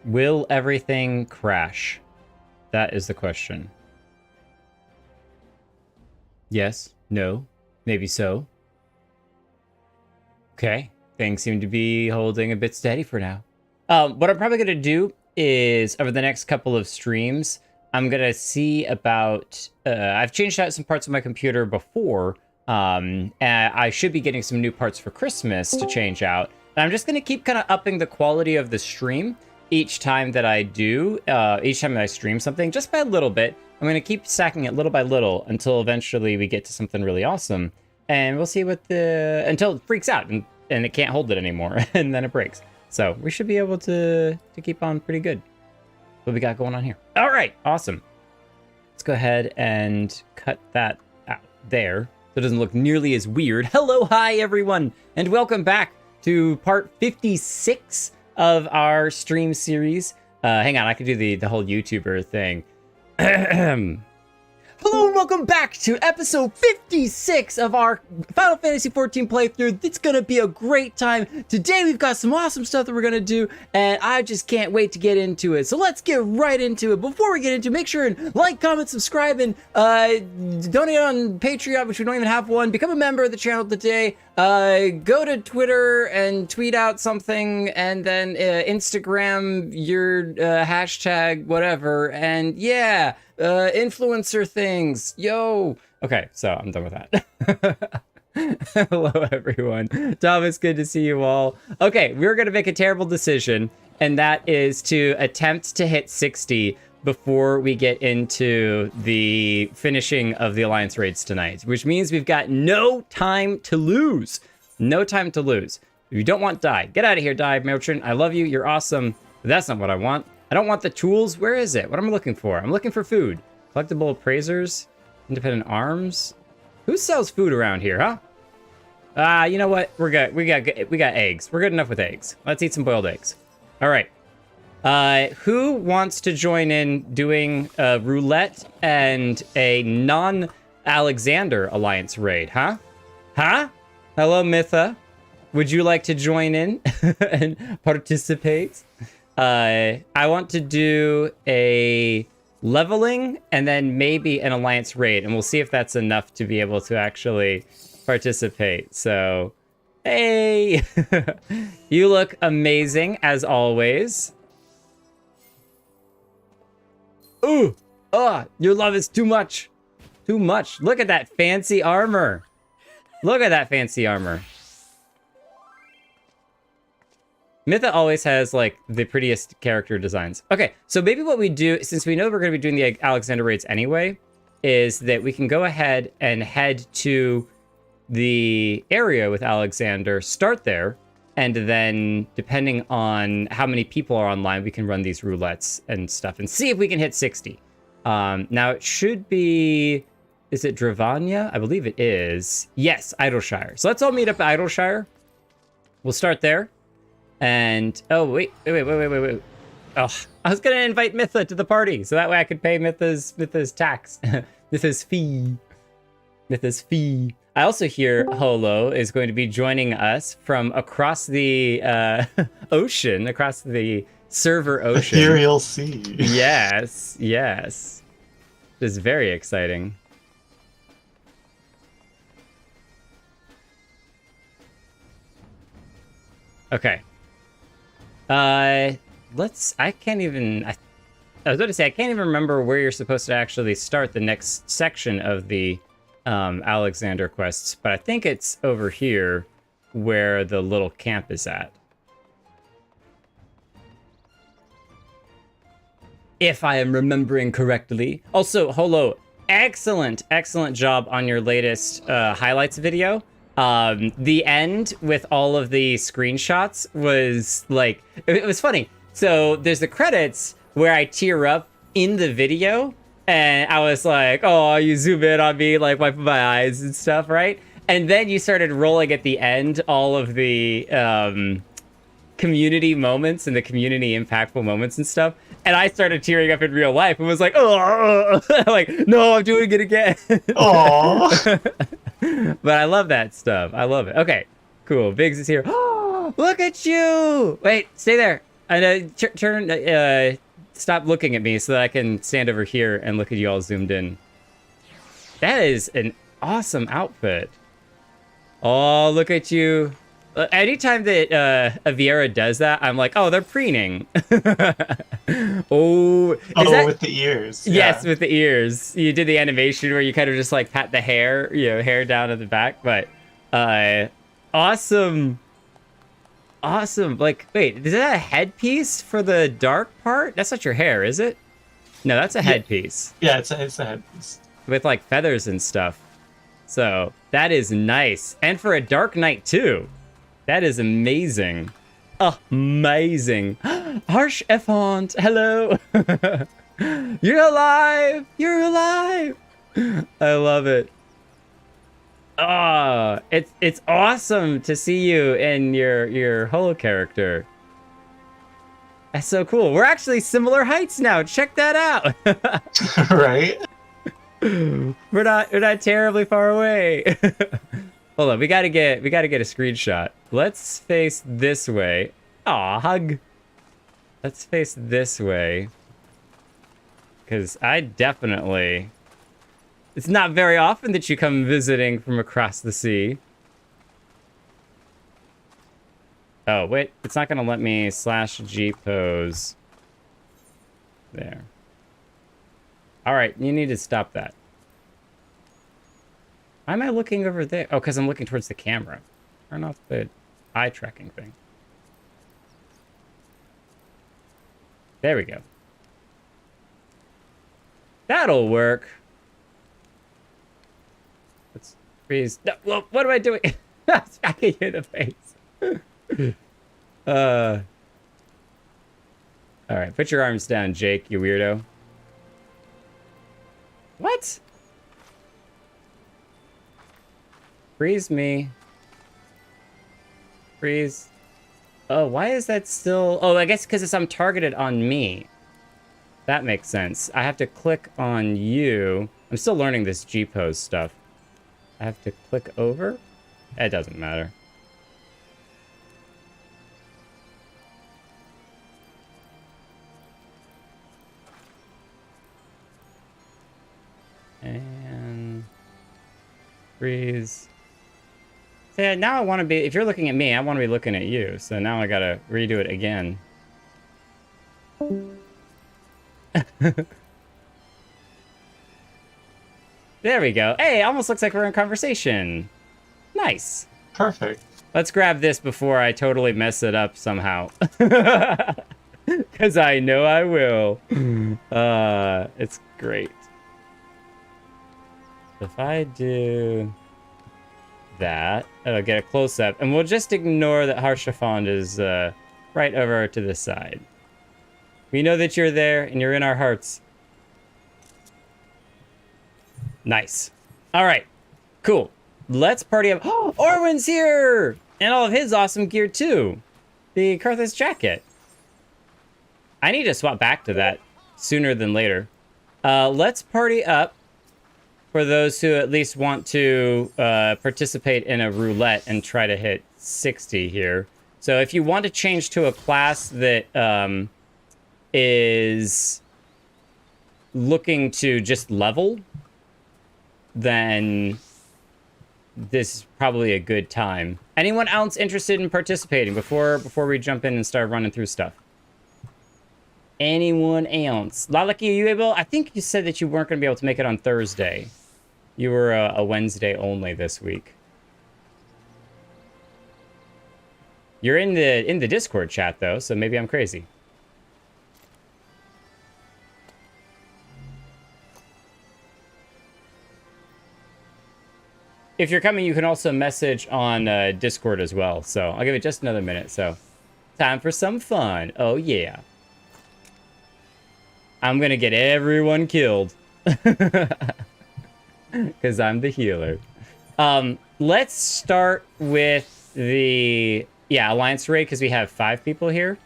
Will everything crash? That is the question. Yes, no, maybe so. Okay, things seem to be holding a bit steady for now. What I'm probably going to do is, over the next couple of streams, I'm going to see about... I've changed out some parts of my computer before, and I should be getting some new parts for Christmas to change out. And I'm just going to keep kind of upping the quality of the stream each time that I do, each time that I stream something, just by a little bit. I'm going to keep stacking it little by little until eventually we get to something really awesome. And we'll see what the... until it freaks out and it can't hold it anymore, and then it breaks. So we should be able to keep on pretty good. What we got going on here? All right, awesome. Let's go ahead and cut that out there so it doesn't look nearly as weird. Hello, hi, everyone, and welcome back to part 56 of our stream series. Hang on, I could do the whole YouTuber thing. Hello and welcome back to episode 56 of our Final Fantasy XIV playthrough. It's gonna be a great time. Today we've got some awesome stuff that we're gonna do, and I just can't wait to get into it. So let's get right into it. Before we get into it, make sure and like, comment, subscribe, and donate on Patreon, which we don't even have one. Become a member of the channel today. Go to Twitter and tweet out something, and then Instagram your hashtag whatever, and yeah, influencer things, yo. Okay, so I'm done with that. Hello everyone, Thomas, good to see you all. Okay, we're gonna make a terrible decision, and that is to attempt to hit 60 before we get into the finishing of the Alliance raids tonight, which means we've got no time to lose. No time to lose. If you don't want die, get out of here, die merchant. I love you, you're awesome. But that's not what I want. I don't want the tools. Where is it? What am I looking for? I'm looking for food. Collectible appraisers, independent arms. Who sells food around here, huh? You know what? We're good. We got eggs. We're good enough with eggs. Let's eat some boiled eggs. All right. Who wants to join in doing a roulette and a non-Alexander Alliance raid, huh? Huh? Hello, Mytha. Would you like to join in and participate? I want to do a leveling and then maybe an Alliance raid, and we'll see if that's enough to be able to actually participate. So, hey! You look amazing, as always. Ooh! Your love is too much. Too much. Look at that fancy armor. Look at that fancy armor. Mytha always has, like, the prettiest character designs. Okay, so maybe what we do, since we know we're going to be doing the Alexander raids anyway, is that we can go ahead and head to the area with Alexander, start there, and then, depending on how many people are online, we can run these roulettes and stuff and see if we can hit 60. Now, it should be... Is it Dravania? I believe it is. Yes, Idleshire. So let's all meet up at Idleshire. We'll start there. And... Oh, wait. Oh, I was going to invite Mytha to the party, so that way I could pay Mytha's tax. Mytha's fee. Mytha's fee. I also hear Holo is going to be joining us from across the ocean, across the server ocean. Ethereal Sea. Yes, yes. This is very exciting. Okay. I was going to say, I can't even remember where you're supposed to actually start the next section of the Alexander quests, but I think it's over here where the little camp is at. If I am remembering correctly. Also, Holo, excellent job on your latest highlights video. The end with all of the screenshots was like, it was funny. So there's the credits where I tear up in the video, and I was like, oh, you zoom in on me, like wiping my eyes and stuff, right? And then you started rolling at the end all of the community moments and the community impactful moments and stuff. And I started tearing up in real life and was like, oh, like, no, I'm doing it again. Aww. But I love that stuff. I love it. Okay, cool. Biggs is here. Oh, look at you. Wait, stay there. I know. Turn. Stop looking at me so that I can stand over here and look at you all zoomed in. That is an awesome outfit. Oh, look at you. Anytime that Aviera does that, I'm like, oh, they're preening. Oh, that... with the ears. Yes, Yeah. with the ears. You did the animation where you kind of just like pat the hair, hair down at the back. But awesome. Awesome. Like, wait, is that a headpiece for the dark part? That's not your hair, is it? No, that's a headpiece. Yeah, it's a headpiece. With like feathers and stuff. So that is nice. And for a dark knight too. That is amazing. Amazing. Harsh Effont, hello. You're alive. You're alive. I love it. Oh, it's awesome to see you in your holo character. That's so cool. We're actually similar heights now. Check that out. Right? We're not terribly far away. Hold on, we gotta get a screenshot. Let's face this way. Aw, hug. Let's face this way. Cause I definitely... It's not very often that you come visiting from across the sea. Oh, wait. It's not gonna let me /G pose. There. Alright, you need to stop that. Why am I looking over there? Oh, because I'm looking towards the camera. Turn off the eye tracking thing. There we go. That'll work. Let's freeze. No, well, what am I doing? Smacking you in the face. Alright, put your arms down, Jake, you weirdo. What? Freeze me. Freeze. Oh, why is that still... Oh, I guess because I'm targeted on me. That makes sense. I have to click on you. I'm still learning this G-pose stuff. I have to click over? It doesn't matter. And... freeze. So yeah, now I want to be... If you're looking at me, I want to be looking at you. So now I gotta redo it again. There we go. Hey, it almost looks like we're in conversation. Nice. Perfect. Let's grab this before I totally mess it up somehow. Because I know I will. It's great. If I do that, it'll get a close-up. And we'll just ignore that Harshafond is right over to the side. We know that you're there and you're in our hearts. Nice. All right. Cool. Let's party up. Oh, Orwin's here! And all of his awesome gear, too. The Karthus jacket. I need to swap back to that sooner than later. Let's party up for those who at least want to participate in a roulette and try to hit 60 here. So if you want to change to a class that is looking to just level, then this is probably a good time. Anyone else interested in participating before we jump in and start running through stuff? Anyone else? Lalaki, are you able? I think you said that you weren't going to be able to make it on Thursday. You were a Wednesday only this week. You're in the Discord chat though, so maybe I'm crazy. If you're coming, you can also message on Discord as well. So I'll give it just another minute. So time for some fun. Oh, yeah. I'm going to get everyone killed. Because I'm the healer. Let's start with the Alliance raid because we have 5 people here.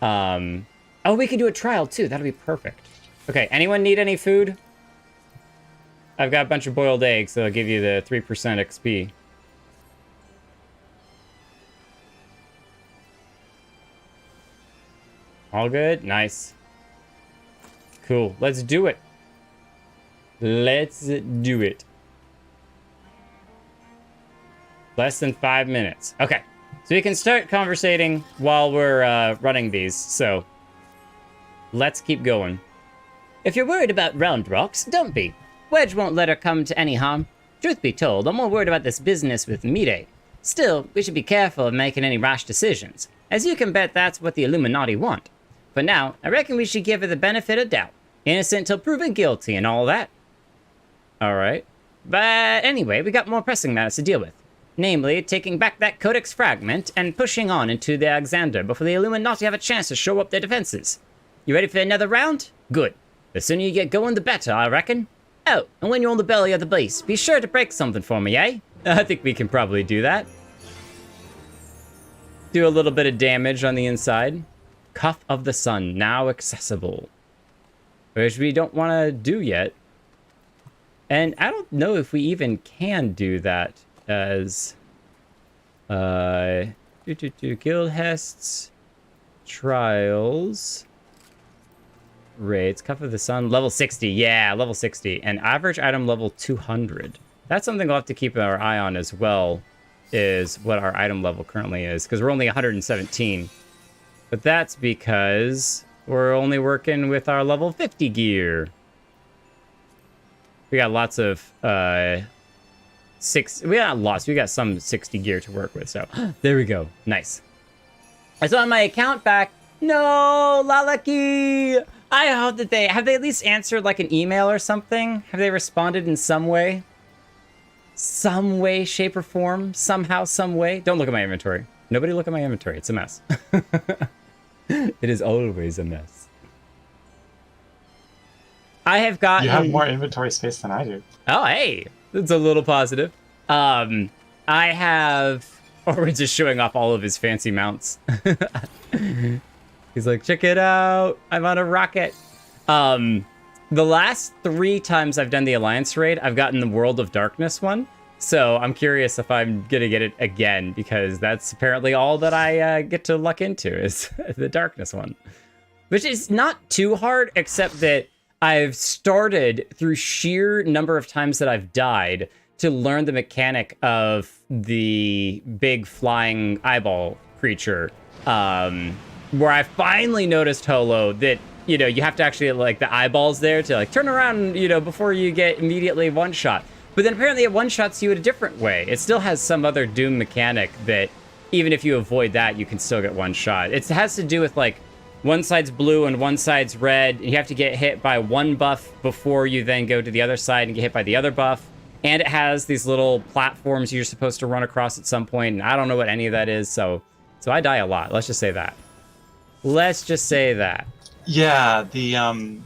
Oh, we can do a trial too. That'll be perfect. Okay, anyone need any food? I've got a bunch of boiled eggs, so I'll give you the 3% XP. All good? Nice. Cool. Let's do it. Let's do it. Less than 5 minutes. Okay. So we can start conversating while we're running these. So let's keep going. If you're worried about round rocks, don't be. Wedge won't let her come to any harm. Truth be told, I'm more worried about this business with Mide. Still, we should be careful of making any rash decisions, as you can bet that's what the Illuminati want. For now, I reckon we should give her the benefit of doubt. Innocent till proven guilty and all that. Alright. But anyway, we got more pressing matters to deal with. Namely, taking back that Codex fragment and pushing on into the Alexander before the Illuminati have a chance to show up their defenses. You ready for another round? Good. The sooner you get going, the better, I reckon. Oh, and when you're on the belly of the beast, be sure to break something for me, eh? I think we can probably do that. Do a little bit of damage on the inside. Cuff of the Sun, now accessible. Which we don't want to do yet. And I don't know if we even can do that as... Guildhests, Trials... Raids, Cuff of the Sun, level 60. Yeah, level 60. And average item level 200. That's something we'll have to keep our eye on as well, is what our item level currently is, because we're only 117. But that's because we're only working with our level 50 gear. We got lots of, we got lots. We got some 60 gear to work with, so there we go. Nice. I saw my account back. No, Lalaki! I hope that have they at least answered like an email or something? Have they responded in some way? Some way, shape, or form? Somehow, some way? Don't look at my inventory. Nobody look at my inventory. It's a mess. It is always a mess. I have gotten... You have more inventory space than I do. Oh, hey! That's a little positive. I have... Orwin's just showing off all of his fancy mounts. He's like, check it out. I'm on a rocket. The last 3 times I've done the Alliance raid, I've gotten the World of Darkness one. So I'm curious if I'm going to get it again, because that's apparently all that I get to luck into is the Darkness one. Which is not too hard, except that I've started through sheer number of times that I've died to learn the mechanic of the big flying eyeball creature. Where I finally noticed, Holo, that, you know, you have to actually, like, the eyeballs there to, like, turn around, you know, before you get immediately one-shot. But then apparently it one-shots you in a different way. It still has some other Doom mechanic that, even if you avoid that, you can still get one-shot. It has to do with, like, one side's blue and one side's red. You have to get hit by one buff before you then go to the other side and get hit by the other buff. And it has these little platforms you're supposed to run across at some point, and I don't know what any of that is, so I die a lot. Let's just say that. Let's just say that. Yeah, the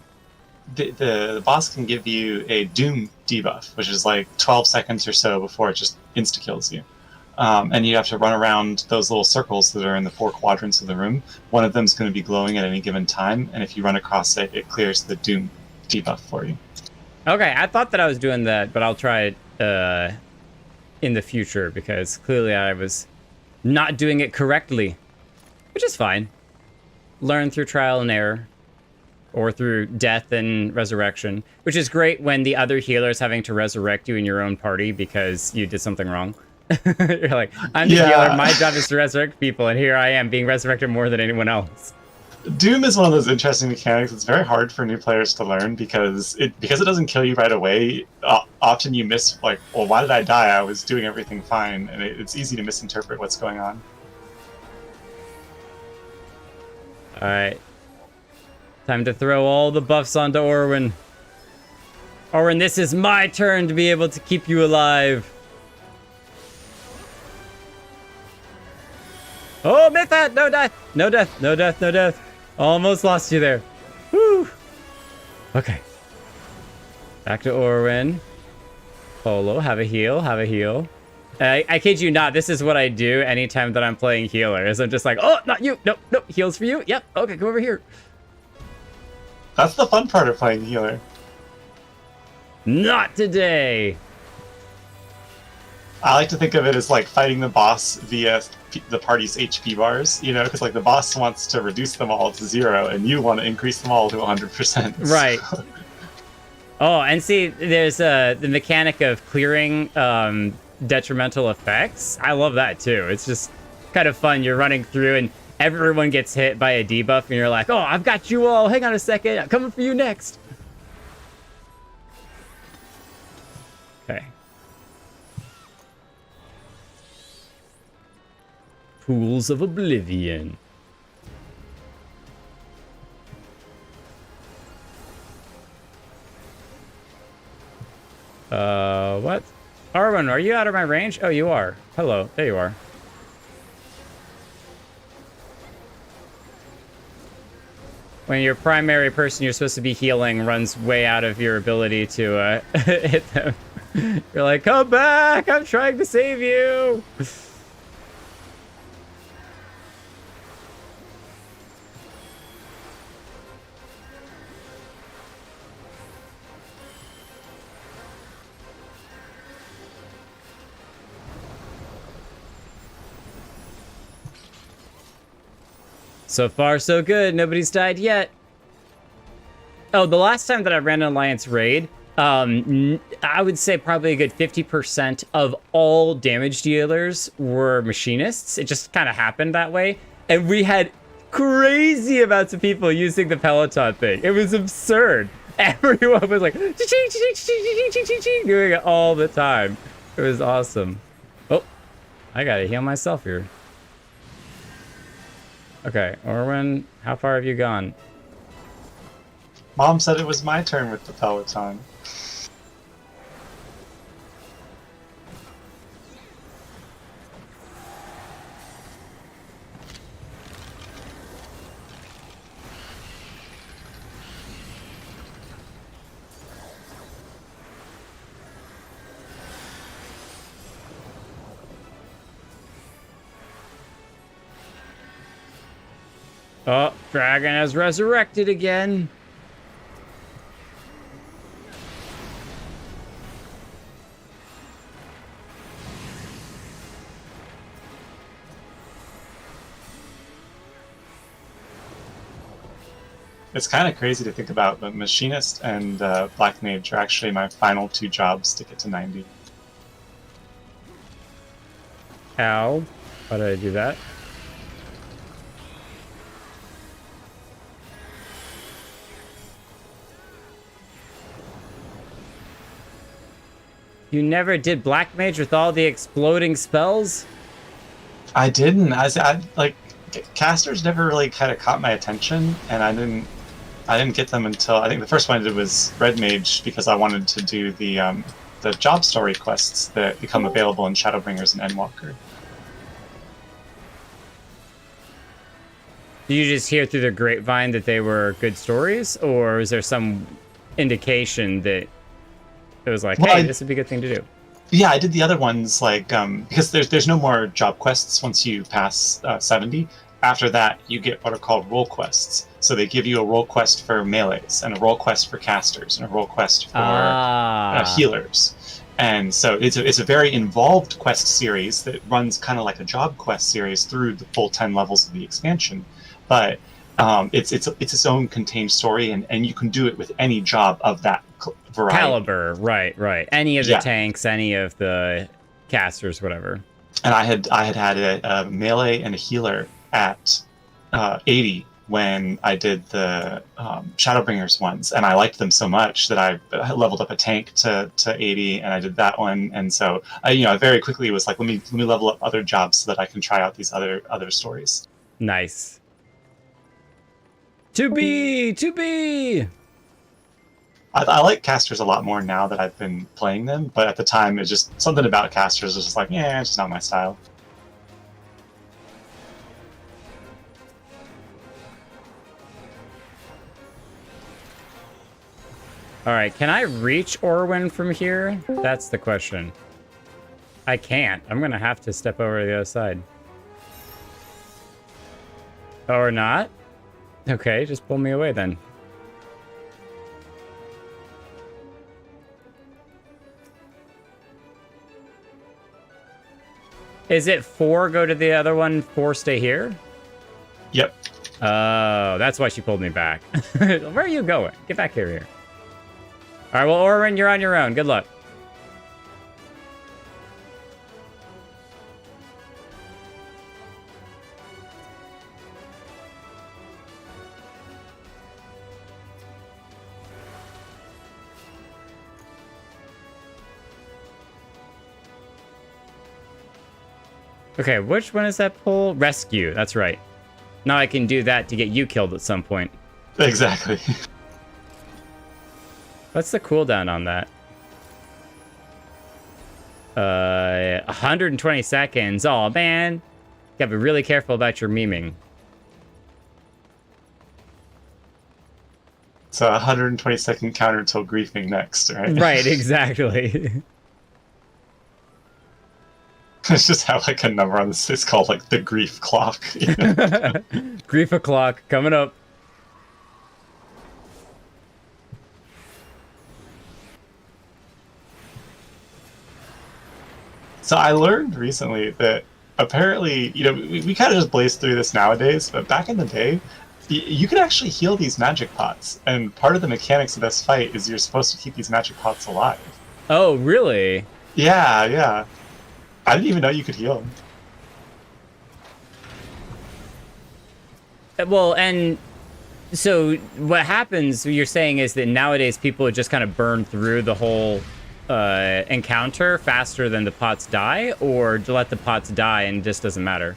boss can give you a Doom debuff, which is like 12 seconds or so before it just insta-kills you. And you have to run around those little circles that are in the 4 quadrants of the room. One of them is going to be glowing at any given time, and if you run across it, it clears the Doom debuff for you. Okay, I thought that I was doing that, but I'll try it in the future, because clearly I was not doing it correctly, which is fine. Learn through trial and error, or through death and resurrection, which is great when the other healer is having to resurrect you in your own party because you did something wrong. You're like, I'm the healer, my job is to resurrect people, and here I am being resurrected more than anyone else. Doom is one of those interesting mechanics. It's very hard for new players to learn because it doesn't kill you right away. Often you miss, like, well, why did I die? I was doing everything fine, and it's easy to misinterpret what's going on. Alright. Time to throw all the buffs onto Orwin. Orwin, this is my turn to be able to keep you alive. Oh, Mythat! No death! No death! No death! No death! Almost lost you there. Woo! Okay. Back to Orwin. Polo, have a heal, have a heal. I kid you not, this is what I do anytime that I'm playing healer, is I'm just like, oh, not you! Nope, nope, heals for you? Yep, okay, come over here. That's the fun part of playing healer. Not today! I like to think of it as like fighting the boss via the party's HP bars, you know, because like the boss wants to reduce them all to 0, and you want to increase them all to 100%. Right. Oh, and see, there's the mechanic of clearing detrimental effects. I love that too. It's just kind of fun. You're running through and everyone gets hit by a debuff, and you're like, oh, I've got you all. Hang on a second. I'm coming for you next. Okay. Pools of Oblivion. What? Arwen, are you out of my range? Oh, you are. Hello. There you are. When your primary person you're supposed to be healing runs way out of your ability to hit them. You're like, come back! I'm trying to save you! So far, so good. Nobody's died yet. Oh, the last time that I ran an Alliance raid, I would say probably a good 50% of all damage dealers were machinists. It just kind of happened that way. And we had crazy amounts of people using the Peloton thing. It was absurd. Everyone was like, doing it all the time. It was awesome. Oh, I gotta heal myself here. Okay, Orwin, how far have you gone? Mom said it was my turn with the Peloton. Oh, dragon has resurrected again. It's kind of crazy to think about, but Machinist and Black Mage are actually my final 2 jobs to get to 90. Ow. How did I do that? You never did Black Mage with all the exploding spells? I didn't. I like casters never really kind of caught my attention, and I didn't get them until I think the first one I did was Red Mage because I wanted to do the job story quests that become available in Shadowbringers and Endwalker. Did you just hear through the grapevine that they were good stories, or is there some indication that it was like, well, hey, this would be a good thing to do? Yeah, I did the other ones like because there's no more job quests once you pass 70. After that, you get what are called role quests. So they give you a role quest for melees, and a role quest for casters, and a role quest for healers. And so it's a very involved quest series that runs kind of like a job quest series through the full 10 levels of the expansion. But it's its own contained story, and you can do it with any job of that variety. Caliber, right. Any of the tanks, any of the casters, whatever. And I had a melee and a healer at 80 when I did the Shadowbringers ones, and I liked them so much that I leveled up a tank to 80, and I did that one. And so I very quickly was like, let me level up other jobs so that I can try out these other stories. Nice. To be. I like casters a lot more now that I've been playing them, but at the time, it's just something about casters was just like, yeah, it's just not my style. All right, can I reach Orwin from here? That's the question. I can't. I'm gonna have to step over to the other side. Or not? Okay, just pull me away then. Is it 4 go to the other one, 4 stay here? Yep. Oh, that's why she pulled me back. Where are you going? Get back here. All right, well, Orwin, you're on your own. Good luck. Okay, which one is that pull? Rescue, that's right. Now I can do that to get you killed at some point. Exactly. What's the cooldown on that? 120 seconds. Oh, man. You gotta be really careful about your memeing. So 120-second counter till griefing next, right? Right, exactly. It's just have like a number on this. It's called like the grief clock. You know? Grief o'clock coming up. So I learned recently that apparently, you know, we kind of just blaze through this nowadays, but back in the day, you could actually heal these magic pots. And part of the mechanics of this fight is you're supposed to keep these magic pots alive. Oh, really? Yeah, yeah. I didn't even know you could heal them. Well, and so what happens, you're saying, is that nowadays people just kind of burn through the whole encounter faster than the pots die, or to let the pots die and it just doesn't matter?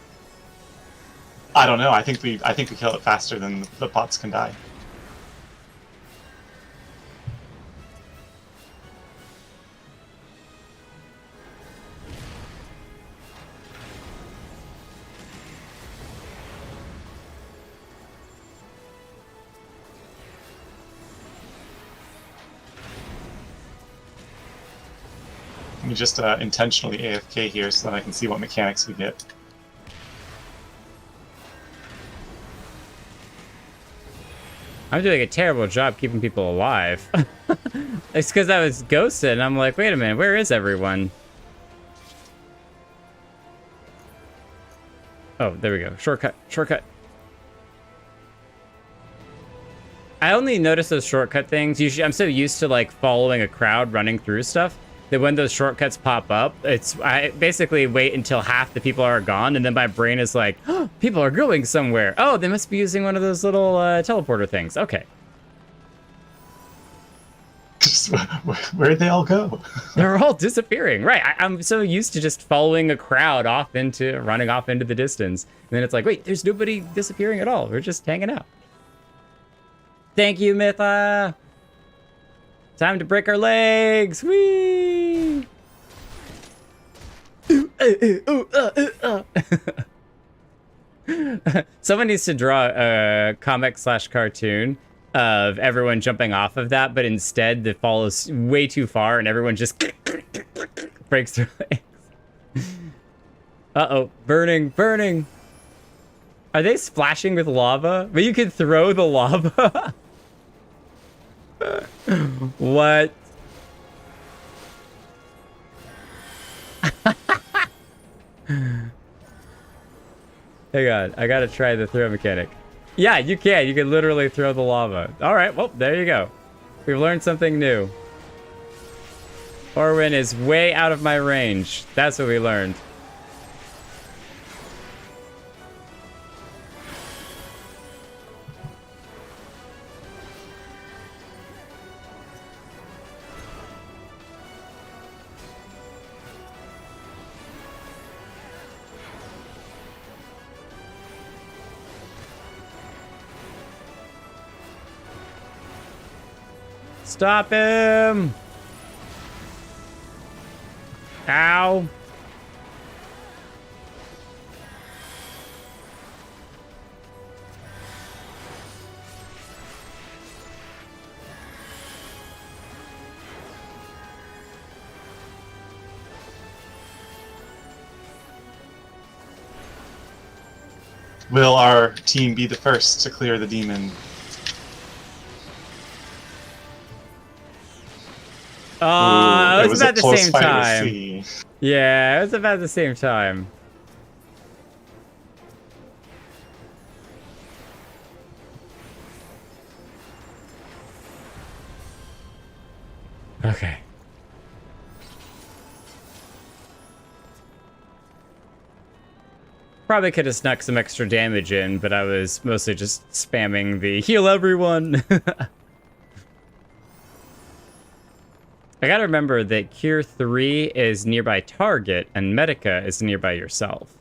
I don't know. I think we kill it faster than the pots can die. Let me just intentionally AFK here so that I can see what mechanics we get. I'm doing a terrible job keeping people alive. It's because I was ghosted, and I'm like, wait a minute, where is everyone? Oh, there we go. Shortcut, shortcut. I only notice those shortcut things. Usually, I'm so used to like following a crowd running through stuff that when those shortcuts pop up, I basically wait until half the people are gone, and then my brain is like, oh, people are going somewhere. Oh, they must be using one of those little teleporter things. Okay. Just, where'd they all go? They're all disappearing. Right. I'm so used to just following a crowd running off into the distance. And then it's like, wait, there's nobody disappearing at all. We're just hanging out. Thank you, Mytha. Time to break our legs. Whee! Someone needs to draw a comic/cartoon of everyone jumping off of that, but instead the fall is way too far and everyone just breaks their legs. Uh-oh, burning, burning. Are they splashing with lava? But you can throw the lava. What? Hang on, I gotta try the throw mechanic. Yeah, you can. You can literally throw the lava. All right, well, there you go. We've learned something new. Orwin is way out of my range. That's what we learned. Stop him! Ow! Will our team be the first to clear the demon? It was about the same fight time. with C. Yeah, it was about the same time. Okay. Probably could have snuck some extra damage in, but I was mostly just spamming the heal everyone. I gotta remember that Cure 3 is nearby target and Medica is nearby yourself.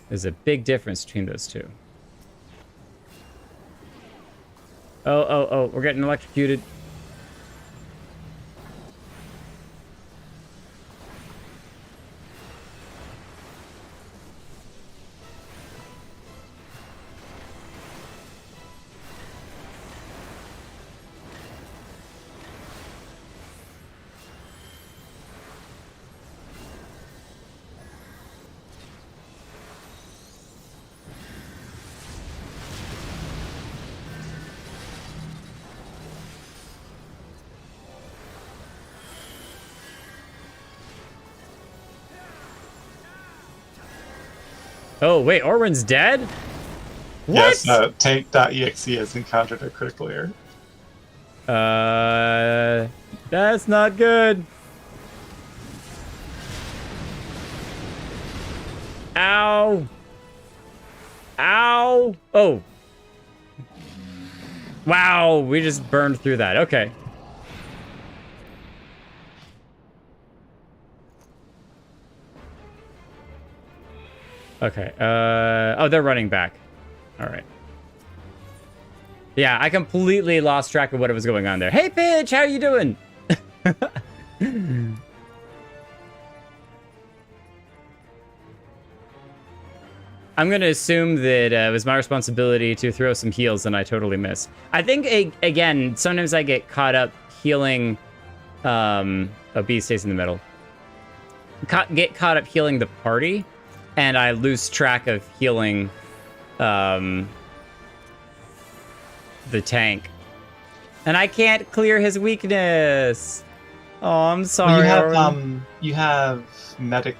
There's a big difference between those two. Oh, we're getting electrocuted. Oh, wait, Orwin's dead? What? Yes, tank.exe has encountered a critical error. That's not good. Ow. Ow. Oh. Wow, we just burned through that. Okay. Okay, oh, they're running back. All right. Yeah, I completely lost track of what was going on there. Hey, Pidge, how you doing? I'm going to assume that it was my responsibility to throw some heals, and I totally missed. I think, again, sometimes I get caught up healing... Oh, B stays in the middle. Get caught up healing the party, and I lose track of healing the tank. And I can't clear his weakness. Oh, I'm sorry. Well, you have Medic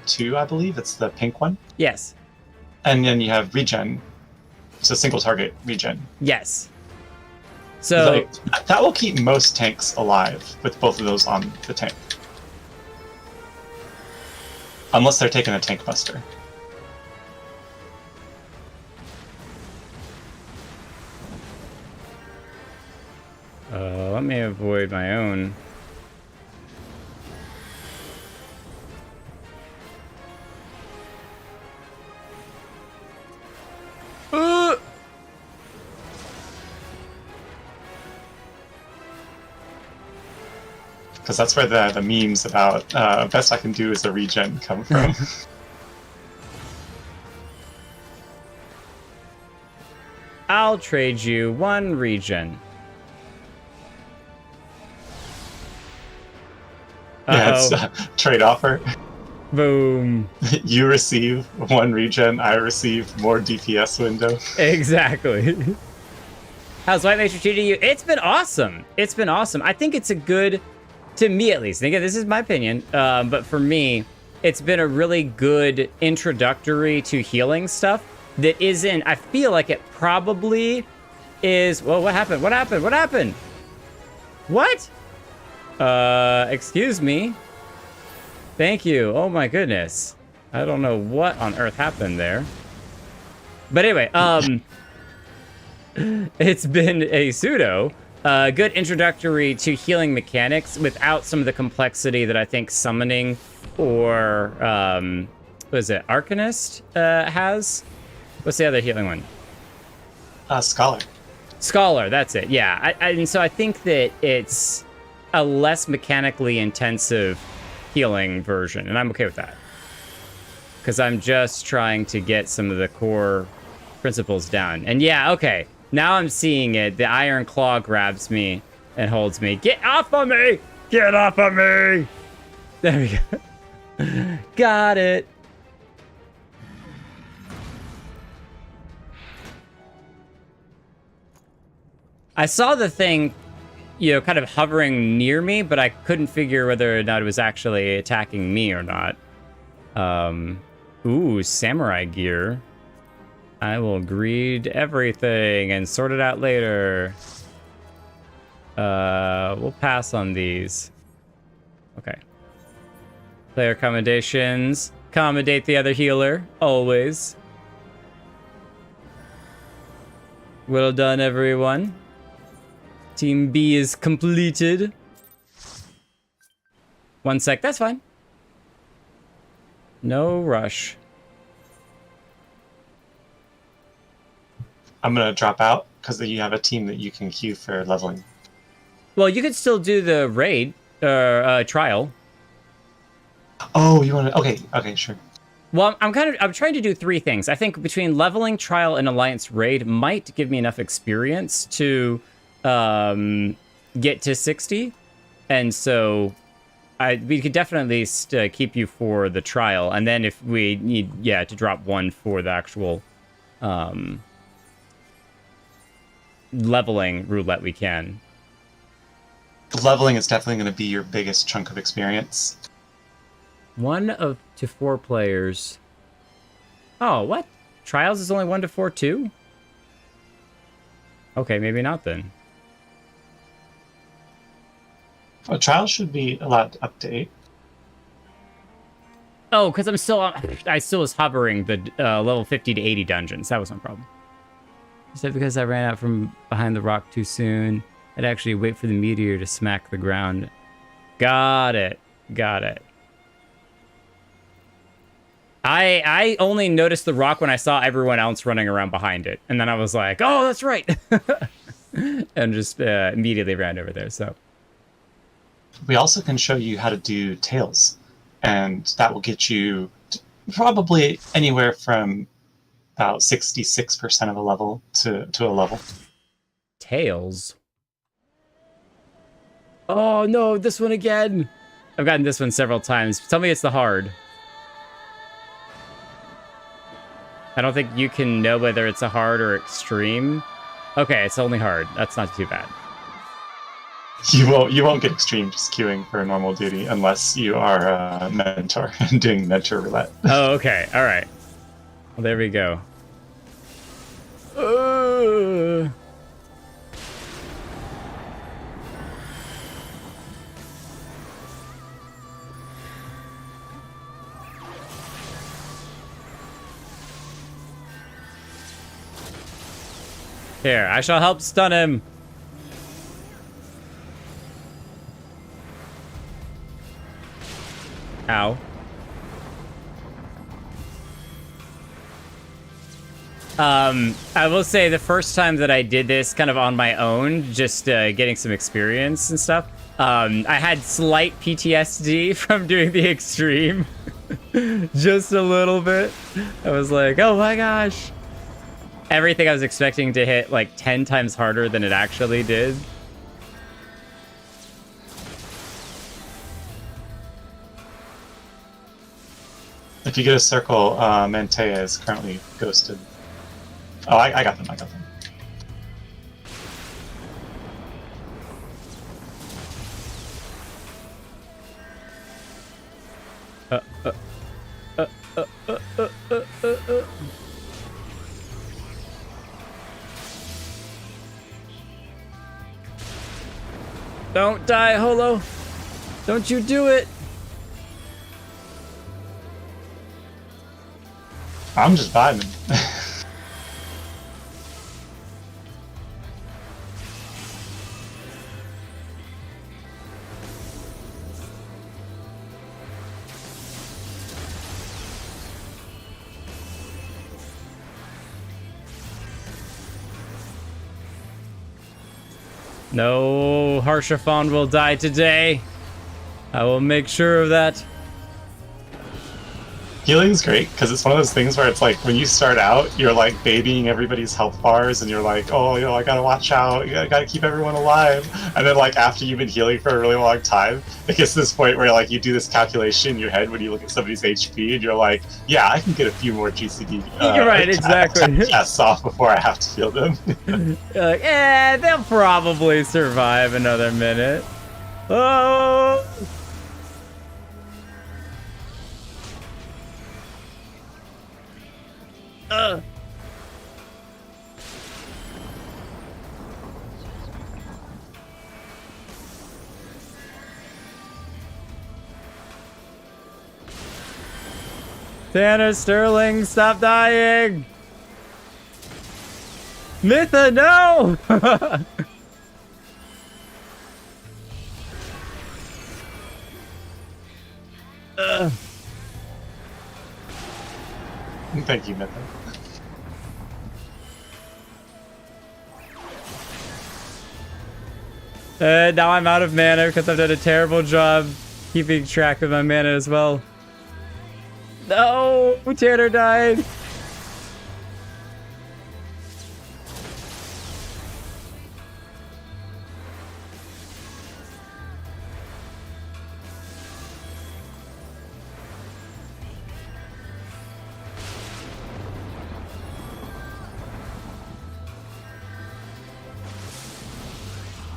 2, I believe. It's the pink one. Yes. And then you have regen. It's a single target regen. Yes. So that will keep most tanks alive with both of those on the tank. Unless they're taking a tank buster. Let me avoid my own. Because that's where the memes about best I can do is a regen come from. I'll trade you one regen. Yeah, it's trade offer. Boom. You receive one regen, I receive more DPS window. Exactly. How's White Mage treating you? It's been awesome. It's been awesome. I think it's a good, to me at least, again, this is my opinion, but for me, it's been a really good introductory to healing stuff that isn't, I feel like it probably is, well, what happened? What happened? What happened? What? Excuse me. Thank you. Oh my goodness. I don't know what on earth happened there. But anyway, it's been a pseudo good introductory to healing mechanics without some of the complexity that I think summoning or what is it, Arcanist has. What's the other healing one? Scholar. Scholar, that's it. Yeah, and so I think that it's a less mechanically intensive healing version, and I'm okay with that. Because I'm just trying to get some of the core principles down. And yeah, okay, now I'm seeing it. The Iron Claw grabs me and holds me. Get off of me! Get off of me! There we go. Got it. I saw the thing, you know, kind of hovering near me, but I couldn't figure whether or not it was actually attacking me or not. Ooh, samurai gear. I will greed everything and sort it out later. We'll pass on these. Okay. Player accommodations. Accommodate the other healer, always. Well done, everyone. Team B is completed. 1 sec, that's fine. No rush. I'm gonna drop out because you have a team that you can queue for leveling. Well, you could still do the raid, trial. Oh, you want to? Okay, sure. Well, I'm trying to do 3 things. I think between leveling, trial, and alliance raid might give me enough experience to get to 60, and so we could definitely keep you for the trial, and then if we need, to drop 1 for the actual leveling roulette, we can. Leveling is definitely going to be your biggest chunk of experience. 1 to 4 players. Oh, what? Trials is only 1 to 4 too? Okay, maybe not then. Well, trials should be allowed up to 8. Oh, because I still was hovering the level 50 to 80 dungeons. That was no problem. Is that because I ran out from behind the rock too soon? I'd actually wait for the meteor to smack the ground. Got it. I only noticed the rock when I saw everyone else running around behind it. And then I was like, oh, that's right. And just immediately ran over there, so. We also can show you how to do tails. And that will get you probably anywhere from about 66% of a level to a level. Tails? Oh, no, this one again. I've gotten this one several times. Tell me it's the hard. I don't think you can know whether it's a hard or extreme. Okay, it's only hard. That's not too bad. You won't get extreme just queuing for normal duty unless you are a mentor and doing mentor roulette. Oh, okay. All right. Well, there we go. Here, I shall help stun him. Ow. I will say the first time that I did this kind of on my own, just getting some experience and stuff, I had slight PTSD from doing the extreme. Just a little bit. I was like, oh my gosh. Everything I was expecting to hit like 10 times harder than it actually did. If you get a circle, Mantea is currently ghosted. Oh, I got them. Don't die, Holo. Don't you do it. I'm just vibing. No Harshaphon will die today. I will make sure of that. Healing's great because it's one of those things where it's like when you start out, you're like babying everybody's health bars, and you're like, oh, I gotta watch out, I gotta keep everyone alive. And then like after you've been healing for a really long time, it gets to this point where like you do this calculation in your head when you look at somebody's HP, and you're like, yeah, I can get a few more GCD. You're right, exactly. Casts off before I have to heal them. You're like, they'll probably survive another minute. Oh. Tanner, Sterling, stop dying! Mytha, no! Thank you, Mytha. Now I'm out of mana because I've done a terrible job keeping track of my mana as well. No! Tanner died!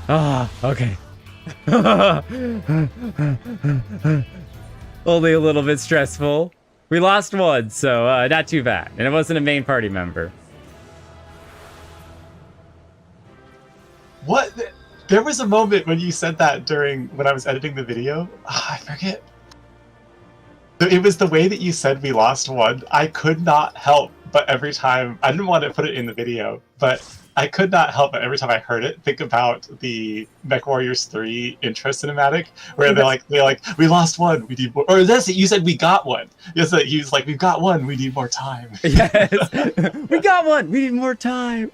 Ah, okay. Only a little bit stressful. We lost one, so not too bad. And it wasn't a main party member. What? There was a moment when you said that when I was editing the video. I forget. It was the way that you said we lost one. I could not help but every time, I didn't want to put it in the video, but I could not help but every time I heard it, think about the MechWarriors 3 intro cinematic, where they're like, we lost one, we need more. Or that's it, you said we got one. Yes, he was like, we've got one, we need more time. Yes, we got one, we need more time.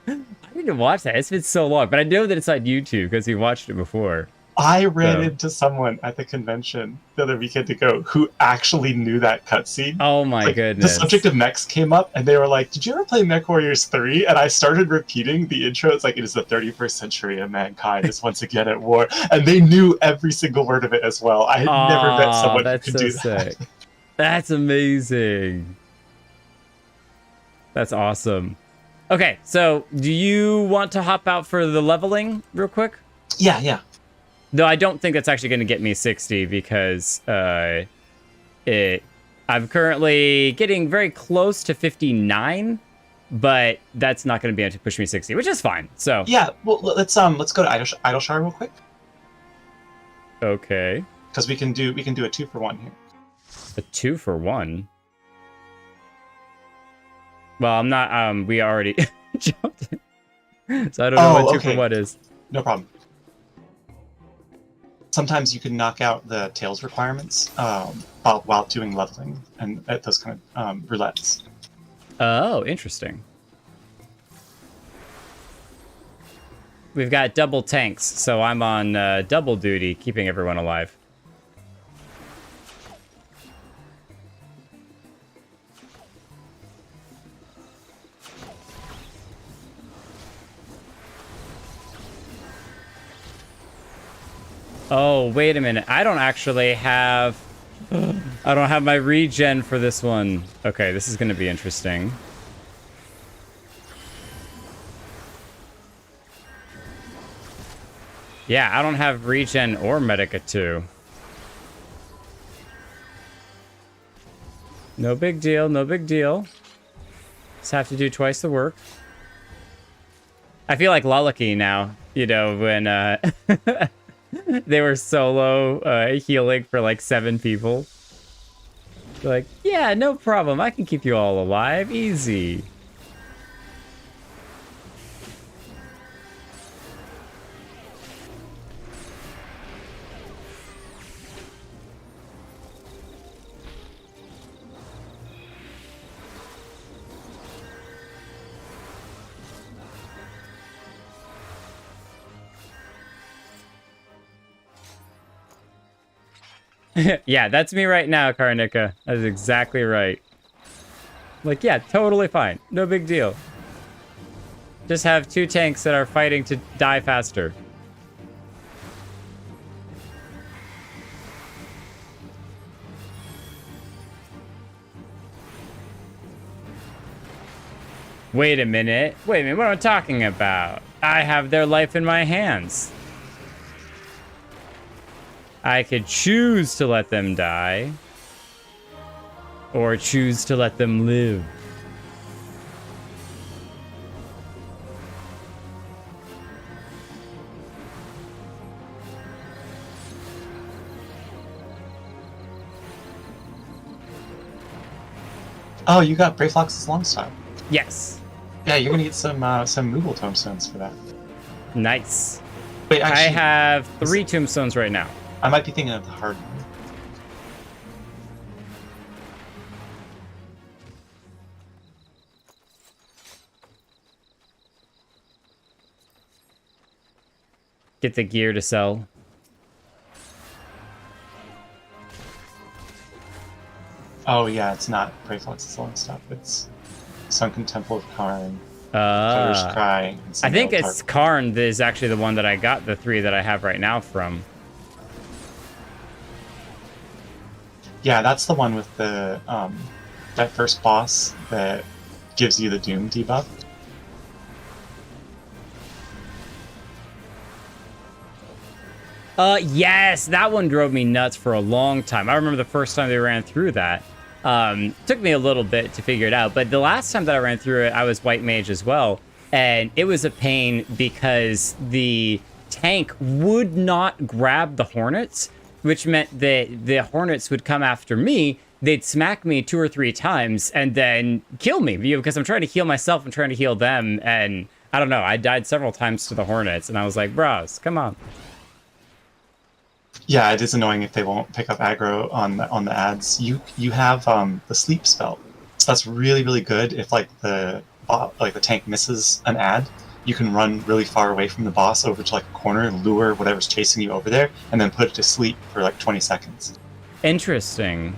I need to watch that. It's been so long, but I know that it's on YouTube because we watched it before. I ran into someone at the convention the other weekend ago who actually knew that cutscene. Oh my goodness. The subject of mechs came up and they were like, did you ever play MechWarriors 3? And I started repeating the intro. It's like, it is the 31st century and mankind is once again at war. And they knew every single word of it as well. I had never met someone who could do that. Sick. That's amazing. That's awesome. Okay, so do you want to hop out for the leveling real quick? Yeah. Though I don't think that's actually going to get me 60 because I'm currently getting very close to 59, but that's not going to be able to push me 60, which is fine. So yeah, well, let's go to Idleshire real quick. Okay. Because we can do a 2-for-1 here. A 2-for-1. Well, I'm not. We already jumped in. So I don't know what 2-for-1 is. No problem. Sometimes you can knock out the tails requirements while doing leveling and at those kind of roulettes. Oh, interesting. We've got double tanks, so I'm on double duty, keeping everyone alive. Oh, wait a minute. I don't actually have... I don't have my regen for this one. Okay, this is going to be interesting. Yeah, I don't have regen or Medica 2. No big deal, no big deal. Just have to do twice the work. I feel like Lullaky now, you know, when... they were solo healing for like 7 people. They're like, yeah, no problem. I can keep you all alive. Easy. Yeah, that's me right now, Karnika. That is exactly right. Like, yeah, totally fine. No big deal. Just have 2 tanks that are fighting to die faster. Wait a minute. Wait a minute, what am I talking about? I have their life in my hands. I could choose to let them die, or choose to let them live. Oh, you got Brayflox's Longstop. Yes. Yeah, you're gonna get some Moogle tombstones for that. Nice. Wait, actually, I have 3 tombstones right now. I might be thinking of the hard one. Get the gear to sell. Oh yeah, it's not Brayflox's Longstop. It's Sunken Temple of Karn, Fetter's Cry. And I think Sundial it's Tarp. Karn that is actually the one that I got the 3 that I have right now from. Yeah, that's the one with the that first boss that gives you the Doom debuff. Yes, that one drove me nuts for a long time. I remember the first time they ran through that. Took me a little bit to figure it out, but the last time that I ran through it, I was white mage as well, and it was a pain because the tank would not grab the hornets, which meant that the hornets would come after me. They'd smack me 2 or 3 times and then kill me, because I'm trying to heal myself and trying to heal them, and I don't know, I died several times to the hornets, and I was like, bros, come on. Yeah, it is annoying if they won't pick up aggro on the ads. You have the sleep spell, so that's really really good. If like the tank misses an ad, you can run really far away from the boss over to like a corner and lure whatever's chasing you over there, and then put it to sleep for like 20 seconds. Interesting.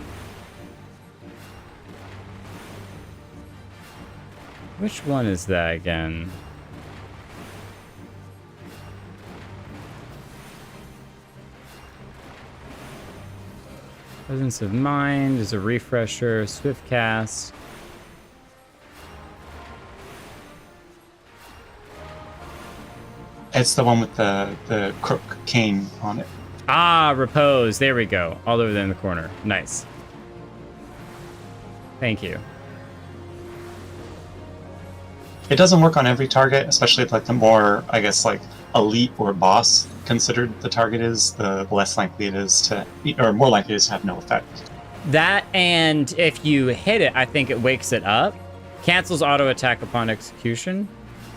Which one is that again? Presence of Mind is a refresher. Swift cast. It's the one with the crook cane on it. Ah, repose. There we go. All over there in the corner. Nice. Thank you. It doesn't work on every target, especially if like the more, I guess, like elite or boss considered the target is, the less likely it is to, or more likely it is to have no effect. That, and if you hit it, I think it wakes it up. Cancels auto attack upon execution.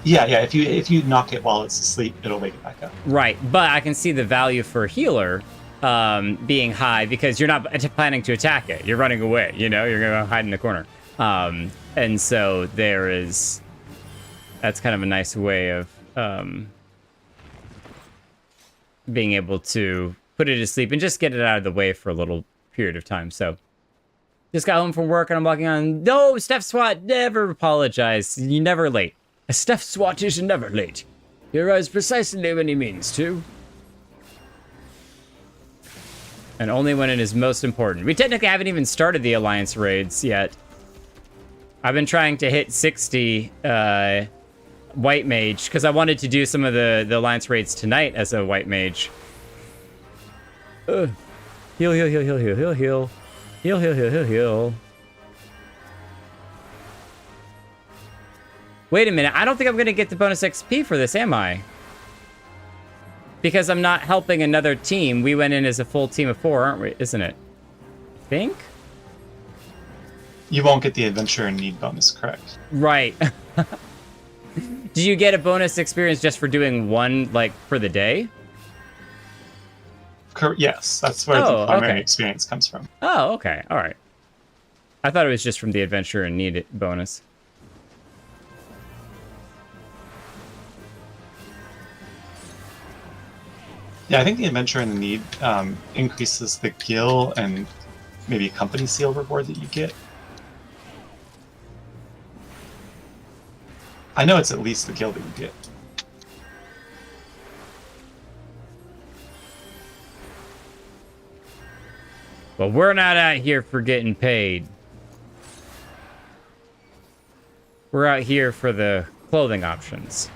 Yeah, if you knock it while it's asleep, it'll wake it back up. Right, but I can see the value for a healer being high because you're not planning to attack it. You're running away, you're gonna hide in the corner. And so that's kind of a nice way of being able to put it to sleep and just get it out of the way for a little period of time. So just got home from work and I'm walking on. No, Steph Swat, never apologize. You're never late. A Steph Swat is never late. He arrives precisely when he means to. And only when it is most important. We technically haven't even started the Alliance raids yet. I've been trying to hit 60 white mage because I wanted to do some of the Alliance raids tonight as a white mage. Heal, heal, heal, heal, heal, heal, heal. Heal, heal, heal, heal, heal. Wait a minute, I don't think I'm gonna get the bonus XP for this, am I? Because I'm not helping another team. We went in as a full team of 4, aren't we? Isn't it? I think? You won't get the adventure and need bonus, correct? Right. Do you get a bonus experience just for doing one, like, for the day? Yes, that's where the primary experience comes from. Oh, okay. All right. I thought it was just from the adventure and need it bonus. Yeah, I think the adventure and the need increases the gil and maybe company seal reward that you get. I know it's at least the gil that you get. But we're not out here for getting paid. We're out here for the clothing options.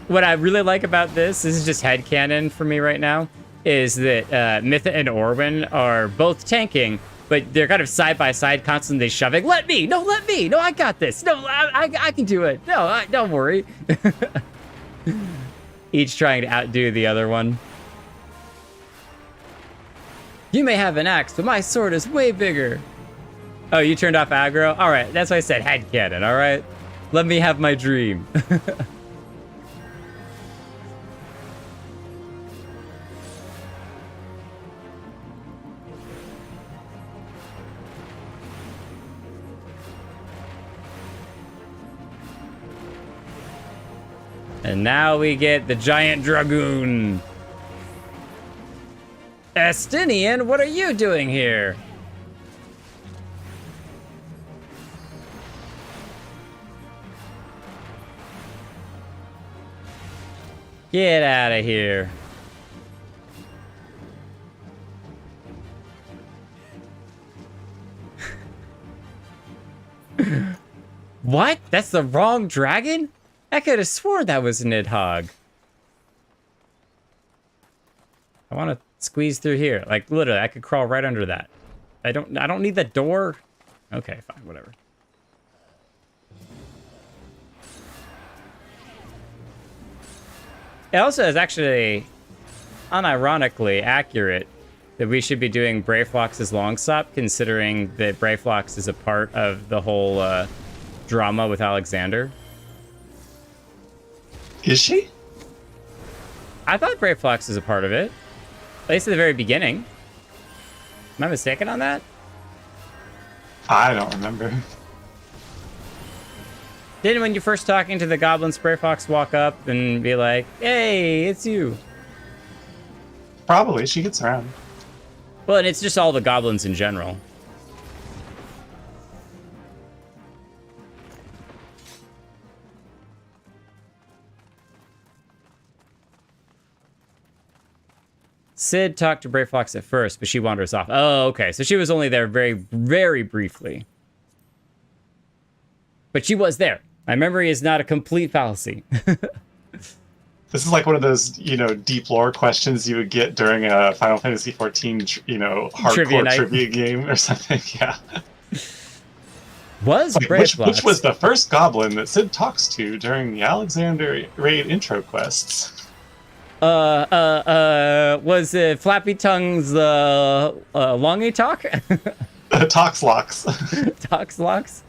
What I really like about this is just headcanon for me right now, is that Mytha and Orwin are both tanking, but they're kind of side by side, constantly shoving. Let me! No, let me! No, I got this! No, I can do it! No, don't worry. Each trying to outdo the other one. You may have an axe, but my sword is way bigger. Oh, you turned off aggro? All right, that's why I said headcanon, all right? Let me have my dream. And now we get the giant dragoon. Estinian, what are you doing here? Get out of here. What? That's the wrong dragon? I could have sworn that was Nidhogg. I want to squeeze through here. Like, literally, I could crawl right under that. I don't need that door. Okay, fine, whatever. It also is actually unironically accurate that we should be doing Brayflox's long stop, considering that Brayflox is a part of the whole drama with Alexander. Is she? I thought Brayflox is a part of it. At least at the very beginning. Am I mistaken on that? I don't remember. Didn't when you're first talking to the goblins, Brayflox walk up and be like, hey, it's you. Probably. She gets around. Well, and it's just all the goblins in general. Sid talked to Brayflox at first, but she wanders off. Oh, okay. So she was only there very, very briefly. But she was there. My memory is not a complete fallacy. This is like one of those, you know, deep lore questions you would get during a Final Fantasy XIV, you know, hardcore trivia game or something. Yeah. Was like, Brayflox? Which was the first goblin that Sid talks to during the Alexander raid intro quests? Was it Flappy Tongue's Longy Talk? Toxlocks. Toxlocks?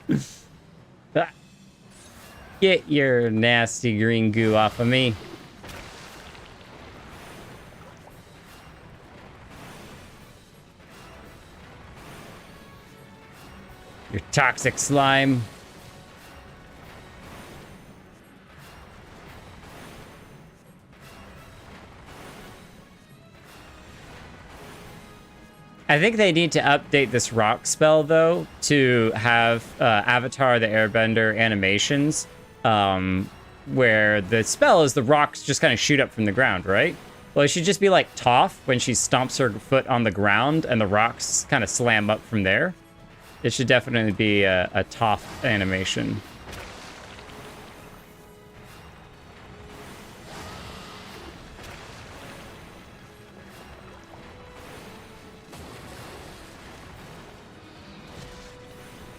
Get your nasty green goo off of me. Your toxic slime. I think they need to update this rock spell, though, to have Avatar the Airbender animations, where the spell is the rocks just kind of shoot up from the ground, right? Well, it should just be like Toph when she stomps her foot on the ground and the rocks kind of slam up from there. It should definitely be a Toph animation.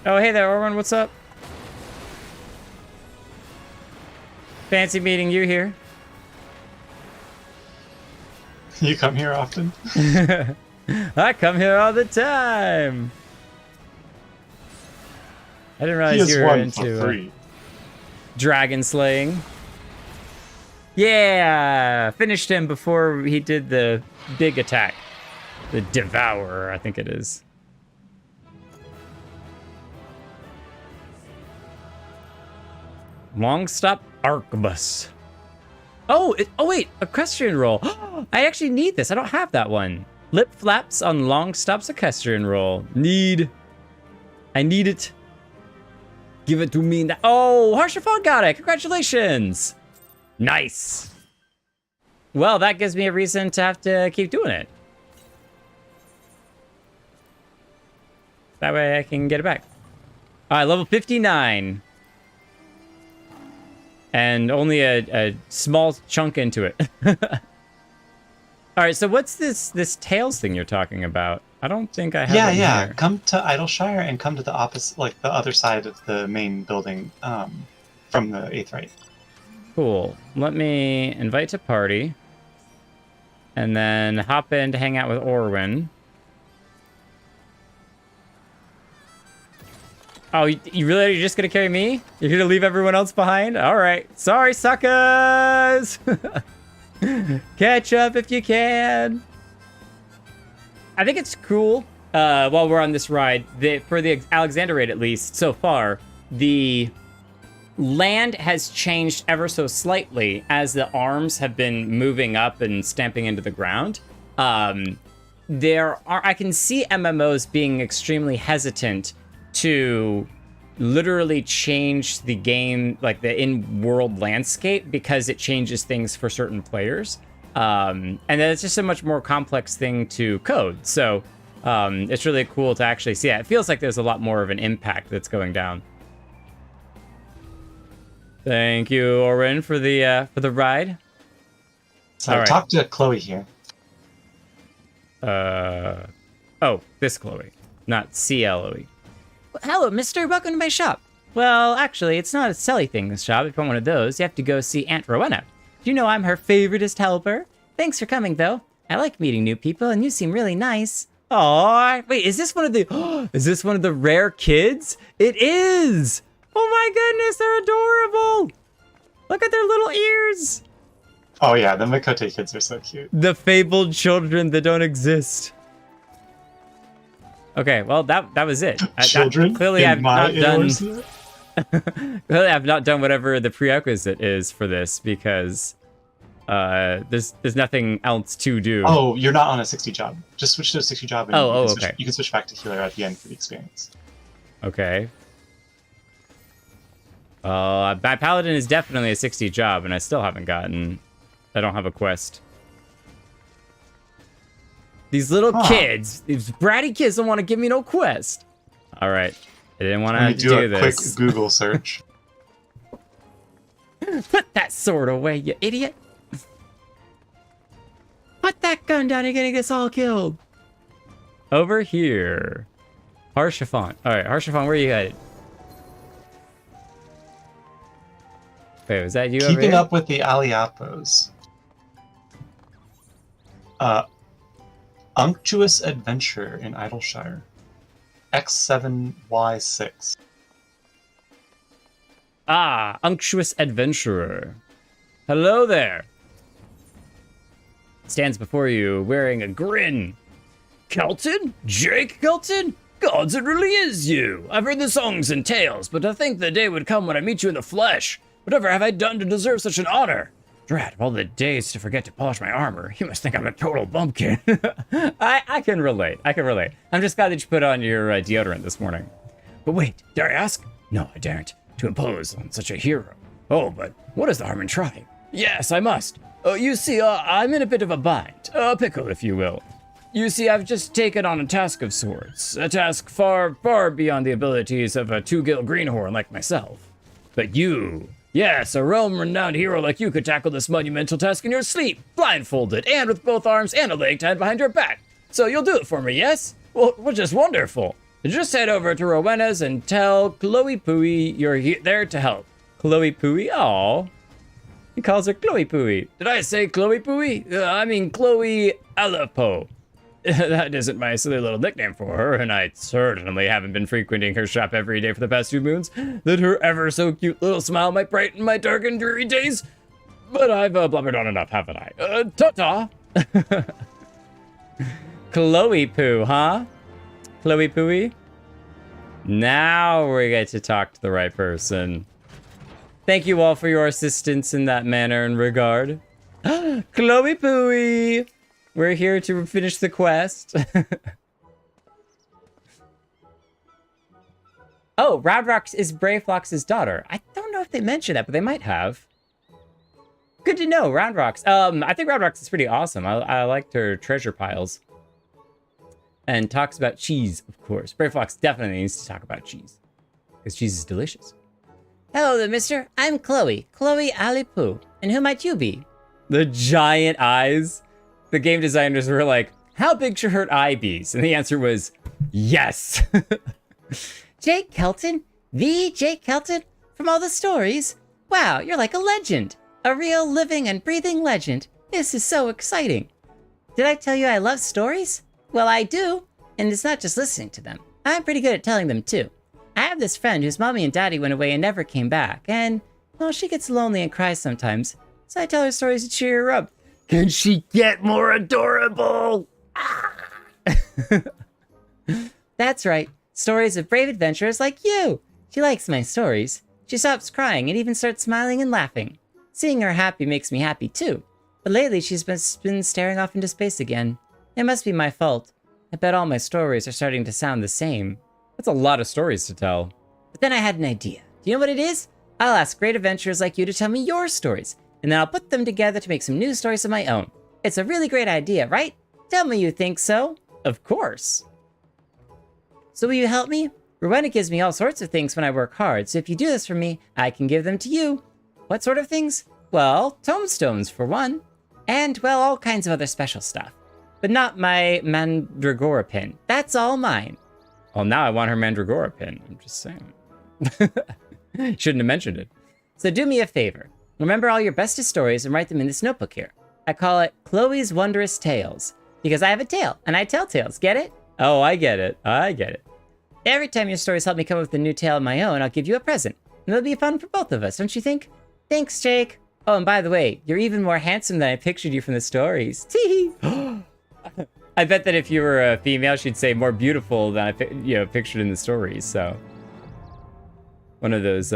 Oh, hey there, Orwin, what's up? Fancy meeting you here. You come here often? I come here all the time. I didn't realize you were into dragon slaying. Yeah, finished him before he did the big attack. The Devourer, I think it is. Long stop arquebus. Oh, oh wait, equestrian roll. I actually need this. I don't have that one. Lip flaps on long stops equestrian roll. I need it. Give it to me now. Oh, Harshaphon got it. Congratulations. Nice. Well, that gives me a reason to have to keep doing it. That way I can get it back. All right, level 59. And only a small chunk into it. All right, so what's this Tails thing you're talking about? I don't think I have it Yeah. here. Come to Idleshire and come to the opposite, like the other side of the main building from the 8th right. Cool. Let me invite to party. And then hop in to hang out with Orwin. Oh, you really are just gonna carry me? You're gonna leave everyone else behind? All right. Sorry, suckers. Catch up if you can. I think it's cool. While we're on this ride, for the Alexander raid at least so far, the land has changed ever so slightly as the arms have been moving up and stamping into the ground. I can see MMOs being extremely hesitant to literally change the game, like the in-world landscape, because it changes things for certain players. And then it's just a much more complex thing to code. So it's really cool to actually see it. It feels like there's a lot more of an impact that's going down. Thank you, Orin, for the ride. So right. Talk to Chloe here. Oh, this Chloe, not CLOE. Hello, mister. Welcome to my shop. Well, actually, it's not a selly thing, this shop. If you want one of those, you have to go see Aunt Rowena. You know I'm her favoriteest helper. Thanks for coming, though. I like meeting new people, and you seem really nice. Aw, wait, is this one of the... is this one of the rare kids? It is! Oh my goodness, they're adorable! Look at their little ears! Oh yeah, the Mikote kids are so cute. The fabled children that don't exist. Okay, well, that was it. Children? Clearly, I've not done... Clearly, I've not done whatever the prerequisite is for this, because there's nothing else to do. Oh, you're not on a 60 job. Just switch to a 60 job, and okay. You can switch back to healer at the end for the experience. Okay. My paladin is definitely a 60 job, and I still haven't gotten... I don't have a quest. These little kids, these bratty kids don't want to give me no quest. All right. I didn't want to do this. Quick Google search. Put that sword away, you idiot. Put that gun down, you're gonna get us all killed. Over here. Harshafon. All right, Harshafon, where are you headed? Wait, was that you over here? Keeping up with the Aliapos. Unctuous Adventure in Idleshire. X7Y6. Ah, Unctuous Adventurer. Hello there. Stands before you wearing a grin. Kelton? Jake Kelton? Gods, it really is you. I've heard the songs and tales, but to think the day would come when I meet you in the flesh. Whatever have I done to deserve such an honor? Drat, of all the days to forget to polish my armor, you must think I'm a total bumpkin. I can relate. I'm just glad that you put on your deodorant this morning. But wait, dare I ask? No, I daren't. To impose on such a hero. Oh, but what is the harm in trying? Yes, I must. You see, I'm in a bit of a bind. A pickle, if you will. You see, I've just taken on a task of sorts. A task far, far beyond the abilities of a two-gill greenhorn like myself. But you... Yes, a realm-renowned hero like you could tackle this monumental task in your sleep, blindfolded, and with both arms and a leg tied behind your back. So you'll do it for me, yes? Well, just wonderful. Just head over to Rowena's and tell Chloe Pooey you're there to help. Chloe Pooey? Aw. He calls her Chloe Pooey. Did I say Chloe Pooey? I mean Chloe Alapo. That isn't my silly little nickname for her, and I certainly haven't been frequenting her shop every day for the past 2 moons, that her ever so cute little smile might brighten my dark and dreary days. But I've blubbered on enough, haven't I? Ta-ta! Chloe Poo, huh? Chloe Pooey? Now we get to talk to the right person. Thank you all for your assistance in that manner and regard. Chloe Pooey! We're here to finish the quest. Oh, Roundrox is Brayflox's daughter. I don't know if they mentioned that, but they might have. Good to know, Roundrox. I think Roundrox is pretty awesome. I liked her treasure piles. And talks about cheese, of course. Brayflox definitely needs to talk about cheese. Because cheese is delicious. Hello there, mister. I'm Chloe. Chloe Alipu. And who might you be? The giant eyes. The game designers were like, how big should her eye be? And the answer was, yes. Jake Kelton? The Jake Kelton? From all the stories? Wow, you're like a legend. A real living and breathing legend. This is so exciting. Did I tell you I love stories? Well, I do. And it's not just listening to them. I'm pretty good at telling them too. I have this friend whose mommy and daddy went away and never came back, and, well, she gets lonely and cries sometimes, so I tell her stories to cheer her up. Can she get more adorable? That's right, stories of brave adventurers like you. She likes my stories. She stops crying and even starts smiling and laughing. Seeing her happy makes me happy too. But lately she's been staring off into space again. It must be my fault. I bet all my stories are starting to sound the same. That's a lot of stories to tell. But then I had an idea. Do you know what it is? I'll ask great adventurers like you to tell me your stories, and then I'll put them together to make some new stories of my own. It's a really great idea, right? Tell me you think so. Of course. So will you help me? Rowena gives me all sorts of things when I work hard, so if you do this for me, I can give them to you. What sort of things? Well, tombstones for one. And, well, all kinds of other special stuff. But not my Mandragora pin. That's all mine. Well, now I want her Mandragora pin. I'm just saying. Shouldn't have mentioned it. So do me a favor. Remember all your bestest stories and write them in this notebook here. I call it Chloe's Wondrous Tales. Because I have a tale, and I tell tales. Get it? Oh, I get it. I get it. Every time your stories help me come up with a new tale of my own, I'll give you a present. And it'll be fun for both of us, don't you think? Thanks, Jake. Oh, and by the way, you're even more handsome than I pictured you from the stories. Tee. I bet that if you were a female, she'd say more beautiful than I pictured in the stories, so. One of those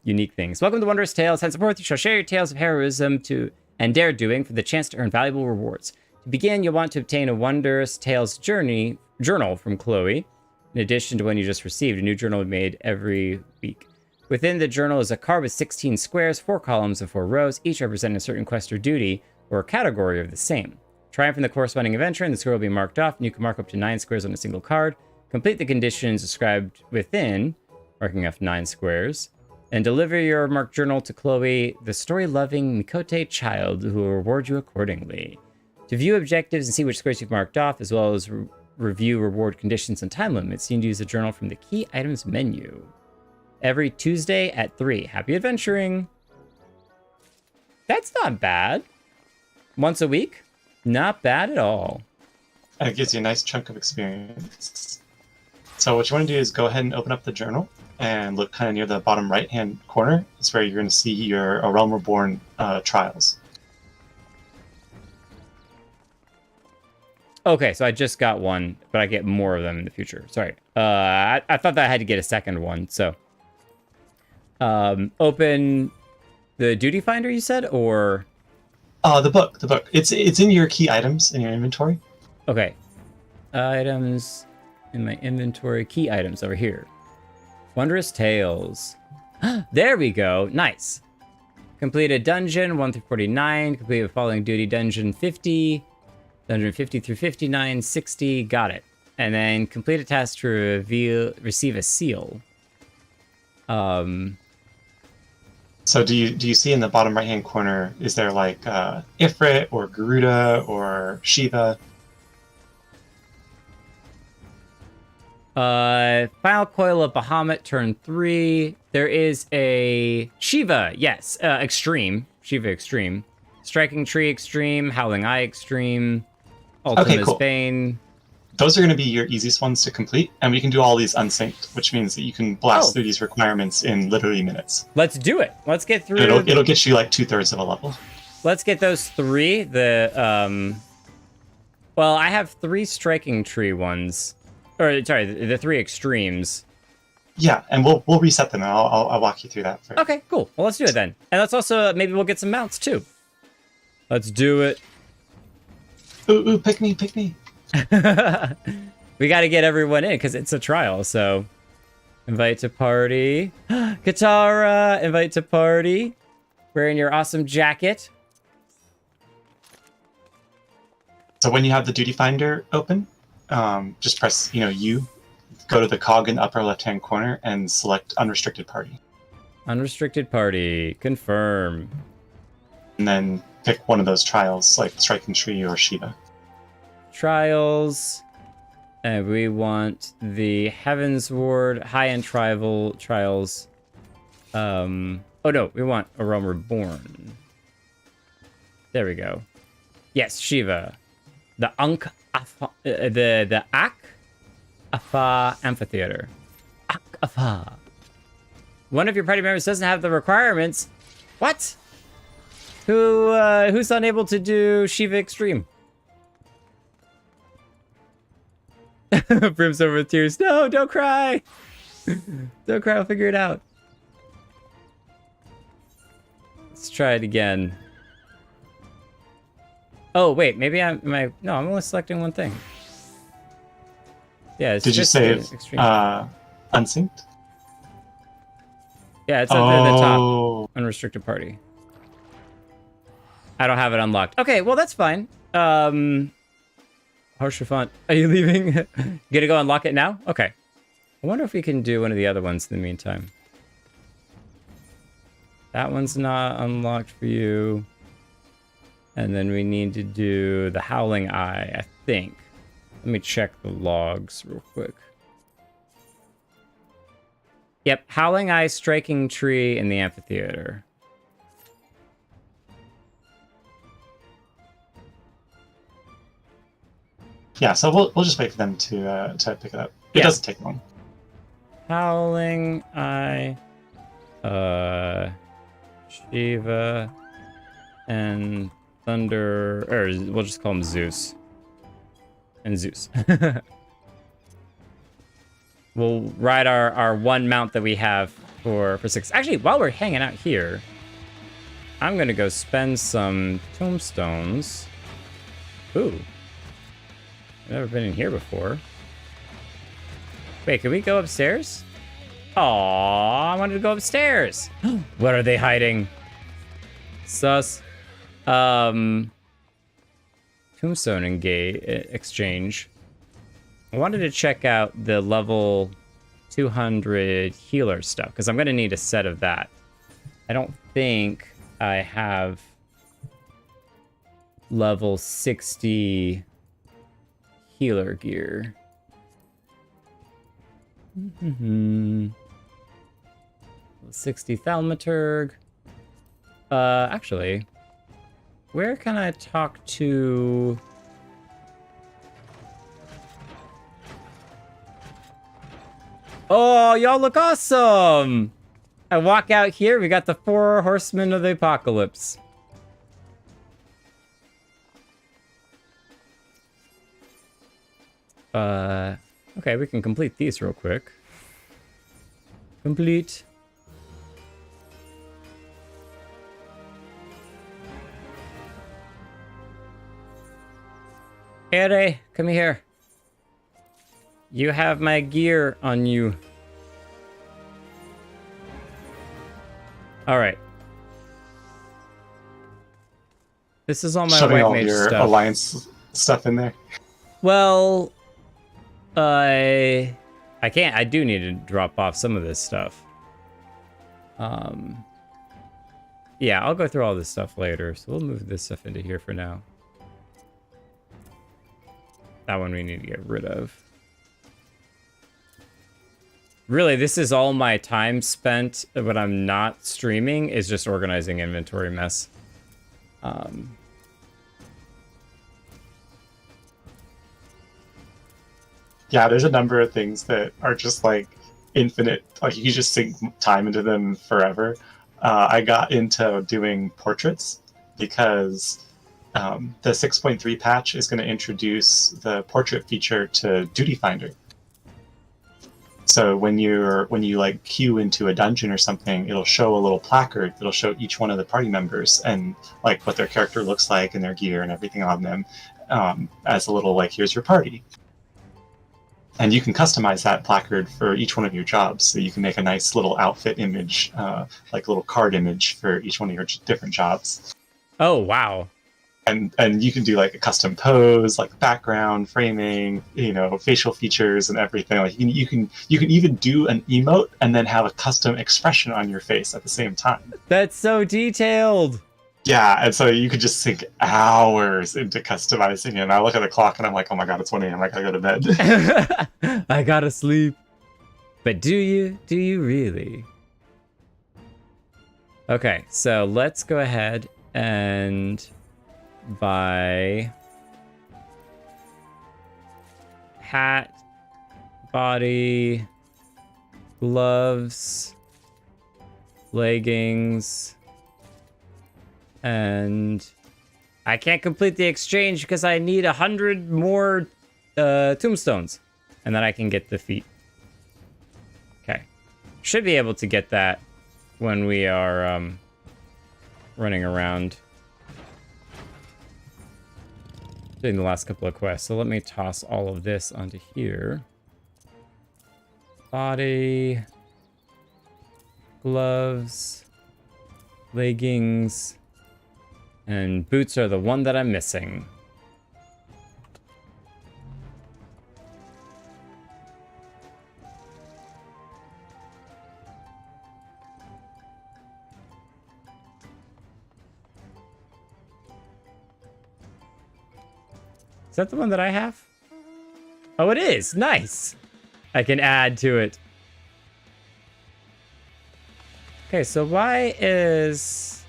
unique things. Welcome to Wondrous Tales. Henceforth, you shall share your tales of heroism and dare doing for the chance to earn valuable rewards. To begin, you'll want to obtain a Wondrous Tales journal from Chloe. In addition to one you just received, a new journal will be made every week. Within the journal is a card with 16 squares, 4 columns, and 4 rows, each representing a certain quest or duty, or a category of the same. Triumph in the corresponding adventure, and the square will be marked off, and you can mark up to 9 squares on a single card. Complete the conditions described within, marking off 9 squares, and deliver your marked journal to Chloe, the story-loving Mikote child, who will reward you accordingly. To view objectives and see which squares you've marked off, as well as review reward conditions and time limits, you need to use the journal from the Key Items menu. Every Tuesday at 3. Happy adventuring! That's not bad. Once a week? Not bad at all. And it gives you a nice chunk of experience. So what you want to do is go ahead and open up the journal and look kind of near the bottom right-hand corner. It's where you're going to see your A Realm Reborn trials. Okay, so I just got one, but I get more of them in the future. Sorry. I thought that I had to get a second one, so. Open the duty finder, you said, or? The book. It's in your key items in your inventory. Okay. Items in my inventory. Key items over here. Wondrous Tales. There we go. Nice. Complete a dungeon 1 through 49. Complete the following duty: dungeon 50. Dungeon 50 through 59, 60, got it. And then complete a task to receive a seal. So do you see in the bottom right hand corner, is there like Ifrit or Garuda or Shiva? Final Coil of Bahamut, turn 3. There is a Shiva, yes, Extreme. Shiva Extreme. Striking Tree Extreme, Howling Eye Extreme. Ultima's Bane. Those are going to be your easiest ones to complete, and we can do all these unsynced, which means that you can blast through these requirements in literally minutes. Let's do it. Let's get through. It'll get you like 2/3 of a level. Let's get those 3. Well, I have 3 Striking Tree ones, or sorry, the 3 extremes. Yeah, and we'll reset them. And I'll walk you through that. Okay, cool. Well, let's do it then, and let's also maybe we'll get some mounts too. Let's do it. Ooh, pick me. We got to get everyone in because it's a trial, so. Invite to party. Katara, invite to party. Wearing your awesome jacket. So when you have the duty finder open, just press, U, go to the cog in the upper left-hand corner and select unrestricted party. Unrestricted party, confirm. And then pick one of those trials, like Striking Tree or Shiva. Trials. And we want the heavensward high-end trials. Oh no, we want A Realm Reborn. There we go. Yes, Shiva. The Ak Afa Amphitheater. Ak Aha. One of your party members doesn't have the requirements. What? Who's unable to do Shiva Extreme? Brimstone with tears. No, don't cry. Don't cry, I'll figure it out. Let's try it again. Oh, wait, maybe no, I'm only selecting one thing. Yeah, it's Did you just save extreme. unsynced? Yeah, it's at the top. Unrestricted party. I don't have it unlocked. Okay, well, that's fine. Harsh font. Are you leaving? Gonna go unlock it now? Okay. I wonder if we can do one of the other ones in the meantime. That one's not unlocked for you. And then we need to do the Howling Eye, I think. Let me check the logs real quick. Yep, Howling Eye, Striking Tree, in the Amphitheater. Yeah, so we'll just wait for them to pick it up. It doesn't take long. Howling Eye, Shiva, and Thunder, or we'll just call him Zeus. And Zeus. We'll ride our one mount that we have for 6. Actually, while we're hanging out here, I'm gonna go spend some tombstones. Ooh. I've never been in here before. Wait, can we go upstairs? Aww, I wanted to go upstairs. What are they hiding? Sus. Tombstone exchange. I wanted to check out the level 200 healer stuff, because I'm going to need a set of that. I don't think I have level 60 healer gear. 60 thaumaturg. Actually, where can I talk to? Oh, y'all look awesome! I walk out here, we got the 4 horsemen of the apocalypse. Okay, we can complete these real quick. Complete. Ere, come here. You have my gear on you. All right. This is all my Shoving white all mage your stuff. alliance stuff in there. Well, I can't. I do need to drop off some of this stuff. Yeah, I'll go through all this stuff later. So we'll move this stuff into here for now. That one we need to get rid of. Really, this is all my time spent when I'm not streaming, is just organizing inventory mess. Yeah, there's a number of things that are just like infinite. Like you can just sink time into them forever. I got into doing portraits because the 6.3 patch is going to introduce the portrait feature to Duty Finder. So when you like queue into a dungeon or something, it'll show a little placard that'll show each one of the party members and like what their character looks like and their gear and everything on them, as a little like, here's your party. And you can customize that placard for each one of your jobs. So you can make a nice little outfit image, like a little card image for each one of your different jobs. Oh, wow. And you can do like a custom pose, like background, framing, you know, facial features and everything. Like you can even do an emote and then have a custom expression on your face at the same time. That's so detailed. Yeah, and so you could just sink hours into customizing it. And I look at the clock and I'm like, oh my god, it's 1 a.m. I gotta go to bed. I gotta sleep. But do you? Do you really? Okay, so let's go ahead and buy hat, body, gloves, leggings, and I can't complete the exchange because I need 100 more tombstones, and then I can get the feet. Okay, should be able to get that when we are running around doing the last couple of quests. So let me toss all of this onto here. Body, gloves, leggings, and boots are the one that I'm missing. Is that the one that I have? Oh, it is. Nice. I can add to it. Okay, so why is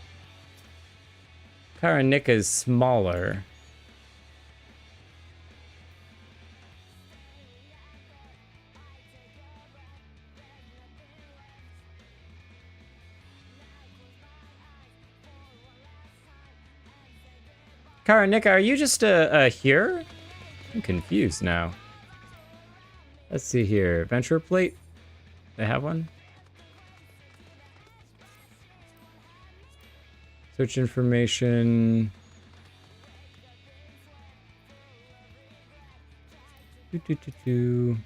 Karanika's smaller? Karanика, are you just here? I'm confused now. Let's see here. Venture plate? They have one? Search information. Do.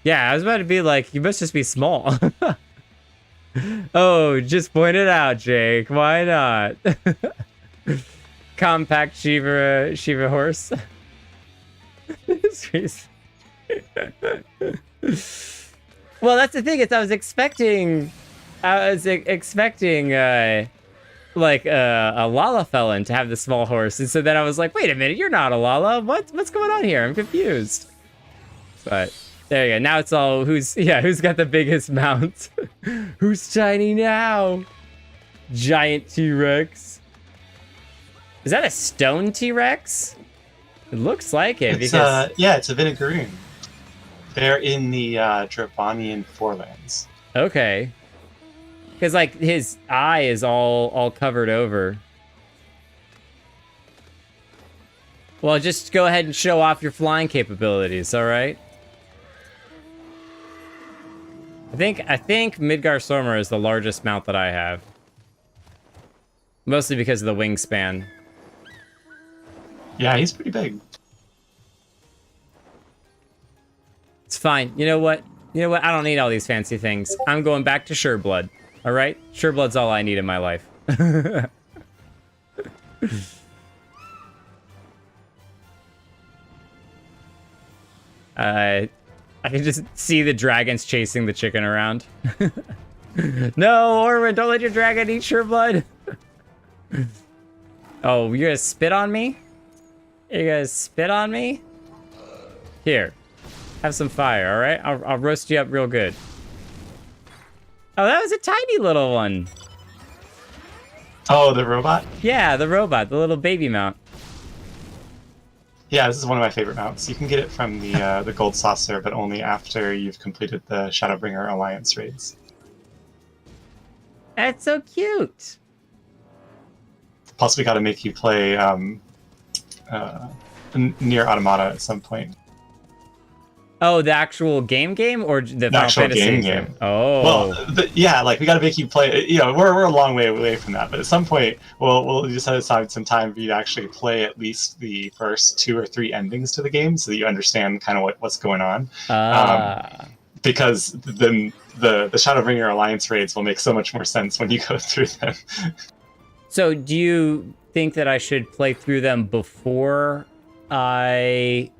Yeah, I was about to be like, you must just be small. Oh, just point it out, Jake. Why not? Compact Shiva horse. Well, that's the thing, is I was expecting like a Lalafellan to have the small horse, and so then I was like, wait a minute, you're not a Lala. What's going on here? I'm confused. But there you go. Now it's all who's got the biggest mount. Who's tiny now? Giant T-Rex. Is that a stone T-Rex? It looks like it. It's, because yeah, it's a Vinegaroon. They're in the Dravanian Forelands. Okay. Because like his eye is all covered over. Well, just go ahead and show off your flying capabilities, all right? I think Midgar Stormer is the largest mount that I have. Mostly because of the wingspan. Yeah, he's pretty big. It's fine. You know what? I don't need all these fancy things. I'm going back to Sureblood. All right? Sureblood's all I need in my life. I can just see the dragons chasing the chicken around. No, Orwin, don't let your dragon eat Sureblood. Oh, you're gonna spit on me? You're gonna spit on me? Here, have some fire, all right? I'll roast you up real good. Oh, that was a tiny little one. Oh, the robot? Yeah, the robot, the little baby mount. Yeah, this is one of my favorite mounts. You can get it from the Gold Saucer, but only after you've completed the Shadowbringer Alliance raids. That's so cute. Plus, we got to make you play Nier Automata at some point. Oh, the actual game or the Final actual Fantasy game? Oh. Well, yeah, like we got to make you play. You know, we're a long way away from that, but at some point, we'll just set aside some time for you to actually play at least the first 2 or 3 endings to the game, so that you understand kind of what's going on. Because then the Shadowbringer Alliance raids will make so much more sense when you go through them. So, do you think that I should play through them before I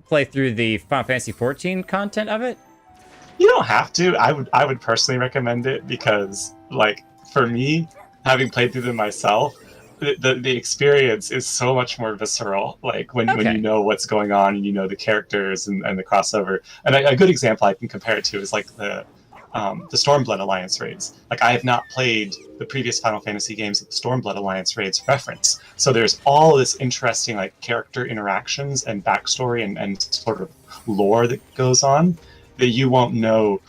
play through the Final Fantasy XIV content of it? You don't have to. I would personally recommend it because, like, for me, having played through them myself, the experience is so much more visceral. Like when you know what's going on and you know the characters and the crossover. And a good example I can compare it to is like the the Stormblood Alliance raids. Like, I have not played the previous Final Fantasy games that the Stormblood Alliance raids reference. So there's all this interesting like character interactions and backstory and sort of lore that goes on that you won't know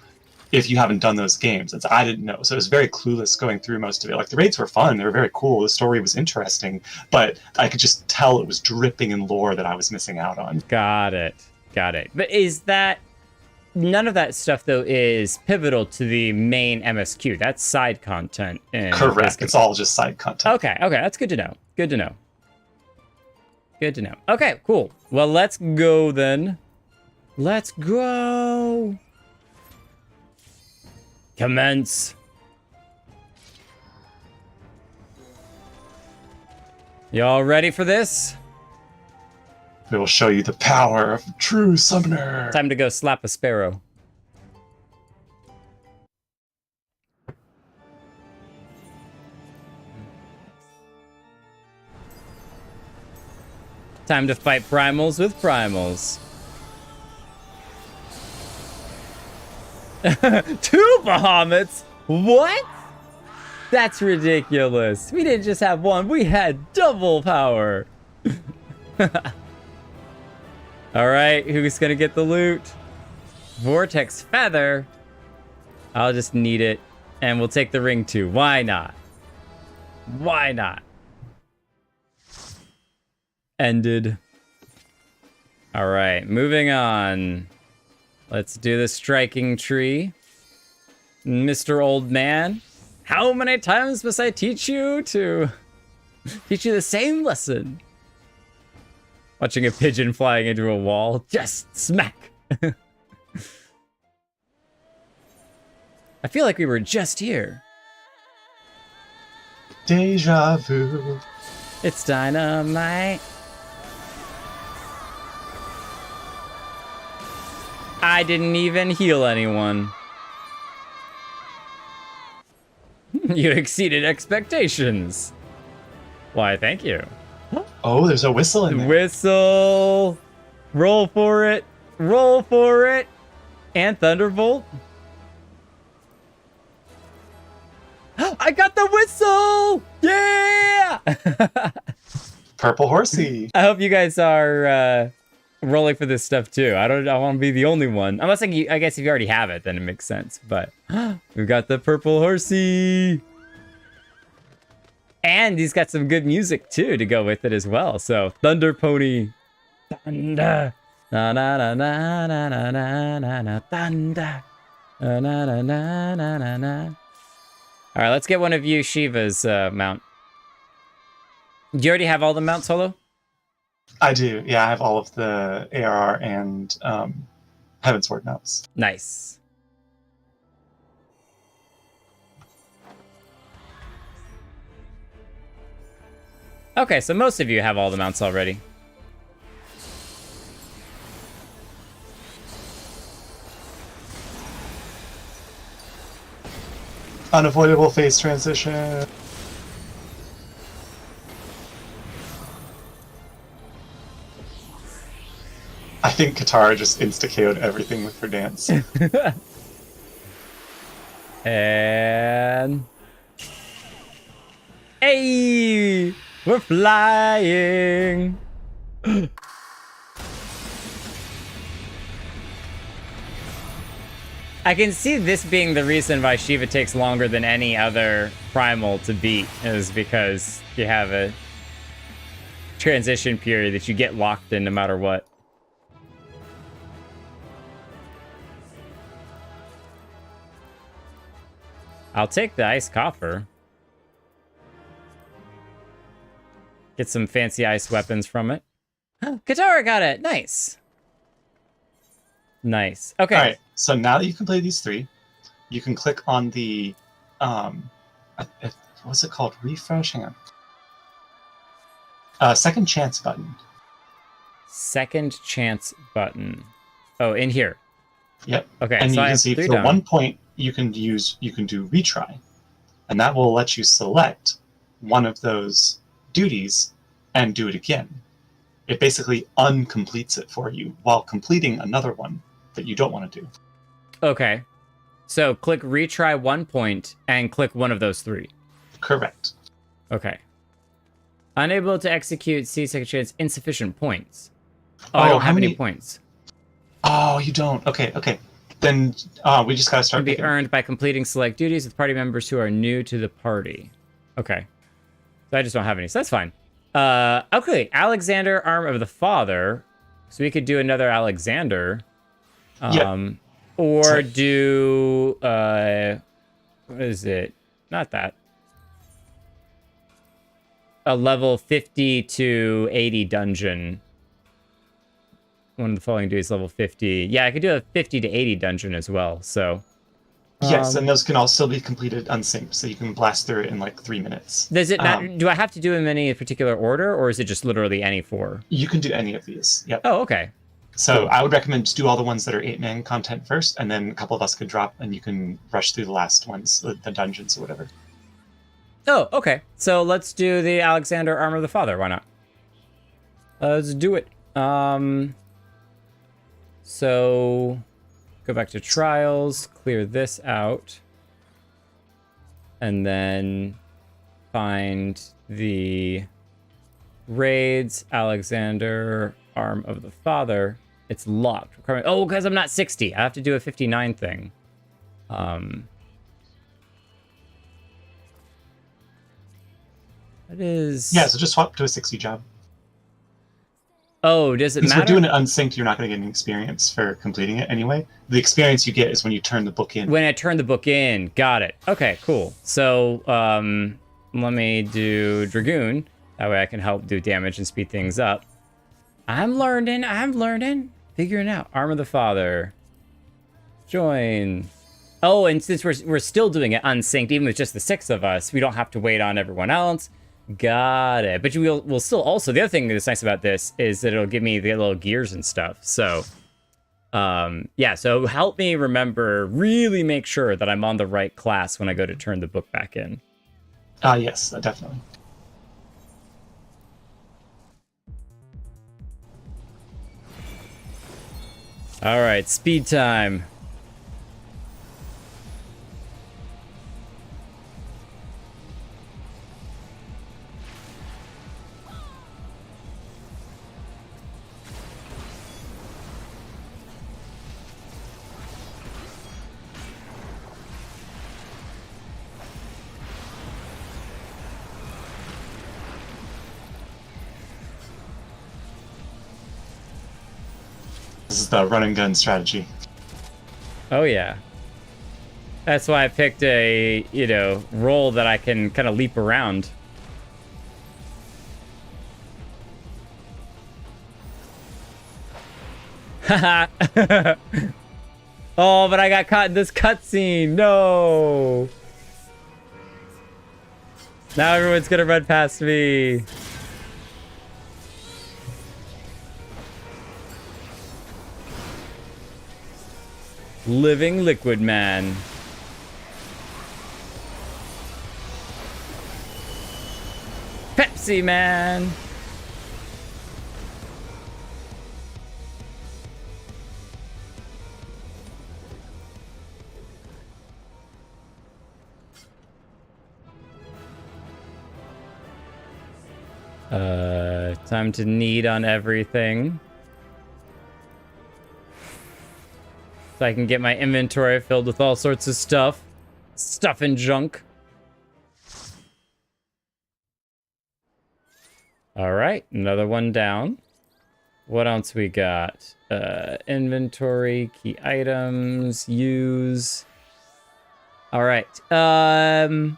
if you haven't done those games. I didn't know. So it was very clueless going through most of it. Like, the raids were fun. They were very cool. The story was interesting. But I could just tell it was dripping in lore that I was missing out on. Got it. Got it. But is that... None of that stuff, though, is pivotal to the main MSQ. That's side content. Correct. It's all just side content. Okay. Okay. That's good to know. Good to know. Good to know. Okay, cool. Well, let's go then. Let's go. Commence. Y'all ready for this? We will show you the power of a true summoner. Time to go slap a sparrow. Time to fight primals with primals. 2 Bahamut's? What? That's ridiculous. We didn't just have one, we had double power. Alright, who's gonna get the loot? Vortex Feather. I'll just need it. And we'll take the ring too. Why not? Why not? Ended. Alright, moving on. Let's do the striking tree. Mr. Old Man. How many times must I teach you to teach you the same lesson? Watching a pigeon flying into a wall. Just smack. I feel like we were just here. Deja vu. It's dynamite. I didn't even heal anyone. You exceeded expectations. Why, thank you. Oh, there's a whistle in there. Whistle. Roll for it. Roll for it. And Thunderbolt. I got the whistle! Yeah! Purple horsey. I hope you guys are rolling for this stuff too. I want to be the only one. Unless I guess if you already have it, then it makes sense. But we've got the purple horsey. And he's got some good music too to go with it as well. So Thunder Pony. Thunder. Na na na na na na na na na thunder. Na na na na na na na. All right, let's get one of you Shiva's mount. Do you already have all the mounts, Solo? I do. Yeah, I have all of the ARR and heavensward mounts. Nice. Okay, so most of you have all the mounts already. Unavoidable phase transition. I think Katara just insta-KO'd everything with her dance. And... Hey! We're flying! I can see this being the reason why Shiva takes longer than any other primal to beat, is because you have a transition period that you get locked in no matter what. I'll take the ice coffer. Get some fancy ice weapons from it. Katara got it. Nice. Nice. Okay. All right. So now that you can play these three, you can click on the what's it called? Refresh. Hang on. Second chance button. Second chance button. Oh, in here. Yep. Okay. And so you I can have see three for down. 1 point you can do retry, and that will let you select one of those duties and do it again. It basically uncompletes it for you while completing another one that you don't want to do. Okay. So click retry 1 point and click one of those 3. Correct. Okay. Unable to execute, see second chance, insufficient points. Oh, I don't have any points. Oh, you don't. Okay. Then we just gotta start. Can be earned by completing select duties with party members who are new to the party. Okay. So I just don't have any, so that's fine. Okay, Alexander, Arm of the Father. So we could do another Alexander. Or do, what is it? Not that. A level 50 to 80 dungeon. One of the following duties level 50. Yeah, I could do a 50 to 80 dungeon as well, so. Yes, and those can also be completed unsynced, so you can blast through it in like 3 minutes. Does it not, do I have to do them in any particular order, or is it just literally any 4? You can do any of these, yep. Oh, okay. So cool. I would recommend just do all the ones that are 8-man content first, and then a couple of us could drop, and you can rush through the last ones, the dungeons or whatever. Oh, okay. So let's do the Alexander Armor of the Father. Why not? Let's do it. So go back to trials, clear this out, and then find the raids, Alexander Arm of the Father. It's locked. Oh, because I'm not 60. I have to do a 59 thing. That is... Yeah, so just swap to a 60 job. Oh, does it matter? Because we're doing it unsynced, you're not going to get any experience for completing it anyway. The experience you get is when you turn the book in. When I turn the book in. Got it. Okay, cool. So, let me do Dragoon. That way I can help do damage and speed things up. I'm learning. Figuring out. Arm of the Father. Join. Oh, and since we're still doing it unsynced, even with just the 6 of us, we don't have to wait on everyone else. Got it. But we'll still also, the other thing that's nice about this is that it'll give me the little gears and stuff. So, yeah, so help me remember, really make sure that I'm on the right class when I go to turn the book back in. Yes, definitely. All right, speed time. This is the run and gun strategy. Oh, yeah. That's why I picked a, role that I can kind of leap around. Haha. Oh, but I got caught in this cutscene. No. Now everyone's gonna run past me. Living Liquid Man. Pepsi Man. Time to knead on everything. So I can get my inventory filled with all sorts of stuff. Stuff and junk. All right, another one down. What else we got? Inventory, key items, use. All right. Commence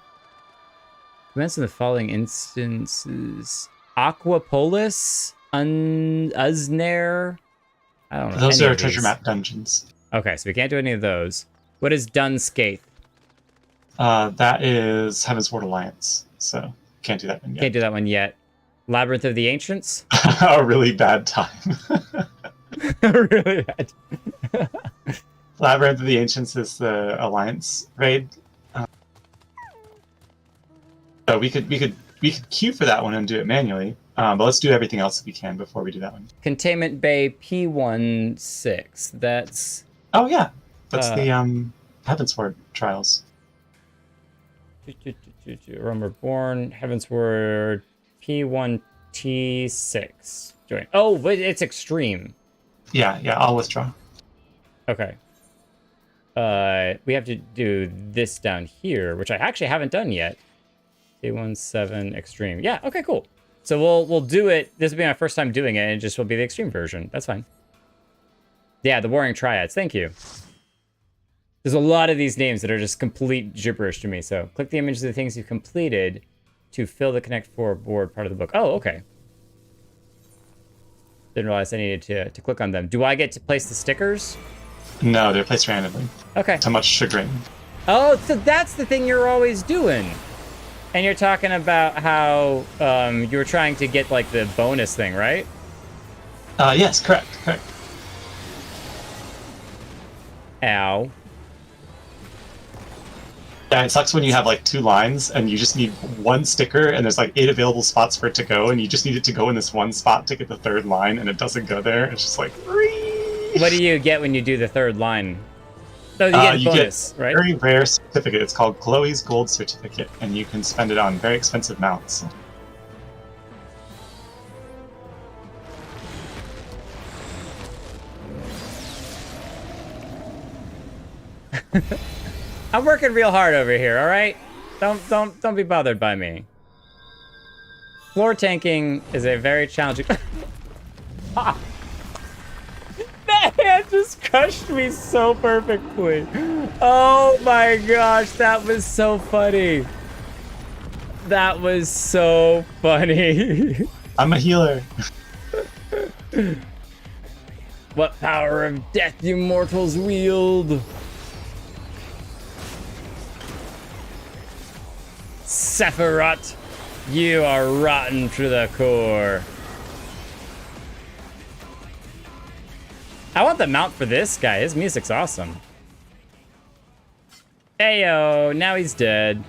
in the following instances. Aquapolis, Uznair. I don't know. Those are treasure map dungeons. Okay, so we can't do any of those. What is Dunskaith? That is Heavensward Alliance, so can't do that one yet. Can't do that one yet. Labyrinth of the Ancients? A really bad time. Really bad. Labyrinth of the Ancients is the Alliance raid. So we could queue for that one and do it manually, but let's do everything else that we can before we do that one. Containment Bay P16. That's... Oh yeah, that's the Heavensward trials. Remember born, heavensward, P1T6. Join. Oh, but it's extreme. Yeah, I'll withdraw. Okay. We have to do this down here, which I actually haven't done yet. T17 extreme. Yeah, okay, cool. So we'll do it. This will be my first time doing it, and it just will be the extreme version. That's fine. Yeah, the Warring Triads. Thank you. There's a lot of these names that are just complete gibberish to me. So click the image of the things you've completed to fill the Connect 4 board part of the book. Oh, okay. Didn't realize I needed to click on them. Do I get to place the stickers? No, they're placed randomly. Okay. To much chagrin. Oh, so that's the thing you're always doing. And you're talking about how you were trying to get, like, the bonus thing, right? Yes, correct. Ow. Yeah, it sucks when you have like 2 lines and you just need 1 sticker and there's like 8 available spots for it to go and you just need it to go in this 1 spot to get the 3rd line and it doesn't go there. It's just like, what do you get when you do the 3rd line? So you get a bonus, right? A very rare certificate. It's called Chloe's Gold Certificate and you can spend it on very expensive mounts. I'm working real hard over here, all right? Don't be bothered by me. Floor tanking is a very challenging. That hand just crushed me so perfectly. Oh my gosh, that was so funny. That was so funny. I'm a healer. What power of death you mortals wield? Sephiroth, you are rotten to the core. I want the mount for this guy. His music's awesome. Ayo, now he's dead.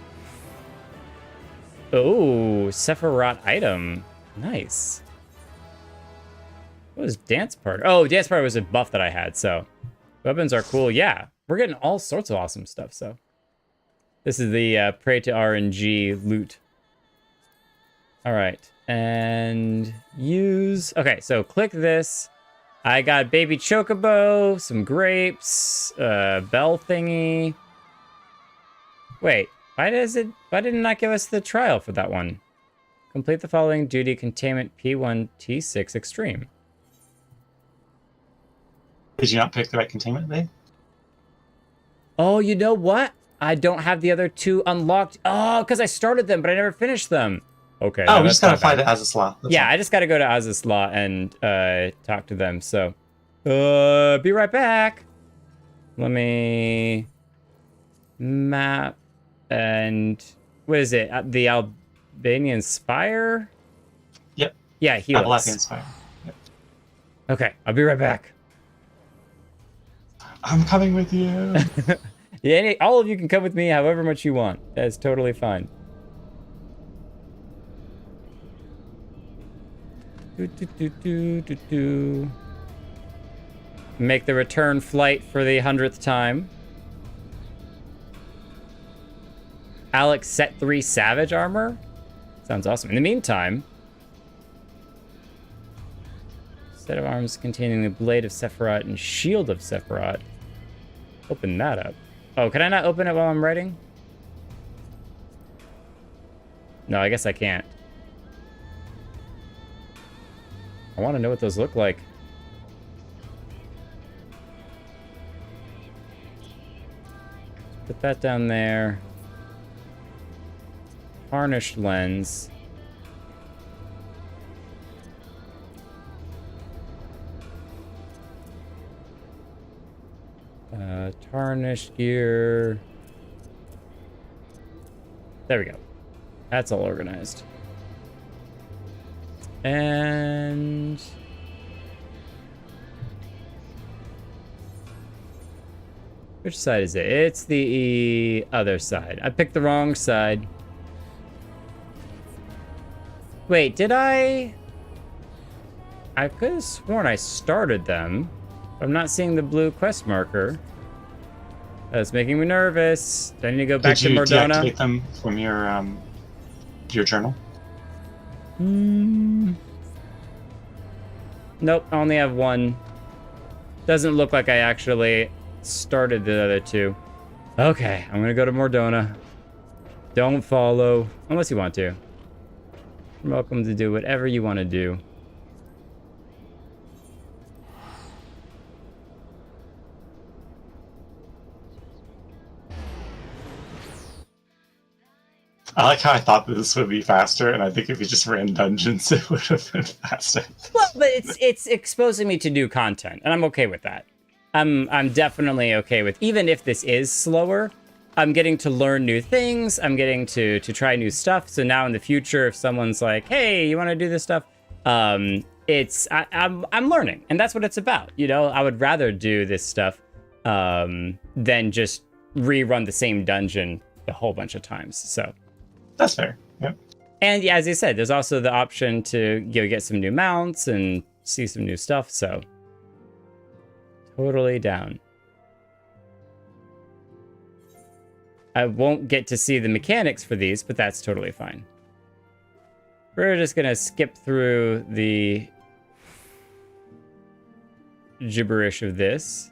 Oh, Sephiroth item. Nice. What was Dance Party? Oh, Dance Party was a buff that I had, so. Weapons are cool. Yeah, we're getting all sorts of awesome stuff, so. This is the Pray to RNG loot. All right, and use. Okay, so click this. I got baby chocobo, some grapes, bell thingy. Wait, why did it not give us the trial for that one? Complete the following duty: containment P1T6 extreme. Did you not pick the right containment, babe? Oh, you know what? I don't have the other 2 unlocked. Oh, because I started them, but I never finished them. Okay. Oh, we just gotta fly to Azazla. Yeah, I just gotta go to Azazla and talk to them. So, be right back. Let me map and what is it? The Albanian Spire? Yep. Yeah, Helix. Albanian Spire. Yep. Okay, I'll be right back. I'm coming with you. Yeah, all of you can come with me however much you want. That's totally fine. Make the return flight for the 100th time. Alex set 3 Savage armor. Sounds awesome. In the meantime, set of arms containing the Blade of Sephiroth and Shield of Sephiroth. Open that up. Oh, can I not open it while I'm writing? No, I guess I can't. I want to know what those look like. Put that down there. Tarnished lens. Tarnished gear. There we go. That's all organized. And which side is it? It's the other side. I picked the wrong side. Wait, did I could have sworn I started them. I'm not seeing the blue quest marker. That's making me nervous. Do I need to go back to Did you Mordona? deactivate them from your journal? Nope, I only have one. Doesn't look like I actually started the other two. Okay, I'm gonna go to Mordona. Don't follow, unless you want to. You're welcome to do whatever you want to do. I like how I thought that this would be faster, and I think if you just ran dungeons, it would have been faster. Well, but it's exposing me to new content, and I'm okay with that. I'm definitely okay with, even if this is slower, I'm getting to learn new things. I'm getting to try new stuff. So now in the future, if someone's like, "Hey, you want to do this stuff?" I'm learning, and that's what it's about. You know, I would rather do this stuff than just rerun the same dungeon a whole bunch of times. So that's fair. Yep. And yeah, as I said, there's also the option to get some new mounts and see some new stuff. So totally down. I won't get to see the mechanics for these, but that's totally fine. We're just gonna skip through the gibberish of this.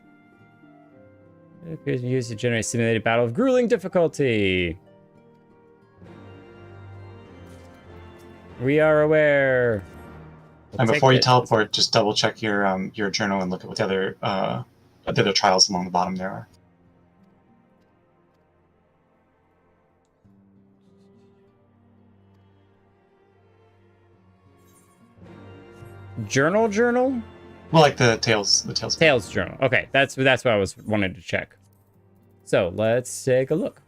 It appears to be used to generate simulated battle of grueling difficulty. We are aware. And before you teleport, just double check your journal and look at what the other trials along the bottom there are. Journal? Well, like the Tales journal. Okay, that's what I was wanting to check. So let's take a look.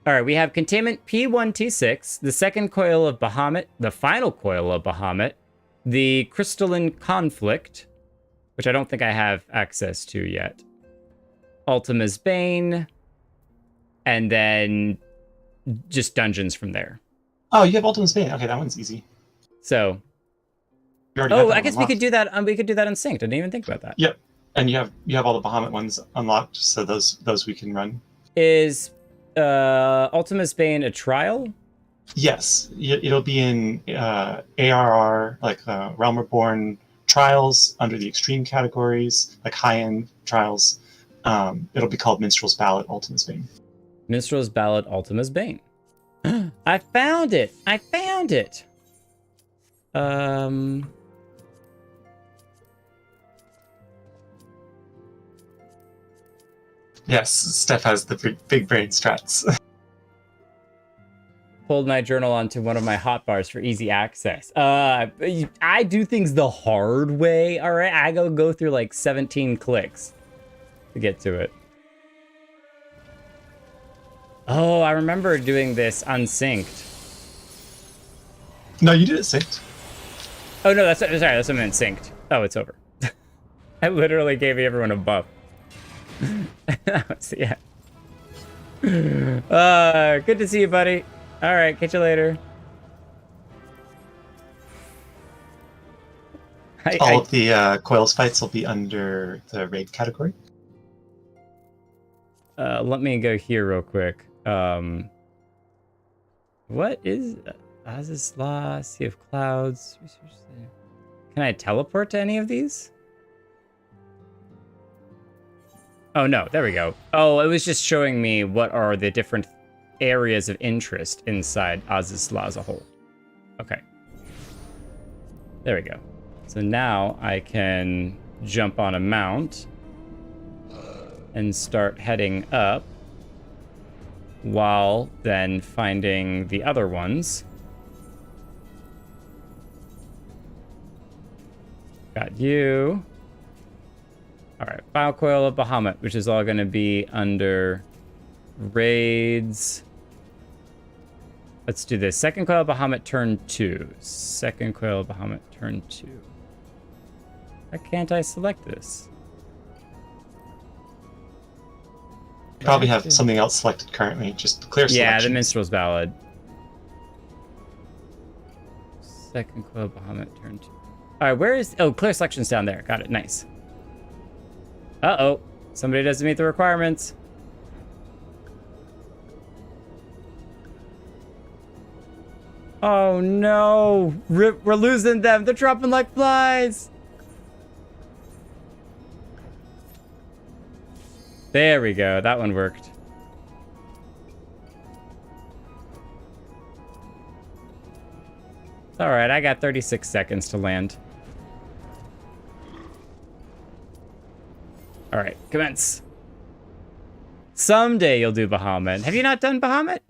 All right, we have containment P1T6, the second coil of Bahamut, the final coil of Bahamut, the crystalline conflict, which I don't think I have access to yet, Ultima's Bane, and then just dungeons from there. Oh, you have Ultima's Bane. Okay, that one's easy. So, I guess we could do that. We could do that unsynced. I didn't even think about that. Yep, and you have all the Bahamut ones unlocked, so those we can run. Is Ultima's Bane a trial? Yes, it'll be in ARR, like Realm Reborn trials under the extreme categories, like high-end trials. It'll be called Minstrel's Ballad Ultima's Bane. Minstrel's Ballad Ultima's Bane. I found it! Yes, Steph has the big brain strats. Pulled my journal onto one of my hotbars for easy access. I do things the hard way, all right? I go through like 17 clicks to get to it. Oh, I remember doing this unsynced. No, you did it synced. Oh, no, that's what I meant synced. Oh, it's over. I literally gave everyone a buff. So, yeah. Good to see you, buddy. All right, catch you later. All of the coils fights will be under the raid category. Let me go here real quick. What is Azizla, Sea of Clouds? Can I teleport to any of these? Oh, no, there we go. Oh, it was just showing me what are the different areas of interest inside Azizla as a whole. Okay. There we go. So now I can jump on a mount and start heading up while then finding the other ones. Got you. All right, Final Coil of Bahamut, which is all going to be under raids. Let's do this. Second Coil of Bahamut, turn 2. Second Coil of Bahamut, turn 2. Why can't I select this? You probably have something else selected currently. Just clear selection. Yeah, the Minstrel's Ballad. Second Coil of Bahamut, turn 2. All right, where is... Oh, clear selection's down there. Got it. Nice. Uh-oh. somebody doesn't meet the requirements. Oh no, we're losing them. They're dropping like flies. There we go. That one worked. All right, I got 36 seconds to land. All right, commence. Someday you'll do Bahamut. Have you not done Bahamut?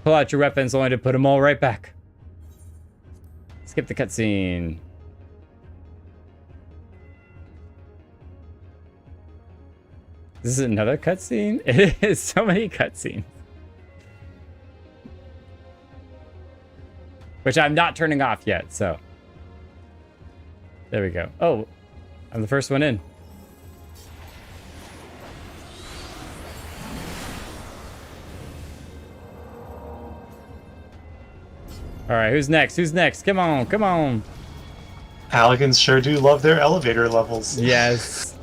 Pull out your weapons only to put them all right back. Skip the cutscene. This is another cutscene? It is so many cutscenes. Which I'm not turning off yet, so. There we go. Oh, I'm the first one in. All right, who's next? Who's next? Come on, come on. Paladins sure do love their elevator levels. Yes.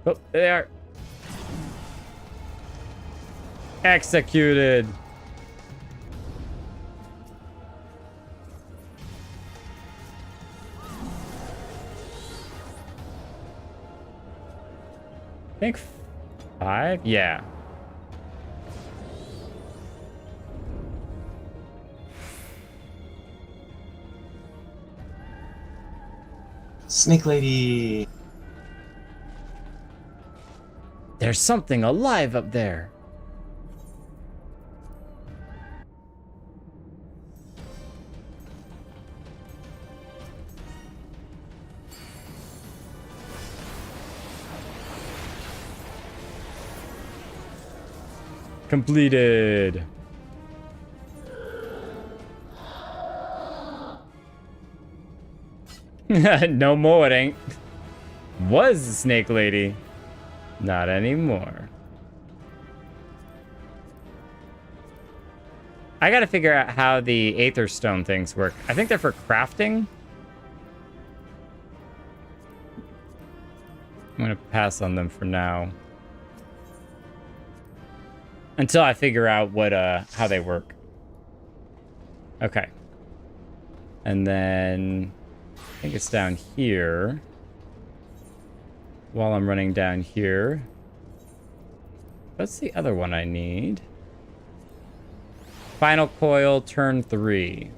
Oh, there they are. Executed. I think 5? Yeah. Snake Lady. There's something alive up there. Completed. No more, it ain't. Was the Snake Lady. Not anymore. I gotta figure out how the Aether Stone things work. I think they're for crafting. I'm gonna pass on them for now. Until I figure out what how they work. Okay. And then I think it's down here. While I'm running down here. What's the other one I need? Final coil, turn 3.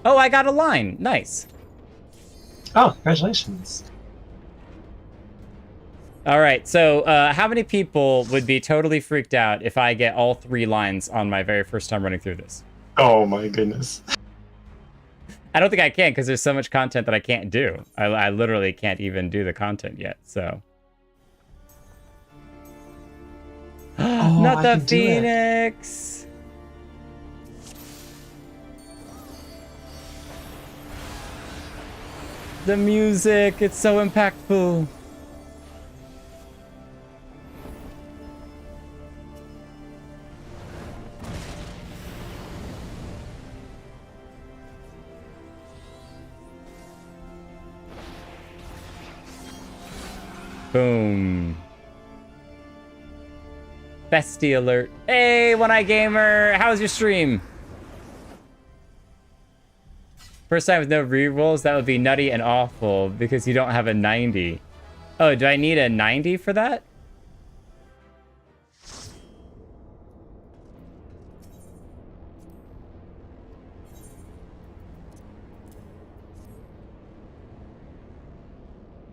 Oh, I got a line. Nice. Oh, congratulations. All right, so how many people would be totally freaked out if I get all 3 lines on my very first time running through this? Oh my goodness. I don't think I can because there's so much content that I can't do. I literally can't even do the content yet, so. Oh, Not the I can do it. Phoenix! The music, it's so impactful. Boom. Bestie alert. Hey, One-Eye Gamer, how's your stream? First time with no rerolls, that would be nutty and awful because you don't have a 90. Oh, do I need a 90 for that?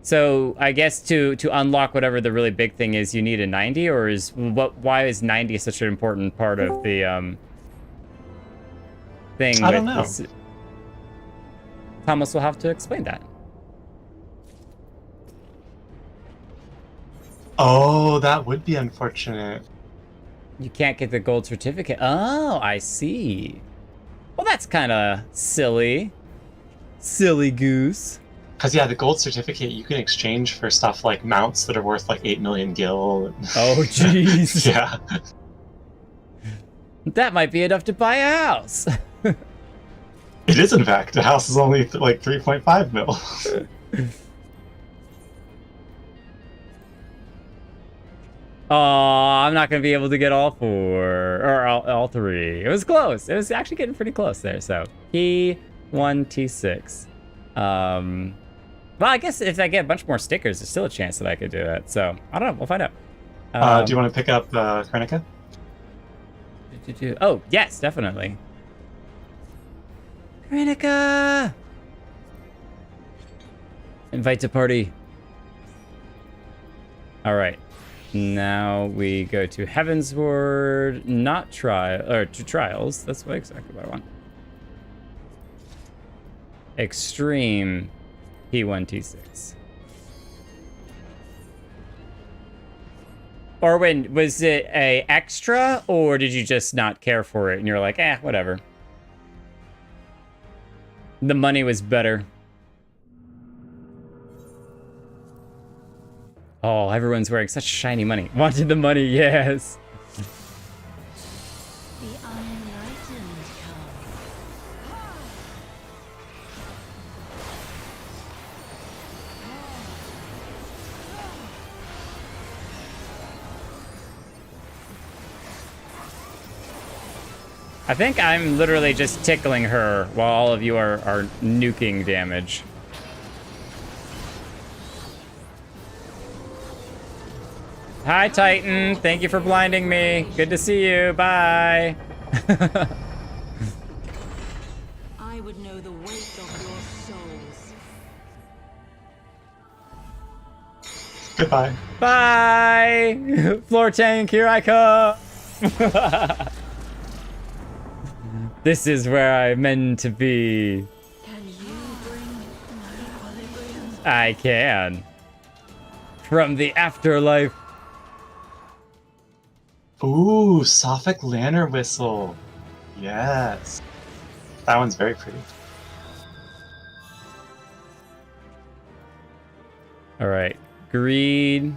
So I guess to unlock whatever the really big thing is, you need a 90, or is why is 90 such an important part of the thing? I don't know. Thomas will have to explain that. Oh, that would be unfortunate. You can't get the gold certificate. Oh, I see. Well, that's kind of silly. Silly goose. Because, yeah, the gold certificate you can exchange for stuff like mounts that are worth like 8 million gil. Oh, jeez. Yeah. That might be enough to buy a house. It is, in fact. The house is only like 3.5 mil. Oh, I'm not going to be able to get all 4 or all 3. It was close. It was actually getting pretty close there. So T1, T6. Well, I guess if I get a bunch more stickers, there's still a chance that I could do that. So I don't know. We'll find out. Do you want to pick up Krenica? Oh, yes, definitely. Krenica! Invite to party. All right. Now we go to Heavensward, not trial, or to trials. That's what exactly what I want. Extreme P1, T6. Or when, was it a extra, or did you just not care for it and you're like, whatever. The money was better. Oh, everyone's wearing such shiny money. Wanted the money, yes. The unenlightened come. I think I'm literally just tickling her while all of you are nuking damage. Hi, Titan. Thank you for blinding me. Good to see you. Bye. I would know the weight of your souls. Goodbye. Bye. Floor tank, here I come. This is where I'm meant to be. Can you bring equilibrium? I can. From the afterlife. Ooh, Sophic Lantern Whistle. Yes. That one's very pretty. All right. Greed.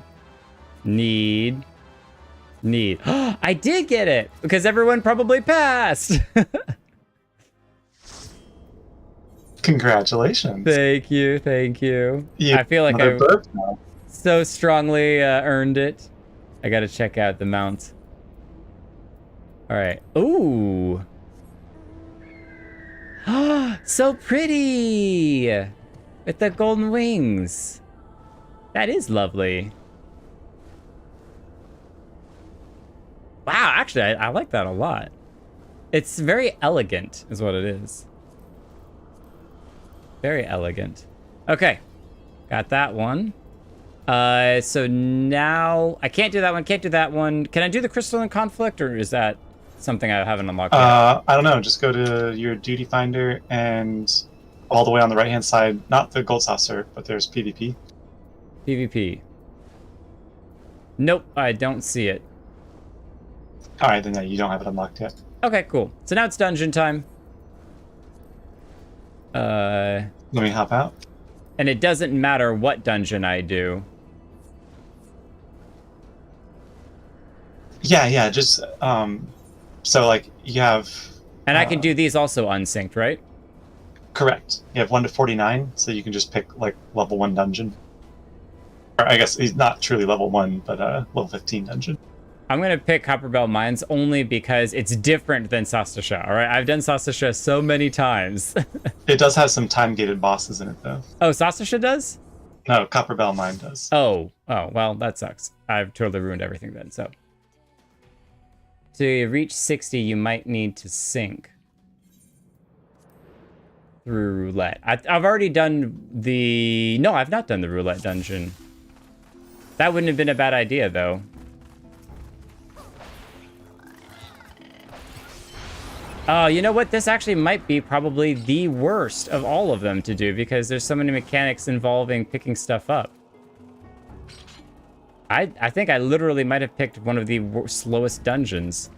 Need. I did get it because everyone probably passed. Congratulations. Thank you. I feel like I so strongly earned it. I gotta check out the mounts. All right. Ooh. So pretty. With the golden wings. That is lovely. Wow, actually, I like that a lot. It's very elegant, is what it is. Very elegant. Okay. Got that one. So now... I can't do that one, can't do that one. Can I do the Crystalline Conflict, or is that something I haven't unlocked yet? I don't know. Just go to your duty finder and all the way on the right-hand side, not the gold saucer, but there's PvP. PvP. Nope, I don't see it. All right, then you don't have it unlocked yet. Okay, cool. So now it's dungeon time. Let me hop out. And it doesn't matter what dungeon I do. Yeah, just, so, like, you have... And I can do these also unsynced, right? Correct. You have 1 to 49, so you can just pick, like, level 1 dungeon. Or, I guess, he's not truly level 1, but, level 15 dungeon. I'm gonna pick Copperbell Mines only because it's different than Sastasha, all right? I've done Sastasha so many times. It does have some time-gated bosses in it, though. Oh, Sastasha does? No, Copperbell Mine does. Oh, well, that sucks. I've totally ruined everything then, so. To reach 60, you might need to sync through roulette. I've already done the... No, I've not done the roulette dungeon. That wouldn't have been a bad idea, though. Oh, you know what? This actually might be probably the worst of all of them to do because there's so many mechanics involving picking stuff up. I think I literally might have picked one of the slowest dungeons.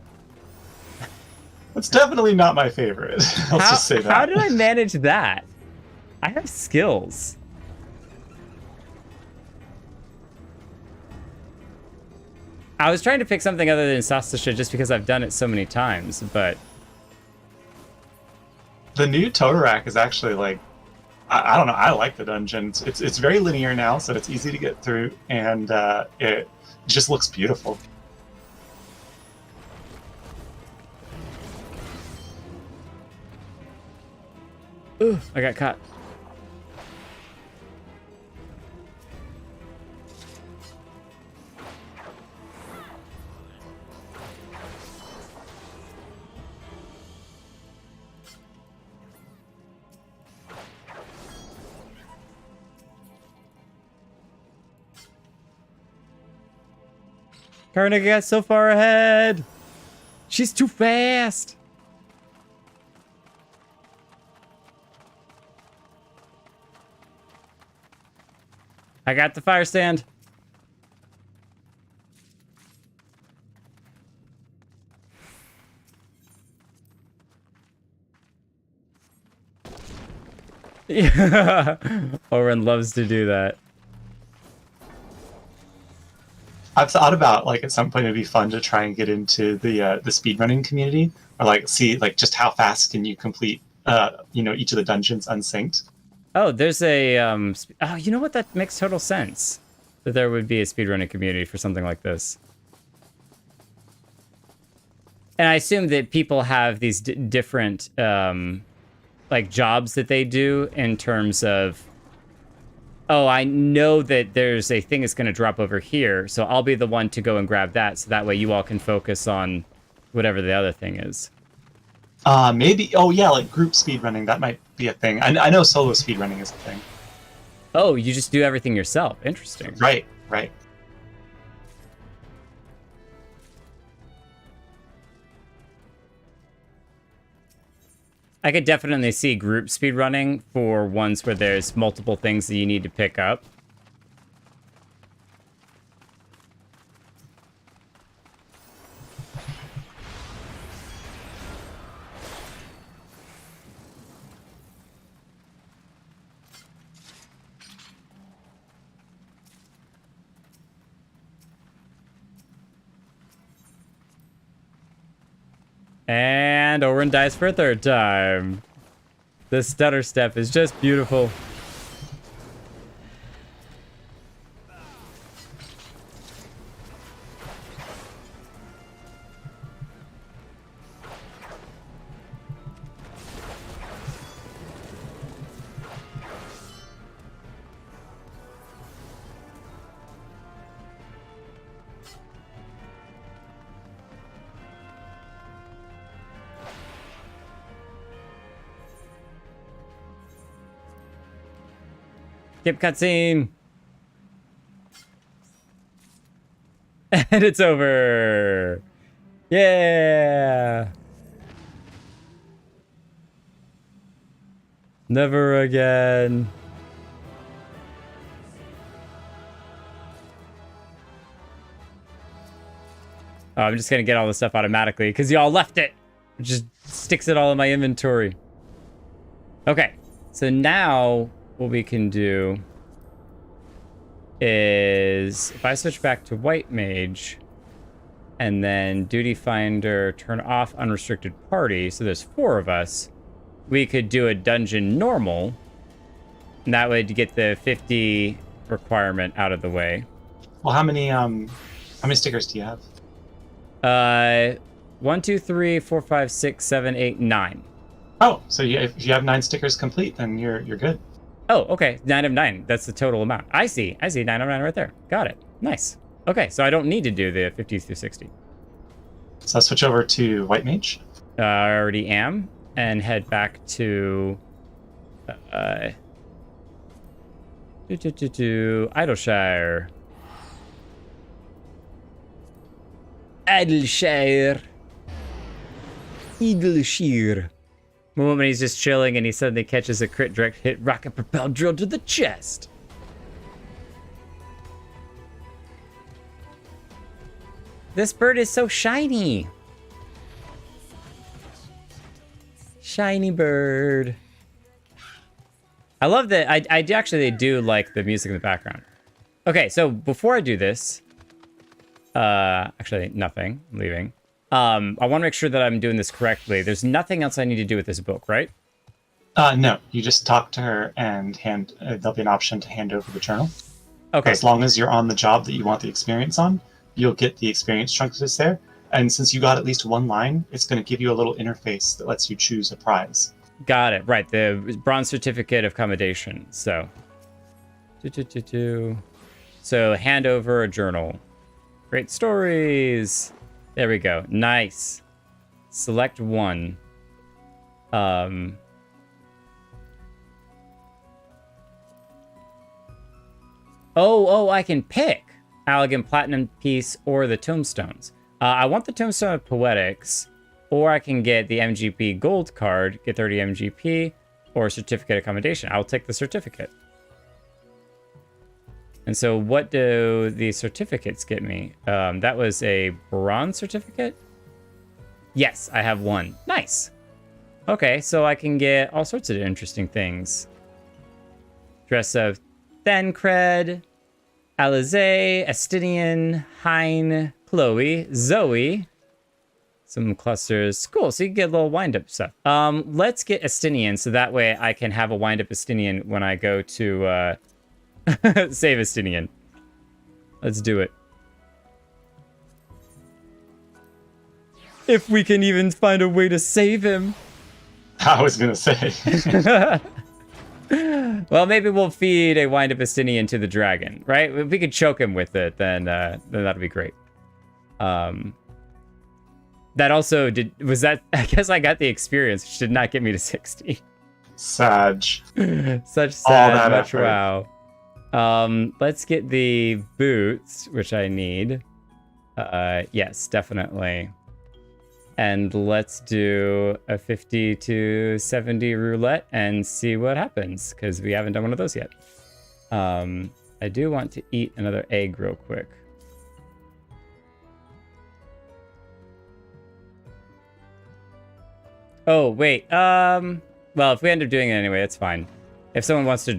It's definitely not my favorite. Let's just say that. How did I manage that? I have skills. I was trying to pick something other than Sastasha just because I've done it so many times, but... The new Totorak is actually like, I don't know, I like the dungeon. It's very linear now, so it's easy to get through, and it just looks beautiful. Ooh, I got caught. Karnika got so far ahead. She's too fast. I got the fire stand. Yeah. Oren loves to do that. I've thought about, like, at some point it'd be fun to try and get into the speedrunning community, or like see like just how fast can you complete each of the dungeons unsynced. Oh, there's a oh, you know what? That makes total sense. That there would be a speedrunning community for something like this. And I assume that people have these different like jobs that they do in terms of, oh, I know that there's a thing that's going to drop over here, so I'll be the one to go and grab that, so that way you all can focus on whatever the other thing is. Maybe, oh yeah, like group speedrunning, that might be a thing. I know solo speedrunning is a thing. Oh, you just do everything yourself. Interesting. Right. I could definitely see group speedrunning for ones where there's multiple things that you need to pick up. And Oren dies for a third time. The stutter step is just beautiful. Skip cutscene. And it's over. Yeah. Never again. Oh, I'm just gonna get all this stuff automatically because y'all left it. It just sticks it all in my inventory. Okay, so now what we can do is if I switch back to white mage and then duty finder, turn off unrestricted party, so there's 4 of us, we could do a dungeon normal, and that way to get the 50 requirement out of the way. Well, how many stickers do you have? 1, 2, 3, 4, 5, 6, 7, 8, 9. Oh, so if you have 9 stickers complete, then you're good. Oh, okay. 9 of 9. That's the total amount. I see 9 of 9 right there. Got it. Nice. Okay, so I don't need to do the 50 through 60. So I'll switch over to white mage. I already am, and head back to Idleshire. Eagleshear. Moment when he's just chilling and he suddenly catches a crit direct hit rocket propelled drill to the chest. This bird is so shiny. Shiny bird. I love that. I actually do like the music in the background. Okay, so before I do this, actually nothing. I'm leaving. I want to make sure that I'm doing this correctly. There's nothing else I need to do with this book, right? No, you just talk to her and there'll be an option to hand over the journal. Okay. As long as you're on the job that you want the experience on, you'll get the experience chunks that's there. And since you got at least one line, it's going to give you a little interface that lets you choose a prize. Got it. Right. The bronze certificate of commendation. So, so hand over a journal. Great stories. There we go. Nice. Select one. Oh, I can pick Allegan Platinum Piece or the Tombstones. I want the Tombstone of Poetics, or I can get the MGP Gold card, get 30 MGP, or Certificate of Commendation. I'll take the certificate. And so what do the certificates get me? That was a bronze certificate? Yes, I have one. Nice. Okay, so I can get all sorts of interesting things. Dress of Thancred, Alizé, Estinian, Hein, Chloe, Zoe. Some clusters. Cool, so you can get a little wind-up stuff. Let's get Estinian, so that way I can have a wind-up Estinian when I go to save Estinian. Let's do it. If we can even find a way to save him. I was going to say. Well, maybe we'll feed a wind-up Estinian to the dragon, right? If we could choke him with it, then that'll be great. That also was that, I guess I got the experience, which did not get me to 60. Sag. Such sad, much wow. Let's get the boots, which I need. Yes, definitely. And let's do a 50 to 70 roulette and see what happens, because we haven't done one of those yet. I do want to eat another egg real quick. Oh, wait. Well, if we end up doing it anyway, that's fine. If someone wants to,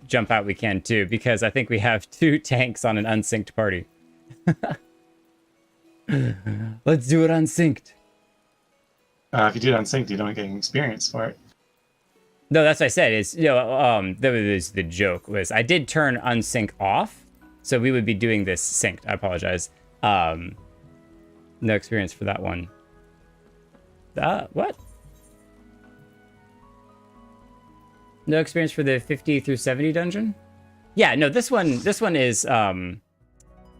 jump out, we can too, because I think we have 2 tanks on an unsynced party. Let's do it unsynced. If you do it unsynced, you don't get any experience for it. No, that's what I said. It's that was the joke. Was I did turn unsync off, so we would be doing this synced. I apologize. No experience for that one. What? No experience for the 50 through 70 dungeon? Yeah, no, this one is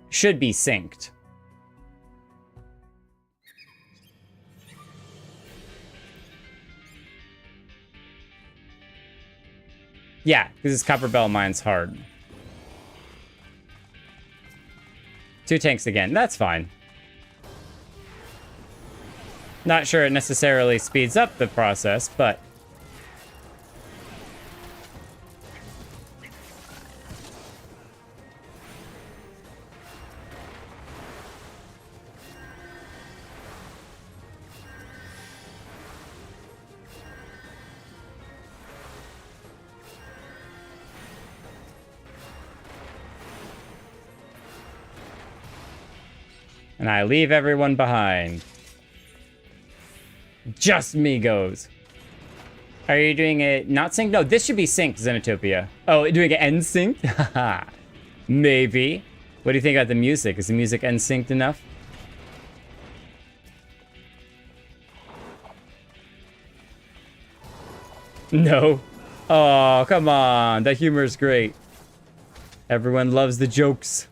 should be synced. Yeah, because this Copper Bell mine's hard. 2 tanks again. That's fine. Not sure it necessarily speeds up the process, but... and I leave everyone behind. Just me goes. Are you doing it not synced? No, this should be synced, Zenitopia. Oh, doing it end synced? Haha. Maybe. What do you think about the music? Is the music end synced enough? No. Oh, come on. That humor is great. Everyone loves the jokes.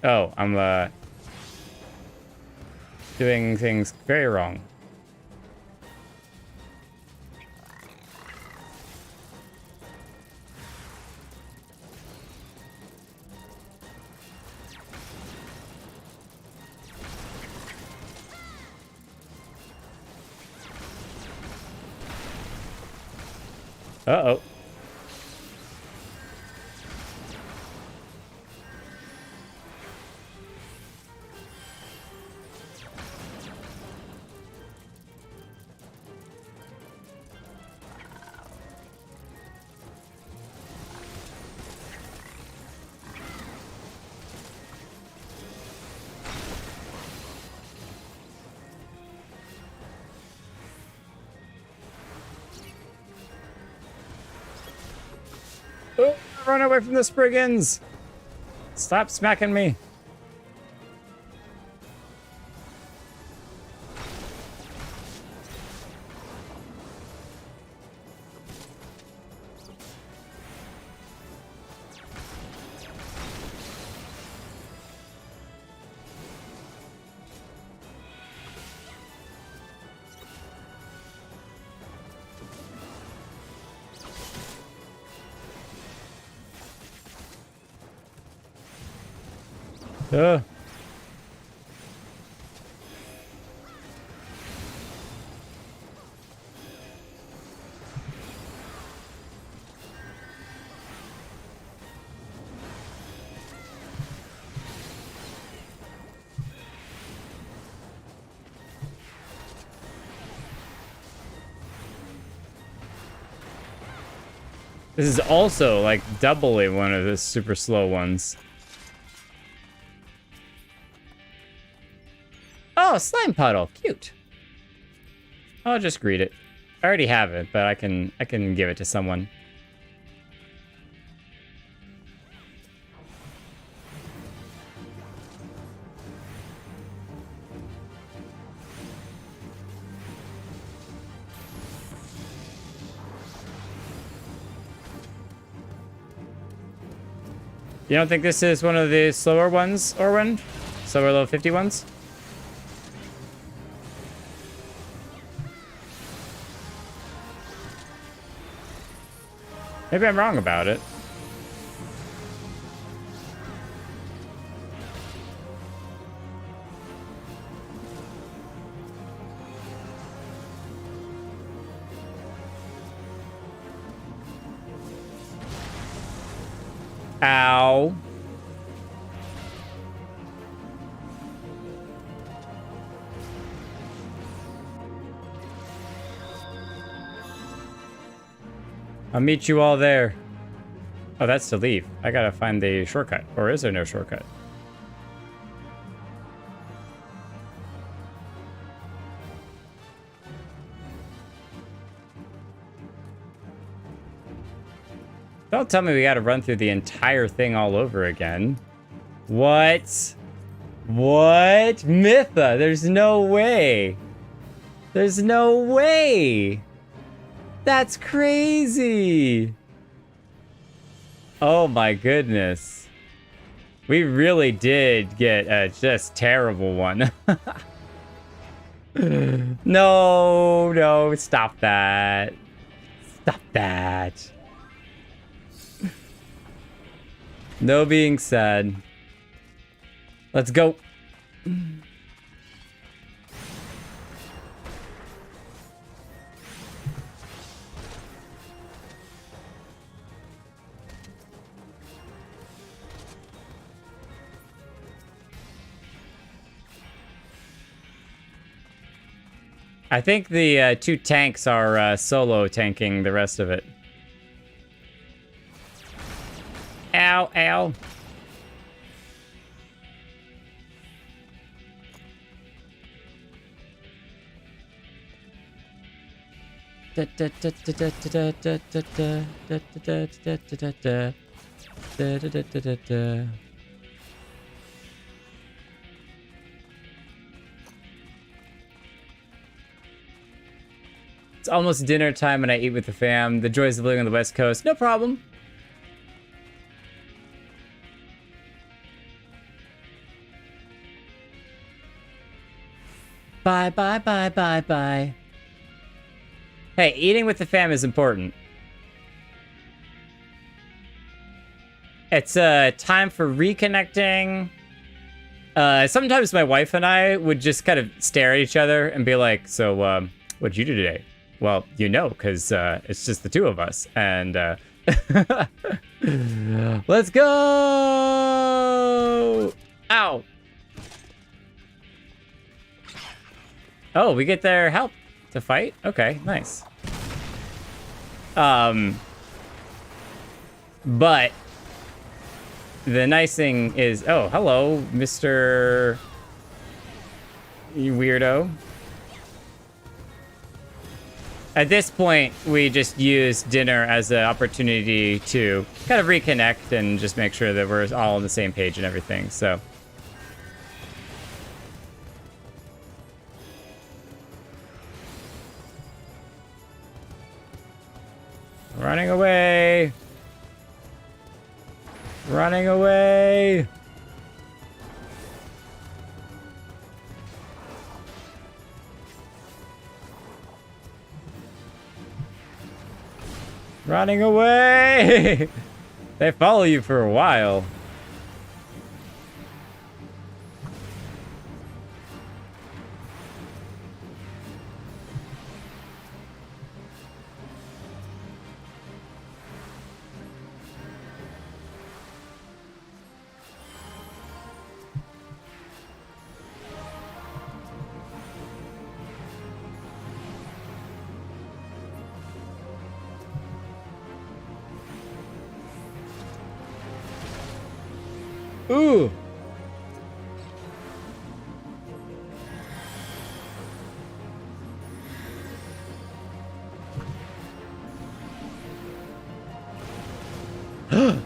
Oh, I'm doing things very wrong. Uh-oh. Oh, run away from the Spriggans! Stop smacking me. Ugh. This is also like doubly one of the super slow ones. Oh, slime puddle, cute. I'll just greet it. I already have it, but I can give it to someone. You don't think this is one of the slower ones, Orwin? Slower level 50 ones? Maybe I'm wrong about it. Ow. I'll meet you all there. Oh, that's to leave. I gotta find the shortcut. Or is there no shortcut? Don't tell me we gotta run through the entire thing all over again. What? What? Mytha, there's no way. There's no way. That's crazy. Oh my goodness. We really did get a just terrible one. No, no, stop that. Stop that. No being said. Let's go. I think the two tanks are solo tanking the rest of it. Ow, ow. It's almost dinner time and I eat with the fam. The joys of living on the West Coast. No problem. Bye, bye, bye, bye, bye. Hey, eating with the fam is important. It's time for reconnecting. Sometimes my wife and I would just kind of stare at each other and be like, so, what'd you do today? Well, you know, because it's just the two of us. And let's go! Ow! Oh, we get their help to fight? Okay, nice. But the nice thing is, oh, hello, Mr. You weirdo. At this point, we just use dinner as an opportunity to kind of reconnect and just make sure that we're all on the same page and everything, so. Running away! Running away! Running away! They follow you for a while. Ooh!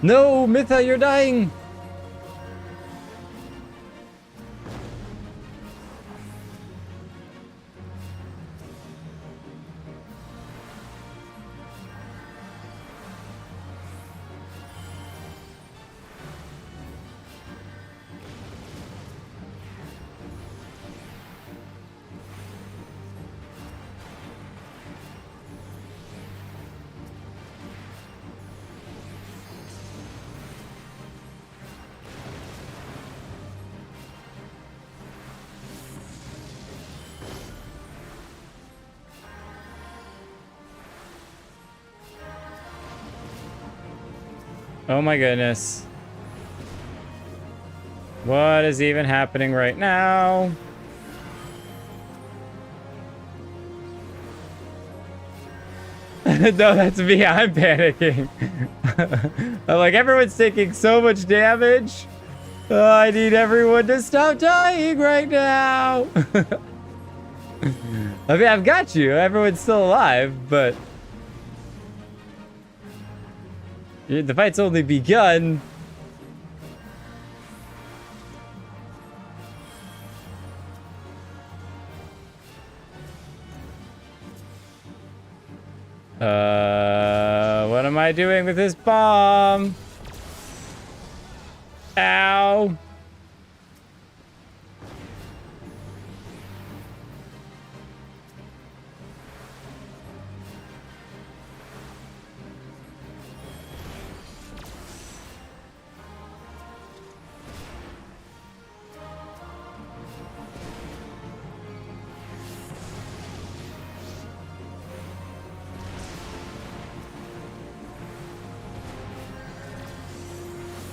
No, Mitha, you're dying! Oh my goodness. What is even happening right now? No, that's me. I'm panicking. I'm like, everyone's taking so much damage. I need everyone to stop dying right now. I mean, I've got you. Everyone's still alive, but the fight's only begun. What am I doing with this bomb? Ow.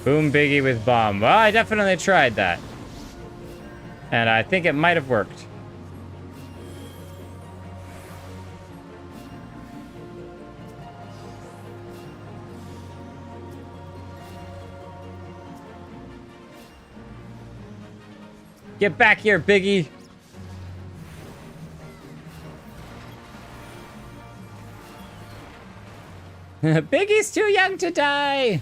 Boom Biggie with bomb. Well, I definitely tried that. And I think it might have worked. Get back here, Biggie. Biggie's too young to die.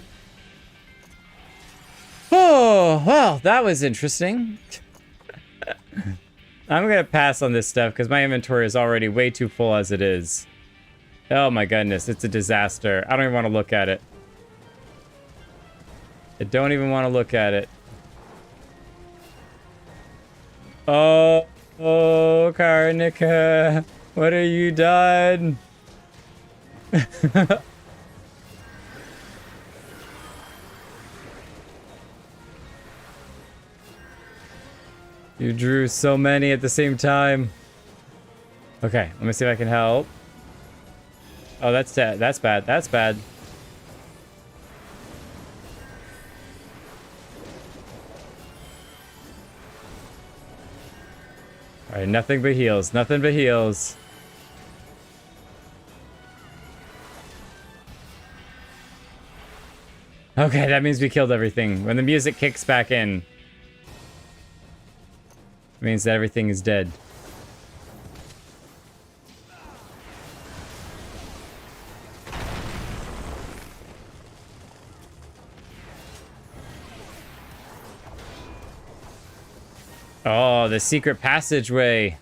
Oh, well, that was interesting. I'm gonna pass on this stuff because my inventory is already way too full as it is. Oh my goodness, it's a disaster. I don't even want to look at it. I don't even want to look at it. Oh, Karnika, what have you done? You drew so many at the same time. Okay, let me see if I can help. Oh, that's bad. That's bad. All right, nothing but heals. Nothing but heals. Okay, that means we killed everything. When the music kicks back in, it means that everything is dead. Oh, the secret passageway.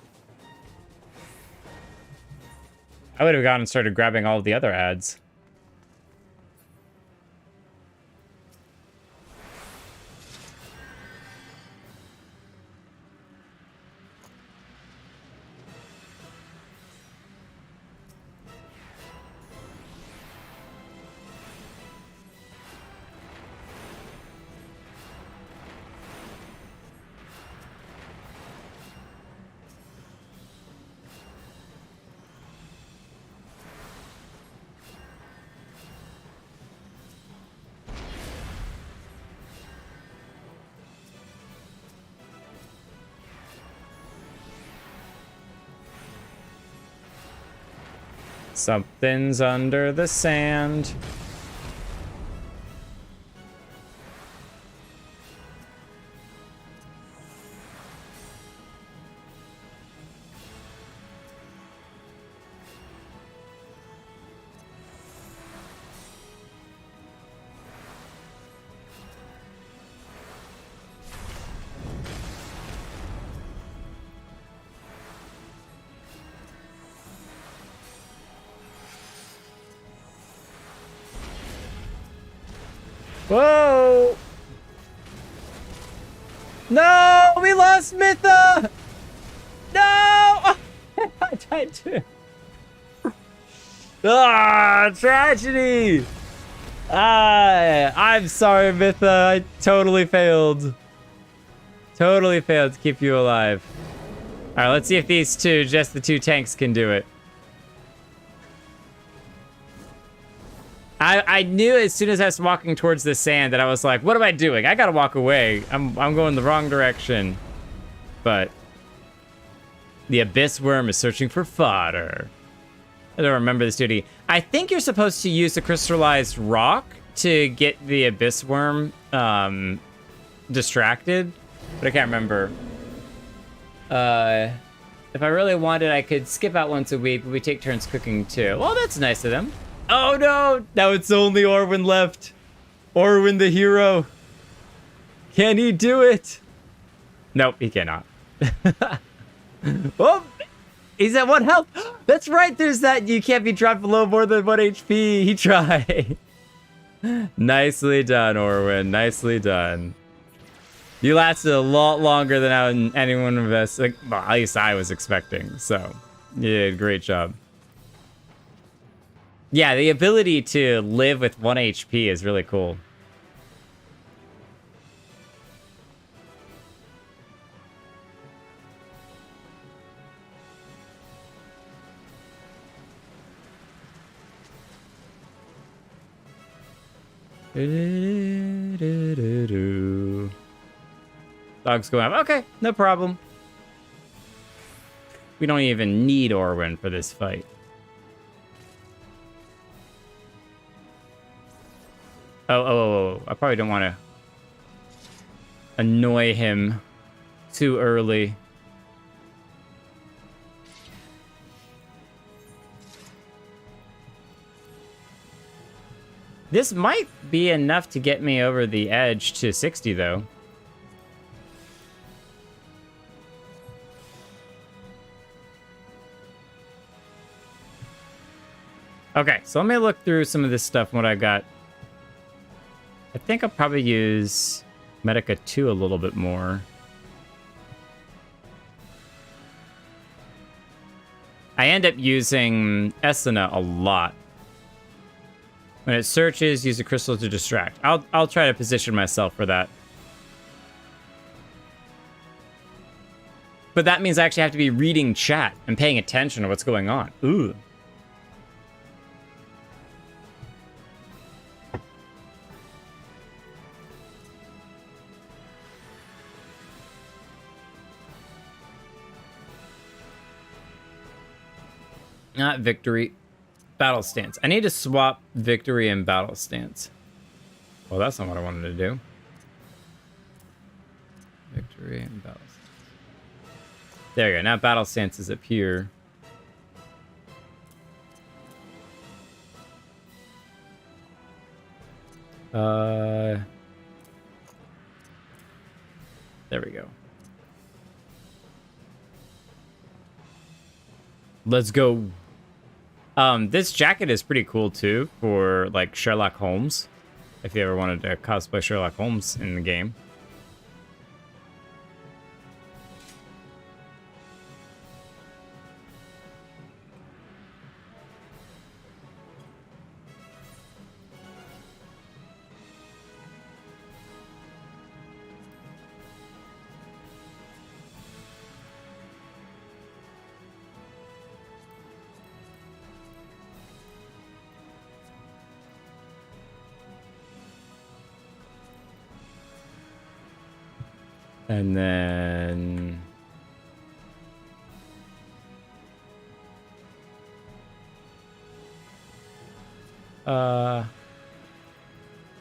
I would have gone and started grabbing all of the other ads. Something's under the sand. Whoa! No! We lost Mitha! No! I died too. Ah, tragedy! I'm sorry, Mitha. I totally failed. Totally failed to keep you alive. Alright, let's see if these two, just the two tanks, can do it. I knew as soon as I was walking towards the sand that I was like, what am I doing? I gotta walk away. I'm going the wrong direction. But the abyss worm is searching for fodder. I don't remember this duty. I think you're supposed to use a crystallized rock to get the abyss worm distracted, but I can't remember. If I really wanted, I could skip out once a week, but we take turns cooking too. Well, that's nice of them. Oh no! Now it's only Orwin left. Orwin the hero. Can he do it? Nope, he cannot. Oh, he's at 1 health. That's right, there's that. You can't be dropped below more than 1 HP. He tried. Nicely done, Orwin. Nicely done. You lasted a lot longer than anyone of us, like, well, at least I was expecting. So, you did a great job. Yeah, the ability to live with 1 HP is really cool. Dog's going up. Okay, no problem. We don't even need Orwin for this fight. Oh, I probably don't want to annoy him too early. This might be enough to get me over the edge to 60, though. Okay, so let me look through some of this stuff, what I got. I think I'll probably use Medica 2 a little bit more. I end up using Esena a lot. When it searches, use a crystal to distract. I'll try to position myself for that. But that means I actually have to be reading chat and paying attention to what's going on. Ooh. Not victory. Battle stance. I need to swap victory and battle stance. Well, that's not what I wanted to do. Victory and battle stance. There you go. Now battle stance is up here. There we go. Let's go. This jacket is pretty cool too for like Sherlock Holmes. If you ever wanted to cosplay Sherlock Holmes in the game. And then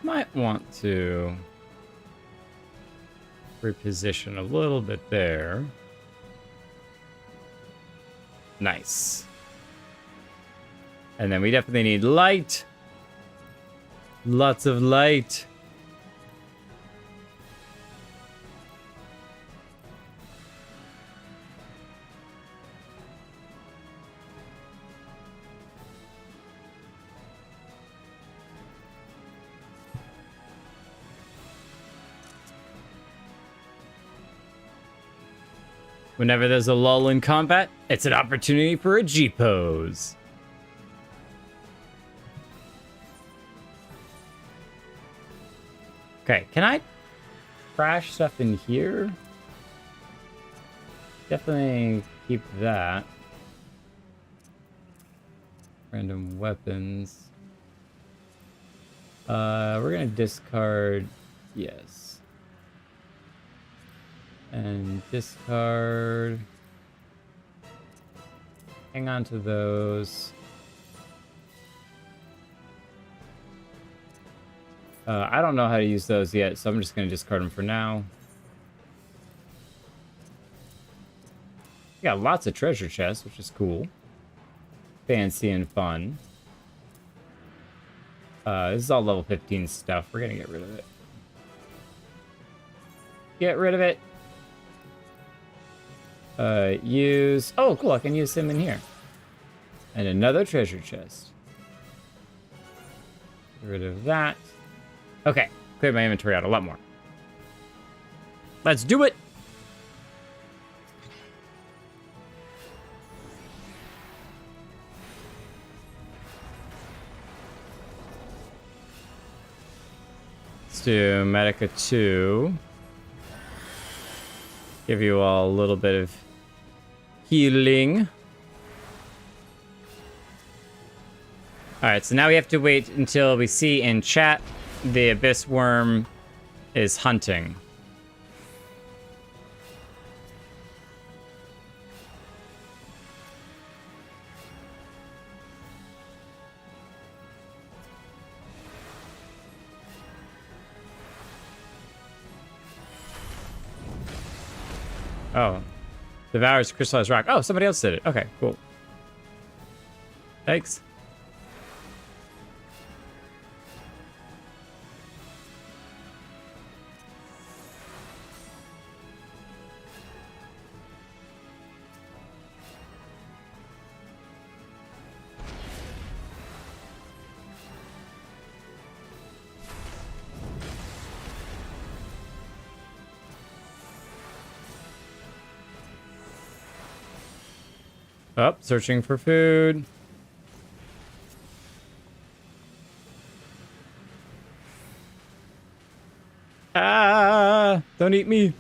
might want to reposition a little bit there. Nice. And then we definitely need light. Lots of light. Whenever there's a lull in combat, it's an opportunity for a G-pose. Okay, can I crash stuff in here? Definitely keep that. Random weapons. We're gonna discard, yes. And discard. Hang on to those. I don't know how to use those yet, so I'm just going to discard them for now. We got lots of treasure chests, which is cool. Fancy and fun. This is all level 15 stuff. We're going to get rid of it. Get rid of it. Use... Oh, cool. I can use him in here. And another treasure chest. Get rid of that. Okay. Cleared my inventory out a lot more. Let's do it! Let's do Medica 2. Give you all a little bit of healing. Alright, so now we have to wait until we see in chat the Abyss Worm is hunting. Oh. Devours crystallized rock. Oh, somebody else did it. Okay, cool. Thanks. Oh, searching for food. Ah, don't eat me.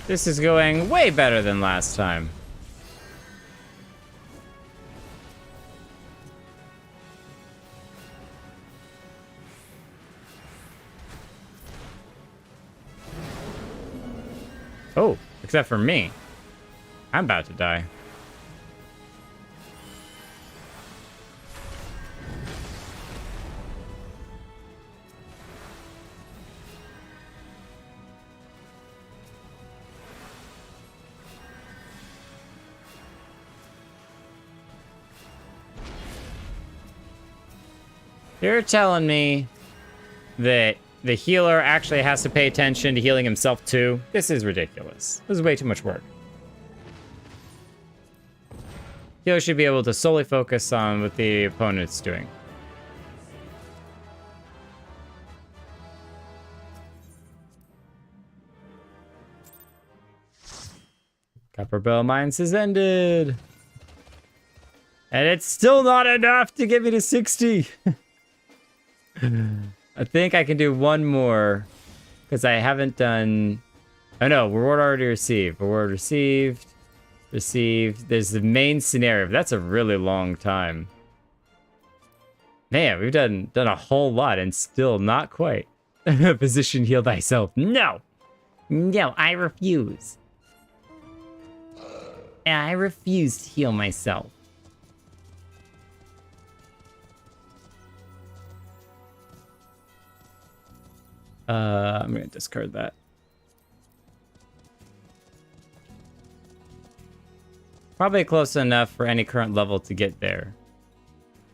This is going way better than last time. Oh, except for me. I'm about to die. You're telling me that the healer actually has to pay attention to healing himself too? This is ridiculous. This is way too much work. Healer should be able to solely focus on what the opponent's doing. Copper Bell Mines has ended. And it's still not enough to get me to 60. I think I can do one more because I haven't done. Oh no, reward already received. Reward received. Received. There's the main scenario. That's a really long time. Man, we've done a whole lot and still not quite. Position heal thyself. No! No, I refuse. I refuse to heal myself. I'm gonna discard that. Probably close enough for any current level to get there.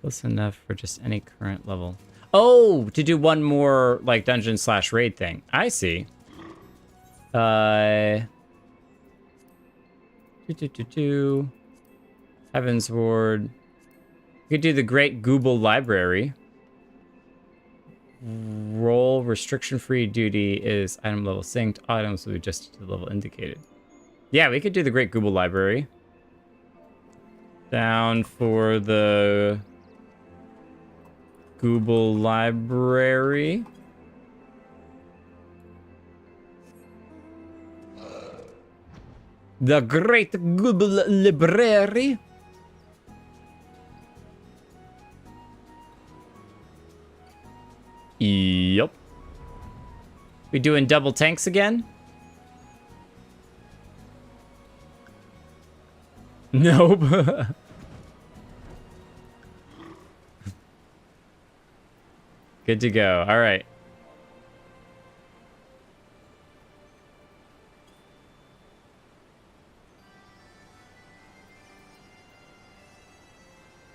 Close enough for just any current level. Oh, to do one more like dungeon / raid thing. I see. Heavensward. We could do the Great Google Library. Roll restriction-free duty is item level synced. Items will be adjusted to the level indicated. Yeah, we could do the Great Google Library. Down for the Google Library. The Great Google Library. Yup. We doing double tanks again? Nope. Good to go. All right.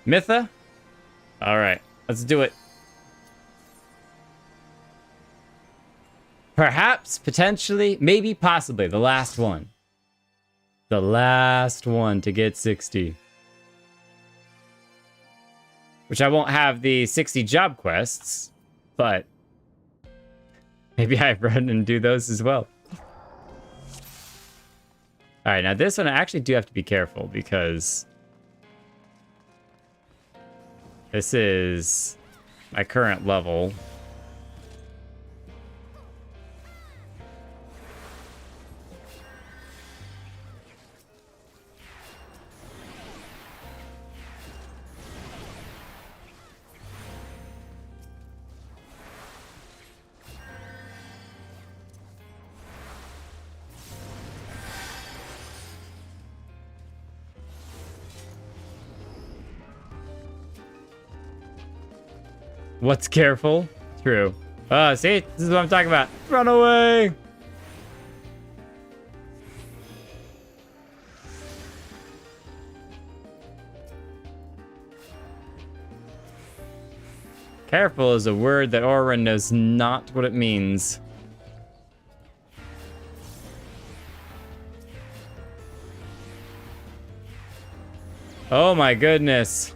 Mytha? All right. Let's do it. Perhaps, potentially, maybe, possibly, the last one. The last one to get 60. Which I won't have the 60 job quests, but maybe I run and do those as well. All right, now this one I actually do have to be careful because this is my current level. What's careful? True. See? This is what I'm talking about. Run away! Careful is a word that Orin knows not what it means. Oh my goodness.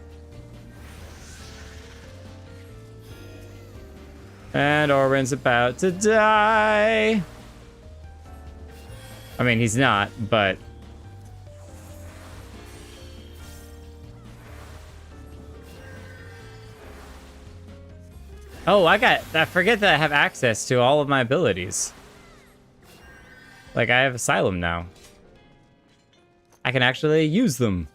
And Orin's about to die. I mean, he's not, but... Oh, I forget that I have access to all of my abilities. Like, I have Asylum now. I can actually use them.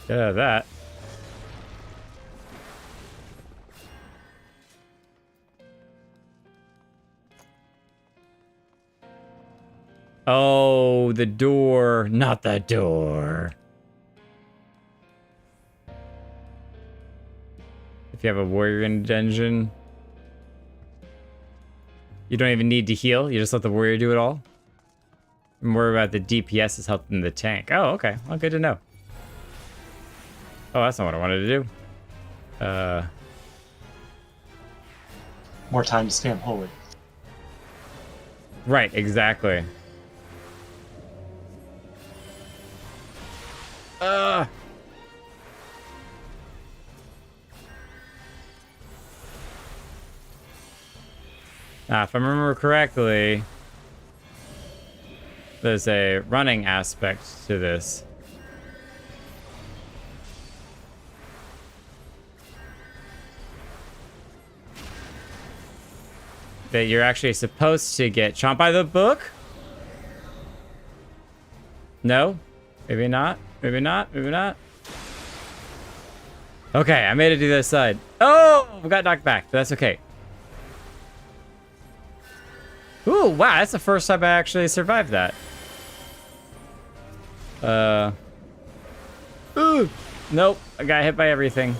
Yeah, that. Oh, the door. Not the door. If you have a warrior in dungeon, you don't even need to heal. You just let the warrior do it all. And worry about the DPS is helping the tank. Oh, okay. Well, good to know. Oh, that's not what I wanted to do. More time to spam holy. Right, exactly. Now, if I remember correctly, there's a running aspect to this. That you're actually supposed to get chomped by the book? No? Maybe not? Maybe not? Maybe not? Okay, I made it to the other side. Oh! I got knocked back, but that's okay. Ooh, wow, that's the first time I actually survived that. Ooh! Nope, I got hit by everything.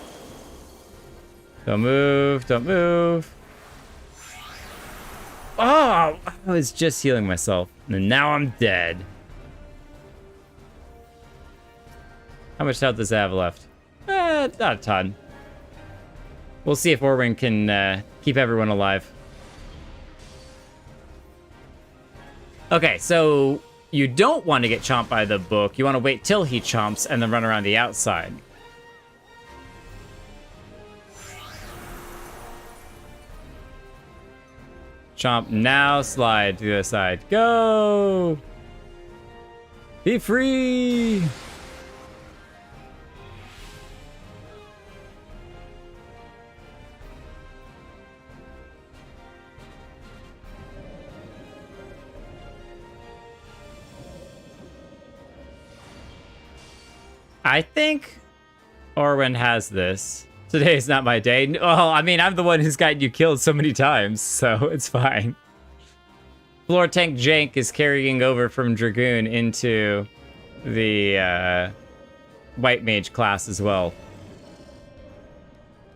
Don't move, don't move. Oh, I was just healing myself, and now I'm dead. How much health does I have left? Not a ton. We'll see if Orwin can keep everyone alive. Okay, so you don't want to get chomped by the book. You want to wait till he chomps and then run around the outside. Chomp now, slide to the other side. Go! Be free! I think Orwin has this. Today's not my day. Well, I mean, I'm the one who's gotten you killed so many times, so it's fine. Floor Tank Jank is carrying over from Dragoon into the White Mage class as well.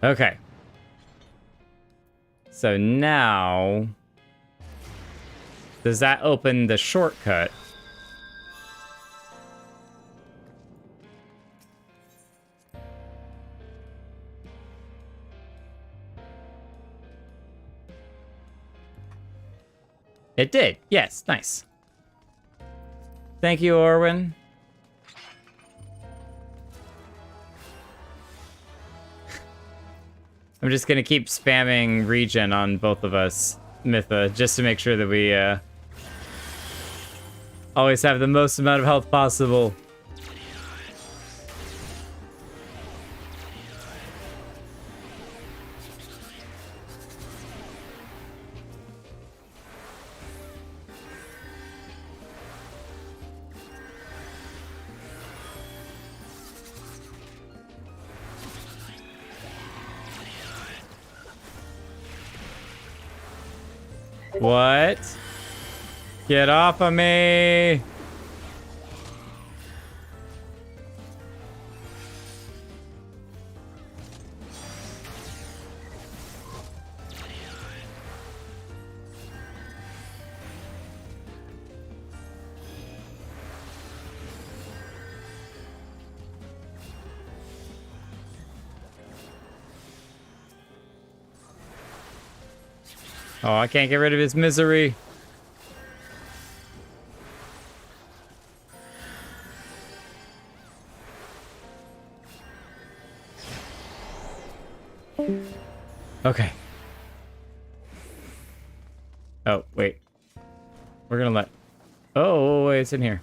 Okay. So now, does that open the shortcut? It did. Yes, nice. Thank you, Orwin. I'm just gonna keep spamming regen on both of us, Mytha, just to make sure that we always have the most amount of health possible. What? Get off of me! Oh, I can't get rid of his misery. Okay. Oh, wait. We're gonna let... Oh, wait, it's in here.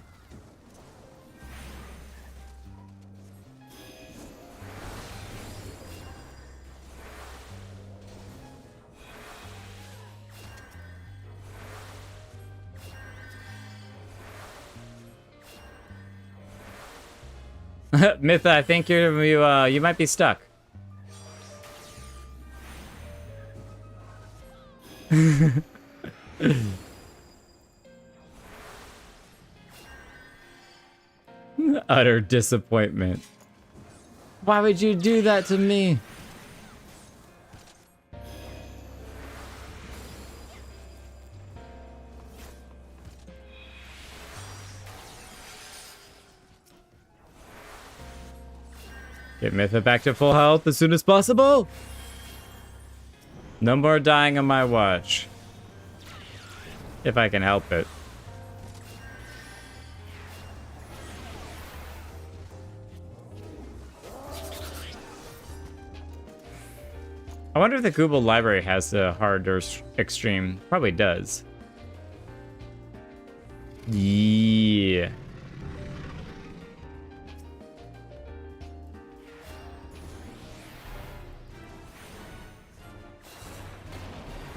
Mytha, I think you might be stuck. Utter disappointment. Why would you do that to me? Get Mytha back to full health as soon as possible. No more dying on my watch. If I can help it. I wonder if the Google library has the hard or extreme. Probably does. Yeah.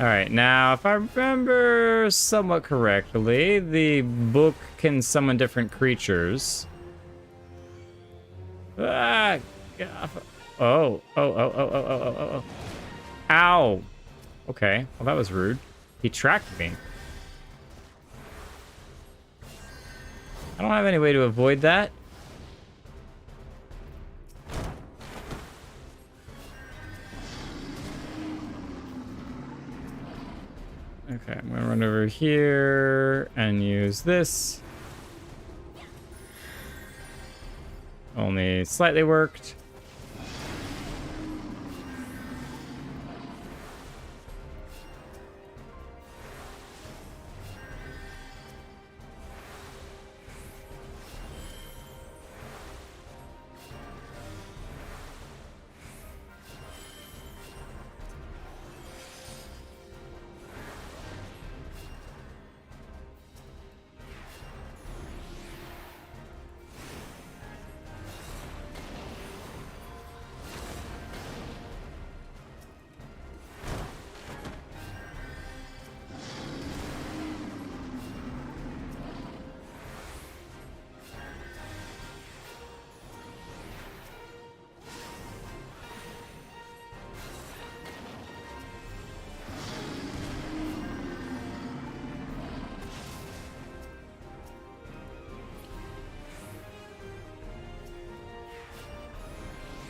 Alright, now if I remember somewhat correctly, the book can summon different creatures. Ah! Oh. Ow! Okay, well that was rude. He tracked me. I don't have any way to avoid that. Okay, I'm gonna run over here and use this. Only slightly worked.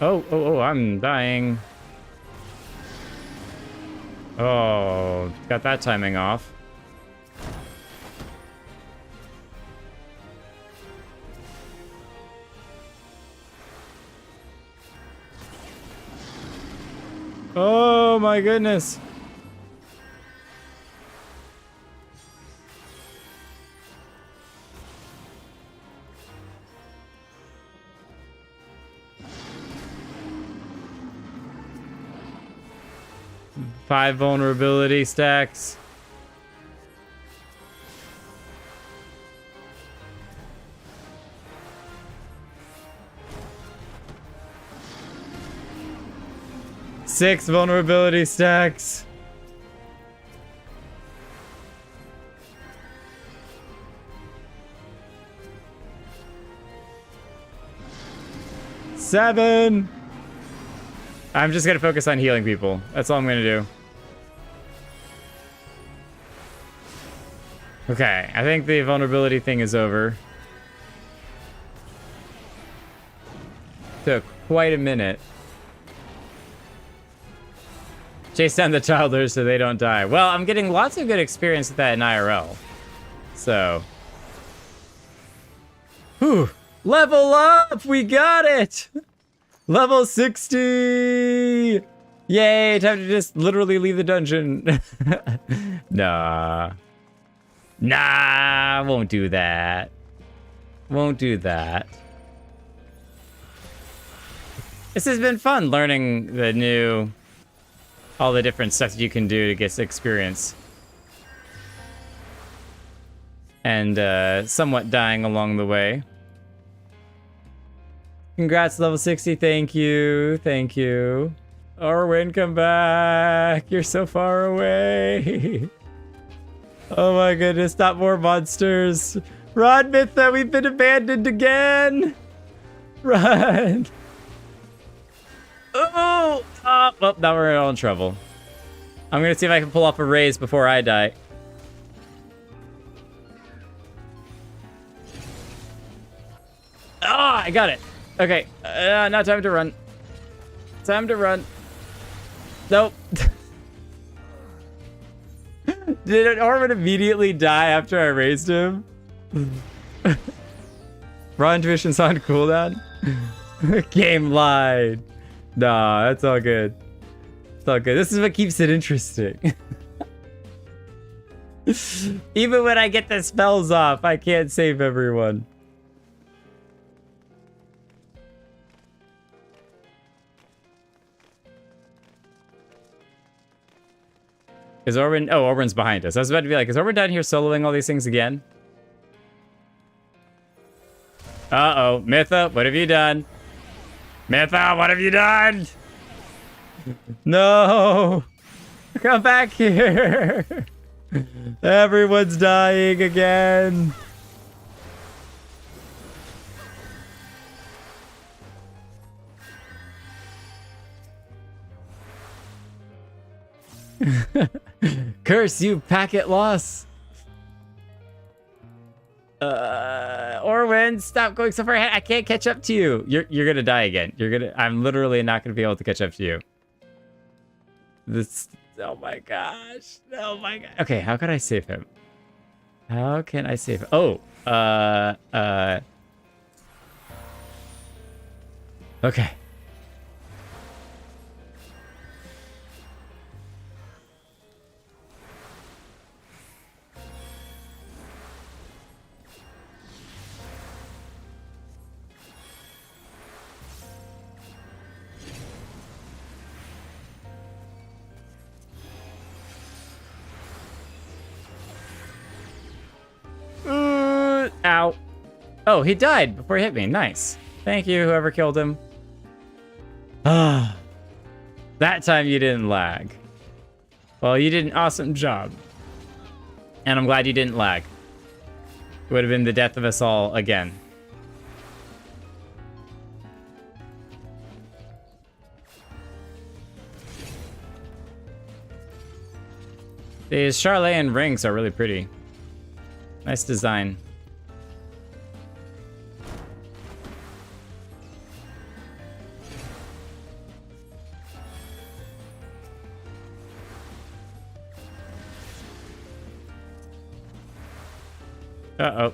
Oh, I'm dying. Oh, got that timing off. Oh my goodness. Five vulnerability stacks. Six vulnerability stacks. Seven. I'm just gonna focus on healing people. That's all I'm gonna do. Okay, I think the vulnerability thing is over. Took quite a minute. Chase down the toddlers so they don't die. Well, I'm getting lots of good experience with that in IRL. So. Whew. Level up! We got it! Level 60! Yay, time to just literally leave the dungeon. Nah. Nah, won't do that. Won't do that. This has been fun learning all the different stuff that you can do to get experience. And somewhat dying along the way. Congrats, level 60. Thank you. Thank you. Orwin, come back. You're so far away. Oh my goodness, not more monsters. Run, Mytha, we've been abandoned again. Run. Oh, well, now we're all in trouble. I'm gonna see if I can pull off a raise before I die. Ah, I got it. Okay, now time to run. Time to run. Nope. Did Orwin immediately die after I raised him? Raw intuition's on cooldown? Game lied. Nah, that's all good. It's all good. This is what keeps it interesting. Even when I get the spells off, I can't save everyone. Is Orwin? Oh, Orwin's behind us. I was about to be like, is Orwin down here soloing all these things again? Uh-oh. Mytha, what have you done? Mytha, what have you done? No! Come back here! Everyone's dying again! Curse you, packet loss! Orwin, stop going so far ahead. I can't catch up to you. You're gonna die again. I'm literally not gonna be able to catch up to you. Oh my gosh. Oh my god. Okay, how can I save him? How can I save him? Oh, okay. Ow. Oh, he died before he hit me. Nice. Thank you, whoever killed him. Ah. That time you didn't lag. Well, you did an awesome job. And I'm glad you didn't lag. It would have been the death of us all again. These Charlatan rings are really pretty. Nice design. Uh-oh.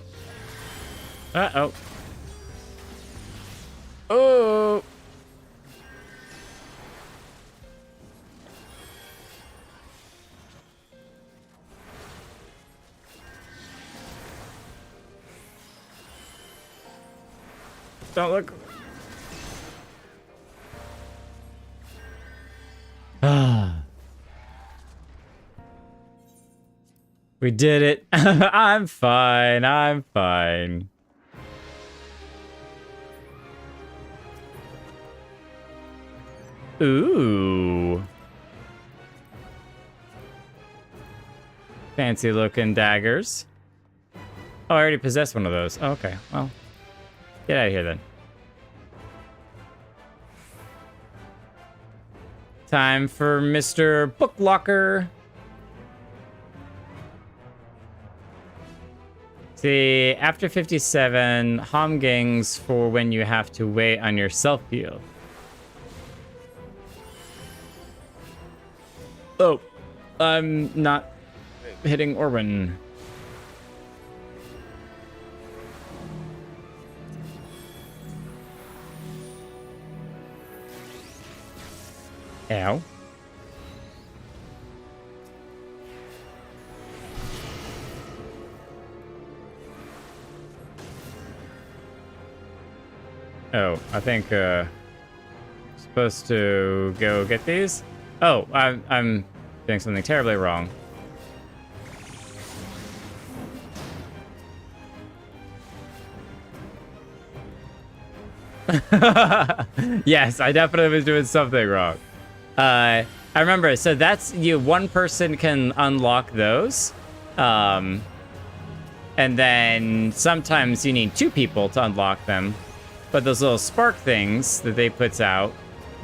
Uh-oh. Oh! Don't look. Ah. We did it. I'm fine. I'm fine. Ooh. Fancy looking daggers. Oh, I already possessed one of those. Oh, okay, well, get out of here then. Time for Mr. Book Locker. See, after 57, Homgangs for when you have to wait on your self-heal. Oh, I'm not hitting Orwin. Ow. Oh, I think supposed to go get these. Oh, I'm doing something terribly wrong. Yes, I definitely was doing something wrong. I remember, so that's you. One person can unlock those. And then sometimes you need 2 people to unlock them. But those little spark things that they puts out,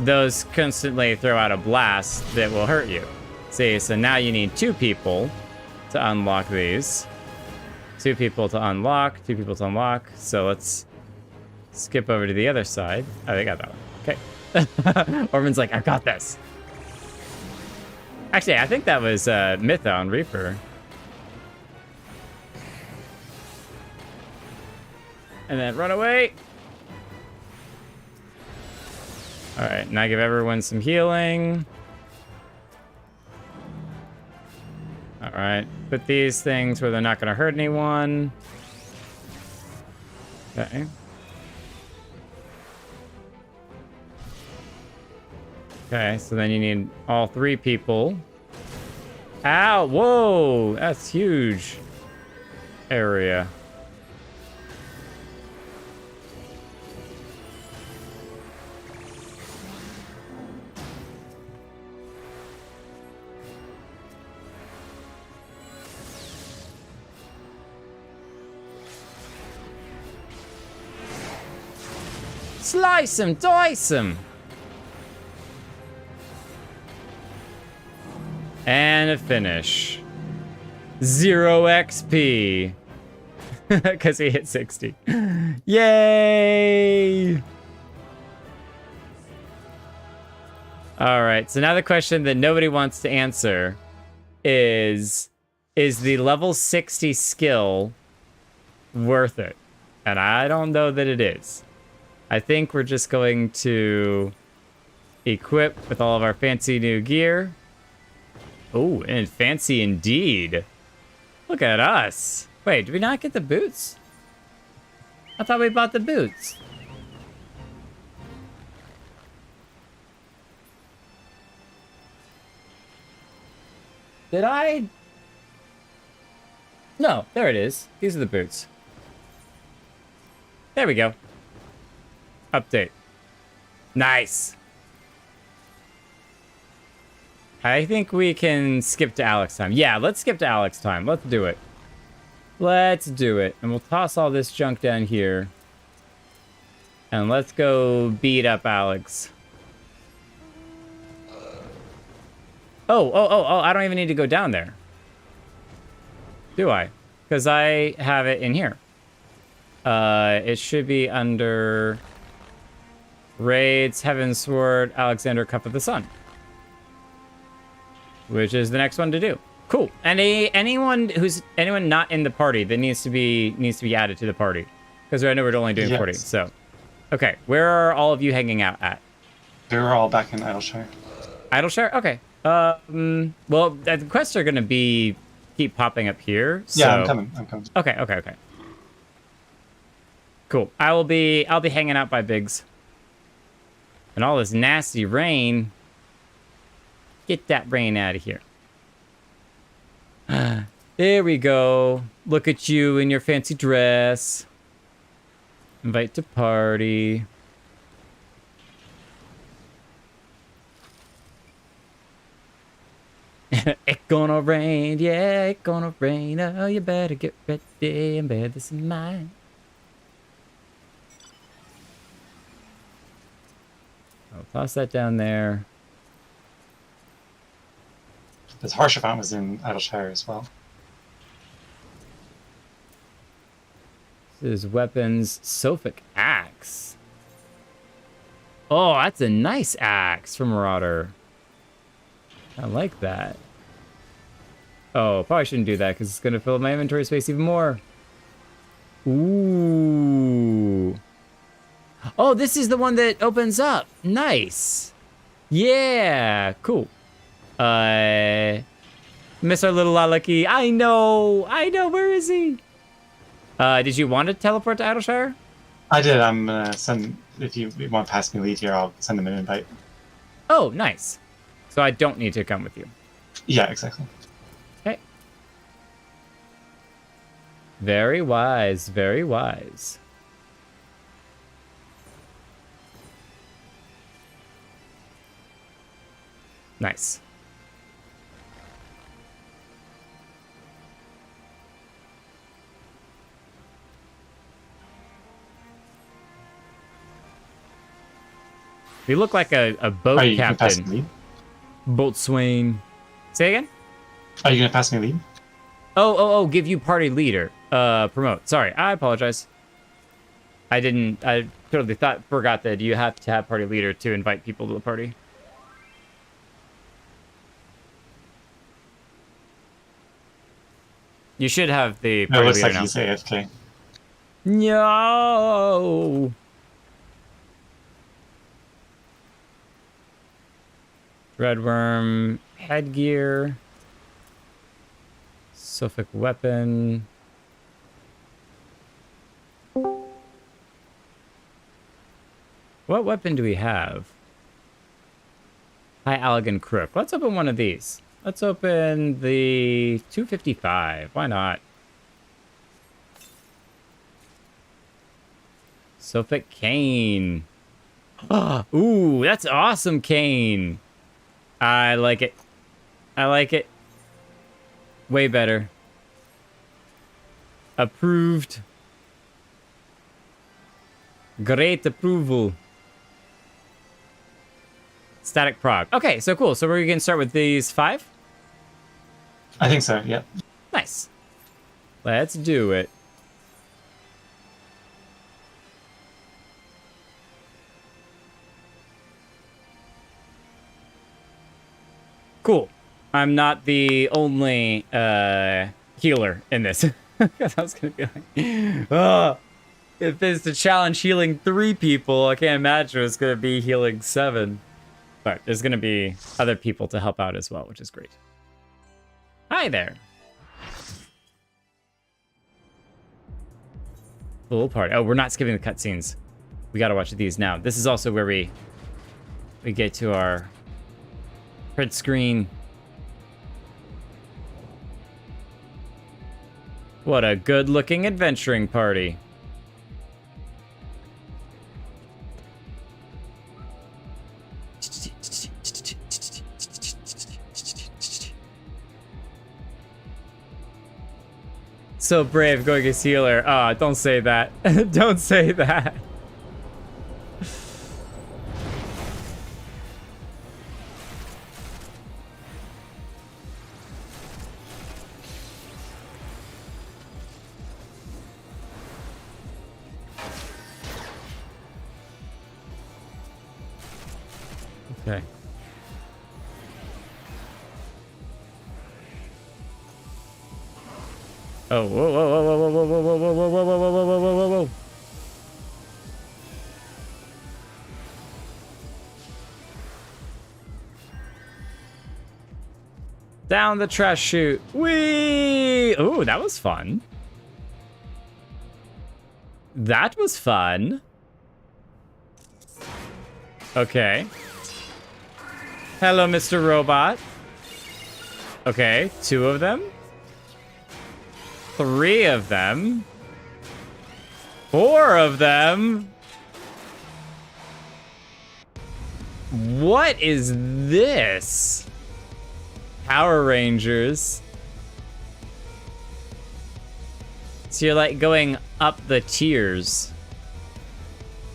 those constantly throw out a blast that will hurt you. See, so now you need 2 people to unlock these. 2 people to unlock, 2 people to unlock. So let's skip over to the other side. Oh, they got that one. Okay. Orman's like, I got this. Actually, I think that was Mython Reaper. And then run away. All right, now give everyone some healing. All right, put these things where they're not going to hurt anyone. Okay. Okay, so then you need all 3 people. Ow, whoa, that's huge area. Slice him, dice him. And a finish. 0 XP. Because he hit 60. Yay! Alright, so now the question that nobody wants to answer is the level 60 skill worth it? And I don't know that it is. I think we're just going to equip with all of our fancy new gear. Oh, and fancy indeed. Look at us. Wait, did we not get the boots? I thought we bought the boots. Did I? No, there it is. These are the boots. There we go. Update. Nice. I think we can skip to Alex time. Yeah, let's skip to Alex time. Let's do it. Let's do it. And we'll toss all this junk down here. And let's go beat up Alex. Oh, I don't even need to go down there. Do I? Because I have it in here. It should be under Raids, Heavensward, Alexander, Cup of the Sun. Which is the next one to do. Cool. And anyone not in the party that needs to be added to the party. Because I know we're only doing 40. So okay. Where are all of you hanging out at? They're all back in Idleshire. Idleshire? Okay. Well, the quests are gonna keep popping up here. So. Yeah, I'm coming. Okay. Cool. I'll be hanging out by Biggs. And all this nasty rain. Get that rain out of here. There we go. Look at you in your fancy dress. Invite to party. It's gonna rain, yeah, it's gonna rain. Oh, you better get ready and bear this in mind. I'll toss that down there. This Harshaphant was in Idleshire as well. This is weapons, Sophic axe. Oh, that's a nice axe from Marauder. I like that. Oh, probably shouldn't do that because it's going to fill up my inventory space even more. Ooh. Oh, this is the one that opens up. Nice. Yeah, cool. Miss our little Lalaki. I know, where is he? Did you want to teleport to Idleshire? I did. I'm gonna send. If you want to pass me lead here, I'll send them an invite. Oh, nice. So I don't need to come with you. Yeah, exactly. Okay. Very wise. Very wise. Nice. We look like a boat Are you gonna pass me captain. lead? Boatswain. Say again? Are you gonna pass me lead? Oh, give you party leader. Promote. Sorry, I apologize. I totally forgot that you have to have party leader to invite people to the party. You should have the It party looks leader like now. he's AFK. No. Redworm headgear. Suffolk weapon. What weapon do we have? High Allegan Crook. Let's open one of these. Let's open the 255. Why not? Suffolk Cane. Ooh, that's awesome cane. I like it. I like it. Way better. Approved. Great approval. Static prog. Okay, so cool. So we're going to start with these 5? I think so. Yeah. Nice. Let's do it. Cool. I'm not the only healer in this. Because I was going to be like, if it's to challenge healing 3 people, I can't imagine it's going to be healing 7. But there's going to be other people to help out as well, which is great. Hi there. Full party. Oh, we're not skipping the cutscenes. We got to watch these now. This is also where we get to our print screen. What a good-looking adventuring party. So brave going as healer. Ah, don't say that. Don't say that. Okay. Oh, whoa, whoa, whoa, whoa, whoa, whoa, whoa, whoa, whoa, whoa, whoa, whoa, whoa, whoa, whoa, whoa. Down the trash chute. Whee! Ooh, that was fun. That was fun. Okay. Hello, Mr. Robot. Okay, 2 of them. 3 of them. 4 of them. What is this? Power Rangers. So you're like going up the tiers.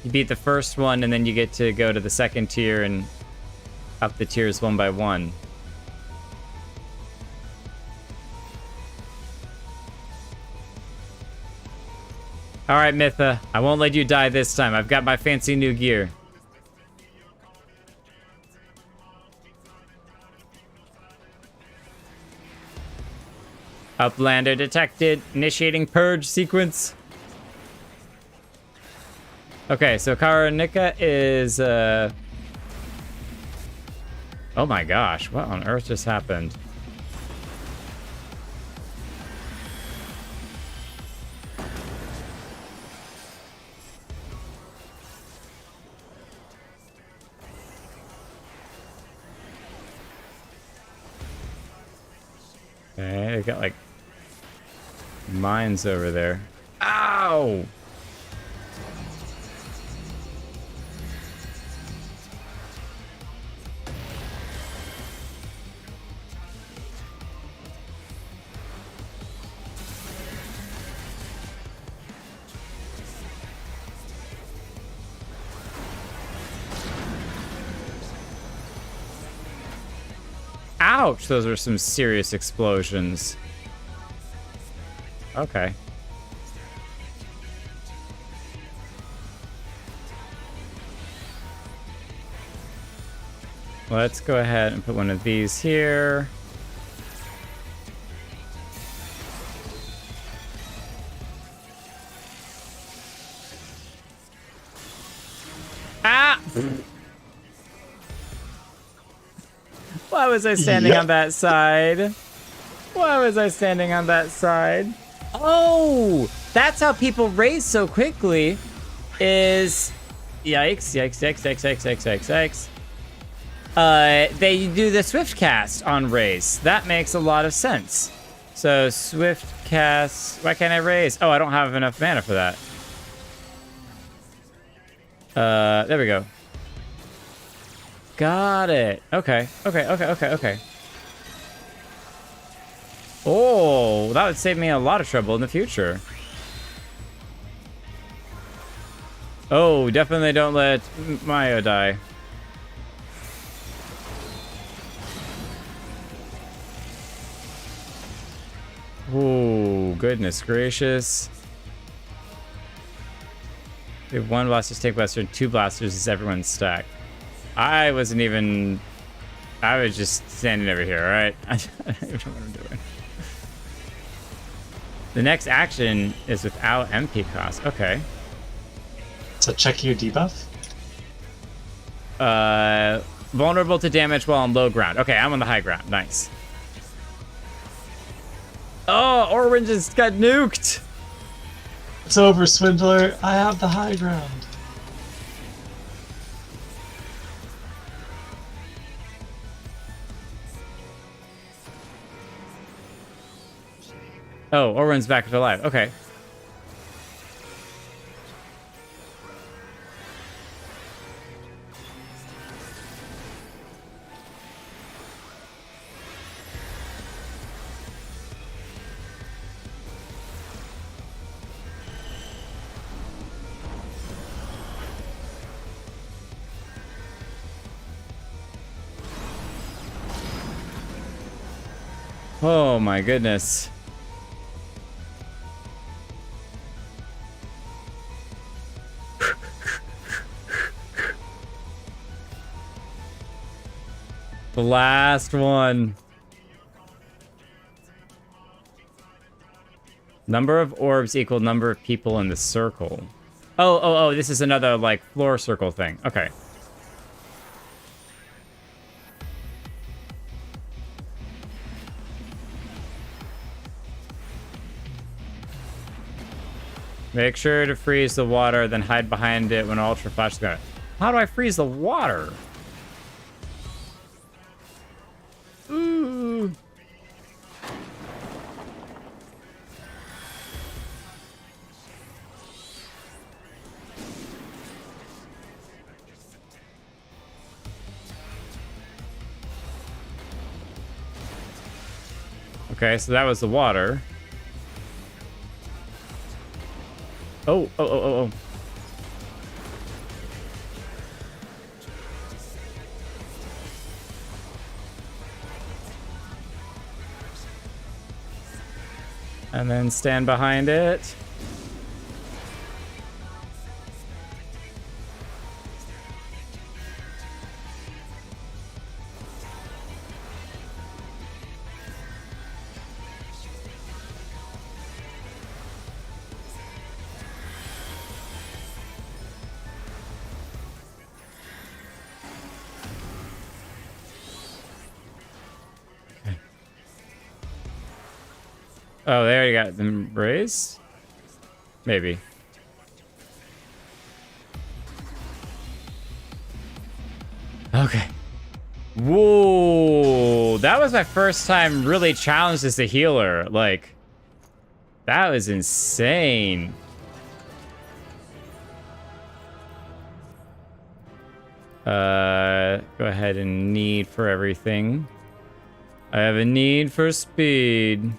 You beat the first one and then you get to go to the second tier and up the tiers one by one. All right, Mytha, I won't let you die this time. I've got my fancy new gear. Uplander detected. Initiating purge sequence. Okay, so Karanika is, oh my gosh, what on earth just happened? They got like mines over there. Ow! Ouch! Those are some serious explosions. Okay. Let's go ahead and put one of these here. Ah! Why was I standing on that side? Why was I standing on that side? Oh, that's how people raise so quickly. Is yikes, yikes, yikes, yikes, yikes, yikes, yikes. They do the swift cast on raise. That makes a lot of sense. So swift cast. Why can't I raise? Oh, I don't have enough mana for that. There we go. Got it. Okay. Okay. Okay. Okay. Okay. Oh, that would save me a lot of trouble in the future. Oh, definitely don't let Mayo die. Oh, goodness gracious. We have one blaster, take blaster, and two blasters is everyone's stack. I wasn't even... I was just standing over here, alright? I don't even know what I'm doing. The next action is without MP cost. Okay. So check your debuff. Vulnerable to damage while on low ground. Okay, I'm on the high ground. Nice. Oh, Orange just got nuked! It's over, Swindler. I have the high ground. Oh, Oren's back to life. Okay. Oh my goodness. The last one. Number of orbs equal number of people in the circle. Oh, this is another, like, floor circle thing. Okay. Make sure to freeze the water, then hide behind it when Ultra Flash is gone. How do I freeze the water? Ooh. Okay, so that was the water. Oh. And then stand behind it. Oh, they already got them raised? Maybe. Okay. Whoa, that was my first time really challenged as a healer. Like, that was insane. Go ahead and need for everything. I have a need for speed.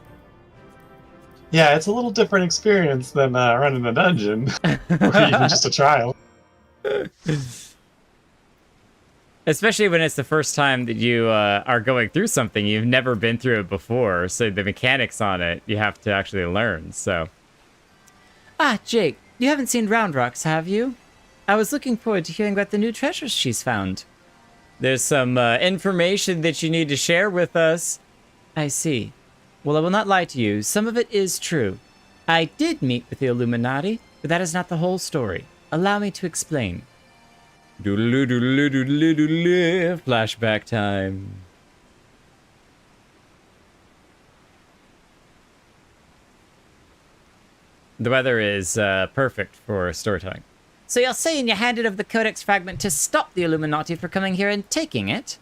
Yeah, it's a little different experience than running a dungeon, or even just a trial. Especially when it's the first time that you are going through something. You've never been through it before, so the mechanics on it, you have to actually learn, so. Ah, Jake, you haven't seen Round Rocks, have you? I was looking forward to hearing about the new treasures she's found. There's some information that you need to share with us. I see. Well, I will not lie to you. Some of it is true. I did meet with the Illuminati, but that is not the whole story. Allow me to explain. Doodaloo, doodaloo, doodaloo, doodaloo. Flashback time. The weather is perfect for storytelling. So you're saying you handed over the Codex fragment to stop the Illuminati from coming here and taking it?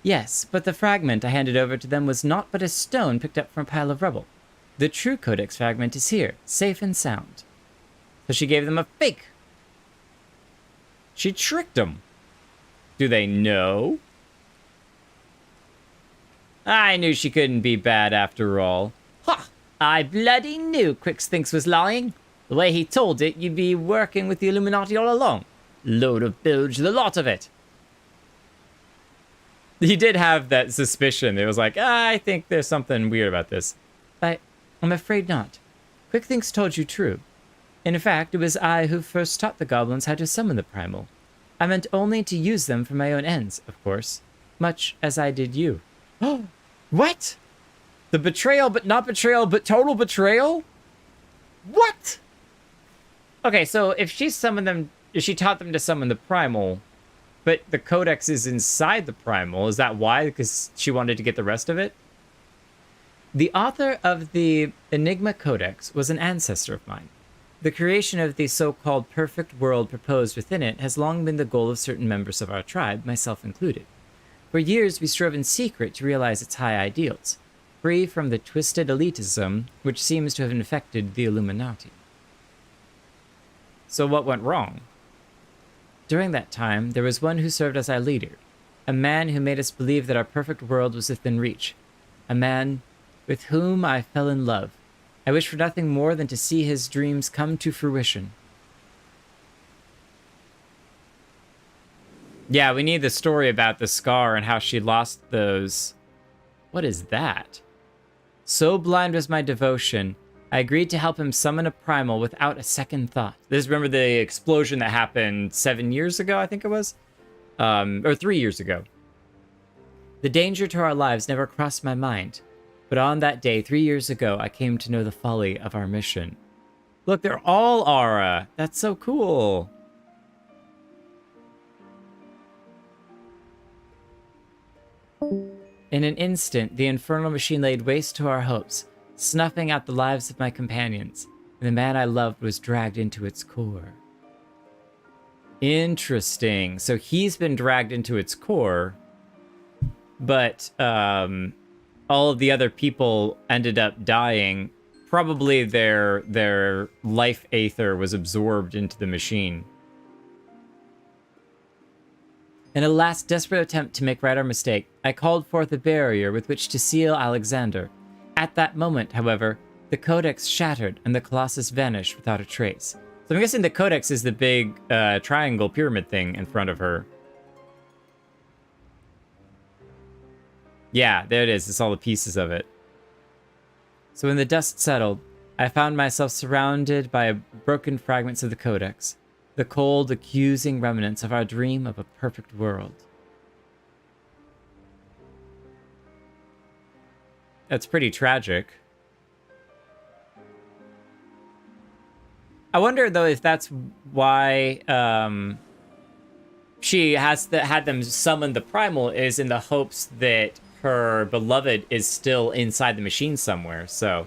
Yes, but the fragment I handed over to them was not but a stone picked up from a pile of rubble. The true Codex fragment is here, safe and sound. So she gave them a fake. She tricked them. Do they know? I knew she couldn't be bad after all. Ha! I bloody knew Quickspinks was lying. The way he told it, you'd be working with the Illuminati all along. Load of bilge, the lot of it. He did have that suspicion. It was like, I think there's something weird about this. I'm afraid not. Quickthings told you true. In fact, it was I who first taught the goblins how to summon the primal. I meant only to use them for my own ends, of course. Much as I did you. What? The betrayal, but not betrayal, but total betrayal? What? Okay, so if she summoned them, if she taught them to summon the primal, but the codex is inside the primal, is that why? Because she wanted to get the rest of it? The author of the Enigma Codex was an ancestor of mine. The creation of the so-called perfect world proposed within it has long been the goal of certain members of our tribe, myself included. For years, we strove in secret to realize its high ideals, free from the twisted elitism which seems to have infected the Illuminati. So what went wrong? During that time, there was one who served as our leader, a man who made us believe that our perfect world was within reach, a man with whom I fell in love. I wish for nothing more than to see his dreams come to fruition. Yeah, we need the story about the scar and how she lost those. What is that? So blind was my devotion, I agreed to help him summon a primal without a second thought. This, remember the explosion that happened 7 years ago, I think it was? Or 3 years ago. The danger to our lives never crossed my mind. But on that day, 3 years ago, I came to know the folly of our mission. Look, they're all Aura. That's so cool. In an instant, the infernal machine laid waste to our hopes, snuffing out the lives of my companions, and the man I loved was dragged into its core. Interesting. So he's been dragged into its core, but all of the other people ended up dying. Probably their life aether was absorbed into the machine. In a last desperate attempt to make right our mistake, I called forth a barrier with which to seal Alexander. At that moment, however, the codex shattered and the Colossus vanished without a trace. So I'm guessing the codex is the big triangle pyramid thing in front of her. Yeah, there it is. It's all the pieces of it. So when the dust settled, I found myself surrounded by broken fragments of the codex, the cold, accusing remnants of our dream of a perfect world. That's pretty tragic. I wonder, though, if that's why she had them summon the primal, is in the hopes that her beloved is still inside the machine somewhere, so...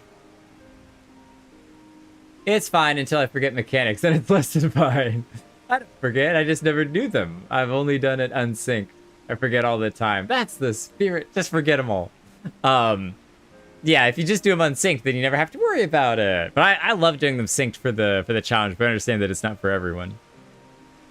It's fine until I forget mechanics, then it's less than fine. I don't forget, I just never knew them. I've only done it unsynced. I forget all the time. That's the spirit. Just forget them all. Yeah, if you just do them unsynced, then you never have to worry about it. But I love doing them synced for the challenge, but I understand that it's not for everyone.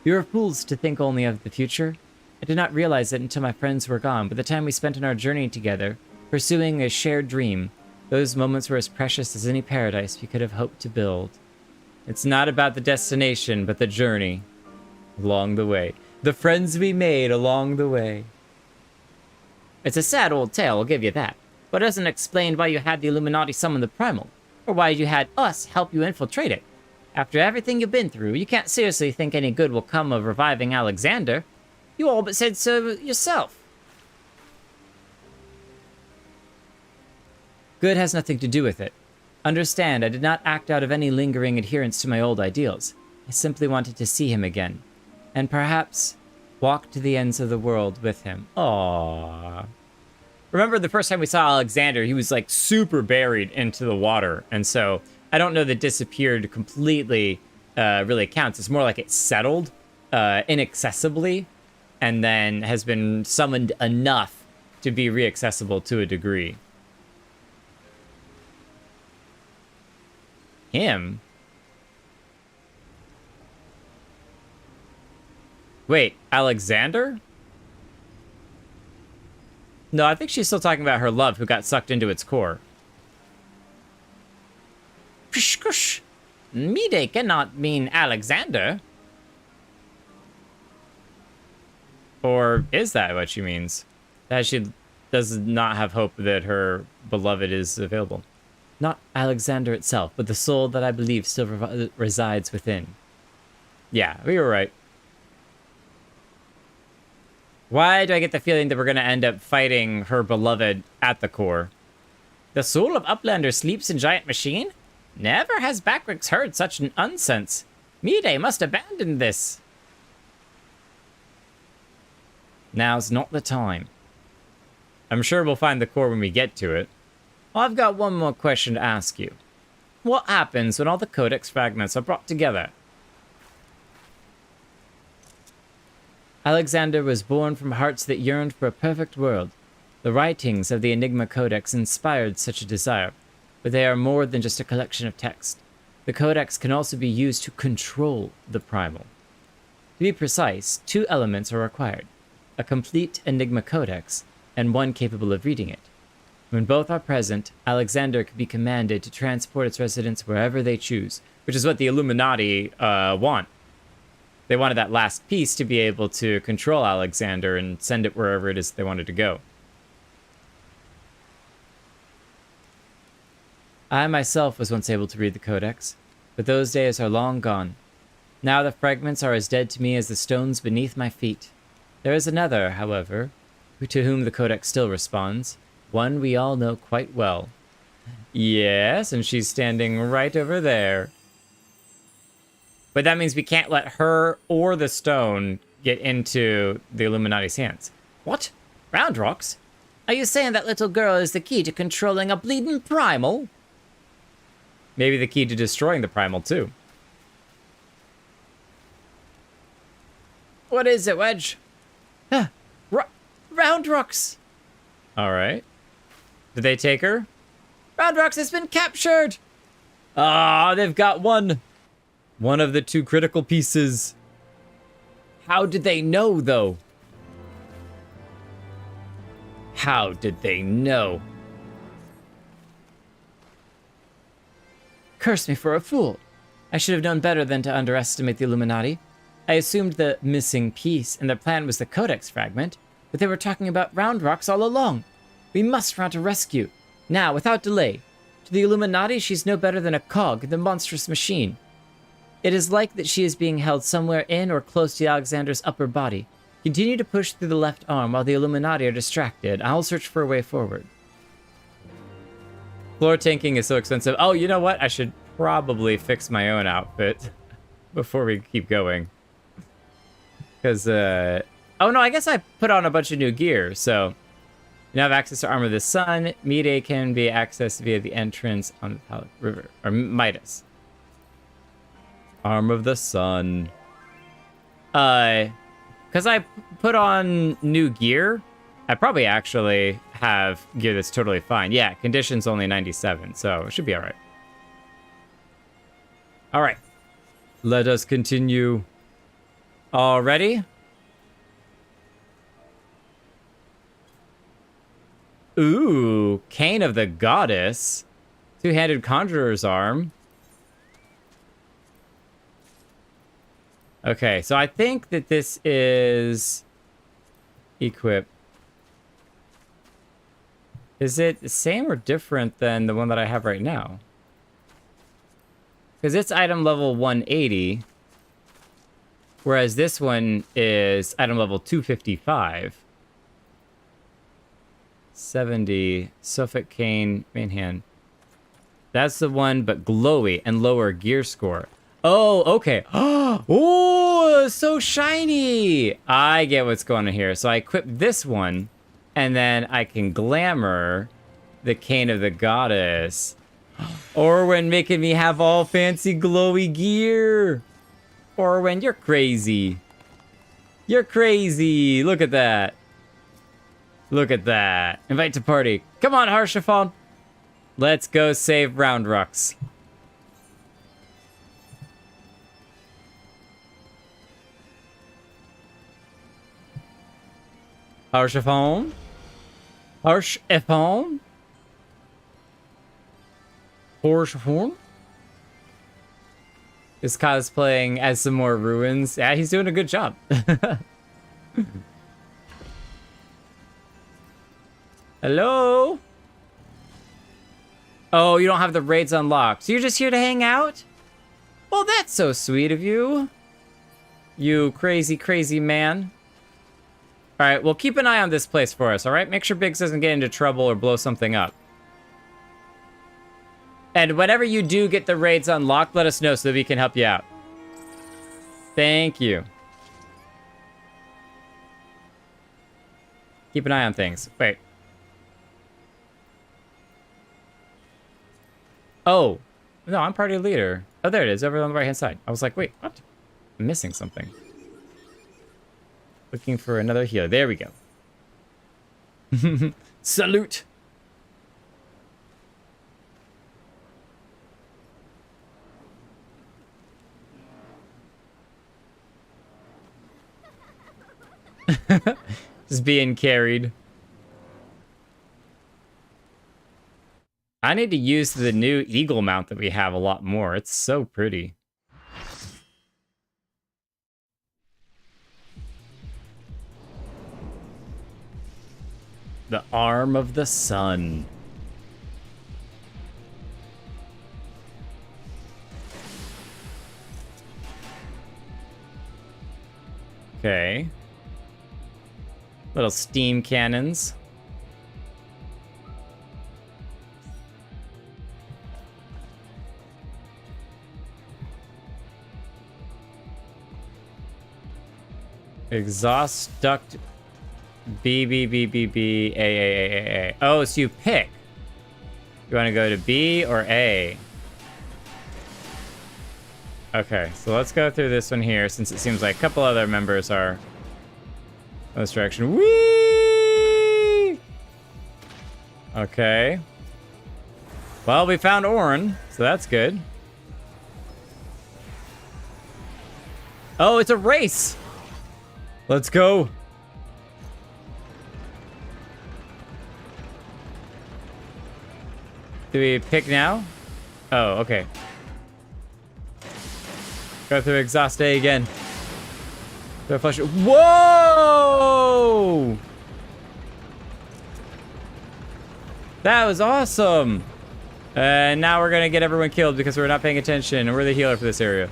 We were fools to think only of the future. I did not realize it until my friends were gone, but the time we spent on our journey together, pursuing a shared dream, those moments were as precious as any paradise we could have hoped to build. It's not about the destination, but the journey along the way. The friends we made along the way. It's a sad old tale, I'll give you that. But it doesn't explain why you had the Illuminati summon the Primal, or why you had us help you infiltrate it. After everything you've been through, you can't seriously think any good will come of reviving Alexander. You all but said so yourself. Good has nothing to do with it. Understand, I did not act out of any lingering adherence to my old ideals. I simply wanted to see him again. And perhaps walk to the ends of the world with him. Aww. Remember the first time we saw Alexander, he was like super buried into the water. And so I don't know that disappeared completely really counts. It's more like it settled inaccessibly and then has been summoned enough to be reaccessible to a degree. Him? Wait, Alexander? No, I think she's still talking about her love who got sucked into its core. Pshkush. Mide cannot mean Alexander. Or is that what she means? That she does not have hope that her beloved is available. Not Alexander itself, but the soul that I believe still resides within. Yeah, we were right. Why do I get the feeling that we're going to end up fighting her beloved at the core? The soul of Uplander sleeps in giant machine? Never has Backrix heard such an nonsense. Mide must abandon this. Now's not the time. I'm sure we'll find the core when we get to it. I've got one more question to ask you. What happens when all the codex fragments are brought together? Alexander was born from hearts that yearned for a perfect world. The writings of the Enigma Codex inspired such a desire, but they are more than just a collection of text. The Codex can also be used to control the Primal. To be precise, 2 elements are required: a complete Enigma Codex and one capable of reading it. When both are present, Alexander can be commanded to transport its residents wherever they choose, which is what the Illuminati want. They wanted that last piece to be able to control Alexander and send it wherever it is they wanted to go. I myself was once able to read the Codex, but those days are long gone. Now the fragments are as dead to me as the stones beneath my feet. There is another, however, to whom the Codex still responds, one we all know quite well. Yes, and she's standing right over there. But that means we can't let her or the stone get into the Illuminati's hands. What? Round rocks? Are you saying that little girl is the key to controlling a bleeding primal? Maybe the key to destroying the primal, too. What is it, Wedge? Round rocks. All right. Did they take her? Round rocks has been captured. Ah, they've got one. One of the 2 critical pieces. How did they know, though? How did they know? Curse me for a fool. I should have known better than to underestimate the Illuminati. I assumed the missing piece and their plan was the Codex fragment, but they were talking about round rocks all along. We must round to rescue. Now, without delay. To the Illuminati, she's no better than a cog in the monstrous machine. It is like that she is being held somewhere in or close to Alexander's upper body. Continue to push through the left arm while the Illuminati are distracted. I'll search for a way forward. Floor tanking is so expensive. Oh, you know what? I should probably fix my own outfit before we keep going. Because, oh no, I guess I put on a bunch of new gear, so... You now have access to Armor of the Sun. Mide can be accessed via the entrance on the Palic River. Or Midas. Arm of the Sun. because I put on new gear, I probably actually have gear that's totally fine. Yeah, condition's only 97, so it should be all right. All right, let us continue. All ready? Ooh, Cane of the Goddess. Two-handed Conjurer's Arm. Okay, so I think that this is equip. Is it the same or different than the one that I have right now? Because it's item level 180, whereas this one is item level 255. 70, Suffolk Cane, main hand. That's the one, but glowy and lower gear score. Oh, okay. Oh, so shiny. I get what's going on here. So I equip this one, and then I can glamour the Cane of the Goddess. Or when making me have all fancy glowy gear. Or when you're crazy. You're crazy. Look at that. Look at that. Invite to party. Come on, Harshafon. Let's go save Roundrux. Harshafon? Harshafon? Harshafon? Is cosplaying as some more ruins. Yeah, he's doing a good job. Hello? Oh, you don't have the raids unlocked. So you're just here to hang out? Well, that's so sweet of you. You crazy, crazy man. All right, well, keep an eye on this place for us, all right? Make sure Biggs doesn't get into trouble or blow something up. And whenever you do get the raids unlocked, let us know so that we can help you out. Thank you. Keep an eye on things. Wait. Oh, no, I'm party leader. Oh, there it is, over on the right-hand side. I was like, wait, what? I'm missing something. Looking for another healer. There we go. Salute. Just being carried. I need to use the new eagle mount that we have a lot more. It's so pretty. The arm of the sun. Okay. Little steam cannons. Exhaust duct B, B, B, B, B, A, A, A, A, A. Oh, so you pick. You want to go to B or A? Okay, so let's go through this one here, since it seems like a couple other members are in this direction. Whee! Okay. Well, we found Ornn, so that's good. Oh, it's a race! Let's go! Do we pick now? Oh, okay. Go through exhaust A again. Do I flush it? Whoa! That was awesome! And now we're gonna get everyone killed because we're not paying attention, and we're the healer for this area.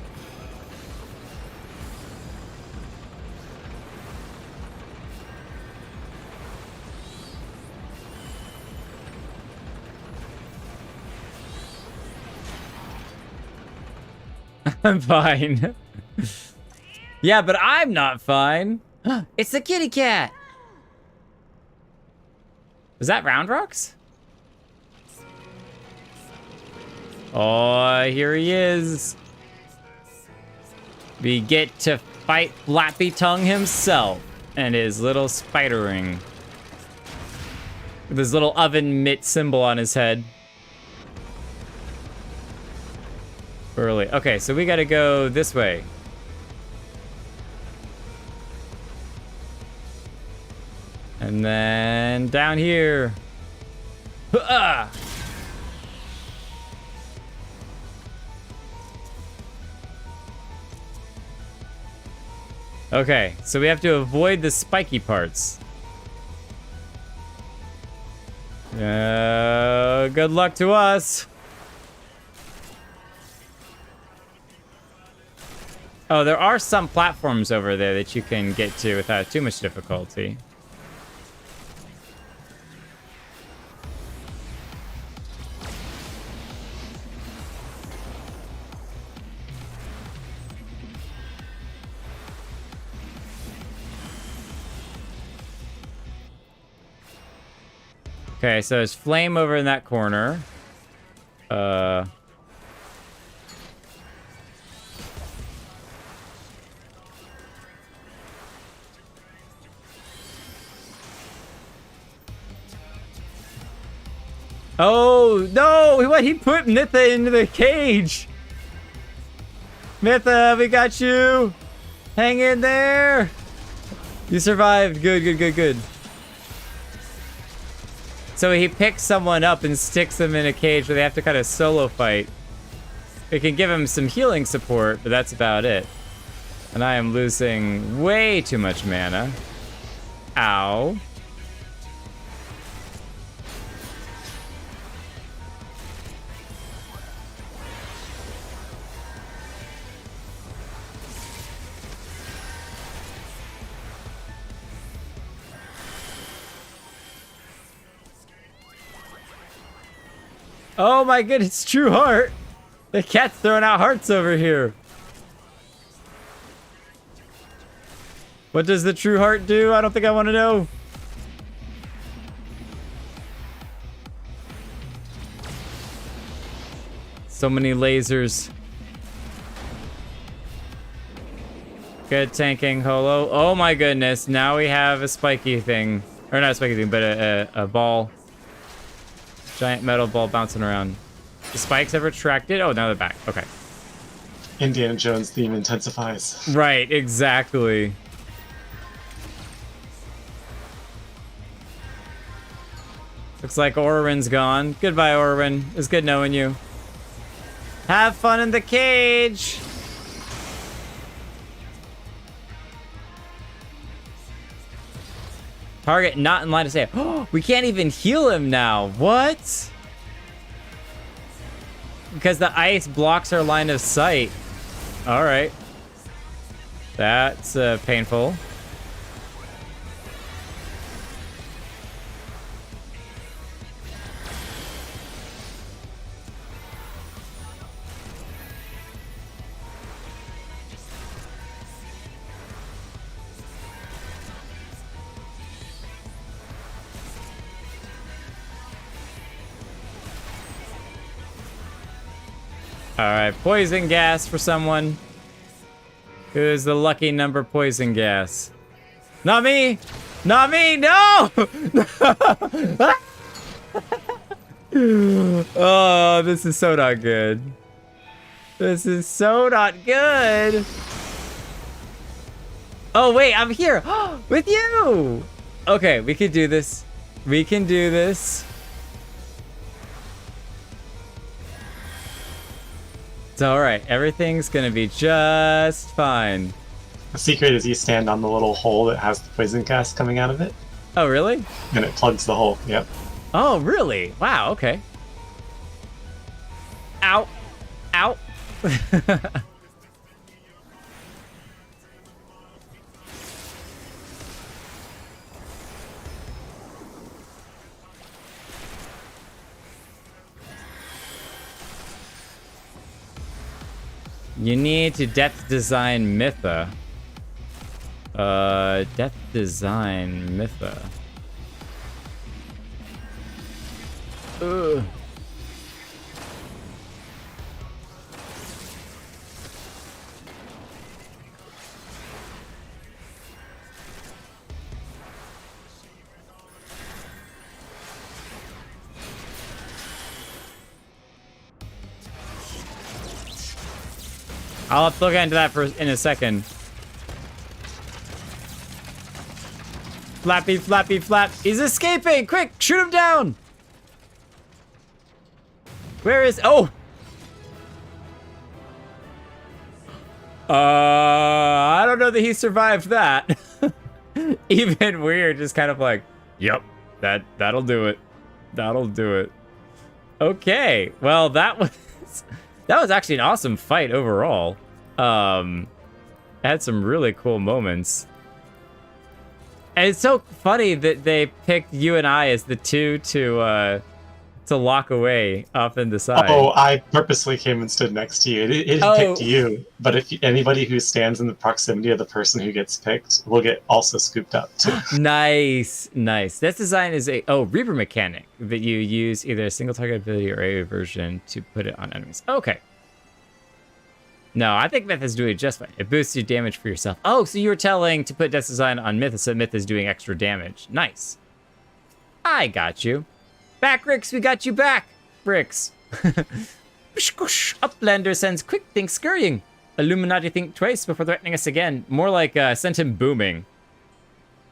I'm fine. Yeah, but I'm not fine. It's the kitty cat. Is that Roundrux? Oh, here he is. We get to fight Flappy Tongue himself and his little spider ring. With his little oven mitt symbol on his head. Early. Okay, so we gotta go this way. And then down here. Ah! Okay, so we have to avoid the spiky parts. Good luck to us. Oh, there are some platforms over there that you can get to without too much difficulty. Okay, so there's flame over in that corner. Oh, no! What? He put Mitha into the cage! Mitha, we got you! Hang in there! You survived. Good, good, good, good. So he picks someone up and sticks them in a cage where they have to kind of solo fight. It can give him some healing support, but that's about it. And I am losing way too much mana. Ow. Oh my goodness, True Heart! The cat's throwing out hearts over here. What does the True Heart do? I don't think I want to know. So many lasers. Good tanking, Holo. Oh my goodness, now we have a spiky thing. Or not a spiky thing, but a ball. Giant metal ball bouncing around. The spikes have retracted. Oh, now they're back. Okay. Indiana Jones theme intensifies. Right, exactly. Looks like Orwin's gone. Goodbye, Orwin. It was good knowing you. Have fun in the cage! Target not in line of sight. Oh, we can't even heal him now. What? Because the ice blocks our line of sight. All right. That's painful. Alright, poison gas for someone. Who's the lucky number poison gas? Not me! Not me! No! Oh, this is so not good. This is so not good. Oh, wait, I'm here with you. Okay, we can do this. We can do this. It's all right. Everything's gonna be just fine. The secret is you stand on the little hole that has the poison gas coming out of it. Oh, really? And it plugs the hole. Yep. Oh, really? Wow, okay. Ow. Ow. You need to depth design Mytha. Depth design Mytha. Ugh. I'll have to look into that in a second. Flappy, flappy, flap. He's escaping! Quick, shoot him down! Where is... Oh! I don't know that he survived that. Even weird, just kind of like, yep, that'll do it. That'll do it. Okay, well, that was actually an awesome fight overall. Had some really cool moments. And it's so funny that they picked you and I as the two to lock away off in the side. Oh, I purposely came and stood next to you. It picked you, but if anybody who stands in the proximity of the person who gets picked will get also scooped up too. Nice, nice. This design is a Reaper mechanic that you use either a single target ability or a version to put it on enemies. Okay. No, I think Myth is doing just fine. It boosts your damage for yourself. Oh, so you were telling to put Death Design on Myth, so Myth is doing extra damage. Nice. I got you. Back, Rix, we got you back. Rix. Uplander sends quick think scurrying. Illuminati think twice before threatening us again. More like sent him booming.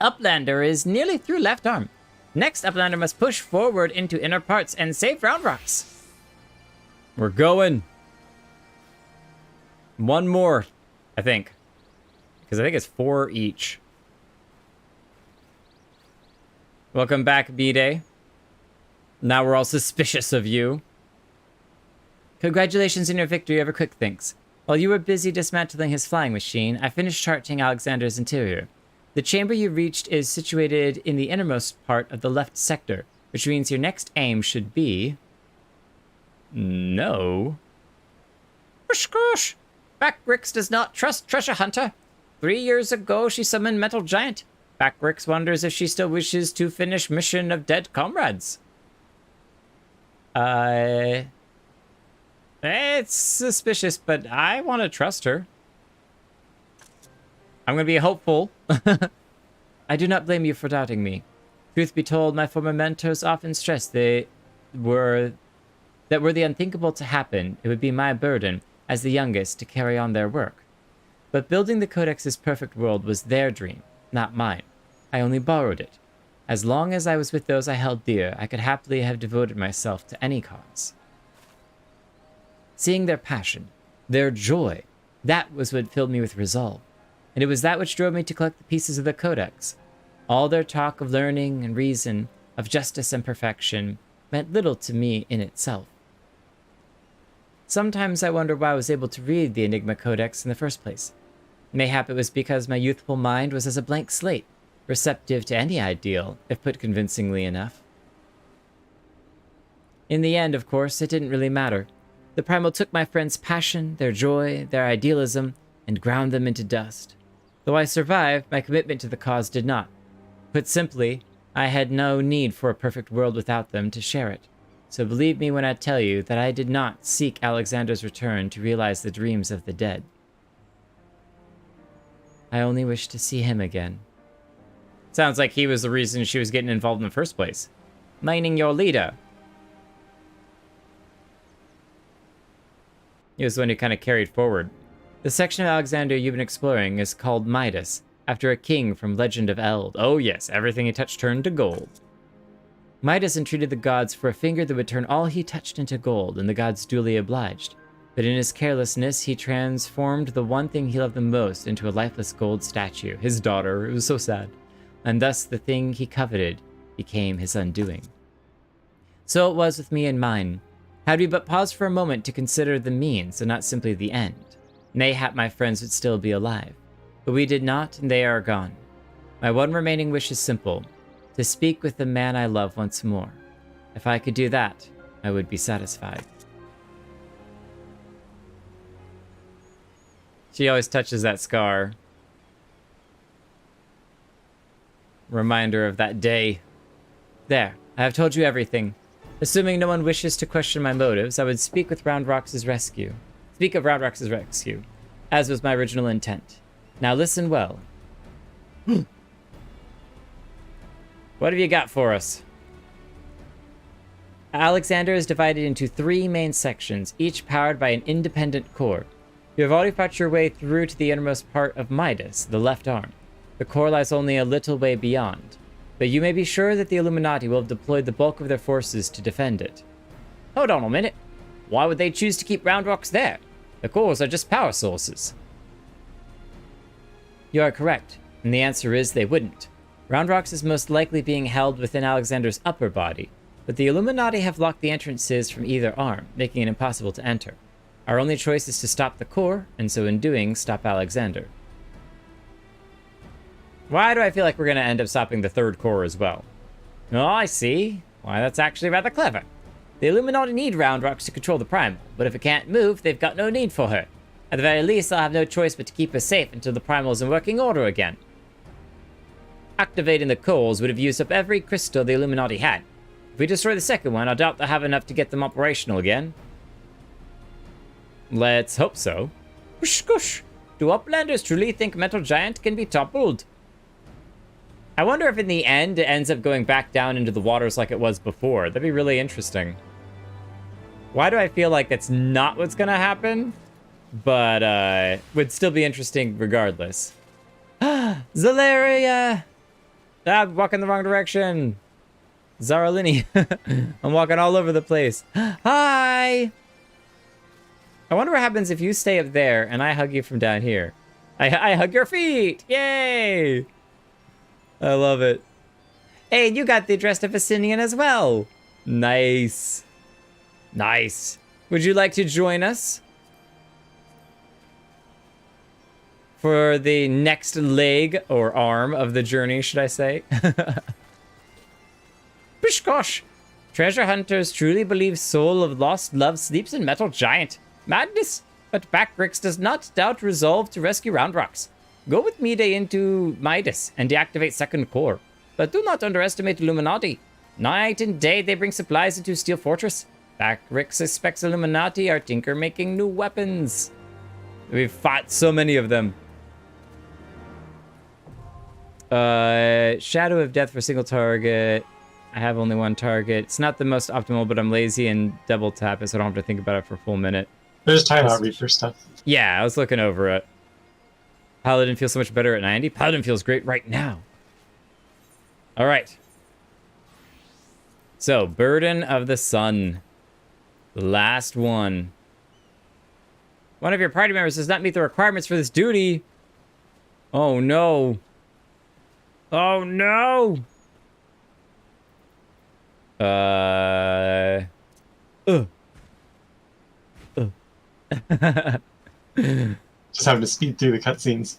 Uplander is nearly through left arm. Next, Uplander must push forward into inner parts and save round rocks. We're going. One more, I think. Because I think it's 4 each. Welcome back, B-Day. Now we're all suspicious of you. Congratulations on your victory over Quick Thinks. While you were busy dismantling his flying machine, I finished charting Alexander's interior. The chamber you reached is situated in the innermost part of the left sector, which means your next aim should be... No. Whoosh. Backrix does not trust Treasure Hunter. 3 years ago, she summoned Metal Giant. Backrix wonders if she still wishes to finish mission of dead comrades. It's suspicious, but I want to trust her. I'm going to be hopeful. I do not blame you for doubting me. Truth be told, my former mentors often stressed were the unthinkable to happen, it would be my burden, as the youngest, to carry on their work. But building the Codex's perfect world was their dream, not mine. I only borrowed it. As long as I was with those I held dear, I could happily have devoted myself to any cause. Seeing their passion, their joy, that was what filled me with resolve. And it was that which drove me to collect the pieces of the Codex. All their talk of learning and reason, of justice and perfection, meant little to me in itself. Sometimes I wonder why I was able to read the Enigma Codex in the first place. Mayhap it was because my youthful mind was as a blank slate, receptive to any ideal, if put convincingly enough. In the end, of course, it didn't really matter. The Primal took my friends' passion, their joy, their idealism, and ground them into dust. Though I survived, my commitment to the cause did not. Put simply, I had no need for a perfect world without them to share it. So believe me when I tell you that I did not seek Alexander's return to realize the dreams of the dead. I only wished to see him again. Sounds like he was the reason she was getting involved in the first place. Mining your leader. He was the one who kind of carried forward. The section of Alexander you've been exploring is called Midas, after a king from Legend of Eld. Oh yes, everything he touched turned to gold. Midas entreated the gods for a finger that would turn all he touched into gold, and the gods duly obliged. But in his carelessness, he transformed the one thing he loved the most into a lifeless gold statue, his daughter. It was so sad. And thus the thing he coveted became his undoing. So it was with me and mine. Had we but paused for a moment to consider the means and not simply the end, mayhap my friends would still be alive. But we did not, and they are gone. My one remaining wish is simple. To speak with the man I love once more. If I could do that, I would be satisfied. She always touches that scar. Reminder of that day. There, I have told you everything. Assuming no one wishes to question my motives, I would speak of Round Rock's rescue, as was my original intent. Now listen well. What have you got for us? Alexander is divided into 3 main sections, each powered by an independent core. You have already fought your way through to the innermost part of Midas, the left arm. The core lies only a little way beyond, but you may be sure that the Illuminati will have deployed the bulk of their forces to defend it. Hold on a minute. Why would they choose to keep round rocks there? The cores are just power sources. You are correct, and the answer is they wouldn't. Round rocks is most likely being held within Alexander's upper body, but the Illuminati have locked the entrances from either arm, making it impossible to enter. Our only choice is to stop the core, and so in doing, stop Alexander. Why do I feel like we're going to end up stopping the third core as well? Oh, I see. Why, that's actually rather clever. The Illuminati need round rocks to control the Primal, but if it can't move, they've got no need for her. At the very least, they'll have no choice but to keep her safe until the Primal is in working order again. Activating the cores would have used up every crystal the Illuminati had. If we destroy the second one, I doubt they'll have enough to get them operational again. Let's hope so. Whoosh, goosh. Do Uplanders truly think Metal Giant can be toppled? I wonder if in the end it ends up going back down into the waters like it was before. That'd be really interesting. Why do I feel like that's not what's gonna happen? But, would still be interesting regardless. Zalaria! I'm walking the wrong direction. Zaralini. I'm walking all over the place. Hi! I wonder what happens if you stay up there and I hug you from down here. I hug your feet! Yay! I love it. Hey, you got the address to Facinian as well. Nice. Nice. Would you like to join us for the next leg or arm of the journey, should I say? Bishkosh! Treasure hunters truly believe soul of lost love sleeps in Metal Giant. Madness! But Backrix does not doubt resolve to rescue Round Rocks. Go with Mide into Midas and deactivate second core. But do not underestimate Illuminati. Night and day they bring supplies into Steel Fortress. Backrix suspects Illuminati are tinker making new weapons. We've fought so many of them. Shadow of Death for single target. I have only one target. It's not the most optimal, but I'm lazy and double tap it so I don't have to think about it for a full minute. They're just talking about Reaper stuff. Yeah, I was looking over it. Paladin feels so much better at 90. Paladin feels great right now. All right. So, Burden of the Sun. The last one. One of your party members does not meet the requirements for this duty. Oh, no. Oh, no. Just having to speed through the cutscenes.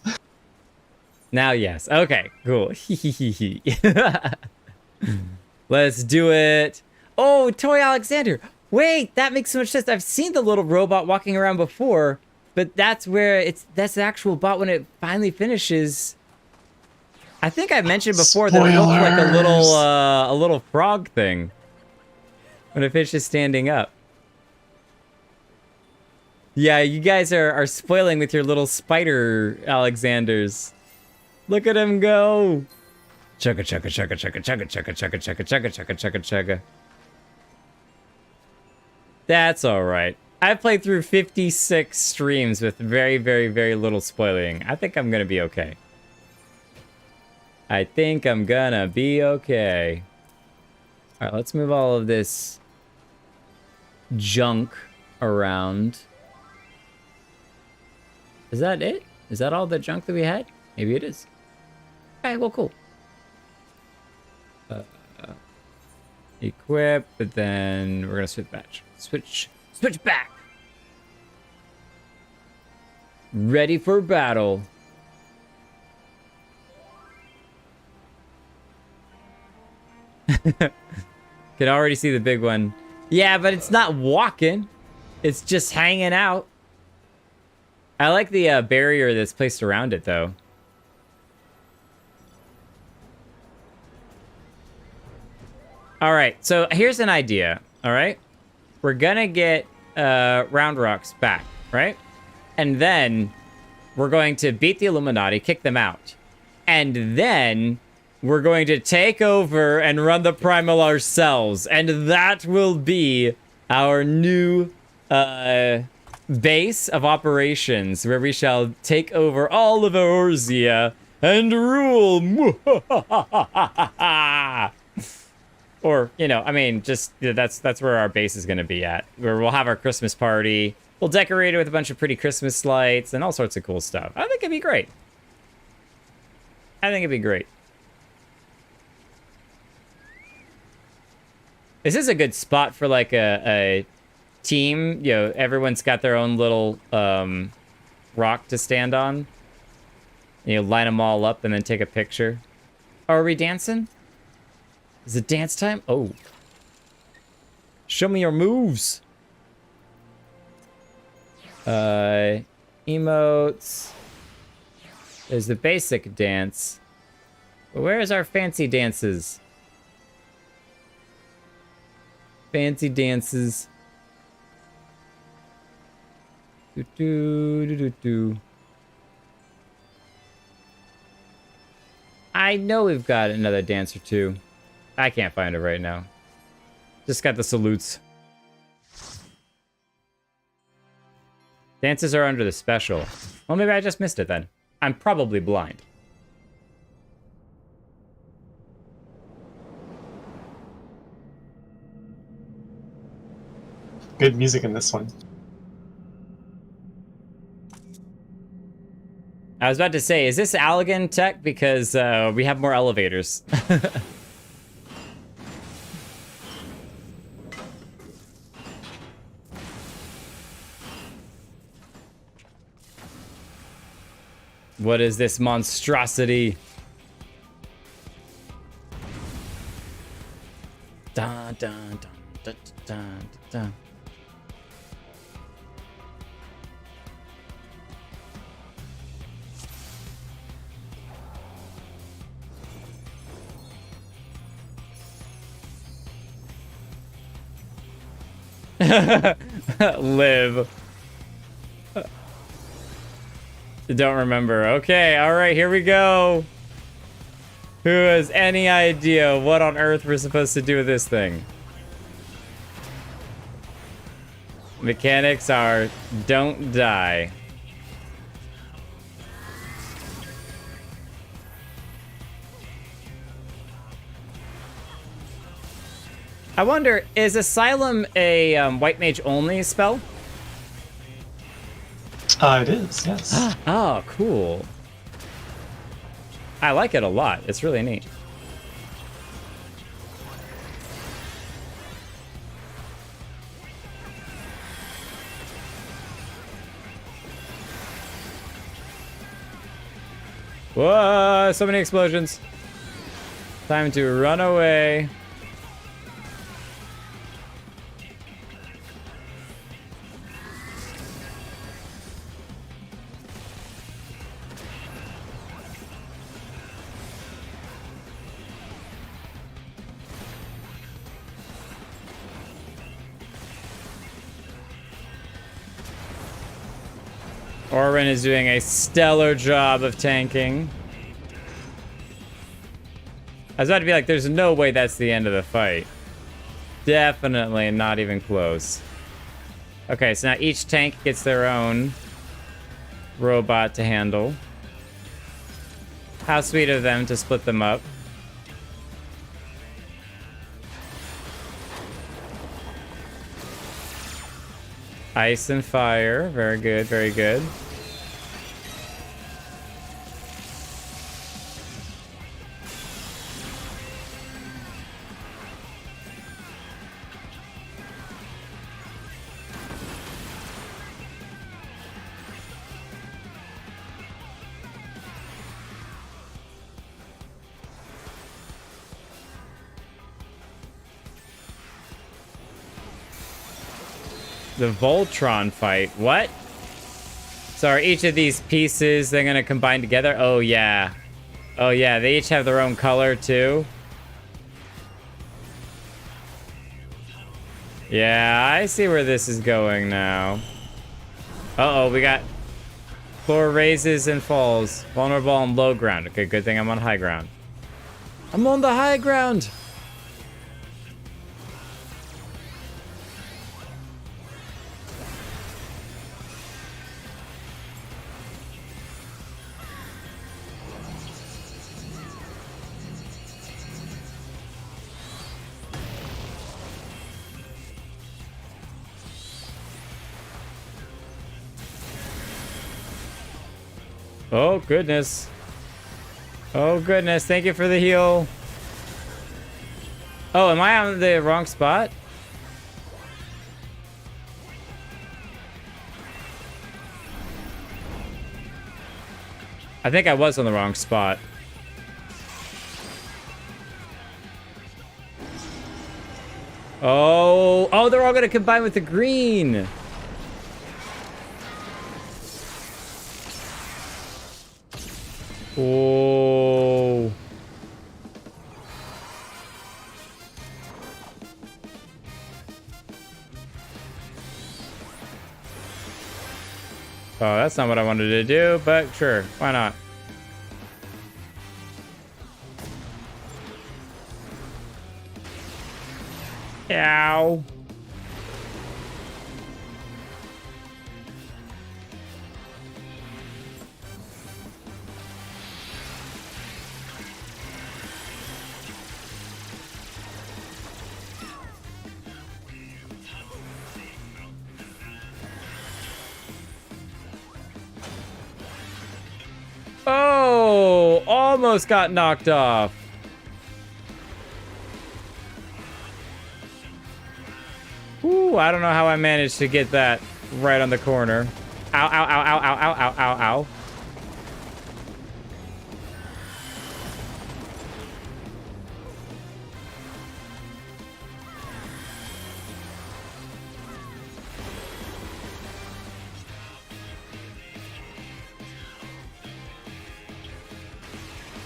Now, yes. Okay, cool. Let's do it. Oh, Toy Alexander. Wait, that makes so much sense. I've seen the little robot walking around before, but that's where that's the actual bot when it finally finishes. I think I mentioned before that it looked like a little frog thing when it finishes standing up. Yeah, you guys are spoiling with your little spider Alexanders. Look at him go. Chugga chugga chugga chugga chugga chugga chugga chugga chugga chugga chugga chugga. That's all right. I've played through 56 streams with very, very, very little spoiling. I think I'm gonna be okay. I think I'm gonna be okay. All right, let's move all of this junk around. Is that it? Is that all the junk that we had? Maybe it is. Okay, well, cool. Equip, but then we're gonna switch back. Switch back. Ready for battle. Can already see the big one. Yeah, but it's not walking. It's just hanging out. I like the barrier that's placed around it, though. All right, so here's an idea, all right? We're gonna get Round Rocks back, right? And then we're going to beat the Illuminati, kick them out. And then we're going to take over and run the Primal ourselves. And that will be our new base of operations where we shall take over all of Eorzea and rule. Or, you know, I mean, just that's where our base is going to be at. Where we'll have our Christmas party. We'll decorate it with a bunch of pretty Christmas lights and all sorts of cool stuff. I think it'd be great. I think it'd be great. This is a good spot for like a team. You know, everyone's got their own little rock to stand on. You know, line them all up and then take a picture. Oh, are we dancing? Is it dance time? Oh. Show me your moves. Emotes. There's the basic dance. But where's our fancy dances? Fancy dances. Do do do do do. I know we've got another dance or two. I can't find it right now. Just got the salutes. Dances are under the special. Well, maybe I just missed it then. I'm probably blind. Good music in this one. I was about to say, is this Allegan tech? Because we have more elevators. What is this monstrosity? Dun, dun, dun, dun, dun, dun. Live. Don't remember. Okay, alright, here we go. Who has any idea what on earth we're supposed to do with this thing? Mechanics are don't die. I wonder, is Asylum a white mage only spell? It is, yes. Oh, cool. I like it a lot. It's really neat. Whoa, so many explosions. Time to run away. Orin is doing a stellar job of tanking. I was about to be like, there's no way that's the end of the fight. Definitely not even close. Okay, so now each tank gets their own robot to handle. How sweet of them to split them up. Ice and fire. Very good, very good. The Voltron fight. What? So are each of these pieces, they're gonna combine together? Oh, yeah. Oh, yeah, they each have their own color, too. Yeah, I see where this is going now. Uh-oh, we got floor raises and falls. Vulnerable on low ground. Okay, good thing I'm on high ground. I'm on the high ground! Oh, goodness. Oh, goodness. Thank you for the heal. Oh, am I on the wrong spot? I think I was on the wrong spot. Oh, they're all gonna combine with the green. Oh. Oh, that's not what I wanted to do, but sure, why not? Ow. Oh, almost got knocked off. Ooh, I don't know how I managed to get that right on the corner. Ow, ow, ow, ow, ow, ow, ow, ow, ow.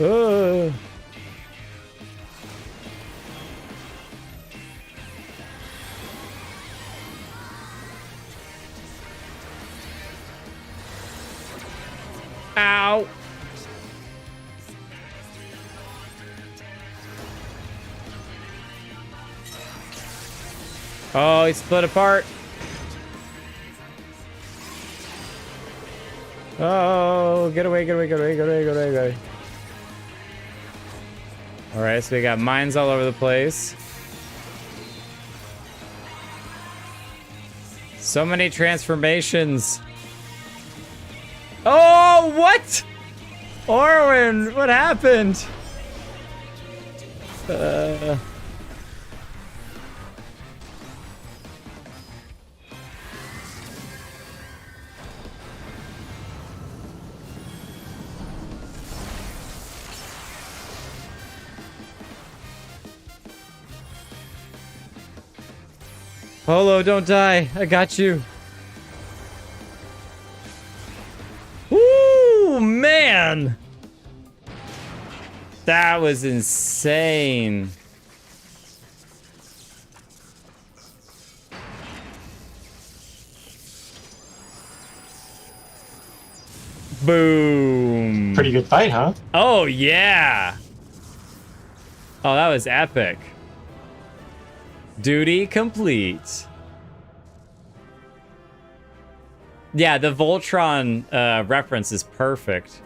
Uh. Ow. Oh, he split apart. Oh, get away, get away, get away, get away, get away, get away. All right, so we got mines all over the place. So many transformations. Oh, what? Orwin, what happened? Polo, don't die. I got you. Ooh, man. That was insane. Boom. Pretty good fight, huh? Oh, yeah. Oh, that was epic. Duty complete. Yeah, the Voltron reference is perfect.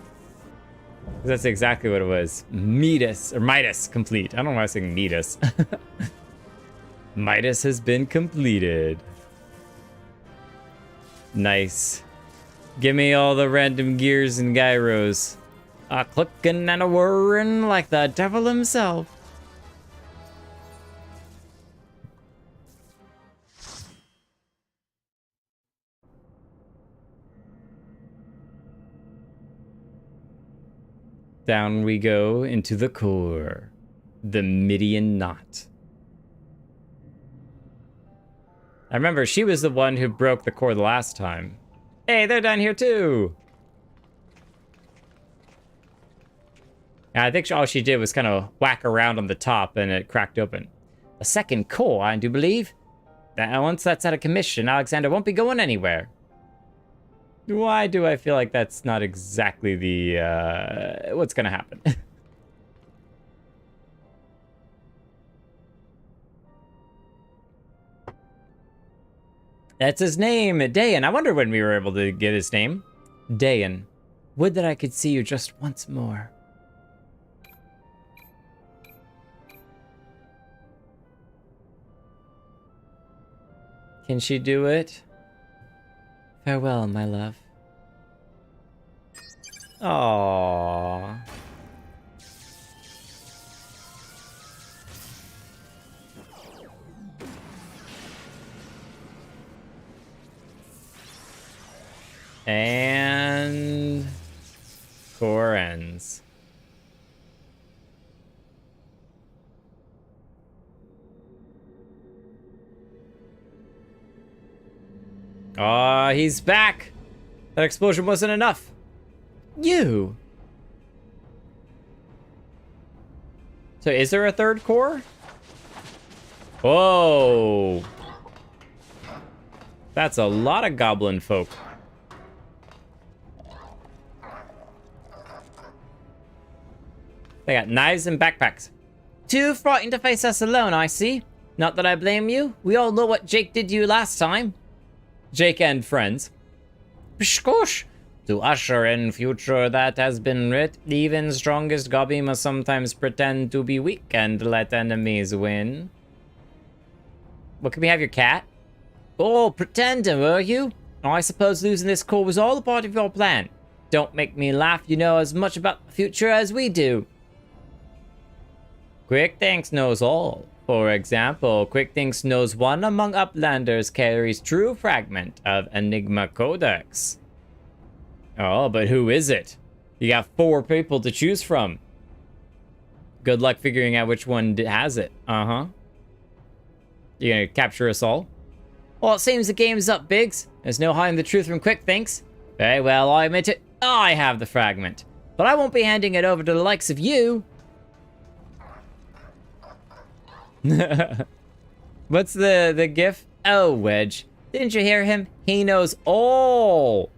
That's exactly what it was. Midas complete. I don't know why I was saying Midas. Midas has been completed. Nice. Give me all the random gears and gyros. A clicking and a whirring like the devil himself. Down we go into the core. The Midian knot. I remember she was the one who broke the core the last time. Hey, they're down here too! Yeah, I think all she did was kind of whack around on the top and it cracked open. A second core, I do believe. Once that's out of commission, Alexander won't be going anywhere. Why do I feel like that's not exactly the, what's gonna happen? That's his name, Dayan. I wonder when we were able to get his name. Dayan. Would that I could see you just once more. Can she do it? Farewell, my love. Aww. And core ends. Ah, he's back. That explosion wasn't enough. You. So is there a third core? Whoa. That's a lot of goblin folk. They got knives and backpacks. Too frightened to face us alone, I see. Not that I blame you. We all know what Jake did to you last time. Jake and friends. Pshkosh. To usher in future that has been writ, even strongest gobby must sometimes pretend to be weak and let enemies win. What, can we have your cat? Oh, pretender, were you? I suppose losing this core was all a part of your plan. Don't make me laugh, you know as much about the future as we do. Quick Thinks knows all. For example, Quick Thinks knows one among Uplanders carries true fragment of Enigma Codex. Oh, but who is it? You got 4 people to choose from. Good luck figuring out which one has it. Uh-huh. You gonna capture us all? Well, it seems the game's up, Biggs. There's no hiding the truth from Quick Thinks. Very well, I admit it. I have the fragment. But I won't be handing it over to the likes of you. What's the gif? Oh, Wedge. Didn't you hear him? He knows all.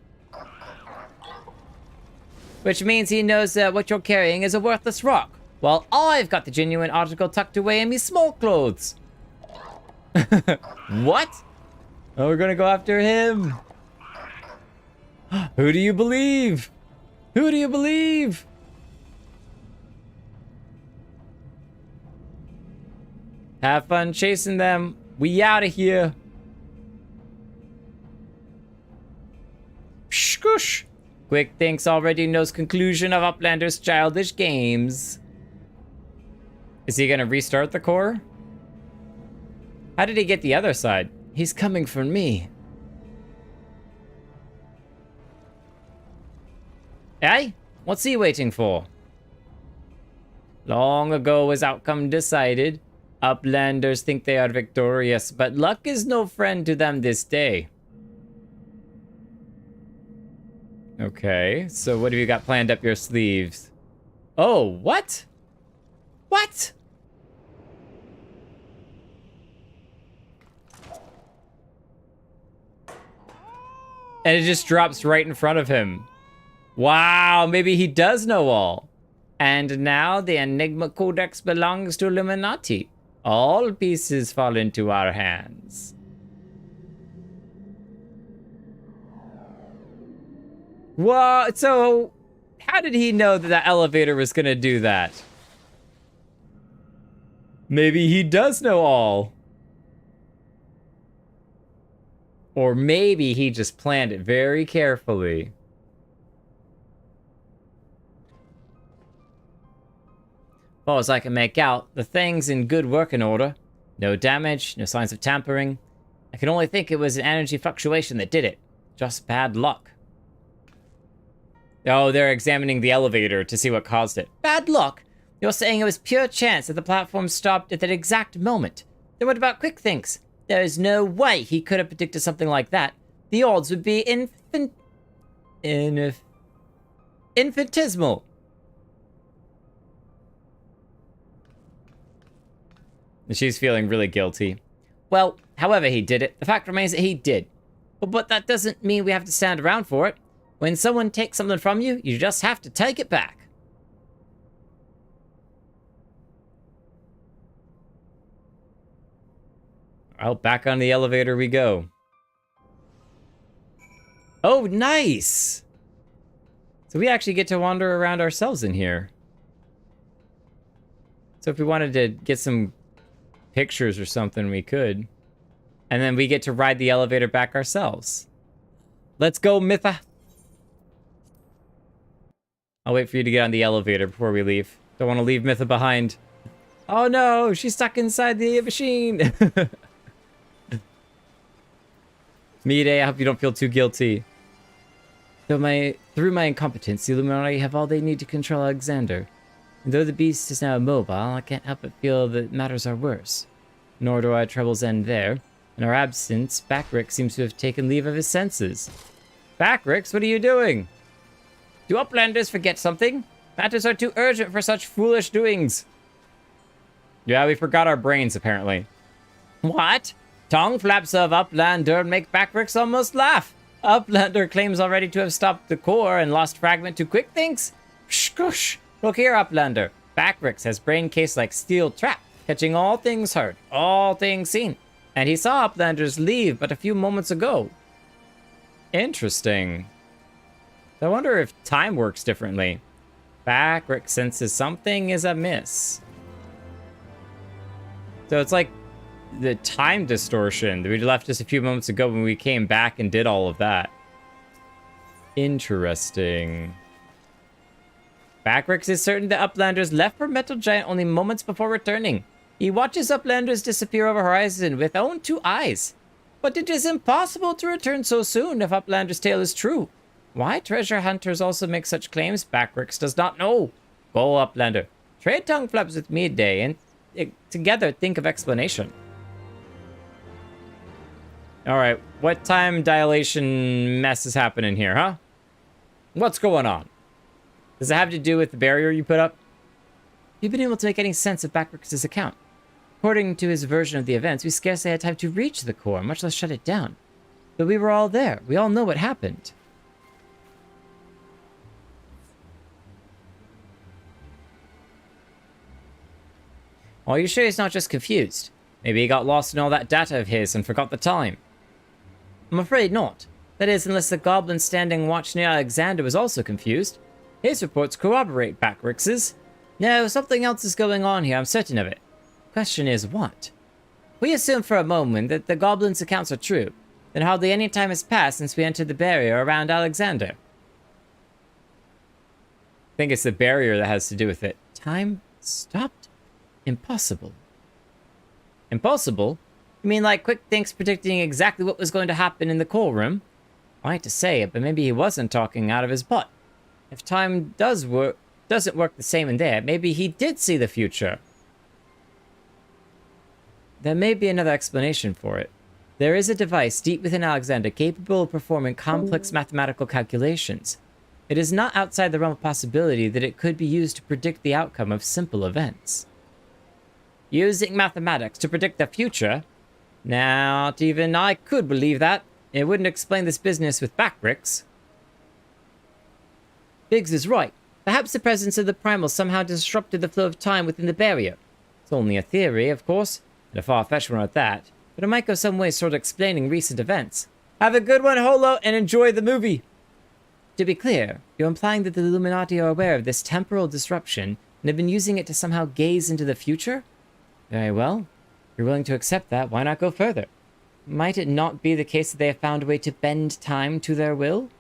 Which means he knows what you're carrying is a worthless rock. While I've got the genuine article tucked away in me small clothes. What? Oh, we're gonna go after him. Who do you believe? Who do you believe? Have fun chasing them. We out of here. Pshkush. Quick Thinks already knows conclusion of Uplander's childish games. Is he gonna restart the core? How did he get the other side? He's coming for me. Hey, what's he waiting for? Long ago his outcome decided. Uplanders think they are victorious, but luck is no friend to them this day. Okay, so what have you got planned up your sleeves? Oh, what? What? And it just drops right in front of him. Wow, maybe he does know all. And now the Enigma Codex belongs to Illuminati. All pieces fall into our hands. What? So, how did he know that that elevator was gonna do that? Maybe he does know all. Or maybe he just planned it very carefully. Far as I can make out, the thing's in good working order. No damage, no signs of tampering. I can only think it was an energy fluctuation that did it. Just bad luck. Oh, they're examining the elevator to see what caused it. Bad luck? You're saying it was pure chance that the platform stopped at that exact moment. Then what about Quick Thinks? There is no way he could have predicted something like that. The odds would be infinitesimal. And she's feeling really guilty. Well, however he did it, the fact remains that he did. But that doesn't mean we have to stand around for it. When someone takes something from you, you just have to take it back. Well, back on the elevator we go. Oh, nice! So we actually get to wander around ourselves in here. So if we wanted to get some pictures or something, we could. And then we get to ride the elevator back ourselves. Let's go, Mitha! I'll wait for you to get on the elevator before we leave. Don't want to leave Mytha behind. Oh no, she's stuck inside the machine. Mayday, I hope you don't feel too guilty. Through my incompetence, the Illuminati have all they need to control Alexander. And though the beast is now immobile, I can't help but feel that matters are worse. Nor do our troubles end there. In our absence, Backrix seems to have taken leave of his senses. Backrix, what are you doing? Do Uplanders forget something? Matters are too urgent for such foolish doings. Yeah, we forgot our brains, apparently. What? Tongue flaps of Uplander make Backrix almost laugh. Uplander claims already to have stopped the core and lost fragment to quick thinks. Shkush. Look here, Uplander. Backrix has brain case like steel trap, catching all things heard, all things seen. And he saw Uplanders leave but a few moments ago. Interesting. I wonder if time works differently. Backrix senses something is amiss. So it's like the time distortion that we left just a few moments ago when we came back and did all of that. Interesting. Backrix is certain that Uplanders left for Metal Giant only moments before returning. He watches Uplanders disappear over horizon with own two eyes. But it is impossible to return so soon if Uplander's tale is true. Why treasure hunters also make such claims, Backrix does not know. Go, Uplander. Trade tongue flaps with Midday and together think of explanation. Alright, what time dilation mess is happening here, huh? What's going on? Does it have to do with the barrier you put up? You've been able to make any sense of Backrix's account. According to his version of the events, we scarcely had time to reach the core, much less shut it down. But we were all there. We all know what happened. Are you sure he's not just confused? Maybe he got lost in all that data of his and forgot the time. I'm afraid not. That is, unless the goblin standing watch near Alexander was also confused. His reports corroborate Backrix's. No, something else is going on here, I'm certain of it. Question is, what? We assume for a moment that the goblin's accounts are true. Then hardly any time has passed since we entered the barrier around Alexander. I think it's the barrier that has to do with it. Time stopped? Impossible. Impossible? You mean like Quick Think's predicting exactly what was going to happen in the core room? I hate to say it, but maybe he wasn't talking out of his butt. If time doesn't work the same in there, maybe he did see the future. There may be another explanation for it. There is a device deep within Alexander capable of performing complex mathematical calculations. It is not outside the realm of possibility that it could be used to predict the outcome of simple events. Using mathematics to predict the future? Not even I could believe that. It wouldn't explain this business with Backrix. Biggs is right. Perhaps the presence of the primal somehow disrupted the flow of time within the barrier. It's only a theory, of course, and a far-fetched one at that, but it might go some way sort of explaining recent events. Have a good one, Holo, and enjoy the movie! To be clear, you're implying that the Illuminati are aware of this temporal disruption and have been using it to somehow gaze into the future? Very well. If you're willing to accept that, why not go further? Might it not be the case that they have found a way to bend time to their will?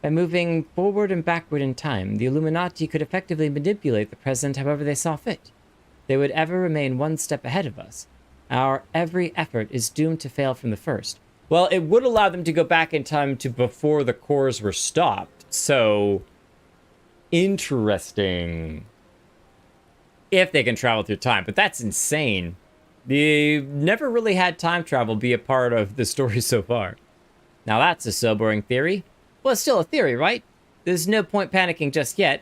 By moving forward and backward in time, the Illuminati could effectively manipulate the present however they saw fit. They would ever remain one step ahead of us. Our every effort is doomed to fail from the first. Well, it would allow them to go back in time to before the cores were stopped. So, interesting. If they can travel through time, but that's insane. They never really had time travel be a part of the story so far. Now that's a sobering theory. Well, it's still a theory, right? There's no point panicking just yet.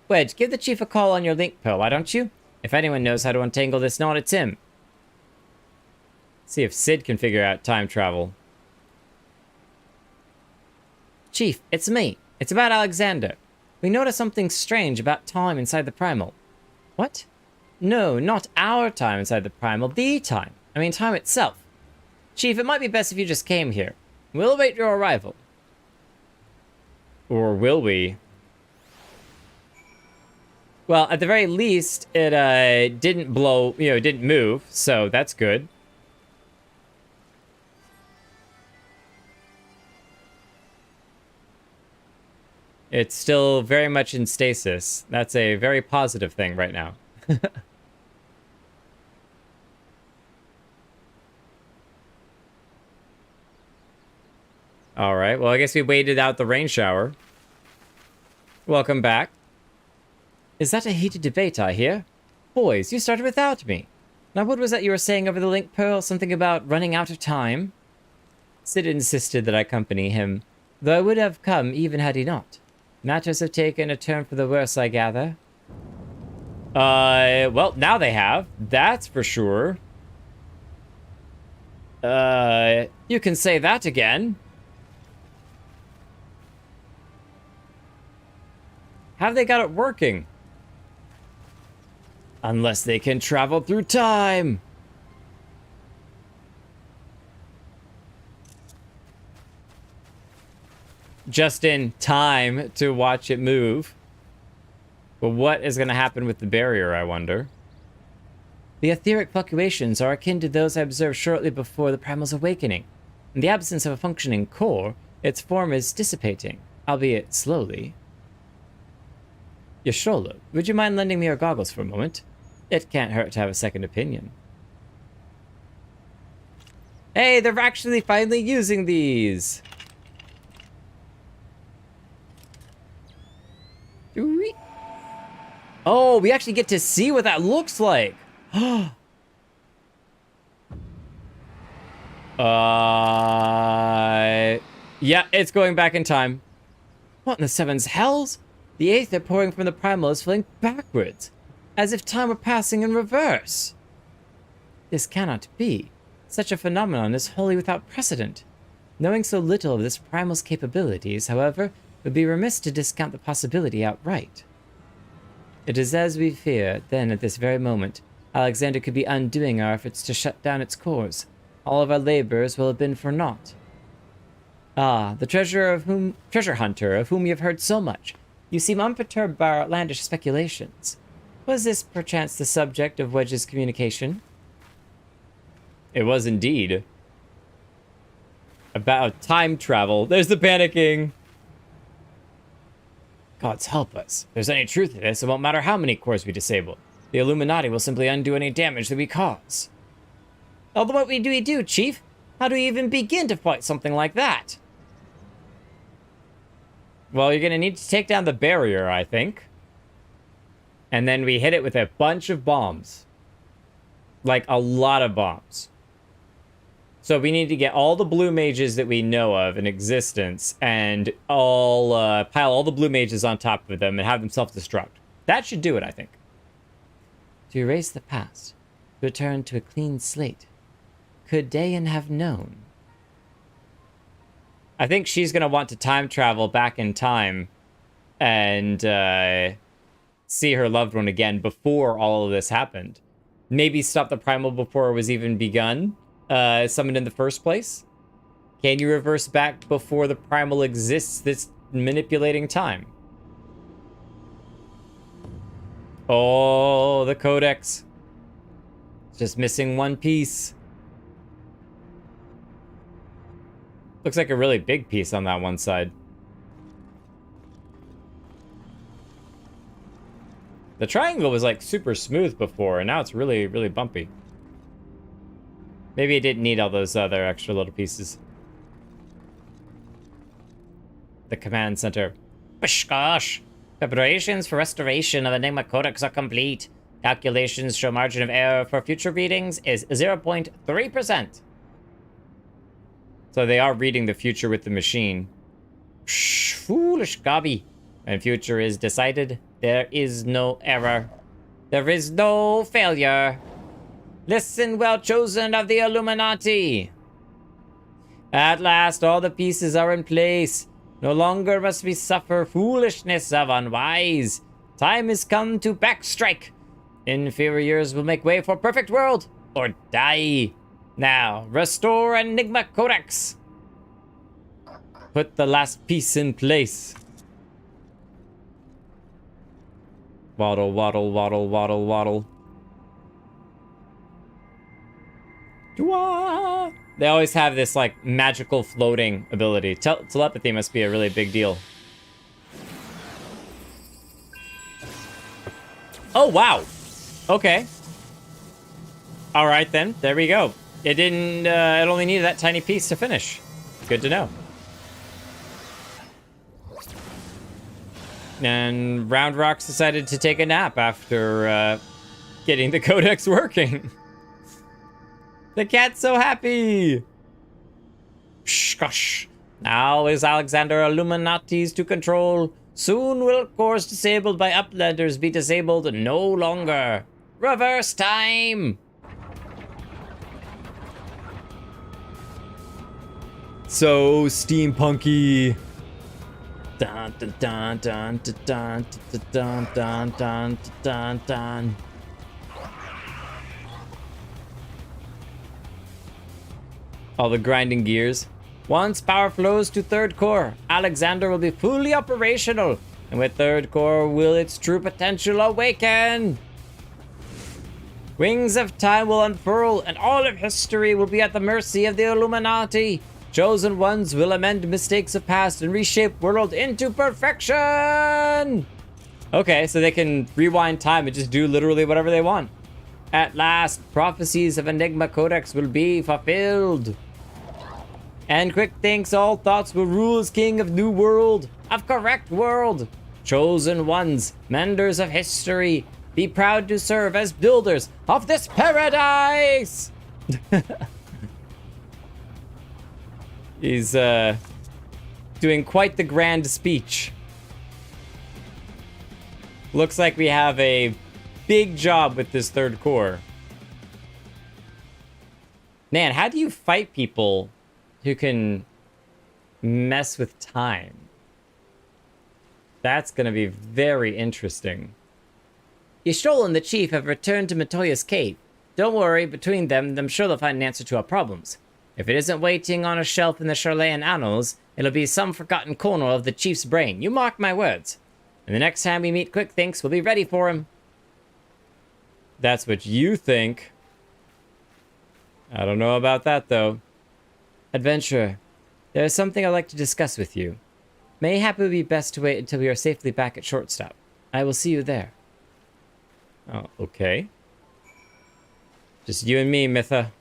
Wedge, give the chief a call on your link pill, why don't you? If anyone knows how to untangle this knot, it's him. See if Sid can figure out time travel. Chief, it's me. It's about Alexander. We noticed something strange about time inside the primal. What? No, not our time inside the primal, the time. I mean, time itself. Chief, it might be best if you just came here. We'll await your arrival. Or will we? Well, at the very least, it didn't blow, it didn't move, so that's good. It's still very much in stasis. That's a very positive thing right now. All right, well, I guess we waited out the rain shower. Welcome back. Is that a heated debate, I hear? Boys, you started without me. Now, what was that you were saying over the link, Pearl? Something about running out of time? Sid insisted that I accompany him, though I would have come even had he not. Matters have taken a turn for the worse, I gather. Well, now they have. That's for sure. You can say that again. Have they got it working? Unless they can travel through time. Just in time to watch it move. But what is going to happen with the barrier, I wonder? The etheric fluctuations are akin to those I observed shortly before the Primal's awakening. In the absence of a functioning core, its form is dissipating, albeit slowly. Yashola, would you mind lending me your goggles for a moment? It can't hurt to have a second opinion. Hey, they're actually finally using these! Oh, we actually get to see what that looks like! Yeah, it's going back in time. What in the seven's hells? The aether pouring from the primal is flowing backwards, as if time were passing in reverse. This cannot be. Such a phenomenon is wholly without precedent. Knowing so little of this primal's capabilities, however, would be remiss to discount the possibility outright. It is as we fear, then at this very moment, Alexander could be undoing our efforts to shut down its cores. All of our labors will have been for naught. Ah, the treasure hunter of whom you have heard so much. You seem unperturbed by our outlandish speculations. Was this perchance the subject of Wedge's communication? It was indeed. About time travel. There's the panicking. Gods help us. If there's any truth to this, it won't matter how many cores we disable. The Illuminati will simply undo any damage that we cause. Although what do we do, Chief? How do we even begin to fight something like that? Well, you're gonna need to take down the barrier, I think. And then we hit it with a bunch of bombs. Like, a lot of bombs. So we need to get all the blue mages that we know of in existence and all pile all the blue mages on top of them and have them self-destruct. That should do it, I think. To erase the past, to return to a clean slate. Could Dayan have known? I think she's going to want to time travel back in time and see her loved one again before all of this happened. Maybe stop the primal before it was even begun, summoned in the first place. Can you reverse back before the primal exists that's manipulating time? Oh, the codex. It's just missing one piece. Looks like a really big piece on that one side. The triangle was like super smooth before, and now it's really, really bumpy. Maybe it didn't need all those other extra little pieces. The command center. Gosh! Preparations for restoration of Enigma Codex are complete. Calculations show margin of error for future readings is 0.3%. So they are reading the future with the machine. Shh, foolish Gabi. When future is decided, there is no error. There is no failure. Listen, well chosen of the Illuminati. At last, all the pieces are in place. No longer must we suffer foolishness of unwise. Time has come to backstrike. Inferiors will make way for perfect world or die. Now, restore Enigma Codex. Put the last piece in place. Waddle, waddle, waddle, waddle, waddle. Dwah! They always have this, like, magical floating ability. Telepathy must be a really big deal. Oh, wow. Okay. All right, then. There we go. It didn't, it only needed that tiny piece to finish. Good to know. And Round Rocks decided to take a nap after, getting the codex working. The cat's so happy. Gosh. Now is Alexander Illuminati's to control. Soon will cores disabled by uplanders be disabled no longer. Reverse time. So steampunky. Dun dun dun dun dun dun dun dun dun dun. All the grinding gears. Once power flows to third core, Alexander will be fully operational, and with third core will its true potential awaken. Wings of time will unfurl, and all of history will be at the mercy of the Illuminati. Chosen ones will amend mistakes of past and reshape world into perfection. Okay, so they can rewind time and just do literally whatever they want. At last, prophecies of Enigma Codex will be fulfilled. And Quick thinks all thoughts will rule as king of new world, of correct world. Chosen ones, menders of history, be proud to serve as builders of this paradise. He's doing quite the grand speech. Looks like we have a big job with this third core. Man, how do you fight people who can mess with time? That's gonna be very interesting. Yishtol and the chief have returned to Matoya's cave. Don't worry, between them, I'm sure they'll find an answer to our problems. If it isn't waiting on a shelf in the Charlayan annals, it'll be some forgotten corner of the chief's brain. You mark my words. And the next time we meet Quick Thinks, we'll be ready for him. That's what you think. I don't know about that, though. Adventurer, there is something I'd like to discuss with you. Mayhap it would be best to wait until we are safely back at Shortstop. I will see you there. Oh, okay. Just you and me, Mitha.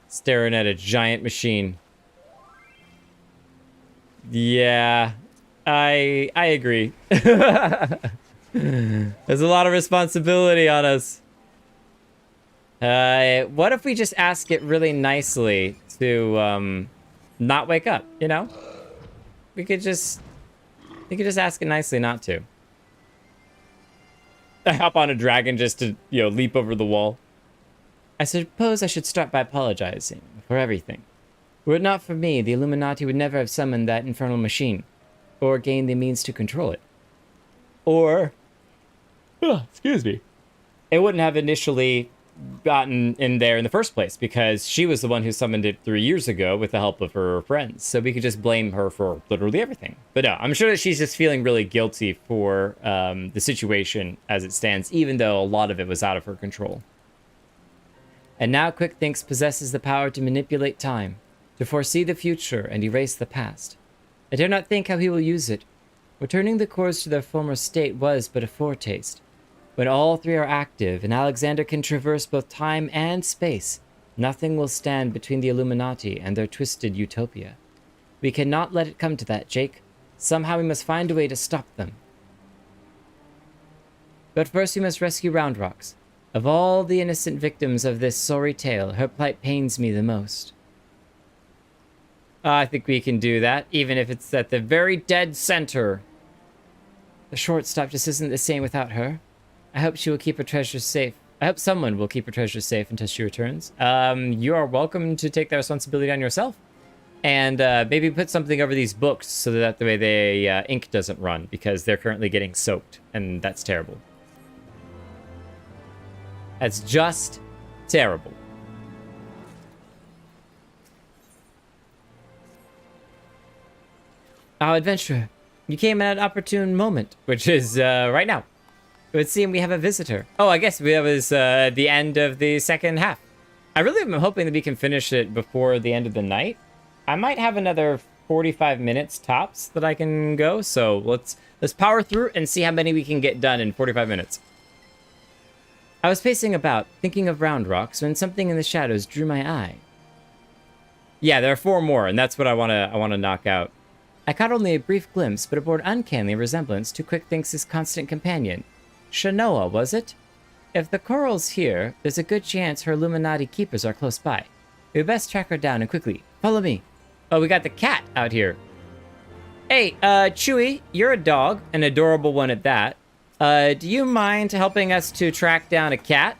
Staring at a giant machine. Yeah, I agree. There's a lot of responsibility on us. What if we just ask it really nicely to not wake up, you know? We could just ask it nicely not to. Hop on a dragon just to, you know, leap over the wall. I suppose I should start by apologizing for everything. Were it not for me, the Illuminati would never have summoned that infernal machine, or gained the means to control it. Or, excuse me, it wouldn't have initially gotten in there in the first place, because she was the one who summoned it 3 years ago with the help of her friends. So we could just blame her for literally everything. But no, I'm sure that she's just feeling really guilty for the situation as it stands, even though a lot of it was out of her control. And now Quick Thinks possesses the power to manipulate time, to foresee the future and erase the past. I dare not think how he will use it. Returning the cores to their former state was but a foretaste. When all three are active and Alexander can traverse both time and space, nothing will stand between the Illuminati and their twisted utopia. We cannot let it come to that, Jake. Somehow we must find a way to stop them. But first we must rescue Round Rocks. Of all the innocent victims of this sorry tale, her plight pains me the most. I think we can do that, even if it's at the very dead center. The Shortstop just isn't the same without her. I hope she will keep her treasures safe. I hope someone will keep her treasures safe until she returns. You are welcome to take that responsibility on yourself. And maybe put something over these books so that the way the ink doesn't run, because they're currently getting soaked, and that's terrible. That's just terrible. Our adventurer, you came at an opportune moment, which is right now. It would seem we have a visitor. Oh, I guess that was the end of the second half. I really am hoping that we can finish it before the end of the night. I might have another 45 minutes tops that I can go, so let's power through and see how many we can get done in 45 minutes. I was pacing about, thinking of Round Rocks, when something in the shadows drew my eye. Yeah, there are 4 more, and that's what I wanna knock out. I caught only a brief glimpse, but it bore an uncanny resemblance to Quickthinks' constant companion. Shanoa, was it? If the coral's here, there's a good chance her Illuminati keepers are close by. We best track her down and quickly. Follow me. Oh, we got the cat out here. Hey, Chewy, you're a dog, an adorable one at that. Do you mind helping us to track down a cat?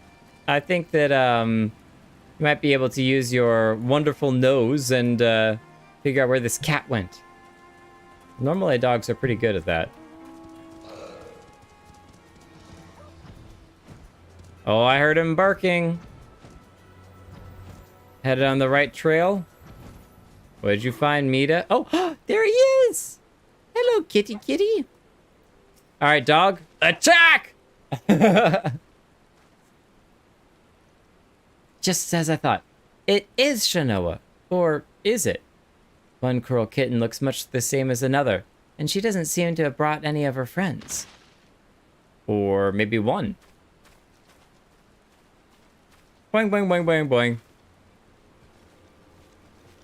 I think that, you might be able to use your wonderful nose and, figure out where this cat went. Normally, dogs are pretty good at that. Oh, I heard him barking. Headed on the right trail. What did you find, Mita? Oh, there he is! Hello, kitty kitty. All right, dog. Attack! Just as I thought. It is Shanoa. Or is it? One coral kitten looks much the same as another, and she doesn't seem to have brought any of her friends. Or maybe one. Boing, boing, boing, boing, boing.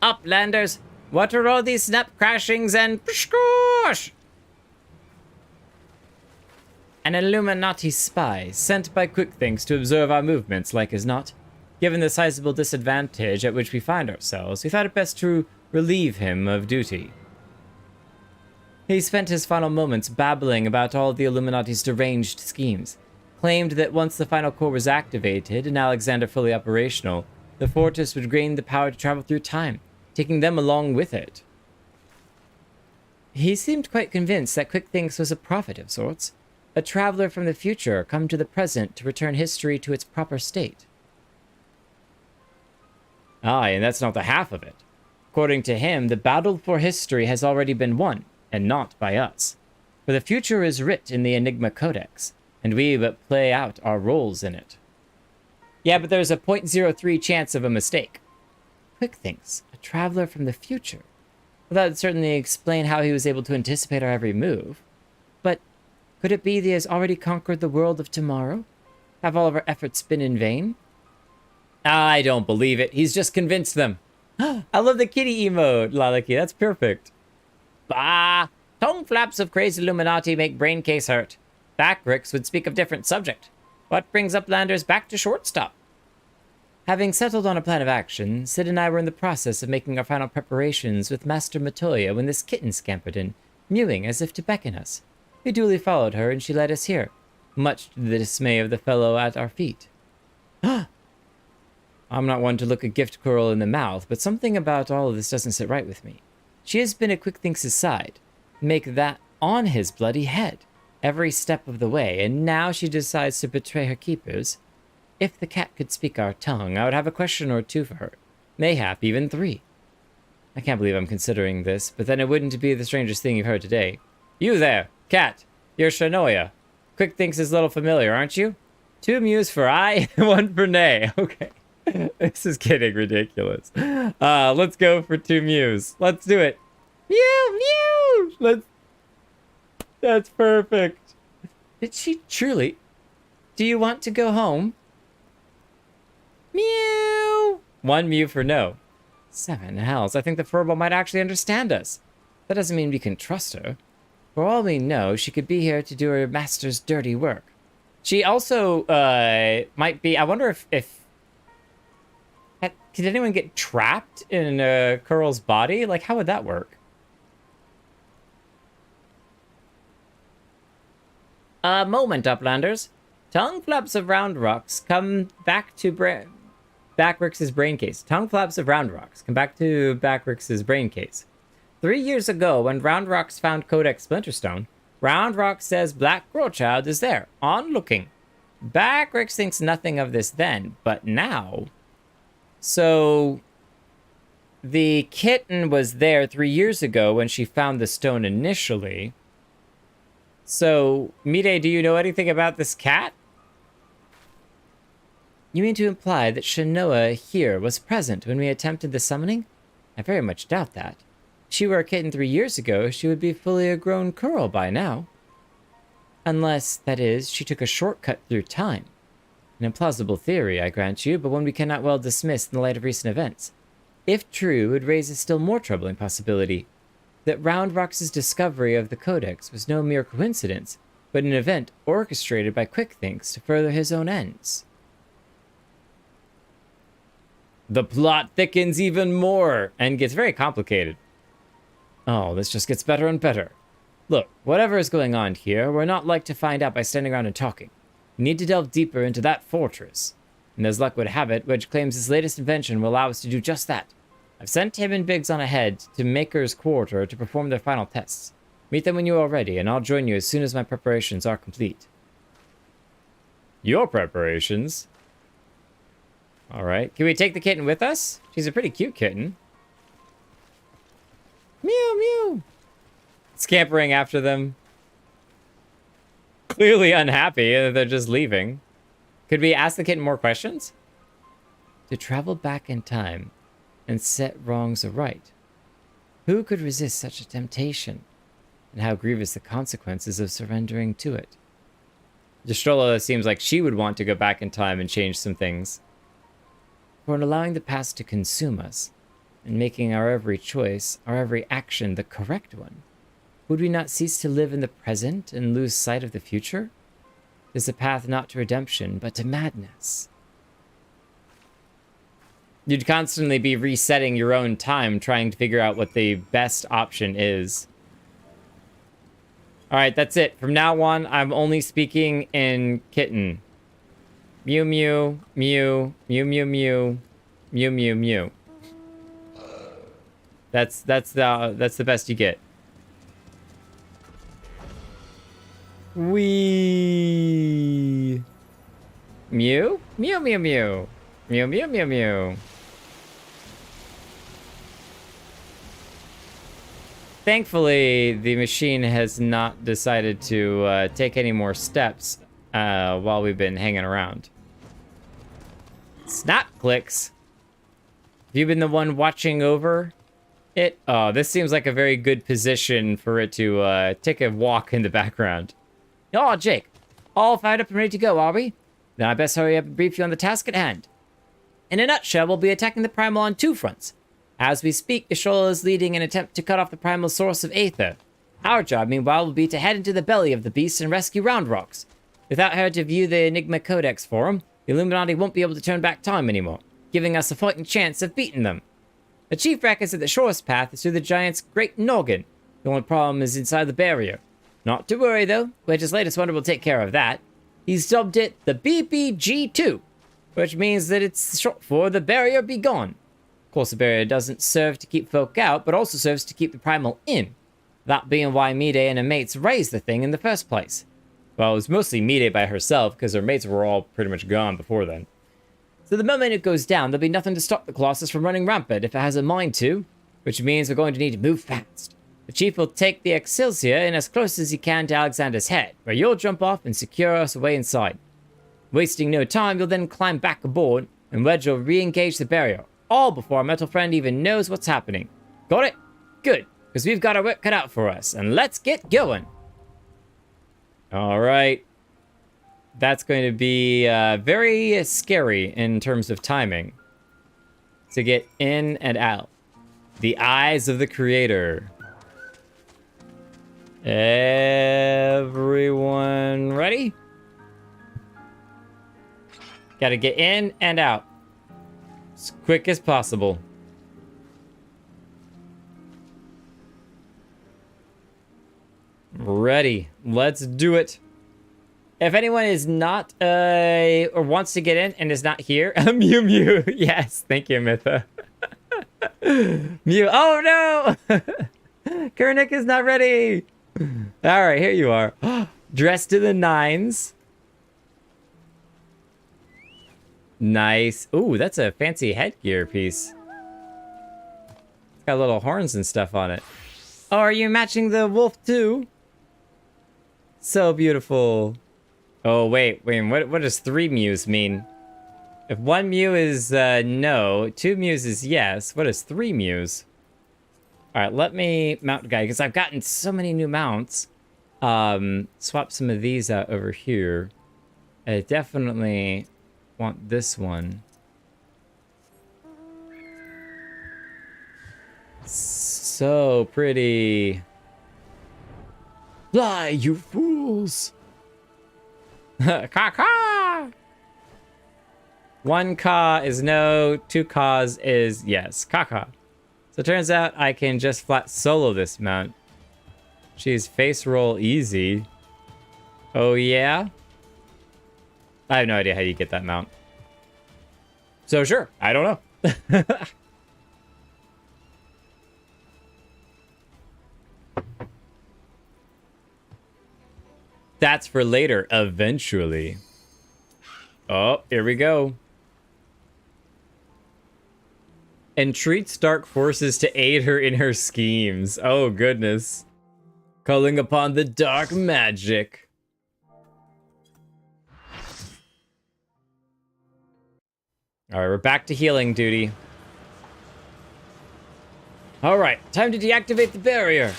Uplanders! What are all these snap crashings and pshkoosh? An Illuminati spy sent by Quickthinks to observe our movements, like as not. Given the sizable disadvantage at which we find ourselves, we thought it best to relieve him of duty. He spent his final moments babbling about all of the Illuminati's deranged schemes, claimed that once the final core was activated and Alexander fully operational, the fortress would gain the power to travel through time, taking them along with it. He seemed quite convinced that Quickthinks was a prophet of sorts, a traveler from the future come to the present to return history to its proper state. Aye, and that's not the half of it. According to him, the battle for history has already been won, and not by us. For the future is writ in the Enigma Codex, and we but play out our roles in it. Yeah, but there's a 0.03 chance of a mistake. Quickthinks, a traveler from the future. Well, that would certainly explain how he was able to anticipate our every move. But could it be that he has already conquered the world of tomorrow? Have all of our efforts been in vain? I don't believe it. He's just convinced them. I love the kitty emote, Lalaki. That's perfect. Bah! Tongue flaps of crazy Illuminati make brain case hurt. Backricks would speak of different subject. What brings Uplanders back to shortstop? Having settled on a plan of action, Sid and I were in the process of making our final preparations with Master Matoya when this kitten scampered in, mewing as if to beckon us. We duly followed her, and she led us here, much to the dismay of the fellow at our feet. I'm not one to look a gift coral in the mouth, but something about all of this doesn't sit right with me. She has been at Quickthinks' side, make that on his bloody head, every step of the way, and now she decides to betray her keepers. If the cat could speak our tongue, I would have a question or two for her, mayhap even 3. I can't believe I'm considering this, but then it wouldn't be the strangest thing you've heard today. You there, cat, you're Shanoya. Quickthinks is a little familiar, aren't you? 2 mews for aye, 1 for nay. Okay. This is getting ridiculous. Let's go for 2 mews. Let's do it. Mew, mew. That's perfect. Did she truly? Do you want to go home? Mew. 1 mew for no. 7 hells. I think the furball might actually understand us. That doesn't mean we can trust her. For all we know, she could be here to do her master's dirty work. She also might be. I wonder if did anyone get trapped in Curl's body? Like, how would that work? A moment, Uplanders. Tongue flaps of Round Rocks come back to Backrix's brain case. Tongue flaps of Round Rocks come back to Backrix's brain case. 3 years ago, when Round Rocks found Codex Splinterstone, Round Rocks says Black Girl Child is there, on looking. Backrix thinks nothing of this then, but now... So, the kitten was there 3 years ago when she found the stone initially. So, Mide, do you know anything about this cat? You mean to imply that Shanoa here was present when we attempted the summoning? I very much doubt that. If she were a kitten 3 years ago, she would be fully a grown curl by now. Unless, that is, she took a shortcut through time. An implausible theory, I grant you, but one we cannot well dismiss in the light of recent events. If true, it would raise a still more troubling possibility. That Roundrox's discovery of the Codex was no mere coincidence, but an event orchestrated by Quickthinks to further his own ends. The plot thickens even more and gets very complicated. Oh, this just gets better and better. Look, whatever is going on here, we're not like to find out by standing around and talking. We need to delve deeper into that fortress. And as luck would have it, Wedge claims his latest invention will allow us to do just that. I've sent him and Biggs on ahead to Maker's Quarter to perform their final tests. Meet them when you are ready, and I'll join you as soon as my preparations are complete. Your preparations? Alright. Can we take the kitten with us? She's a pretty cute kitten. Mew, mew. Scampering after them. Clearly unhappy that they're just leaving. Could we ask the kitten more questions? To travel back in time and set wrongs aright. Who could resist such a temptation? And how grievous the consequences of surrendering to it. Destrola seems like she would want to go back in time and change some things. For in allowing the past to consume us, and making our every choice, our every action the correct one, would we not cease to live in the present and lose sight of the future? It is a path not to redemption, but to madness. You'd constantly be resetting your own time, trying to figure out what the best option is. Alright, that's it. From now on, I'm only speaking in kitten. Mew mew, mew, mew mew mew, mew mew mew. That's the best you get. Wee. Mew, mew mew mew, mew mew mew mew. Thankfully, the machine has not decided to take any more steps while we've been hanging around. Snap clicks. Have you been the one watching over it? Oh, this seems like a very good position for it to take a walk in the background. Oh, Jake. All fired up and ready to go, are we? Then I best hurry up and brief you on the task at hand. In a nutshell, we'll be attacking the Primal on two fronts. As we speak, Ishola is leading an attempt to cut off the Primal source of Aether. Our job, meanwhile, will be to head into the belly of the beast and rescue Roundrox. Without her to view the Enigma Codex for him, the Illuminati won't be able to turn back time anymore, giving us a fighting chance of beating them. The chief reckons that the shortest path is through the giant's great noggin. The only problem is inside the barrier. Not to worry, though. Wedge's latest wonder will take care of that. He's dubbed it the BBG2, which means that it's short for the barrier be gone. Of course, the barrier doesn't serve to keep folk out, but also serves to keep the Primal in. That being why Mide and her mates raised the thing in the first place. Well, it was mostly Mide by herself, because her mates were all pretty much gone before then. So the moment it goes down, there'll be nothing to stop the Colossus from running rampant if it has a mind to, which means we're going to need to move fast. The chief will take the Excelsior in as close as he can to Alexander's head, where you'll jump off and secure us away inside. Wasting no time, you'll then climb back aboard, and Wedge will re-engage the barrier, all before our metal friend even knows what's happening. Got it? Good, because we've got our work cut out for us, and let's get going. Alright. That's going to be very scary in terms of timing. To get in and out. The eyes of the creator. Everyone ready? Gotta get in and out. As quick as possible. Ready. Let's do it. If anyone is not, or wants to get in and is not here, Mew Mew. Yes, thank you, Mytha. Mew. Oh no! Kurnik is not ready. All right, here you are. Dressed to the nines. Nice. Ooh, that's a fancy headgear piece. It's got little horns and stuff on it. Oh, are you matching the wolf too? So beautiful. Oh, wait, what does 3 Mews mean? If 1 Mew is no, 2 Mews is yes, what is 3 Mews? Alright, let me mount the guy, because I've gotten so many new mounts. Swap some of these out over here. Definitely want this one. So pretty. Fly, you fools! Ka-ka! 1 ka is no, 2 ka's is yes. Ka-ka. So it turns out I can just flat solo this mount. She's face roll easy. Oh yeah? I have no idea how you get that mount. So sure, I don't know. That's for later, eventually. Oh, here we go. Entreats dark forces to aid her in her schemes. Oh, goodness. Calling upon the dark magic. Alright, we're back to healing duty. Alright, time to deactivate the barrier.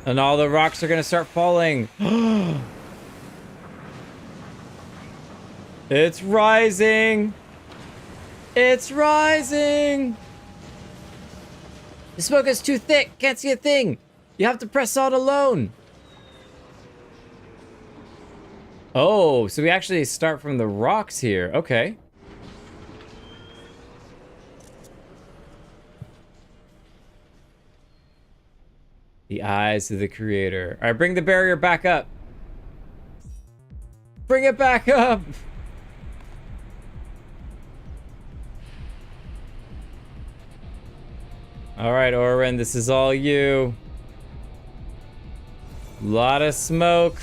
And all the rocks are gonna start falling. It's rising! It's rising! The smoke is too thick, can't see a thing. You have to press alt alone. Oh, so we actually start from the rocks here. Okay. The eyes of the creator. All right, bring the barrier back up. Bring it back up. All right, Orin, this is all you. Lot of smoke.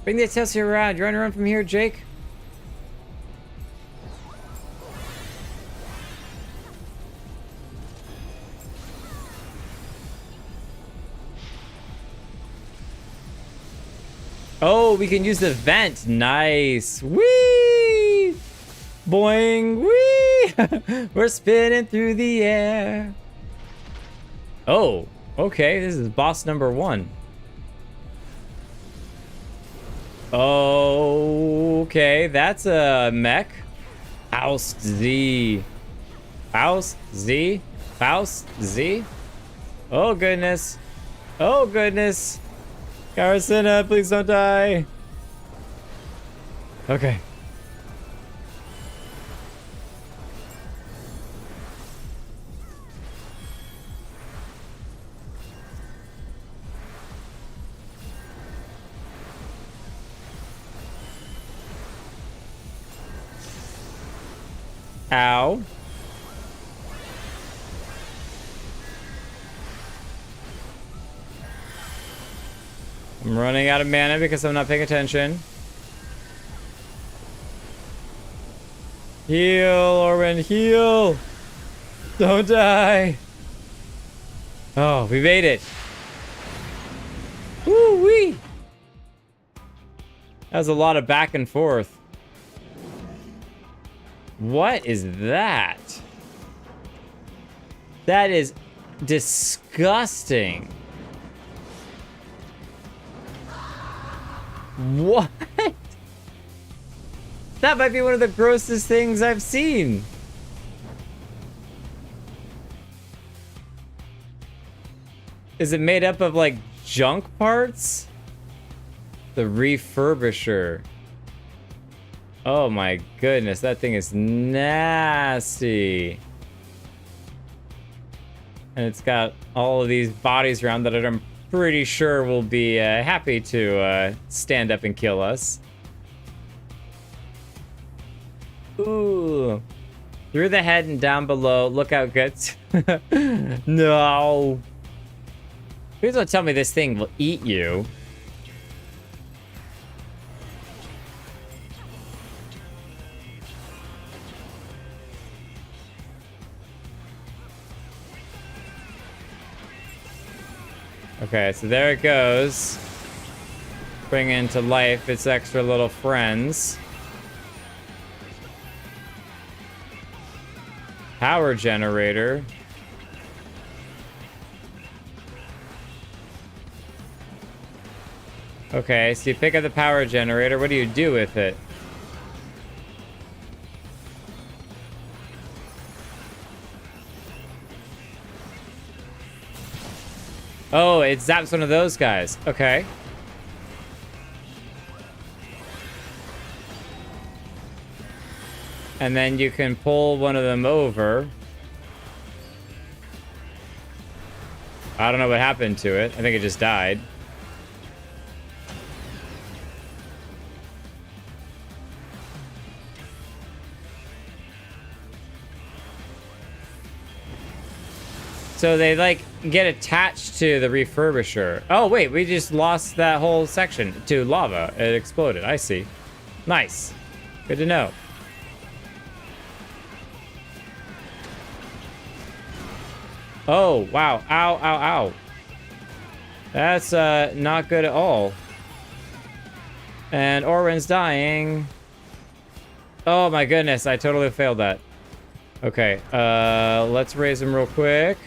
Bring the Excelsior around. You want to run from here, Jake? Oh, we can use the vent. Nice. Whee! Boing! Whee! We're spinning through the air. Oh, okay. This is boss number 1. Okay, that's a mech. Faust Z. Faust Z. Faust Z. Oh, goodness. Oh, goodness. Karasena, please don't die. Okay. Ow. I'm running out of mana because I'm not paying attention. Heal, Orwin, heal! Don't die! Oh, we made it! Woo-wee! That was a lot of back and forth. What is that? That is disgusting. What? That might be one of the grossest things I've seen. Is it made up of like junk parts? The refurbisher. Oh my goodness, that thing is nasty. And it's got all of these bodies around that I'm pretty sure will be happy to stand up and kill us. Ooh. Through the head and down below. Look out, guts. No. Please don't tell me this thing will eat you. Okay, so there it goes. Bringing to life its extra little friends. Power generator. Okay, so you pick up the power generator. What do you do with it? Oh, it zaps one of those guys. Okay. And then you can pull one of them over. I don't know what happened to it. I think it just died. So they, like, get attached to the refurbisher. Oh, wait, we just lost that whole section to lava. It exploded. I see. Nice. Good to know. Oh, wow. Ow, ow, ow. That's not good at all. And Orwin's dying. Oh my goodness, I totally failed that. Okay, let's raise him real quick.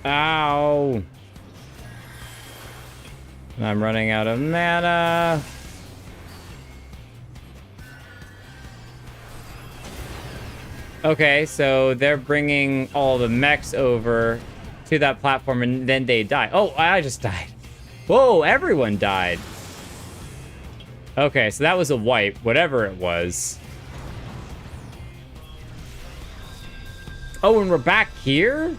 Ow. And I'm running out of mana. Okay, so they're bringing all the mechs over to that platform and then they die. Oh, I just died. Whoa, everyone died. Okay, so that was a wipe, whatever it was. Oh, and we're back here?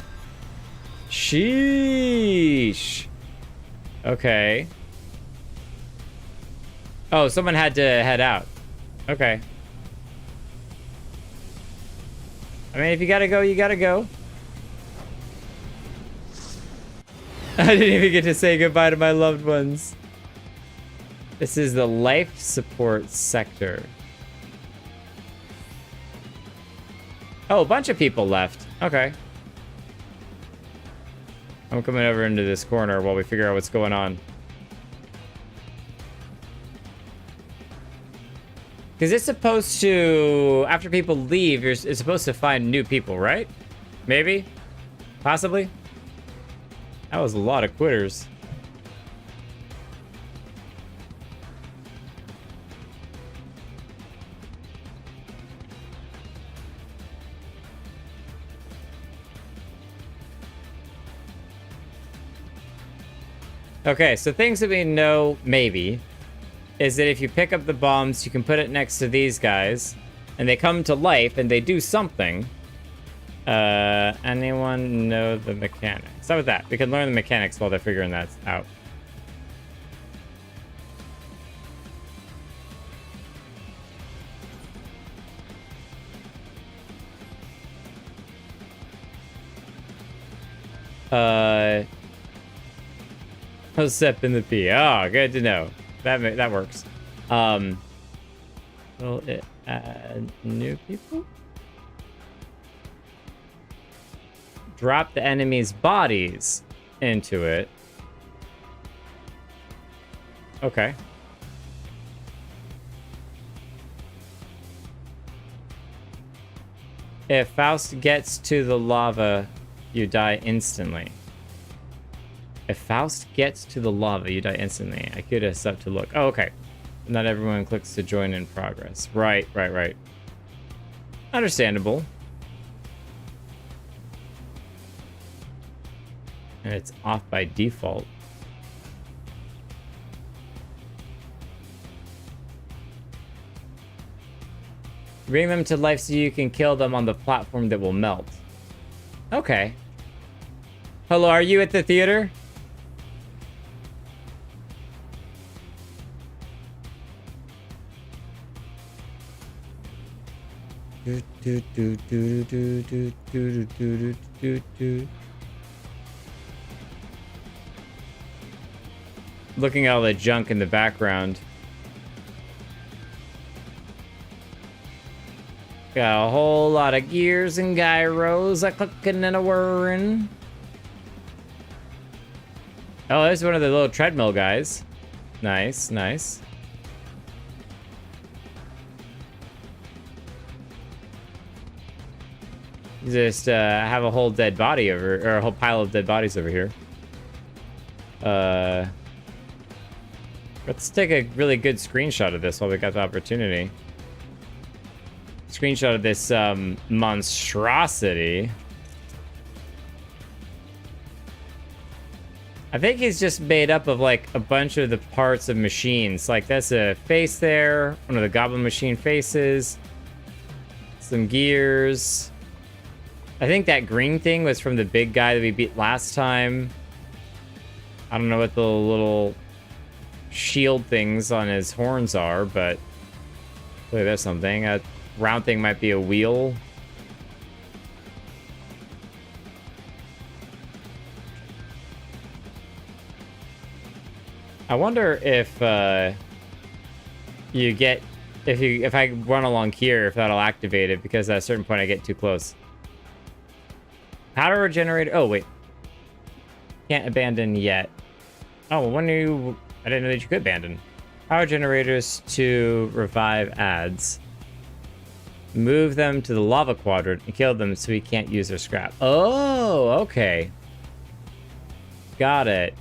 Sheesh. Okay. Oh, someone had to head out. Okay. I mean, if you gotta go, you gotta go. I didn't even get to say goodbye to my loved ones. This is the life support sector. Oh, a bunch of people left. Okay. I'm coming over into this corner while we figure out what's going on. Because it's supposed to, after people leave, it's supposed to find new people, right? Maybe? Possibly? That was a lot of quitters. Okay, so things that we know, maybe, is that if you pick up the bombs, you can put it next to these guys, and they come to life, and they do something. Anyone know the mechanics? How about that? We can learn the mechanics while they're figuring that out. Step in the P. Oh, good to know. That works. Will it add new people? Drop the enemy's bodies into it. Okay. If Faust gets to the lava, you die instantly. If Faust gets to the lava, you die instantly. I could have stopped to look. Oh, okay. Not everyone clicks to join in progress. Right. Understandable. And it's off by default. Bring them to life so you can kill them on the platform that will melt. Okay. Hello, are you at the theater? Looking at all the junk in the background. Got a whole lot of gears and gyros a clicking and a whirring. Oh, there's one of the little treadmill guys. Nice, nice. Just have a whole dead body over, or a whole pile of dead bodies over here. Let's take a really good screenshot of this while we got the opportunity. Screenshot of this monstrosity. I think he's just made up of like a bunch of the parts of machines. Like that's a face there, one of the goblin machine faces, some gears. I think that green thing was from the big guy that we beat last time. I don't know what the little shield things on his horns are, but look, there's something. A round thing might be a wheel. I wonder if you get if I run along here, if that'll activate it, because at a certain point I get too close. Power generator. Oh wait, can't abandon yet. Oh, well, when do you? I didn't know that you could abandon. Power generators to revive ads. Move them to the lava quadrant and kill them so we can't use their scrap. Oh, okay. Got it.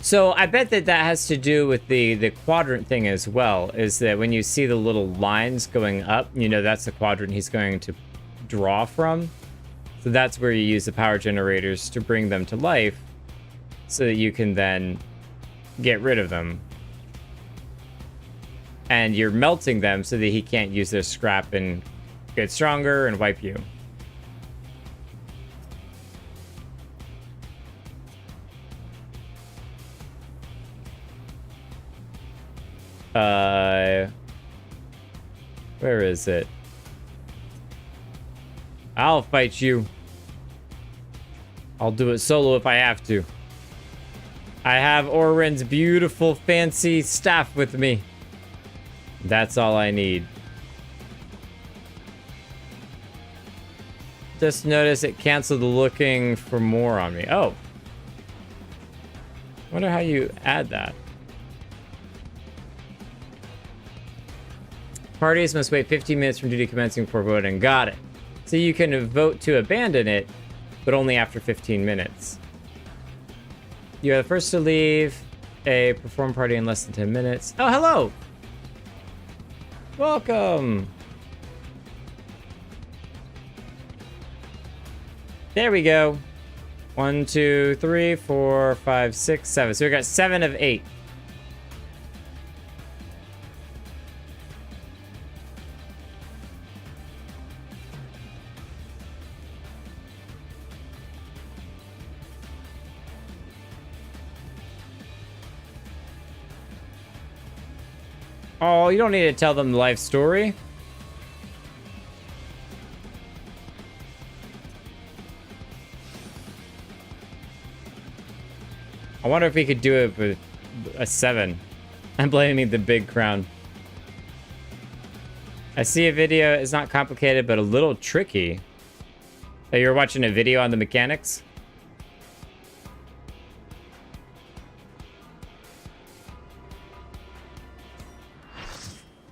So I bet that that has to do with the quadrant thing as well, is that when you see the little lines going up, you know that's the quadrant he's going to draw from. So that's where you use the power generators to bring them to life so that you can then get rid of them. And you're melting them so that he can't use their scrap and get stronger and wipe you. Where is it? I'll fight you. I'll do it solo if I have to. I have Orin's beautiful fancy staff with me. That's all I need. Just notice it canceled the looking for more on me. Oh. Wonder how you add that. Parties must wait 15 minutes from duty commencing before voting. Got it. So you can vote to abandon it, but only after 15 minutes. You are the first to leave a perform party in less than 10 minutes. Oh, hello! Welcome! There we go. 1, 2, 3, 4, 5, 6, 7. So we got 7 of 8. Oh, you don't need to tell them the life story. I wonder if we could do it with a 7. I'm blaming the big crown. I see a video. It's not complicated, but a little tricky. Oh, you're watching a video on the mechanics?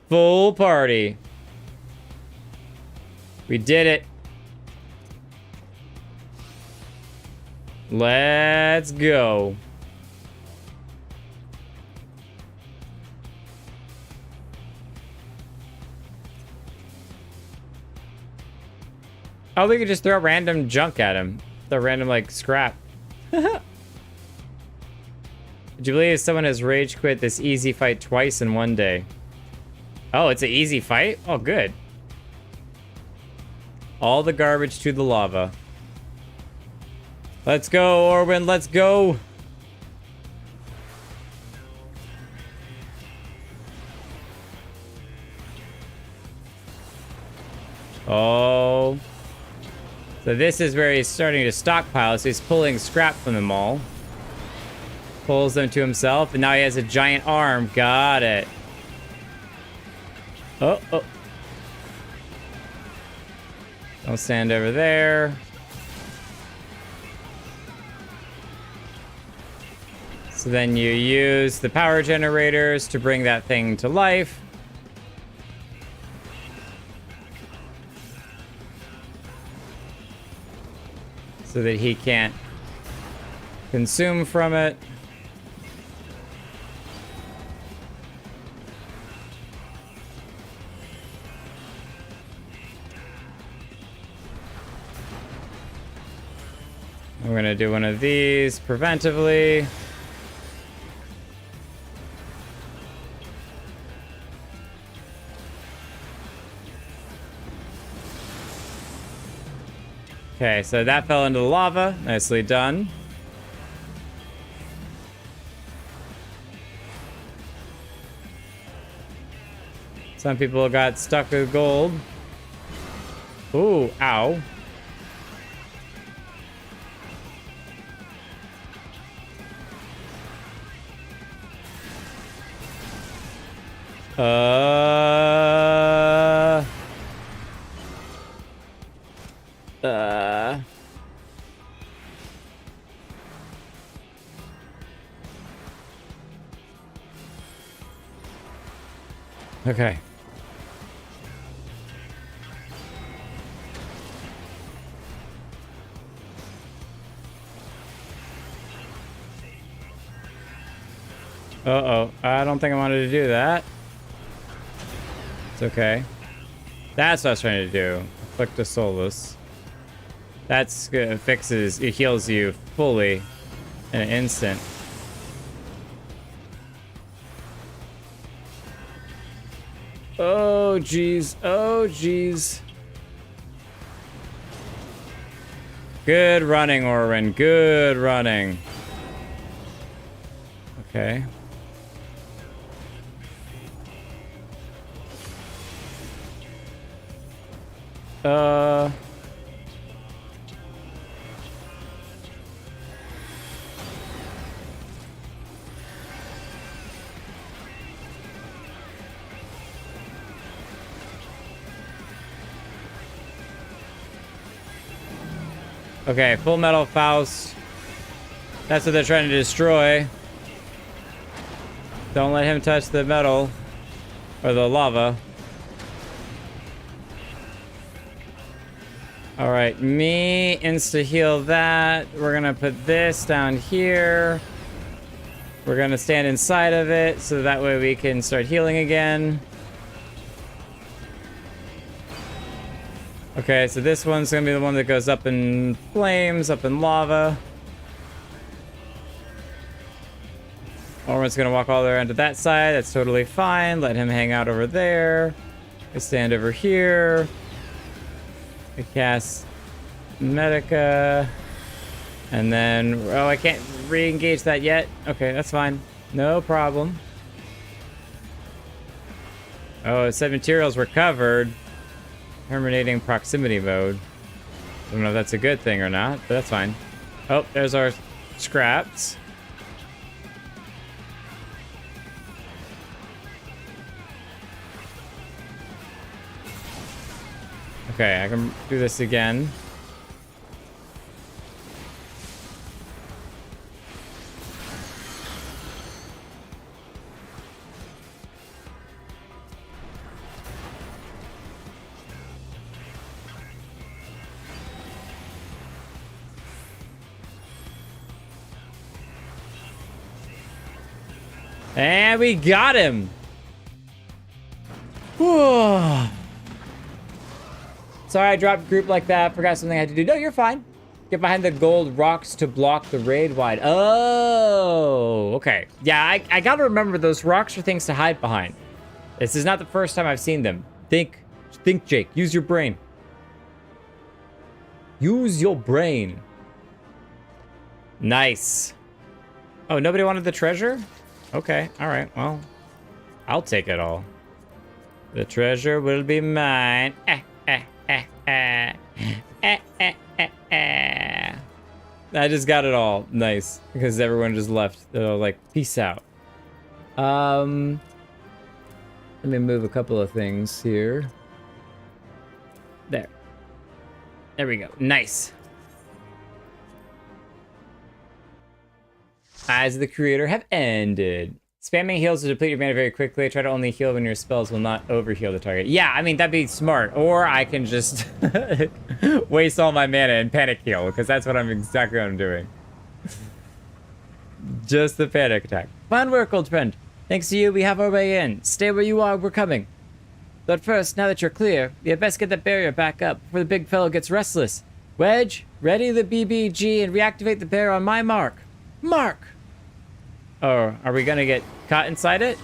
Full party. We did it. Let's go. Oh, we could just throw random junk at him. The random, like, scrap. Would you believe someone has rage quit this easy fight twice in one day? Oh, it's an easy fight? Oh, good. All the garbage to the lava. Let's go, Orwin, let's go. Oh. So this is where he's starting to stockpile, so he's pulling scrap from them all. Pulls them to himself, and now he has a giant arm. Got it. Oh, oh. Don't stand over there. So then you use the power generators to bring that thing to life. So that he can't consume from it. I'm gonna do one of these preventively. Okay, so that fell into the lava. Nicely done. Some people got stuck with gold. Ooh, ow. Okay. Uh-oh. I don't think I wanted to do that. It's okay. That's what I was trying to do. Afflict a Solus. That's good. Fixes, it heals you fully in an instant. Oh, jeez. Oh, jeez. Good running, Orwin. Good running. Okay. Okay, Full Metal Faust. That's what they're trying to destroy. Don't let him touch the metal or the lava. All right, me insta heal that. We're gonna put this down here. We're gonna stand inside of it so that way we can start healing again. Okay, so this one's gonna be the one that goes up in flames, up in lava. Orwin's gonna walk all the way around to that side. That's totally fine. Let him hang out over there. I stand over here. I cast Medica. And then, oh, I can't re-engage that yet. Okay, that's fine. No problem. Oh, 7 materials were covered. Terminating proximity mode. I don't know if that's a good thing or not, but that's fine. Oh, there's our scraps. Okay, I can do this again. And we got him. Whoa. Sorry I dropped group like that. Forgot something I had to do. No, you're fine. Get behind the gold rocks to block the raid wide. Oh, okay. Yeah, I gotta remember those rocks are things to hide behind. This is not the first time I've seen them. Think, Jake. Use your brain. Use your brain. Nice. Oh, nobody wanted the treasure? Okay, all right. Well, I'll take it all. The treasure will be mine. I just got it all. Nice. Because everyone just left. They're like, peace out. Let me move a couple of things here. There. There we go. Nice. Eyes of the creator have ended. Spamming heals to deplete your mana very quickly. Try to only heal when your spells will not overheal the target. Yeah, I mean, that'd be smart. Or I can just waste all my mana and panic heal, because that's exactly what I'm doing. Just the panic attack. Fine work, old friend. Thanks to you, we have our way in. Stay where you are, we're coming. But first, now that you're clear, you had best get that barrier back up before the big fellow gets restless. Wedge, ready the BBG and reactivate the barrier on my mark. Mark! Oh, are we gonna get caught inside it?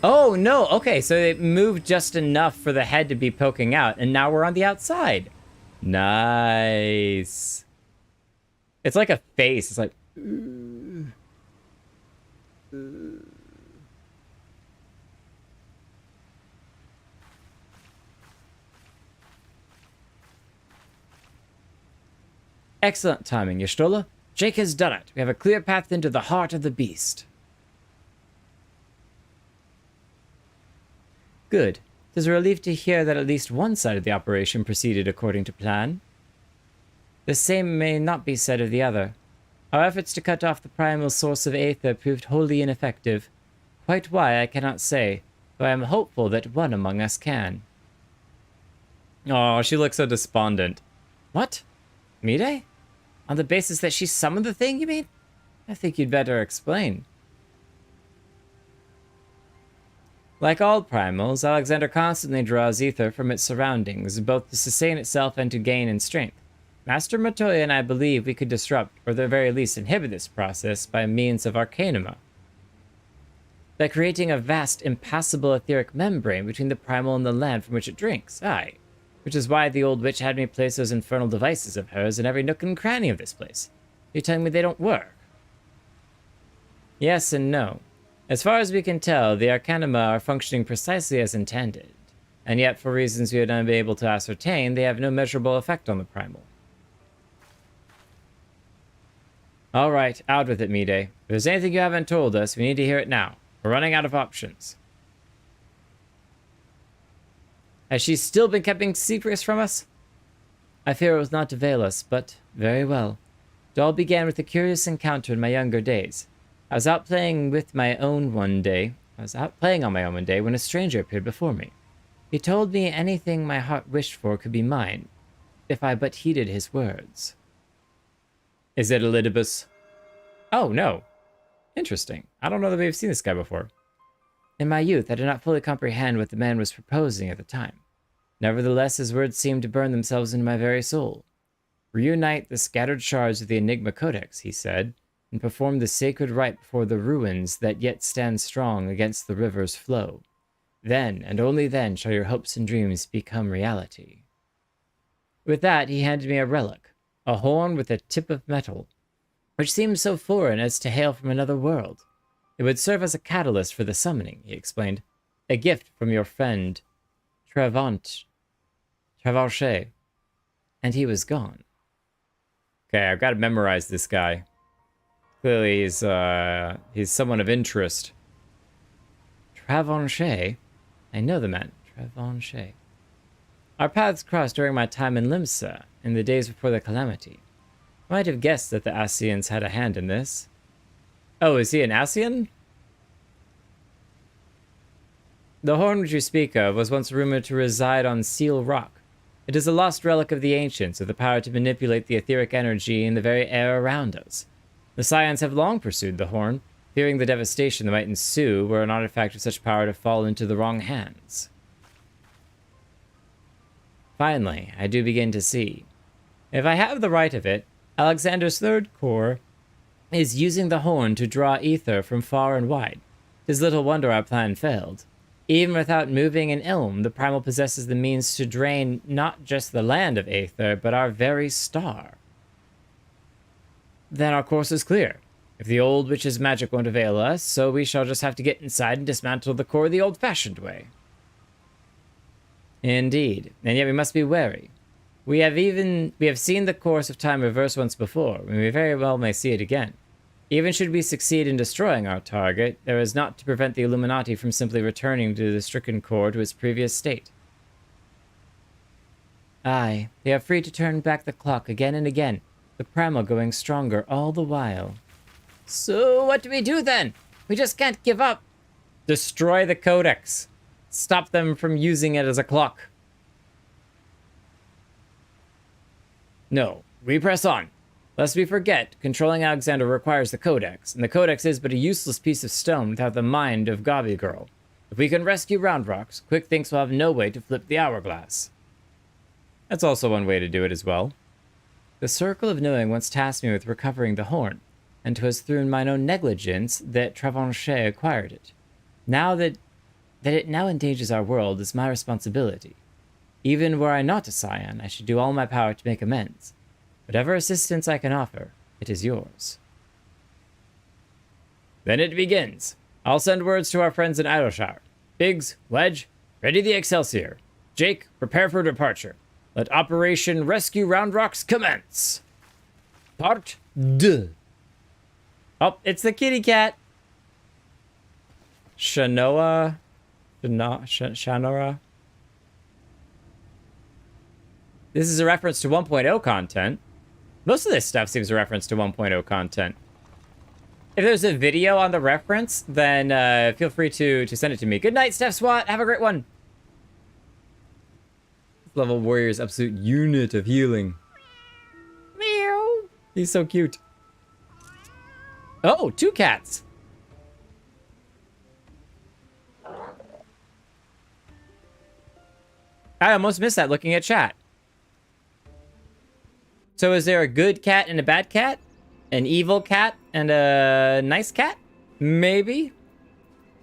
Oh, no. Okay, so it moved just enough for the head to be poking out, and now we're on the outside. Nice. It's like a face. It's like... Excellent timing, Y'shtola. Jake has done it. We have a clear path into the heart of the beast. Good. It is a relief to hear that at least one side of the operation proceeded according to plan. The same may not be said of the other. Our efforts to cut off the primal source of aether proved wholly ineffective. Quite why, I cannot say, though I am hopeful that one among us can. Oh, she looks so despondent. What? Mide? On the basis that she summoned the thing, you mean? I think you'd better explain. Like all primals, Alexander constantly draws ether from its surroundings, both to sustain itself and to gain in strength. Master Matoya and I believe we could disrupt, or at the very least inhibit this process by means of Arcanima. By creating a vast, impassable etheric membrane between the primal and the land from which it drinks, aye. Which is why the old witch had me place those infernal devices of hers in every nook and cranny of this place. You're telling me they don't work? Yes and no. As far as we can tell, the Arcanima are functioning precisely as intended. And yet, for reasons we are unable to ascertain, they have no measurable effect on the primal. Alright, out with it, Mide. If there's anything you haven't told us, we need to hear it now. We're running out of options. Has she still been keeping secrets from us? I fear it was not to veil us, but very well. It all began with a curious encounter in my younger days. I was out playing on my own one day when a stranger appeared before me. He told me anything my heart wished for could be mine, if I but heeded his words. Is it Elidibus? Oh, no. Interesting. I don't know that we've seen this guy before. In my youth, I did not fully comprehend what the man was proposing at the time. Nevertheless, his words seemed to burn themselves into my very soul. Reunite the scattered shards of the Enigma Codex, he said, and perform the sacred rite before the ruins that yet stand strong against the river's flow. Then, and only then, shall your hopes and dreams become reality. With that, he handed me a relic, a horn with a tip of metal, which seemed so foreign as to hail from another world. It would serve as a catalyst for the summoning, he explained. A gift from your friend, Travanche. And he was gone. Okay, I've got to memorize this guy. Clearly he's someone of interest. Travanche? I know the man. Travanche. Our paths crossed during my time in Limsa, in the days before the calamity. I might have guessed that the Asians had a hand in this. Oh, is he an Asian? The horn which you speak of was once rumored to reside on Seal Rock. It is a lost relic of the ancients, with the power to manipulate the etheric energy in the very air around us. The Scions have long pursued the horn, fearing the devastation that might ensue were an artifact of such power to fall into the wrong hands. Finally, I do begin to see. If I have the right of it, Alexander's third core is using the horn to draw ether from far and wide. 'Tis little wonder our plan failed. Even without moving an ilm, the primal possesses the means to drain not just the land of aether, but our very star. Then our course is clear. If the old witch's magic won't avail us, so we shall just have to get inside and dismantle the core the old-fashioned way. Indeed, and yet we must be wary. We have seen the course of time reverse once before, and we very well may see it again. Even should we succeed in destroying our target, there is naught to prevent the Illuminati from simply returning to the stricken core to its previous state. Aye, they are free to turn back the clock again and again, the primal going stronger all the while. So what do we do then? We just can't give up. Destroy the codex. Stop them from using it as a clock. No, we press on. Lest we forget, controlling Alexander requires the codex, and the codex is but a useless piece of stone without the mind of Gabi Girl. If we can rescue Round Rocks, Quick thinks we'll have no way to flip the hourglass. That's also one way to do it as well. The Circle of Knowing once tasked me with recovering the horn, and 'twas through mine own negligence that Travanchet acquired it. Now that it now endangers our world is my responsibility. Even were I not a scion, I should do all my power to make amends. Whatever assistance I can offer, it is yours. Then it begins. I'll send words to our friends in Idleshire. Biggs, Wedge, ready the Excelsior. Jake, prepare for departure. Let Operation Rescue Round Rocks commence. Part 2. Oh, it's the kitty cat. Shanoa. Shanora. This is a reference to 1.0 content. Most of this stuff seems a reference to 1.0 content. If there's a video on the reference, then feel free to send it to me. Good night, Steph Swat. Have a great one. Level Warrior's absolute unit of healing. Meow. He's so cute. Oh, 2 cats. I almost missed that looking at chat. So is there a good cat and a bad cat? An evil cat and a nice cat? Maybe.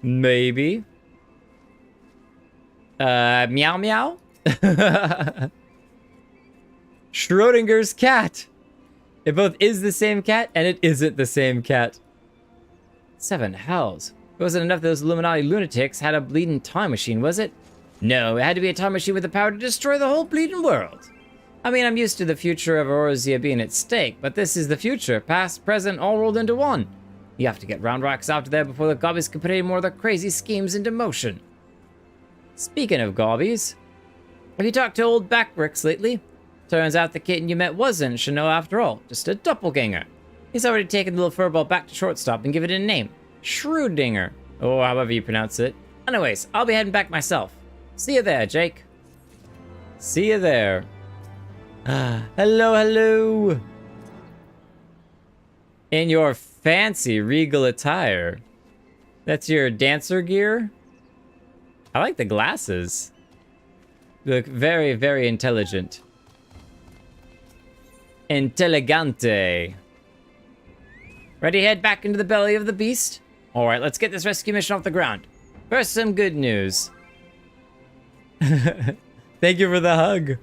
Maybe. Meow meow? Schrodinger's cat. It both is the same cat and it isn't the same cat. 7 hells. It wasn't enough those Illuminati lunatics had a bleeding time machine, was it? No, it had to be a time machine with the power to destroy the whole bleeding world. I mean, I'm used to the future of Aurozia being at stake, but this is the future, past, present, all rolled into one. You have to get Round Rocks out there before the Gobbies can put any more of their crazy schemes into motion. Speaking of Gobbies, have you talked to old Backricks lately? Turns out the kitten you met wasn't Shano after all, just a doppelganger. He's already taken the little furball back to shortstop and given it a name. Schrodinger, or however you pronounce it. Anyways, I'll be heading back myself. See you there, Jake. See you there. Hello, hello. In your fancy regal attire. That's your dancer gear? I like the glasses. You look very, very intelligent. Intelligente. Ready to head back into the belly of the beast? Alright, let's get this rescue mission off the ground. First, some good news. Thank you for the hug.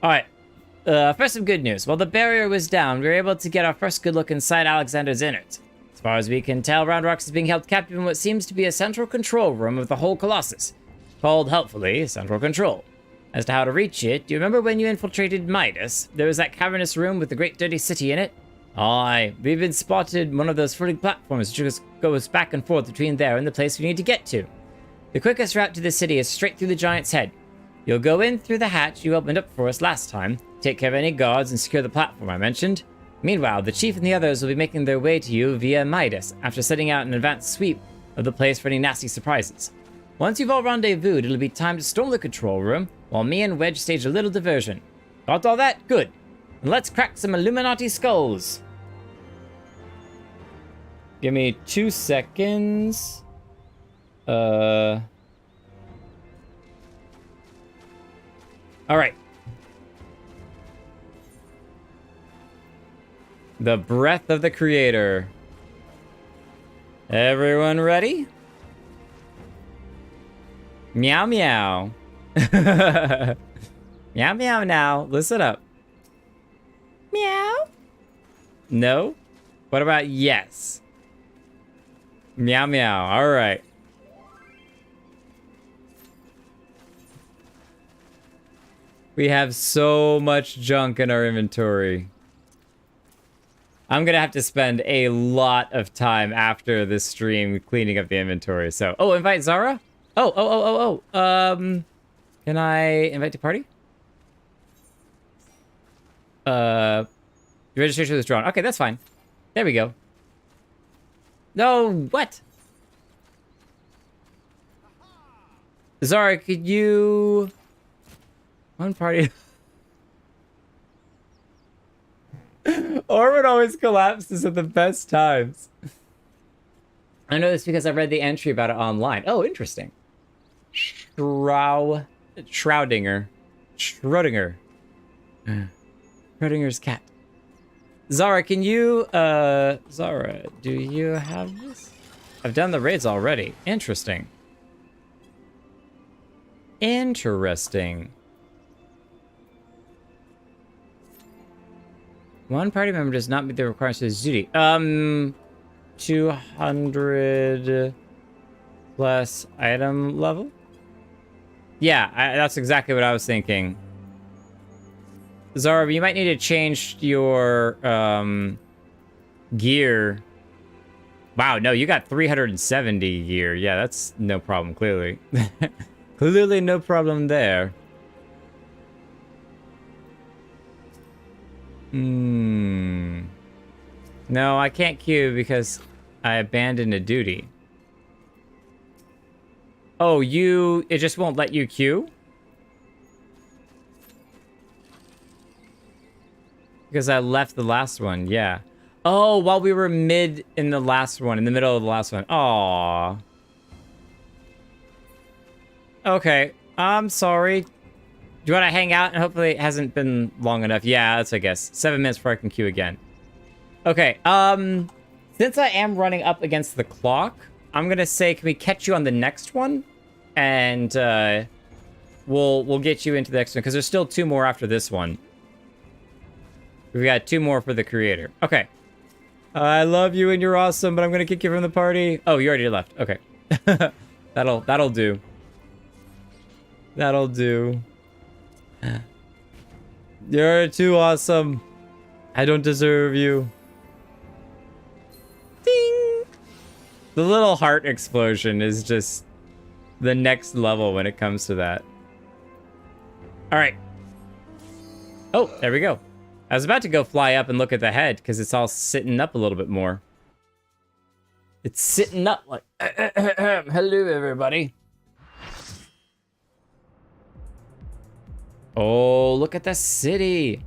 Alright, first some good news. While the barrier was down, we were able to get our first good look inside Alexander's innards. As far as we can tell, Round Rocks is being held captive in what seems to be a central control room of the whole Colossus, called, helpfully, Central Control. As to how to reach it, do you remember when you infiltrated Midas? There was that cavernous room with the great dirty city in it? Aye, we've been spotted one of those floating platforms which just goes back and forth between there and the place we need to get to. The quickest route to the city is straight through the giant's head. You'll go in through the hatch you opened up for us last time, take care of any guards and secure the platform I mentioned. Meanwhile, the chief and the others will be making their way to you via Midas after setting out an advanced sweep of the place for any nasty surprises. Once you've all rendezvoused, it'll be time to storm the control room while me and Wedge stage a little diversion. Got all that? Good. And let's crack some Illuminati skulls. Give me 2 seconds. Alright. The breath of the creator. Everyone ready? Meow meow. Meow meow now. Listen up. Meow. No? What about yes? Meow meow. Alright. We have so much junk in our inventory. I'm gonna have to spend a lot of time after this stream cleaning up the inventory. So, oh, invite Zara? Oh. Can I invite to party? Your registration was drawn. Okay, that's fine. There we go. No, what? Zara, could you... One party... Orbit always collapses at the best times. I know this because I read the entry about it online. Oh, interesting. Schrödinger. Schrödinger's cat. Zara, can you, Zara, do you have this? I've done the raids already. Interesting. Interesting. One party member does not meet the requirements of his duty. 200 plus item level? Yeah, that's exactly what I was thinking. Zara, you might need to change your gear. Wow, no, you got 370 gear. Yeah, that's no problem, clearly. Clearly no problem there. No, I can't queue because I abandoned a duty. Oh, it just won't let you queue? Because I left the last one, yeah. Oh, while we were in the last one, in the middle of the last one. Aww. Okay, I'm sorry. Do you want to hang out? And hopefully it hasn't been long enough. Yeah, that's, I guess, 7 minutes before I can queue again. Okay, since I am running up against the clock, I'm gonna say, can we catch you on the next one? And, we'll get you into the next one, because there's still 2 more after this one. We've got 2 more for the creator. Okay. I love you and you're awesome, but I'm gonna kick you from the party. Oh, you already left. Okay. That'll do. That'll do. You're too awesome. I don't deserve you. Ding! The little heart explosion is just the next level when it comes to that. Alright. Oh, there we go. I was about to go fly up and look at the head because it's all sitting up a little bit more. It's sitting up like... Hello, everybody. Oh, look at the city.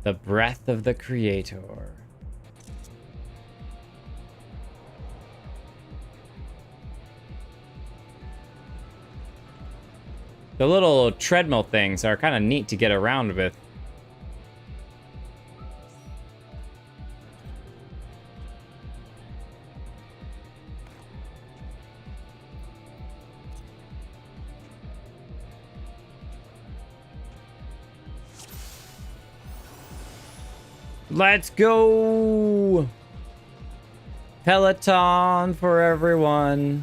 The breath of the creator. The little treadmill things are kind of neat to get around with. Let's go! Peloton for everyone.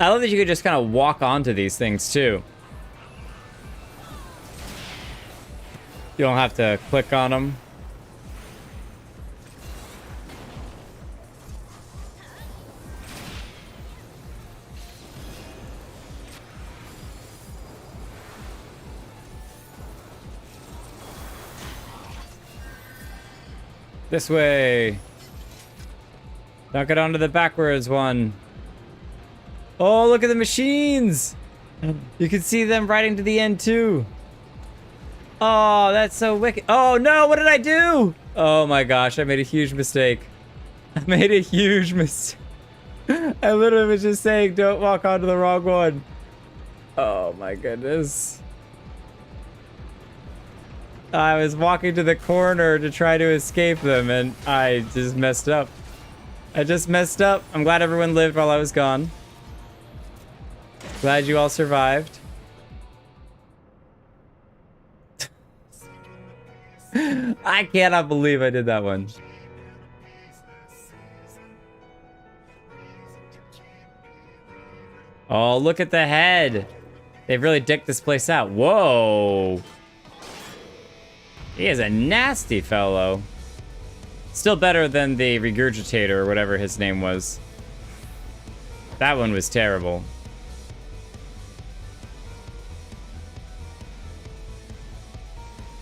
I love that you could just kind of walk onto these things too. You don't have to click on them. This way. Don't get onto the backwards one. Oh, look at the machines! You can see them riding to the end too. Oh, that's so wicked. Oh no, what did I do? Oh my gosh, I made a huge mistake. I made a huge mistake. I literally was just saying, don't walk onto the wrong one. Oh my goodness. I was walking to the corner to try to escape them and I just messed up. I just messed up. I'm glad everyone lived while I was gone. Glad you all survived. I cannot believe I did that one. Oh, look at the head. They've really decked this place out. Whoa. He is a nasty fellow. Still better than the regurgitator or whatever his name was. That one was terrible.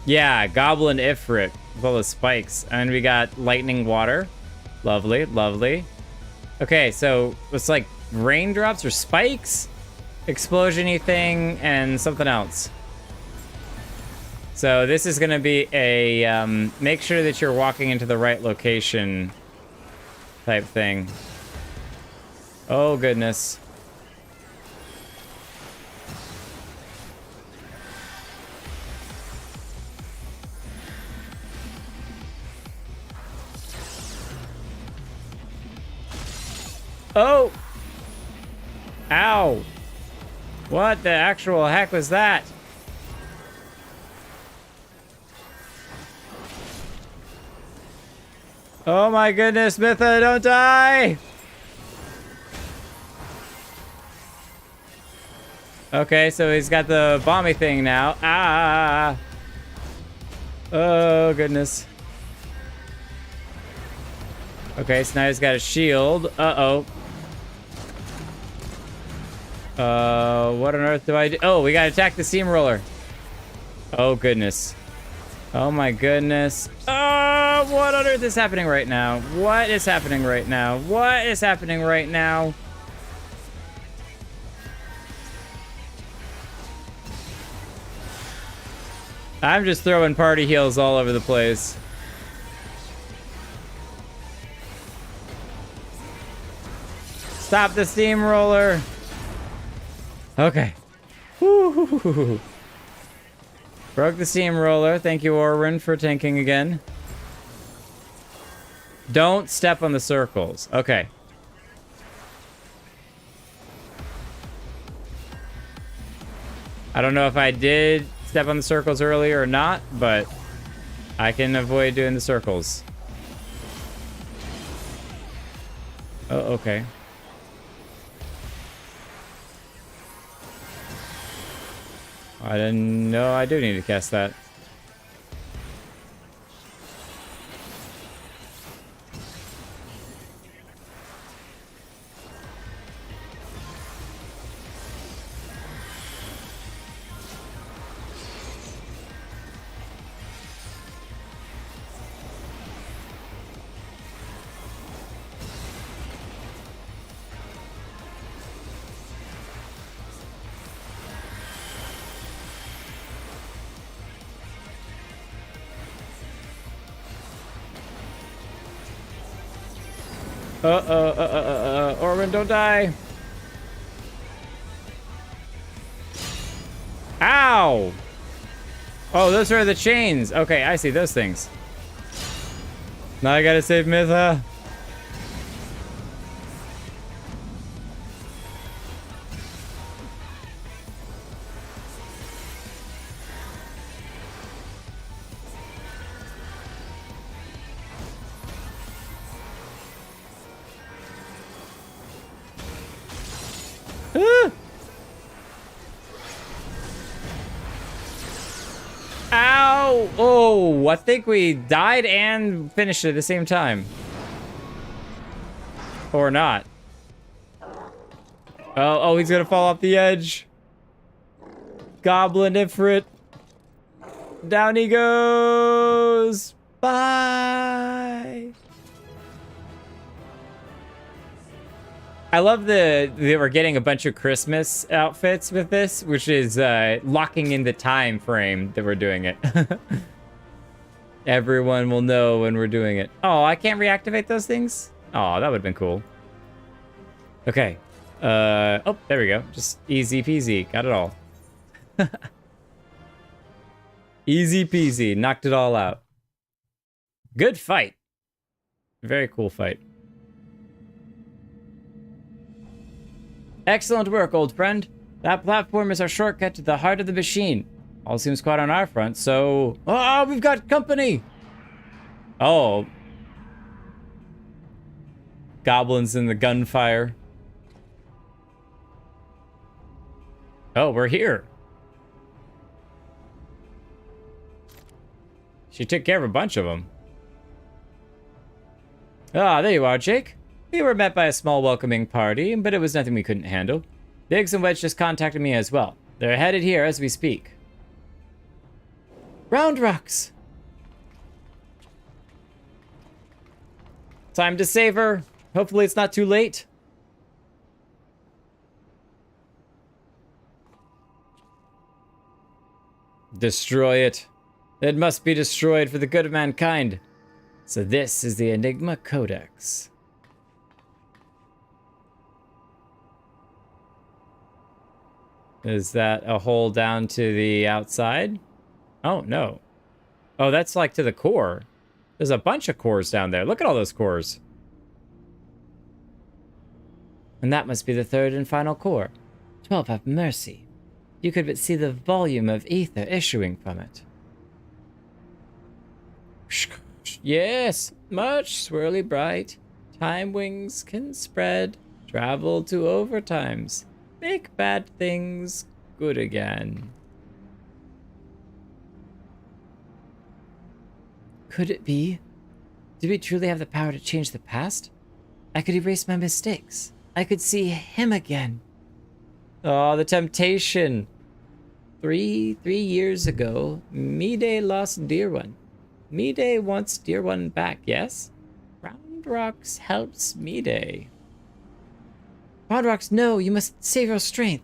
Yeah, Goblin Ifrit full of spikes. And we got lightning water. Lovely, lovely. Okay, so it's like raindrops or spikes, explosion-y thing, and something else. So this is gonna be a make sure that you're walking into the right location type thing. Oh goodness. Oh! Ow! What the actual heck was that? Oh my goodness, Mytha, don't die! Okay, so he's got the bomby thing now. Ah! Oh goodness. Okay, so now he's got a shield. Uh-oh. What on earth do I do? Oh, we gotta attack the steamroller. Oh, goodness. Oh, my goodness. Oh, what on earth is happening right now? What is happening right now? What is happening right now? I'm just throwing party heals all over the place. Stop the steamroller. Okay. Woo-hoo-hoo-hoo. Broke the steamroller. Thank you, Orwin, for tanking again. Don't step on the circles. Okay. I don't know if I did step on the circles earlier or not, but I can avoid doing the circles. Oh, okay. I didn't know I do need to cast that. Orwin, don't die. Ow! Oh, those are the chains. Okay, I see those things. Now I gotta save Mytha. Ow! Oh, I think we died and finished at the same time. Or not. Oh, he's gonna fall off the edge. Goblin Ifrit. Down he goes. Bye. I love that we're getting a bunch of Christmas outfits with this, which is locking in the time frame that we're doing it. Everyone will know when we're doing it. Oh, I can't reactivate those things? Oh, that would have been cool. Okay. Oh, there we go. Just easy peasy. Got it all. Easy peasy. Knocked it all out. Good fight. Very cool fight. Excellent work, old friend. That platform is our shortcut to the heart of the machine. All seems quiet on our front, so... Oh, we've got company! Oh. Goblins in the gunfire. Oh, we're here. She took care of a bunch of them. Ah, there you are, Jake. We were met by a small welcoming party, but it was nothing we couldn't handle. Biggs and Wedge just contacted me as well. They're headed here as we speak. Round rocks! Time to save her. Hopefully it's not too late. Destroy it. It must be destroyed for the good of mankind. So this is the Enigma Codex. Is that a hole down to the outside? Oh, no. Oh, that's like to the core. There's a bunch of cores down there. Look at all those cores. And that must be the third and final core. 12, have mercy. You could but see the volume of ether issuing from it. Yes, much swirly bright. Time wings can spread. Travel to overtimes. Make bad things good again. Could it be? Do we truly have the power to change the past? I could erase my mistakes. I could see him again. Oh, the temptation. Three years ago, Mide lost dear one. Mide wants dear one back, yes? Round Rocks helps Mide. Round Rocks, no, you must save your strength.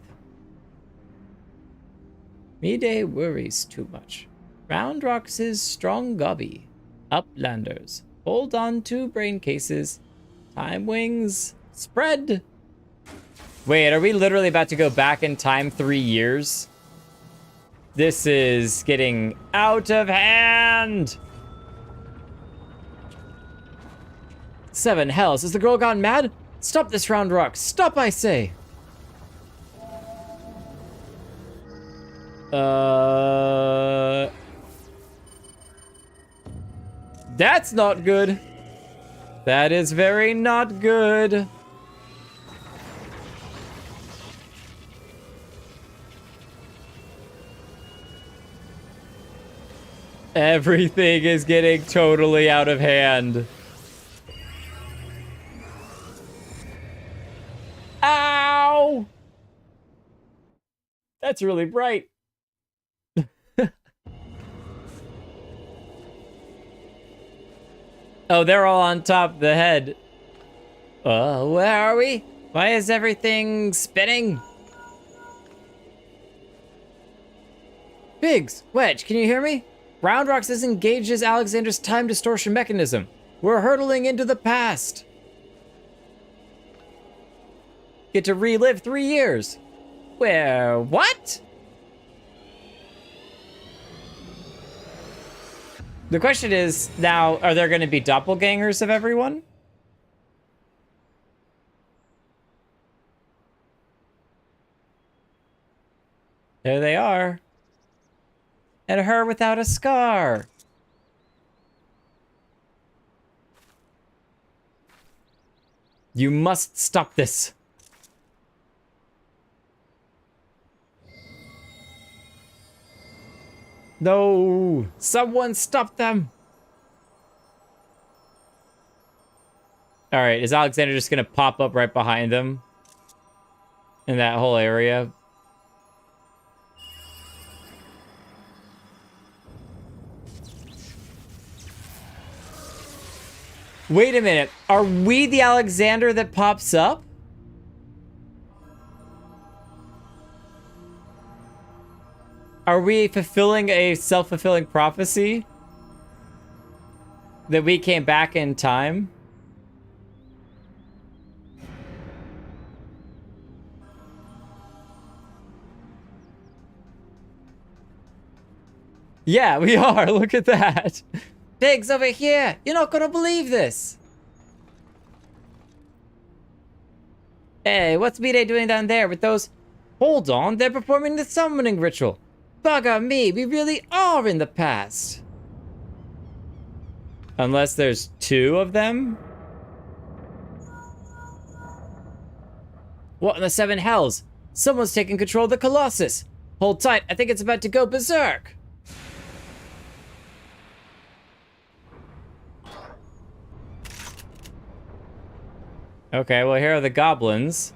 Mide worries too much. Round Rocks is strong gobby. Uplanders, hold on to brain cases. Time wings, spread. Wait, are we literally about to go back in time 3 years? This is getting out of hand. 7 hells, has the girl gone mad? Stop this, Round Rock, stop, I say. That's not good. That is very not good. Everything is getting totally out of hand. Ow! That's really bright. Oh, they're all on top of the head. Where are we? Why is everything spinning? Biggs, Wedge, can you hear me? Round Rocks has engaged as Alexander's time distortion mechanism. We're hurtling into the past. Get to relive 3 years. Where, what? The question is, now, are there going to be doppelgangers of everyone? There they are. And her without a scar. You must stop this. No! Someone stop them! Alright, is Alexander just gonna pop up right behind them? In that whole area? Wait a minute, are we the Alexander that pops up? Are we fulfilling a self-fulfilling prophecy? That we came back in time? Yeah, we are. Look at that. Biggs over here. You're not gonna believe this. Hey, what's Mide doing down there with those? Hold on, they're performing the summoning ritual. Bugger me, we really are in the past. Unless there's 2 of them? What in the 7 hells? Someone's taking control of the Colossus. Hold tight, I think it's about to go berserk. Okay, well, here are the goblins.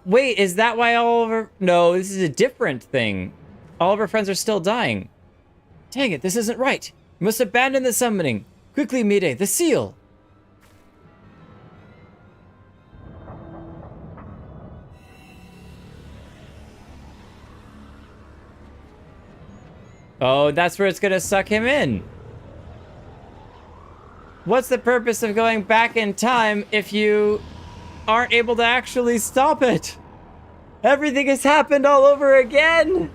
Wait, is that why all of our... No, this is a different thing. All of our friends are still dying. Dang it, this isn't right. We must abandon the summoning. Quickly, Mide, the seal. Oh, that's where it's gonna suck him in. What's the purpose of going back in time if you aren't able to actually stop it? Everything has happened all over again.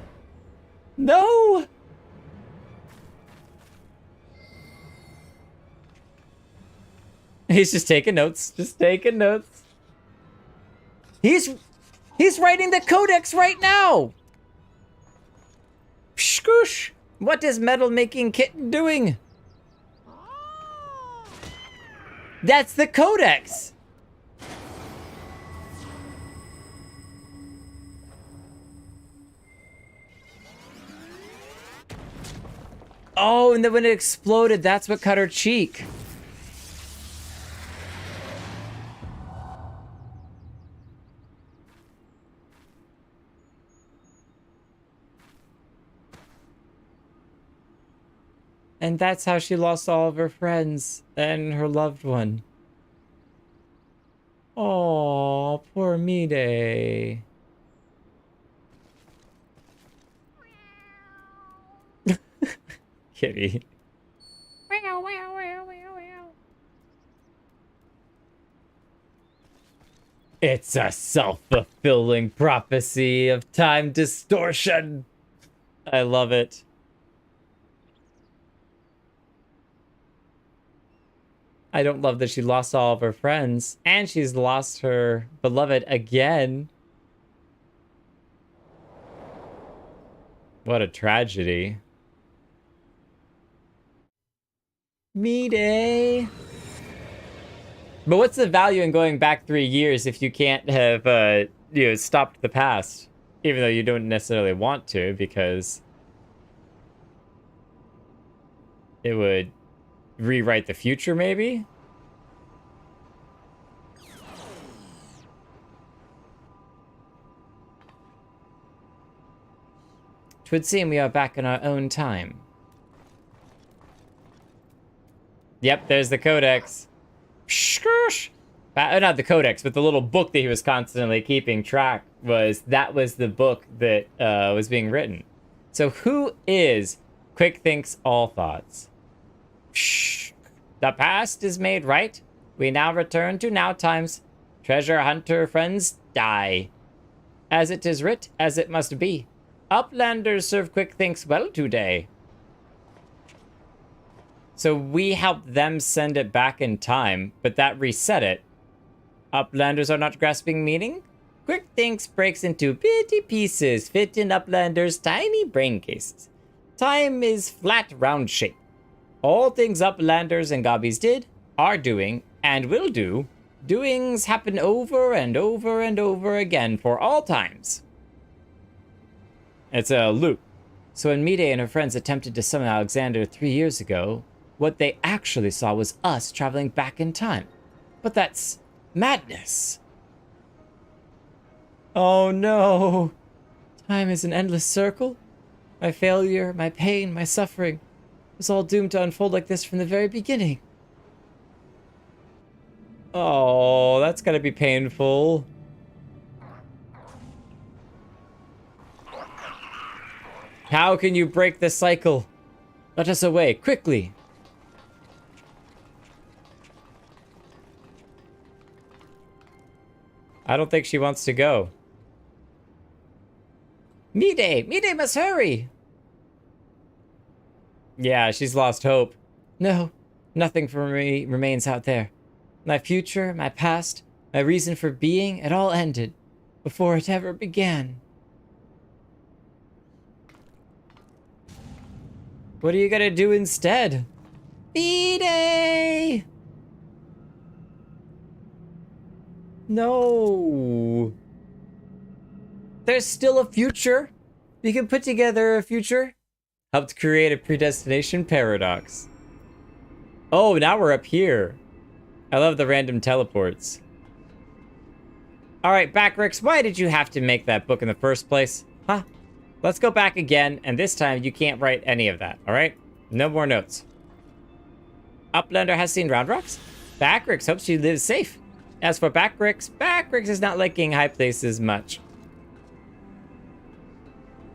No. He's just taking notes. Just taking notes. He's writing the codex right now. Skoosh! What is metal making kitten doing? That's the codex. Oh, and then when it exploded, that's what cut her cheek. And that's how she lost all of her friends and her loved one. Oh, poor Mide. Kitty. It's a self-fulfilling prophecy of time distortion. I love it. I don't love that she lost all of her friends, and she's lost her beloved again. What a tragedy. Mide. But what's the value in going back 3 years if you can't have, stopped the past? Even though you don't necessarily want to, because it would rewrite the future, maybe? Twould seem we are back in our own time. Yep, there's the codex. Not the codex, but the little book that he was constantly keeping track that was the book that was being written. So who is Quick Thinks All Thoughts? The past is made right. We now return to now times. Treasure hunter friends die. As it is writ, as it must be. Uplanders serve Quick Thinks well today. So we helped them send it back in time, but that reset it. Uplanders are not grasping meaning? Quick Thinks breaks into bitty pieces, fit in Uplanders' tiny brain cases. Time is flat, round shape. All things Uplanders and Gobbies did, are doing, and will do, doings happen over and over and over again for all times. It's a loop. So when Mide and her friends attempted to summon Alexander 3 years ago, what they actually saw was us traveling back in time. But that's madness. Oh no. Time is an endless circle. My failure, my pain, my suffering was all doomed to unfold like this from the very beginning. Oh, that's gotta be painful. How can you break the cycle? Let us away, quickly. I don't think she wants to go. Mide must hurry. Yeah, she's lost hope. No, nothing for me remains out there. My future, my past, my reason for being, it all ended before it ever began. What are you gonna do instead? Mide! No. There's still a future. We can put together a future. Helped create a predestination paradox. Oh, now we're up here. I love the random teleports. All right, Backrix, why did you have to make that book in the first place? Huh? Let's go back again, and this time you can't write any of that, all right? No more notes. Uplander has seen Round Rocks? Backrix hopes she lives safe. As for Backrix, Backrix is not liking high places much.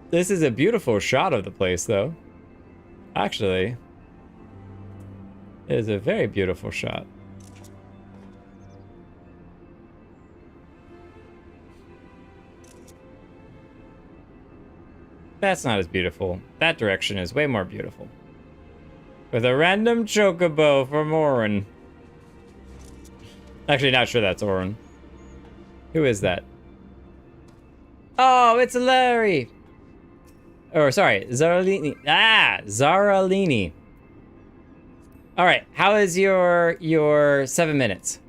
This is a beautiful shot of the place, though. Actually, it is a very beautiful shot. That's not as beautiful. That direction is way more beautiful. With a random chocobo from Orin. Actually, not sure that's Orin. Who is that? Oh, it's Larry! Or, sorry, Zaralini. Ah, Zaralini. Alright, how is your 7 minutes?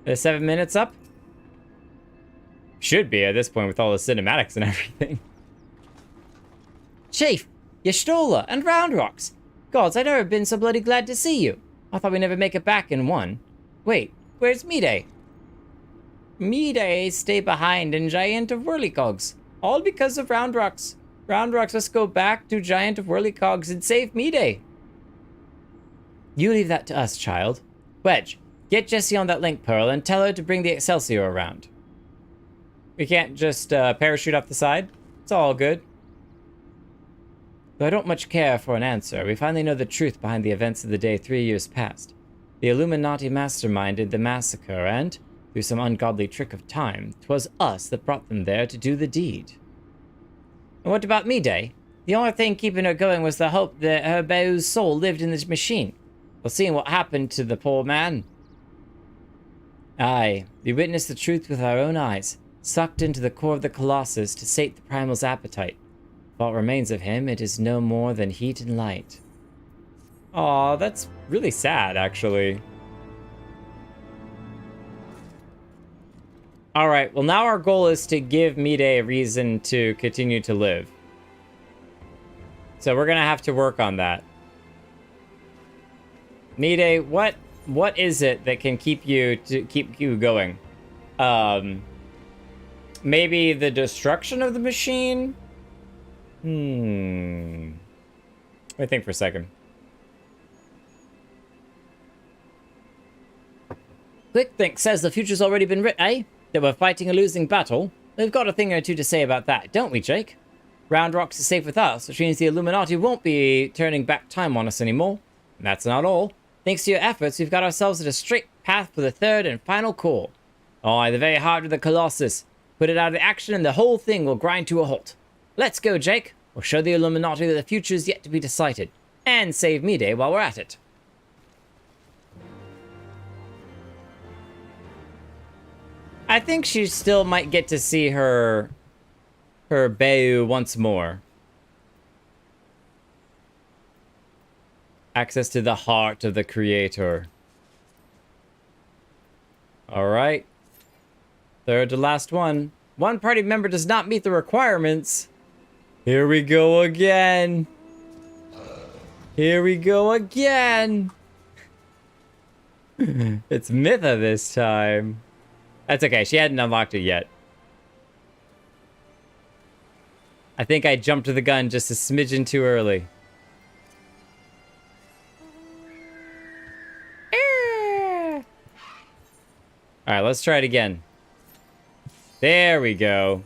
Is 7 minutes up? Should be at this point with all the cinematics and everything. Chief, Y'shtola, and Round Rocks. Gods, I'd never been so bloody glad to see you. I thought we'd never make it back in one. Wait, where's Meday? Meday stay behind in Giant of Whirlycogs. All because of Round Rocks. Round Rocks must go back to Giant of Whirlycogs and save Meday. You leave that to us, child. Wedge, get Jessie on that link pearl and tell her to bring the Excelsior around. We can't just parachute off the side. It's all good. Though I don't much care for an answer, we finally know the truth behind the events of the day 3 years past. The Illuminati masterminded the massacre, and, through some ungodly trick of time, 'twas us that brought them there to do the deed. And what about Meday? The only thing keeping her going was the hope that her Bao's soul lived in this machine. Well, seeing what happened to the poor man. Aye, we witnessed the truth with our own eyes, sucked into the core of the Colossus to sate the primal's appetite. What remains of him, it is no more than heat and light. Aw, that's really sad, actually. Alright, well now our goal is to give Meday a reason to continue to live. So we're gonna have to work on that. Meday, what is it that can keep you going? Maybe the destruction of the machine? Let me think for a second. Quick Think says the future's already been written, eh? That we're fighting a losing battle. We've got a thing or two to say about that, don't we, Jake? Round Rocks is safe with us, which means the Illuminati won't be turning back time on us anymore. And that's not all. Thanks to your efforts, we've got ourselves at a straight path for the third and final core. Oh, the very heart of the Colossus. Put it out of action and the whole thing will grind to a halt. Let's go, Jake. We'll show the Illuminati that the future is yet to be decided. And save Meday while we're at it. I think she still might get to see her Baeu once more. Access to the heart of the creator. Alright. Third to last one. One party member does not meet the requirements. Here we go again. Here we go again. It's Mitha this time. That's okay, she hadn't unlocked it yet. I think I jumped to the gun just a smidgen too early. Alright, let's try it again. There we go.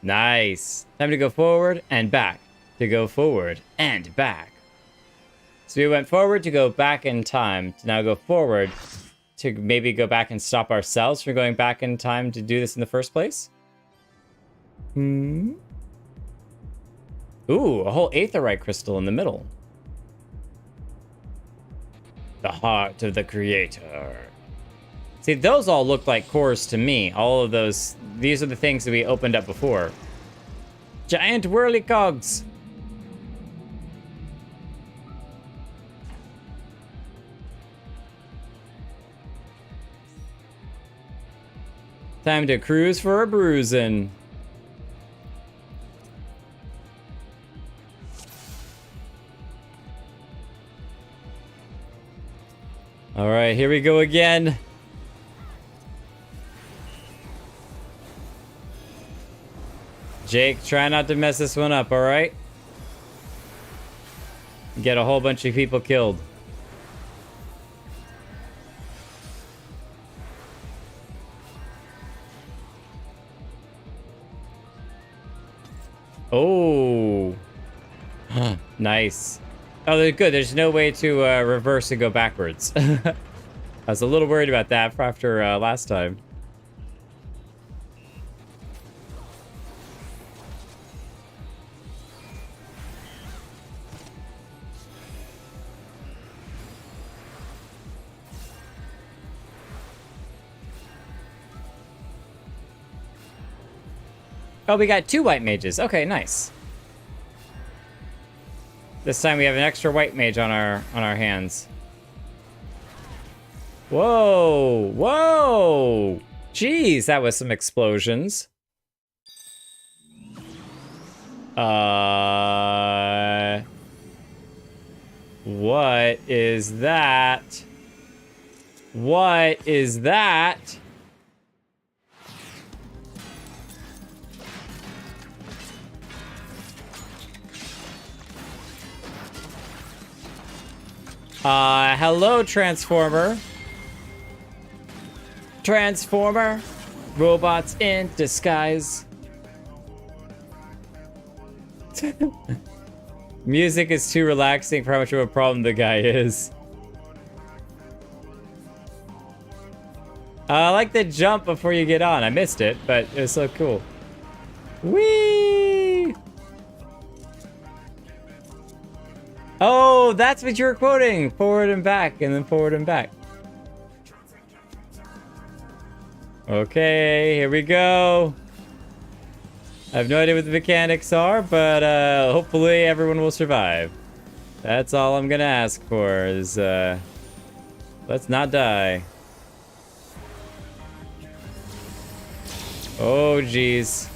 Nice. Time to go forward and back. To go forward and back. So we went forward to go back in time. To now go forward to maybe go back and stop ourselves from going back in time to do this in the first place. Ooh, a whole aetherite crystal in the middle. The heart of the creator. See, those all look like cores to me. All of those, these are the things that we opened up before. Giant whirlycogs. Time to cruise for a bruising. All right, here we go again. Jake, try not to mess this one up, all right? Get a whole bunch of people killed. Oh. Nice. Oh, they're good. There's no way to reverse and go backwards. I was a little worried about that after last time. Oh, we got 2 white mages. Okay, nice. This time we have an extra white mage on our hands. Whoa! Whoa! Jeez, that was some explosions. What is that? What is that? Hello, Transformer. Transformer. Robots in disguise. Music is too relaxing for how much of a problem the guy is. I like the jump before you get on. I missed it, but it was so cool. Whee! Oh, that's what you were quoting. Forward and back, and then forward and back. Okay, here we go. I have no idea what the mechanics are, but hopefully everyone will survive. That's all I'm gonna ask for is, let's not die. Oh, jeez.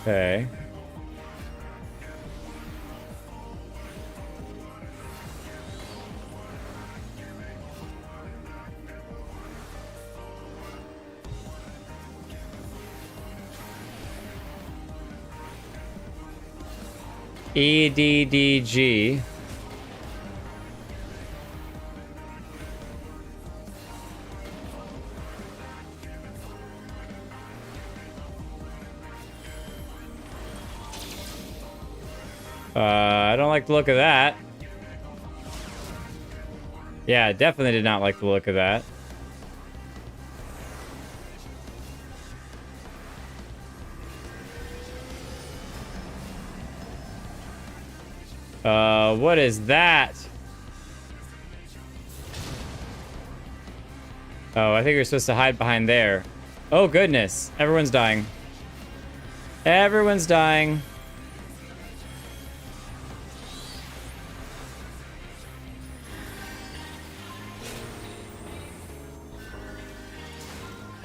Okay. EDDG. I don't like the look of that. Yeah, I definitely did not like the look of that. What is that? Oh, I think we're supposed to hide behind there. Oh, goodness. Everyone's dying. Everyone's dying.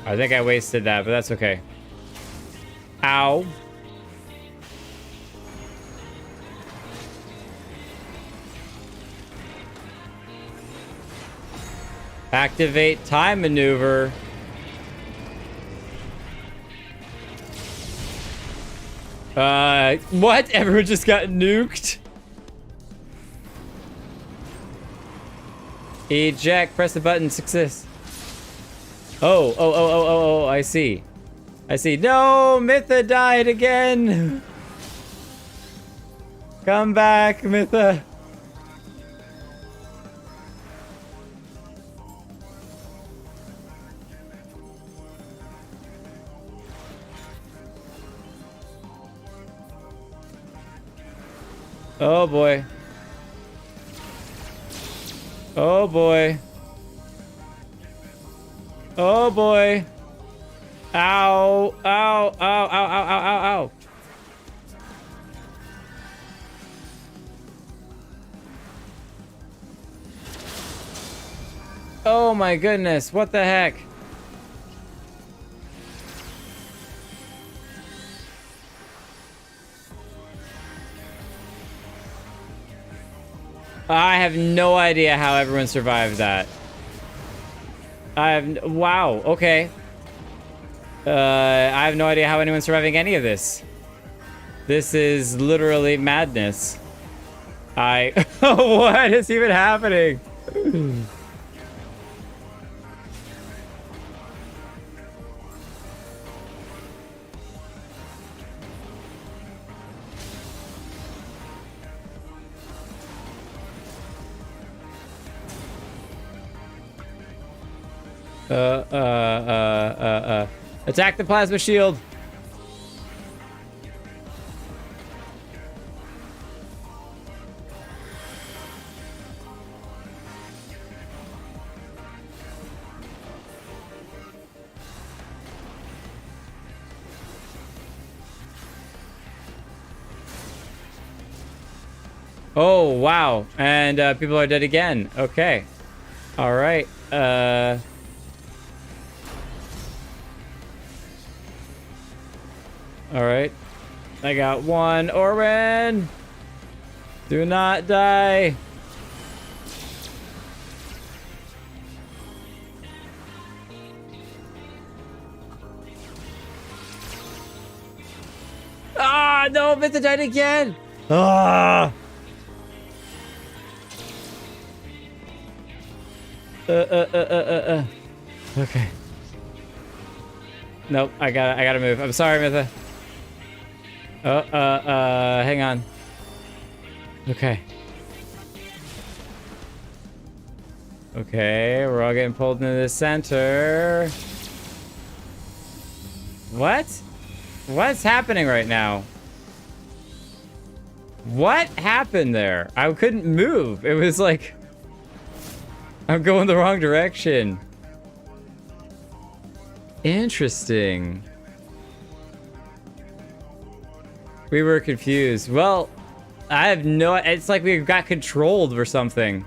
I think I wasted that, but that's okay. Ow. Activate time maneuver. What? Everyone just got nuked? Eject, press the button, success. Oh, I see. I see. No, Mytha died again. Come back, Mytha. Oh boy. Oh boy. Oh boy. Ow. Ow. Ow. Ow. Ow. Ow. Ow. Ow. Oh my goodness. What the heck? I have no idea how everyone survived that. Wow, okay. I have no idea how anyone's surviving any of this. This is literally madness. What is even happening? Attack the plasma shield. Oh, wow. And people are dead again. Okay. All right. All right. I got one. Orwin! Do not die. Ah, no, Vince died again. Ah. Okay. Nope, I gotta move. I'm sorry, Mitha. Hang on. Okay. Okay, we're all getting pulled into the center. What? What's happening right now? What happened there? I couldn't move. It was like... I'm going the wrong direction. Interesting. We were confused. Well, I have no... It's like we got controlled or something.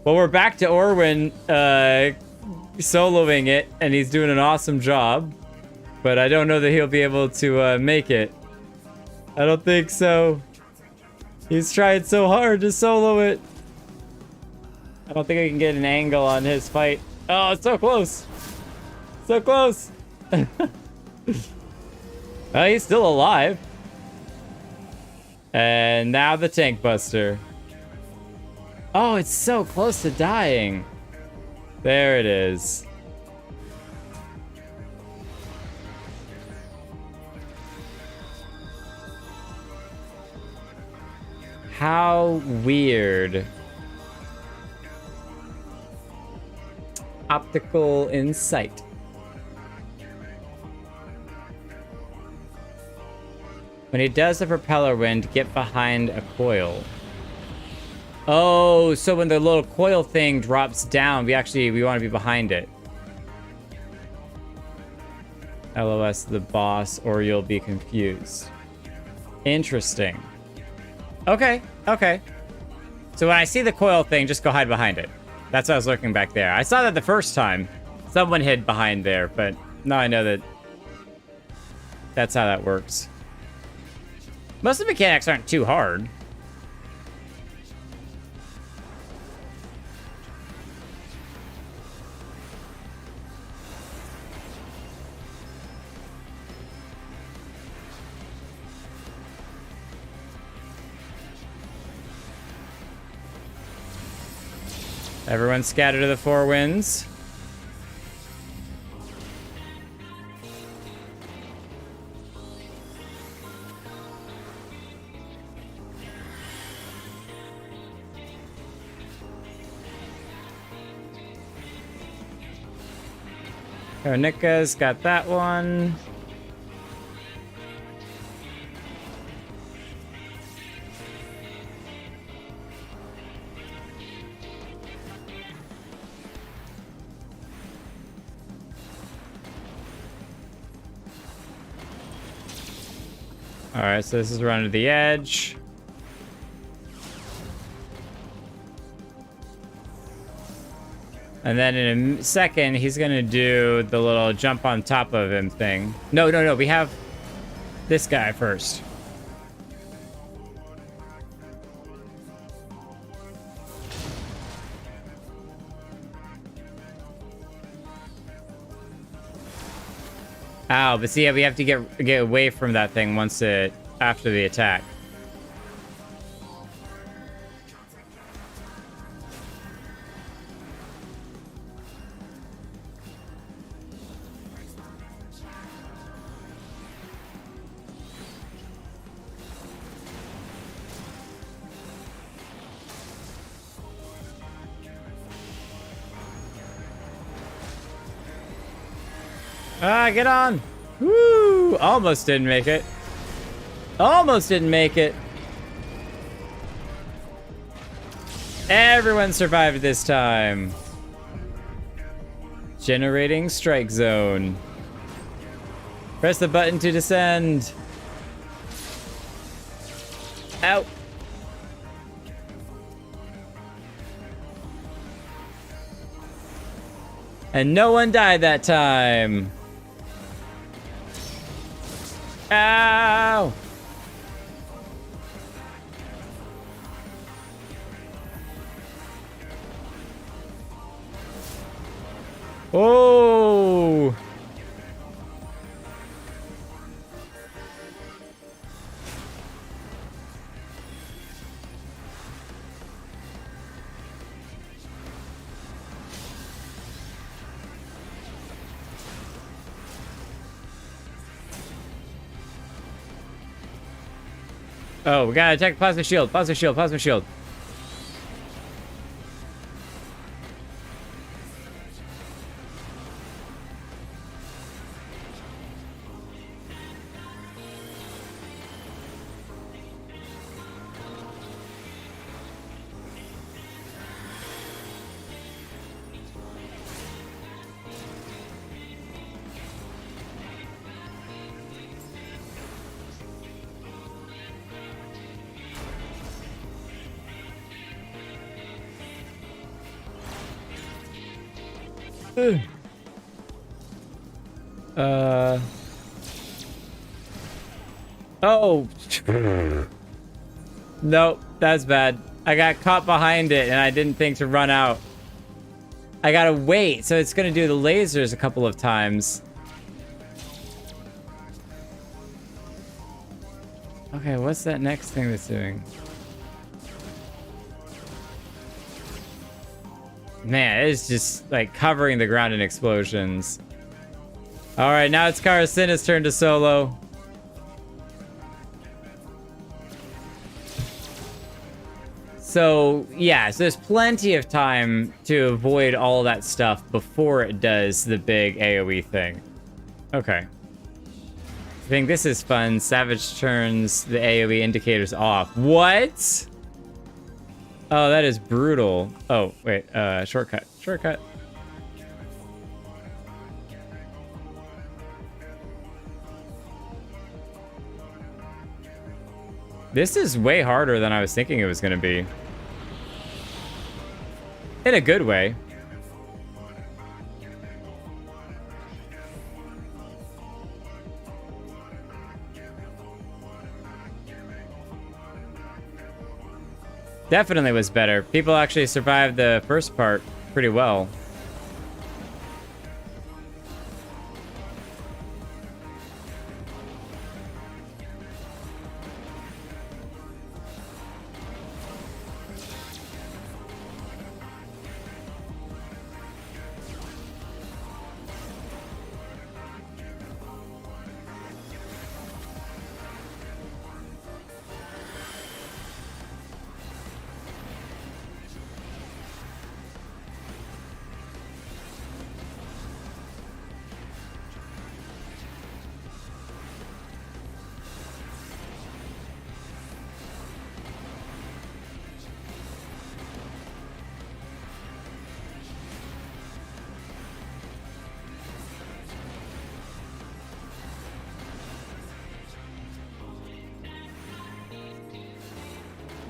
Well, we're back to Orwin soloing it, and he's doing an awesome job. But I don't know that he'll be able to make it. I don't think so. He's tried so hard to solo it. I don't think I can get an angle on his fight. Oh, it's so close. So close. He's still alive. And now the tank buster. Oh, it's so close to dying. There it is. How weird. Optical insight. When he does the propeller wind, get behind a coil. Oh, so when the little coil thing drops down, we want to be behind it. LOS the boss, or you'll be confused. Interesting. Okay, okay. So when I see the coil thing, just go hide behind it. That's why I was looking back there. I saw that the first time. Someone hid behind there, but now I know that that's how that works. Most of the mechanics aren't too hard. Everyone scatter to the four winds. Nika's got that one. All right, so this is run to the edge. And then in a second, he's gonna do the little jump on top of him thing. No, no, no, we have this guy first. Ow, but see, yeah, we have to get away from that thing once after the attack. Ah, get on! Woo! Almost didn't make it. Almost didn't make it. Everyone survived this time. Generating strike zone. Press the button to descend. Ow. And no one died that time. Ow! Oh! Oh, we gotta attack plasma shield, plasma shield, plasma shield. Oh. Nope, that's bad. I got caught behind it and I didn't think to run out. I gotta wait, so it's gonna do the lasers a couple of times. Okay, what's that next thing that's doing? Man, it's just like covering the ground in explosions. All right, now it's Karasina's turn to solo. So, yeah, so there's plenty of time to avoid all that stuff before it does the big AoE thing. Okay. I think this is fun. Savage turns the AoE indicators off. What? Oh, that is brutal. Oh, wait, shortcut. Shortcut. This is way harder than I was thinking it was going to be. In a good way. Definitely was better. People actually survived the first part pretty well.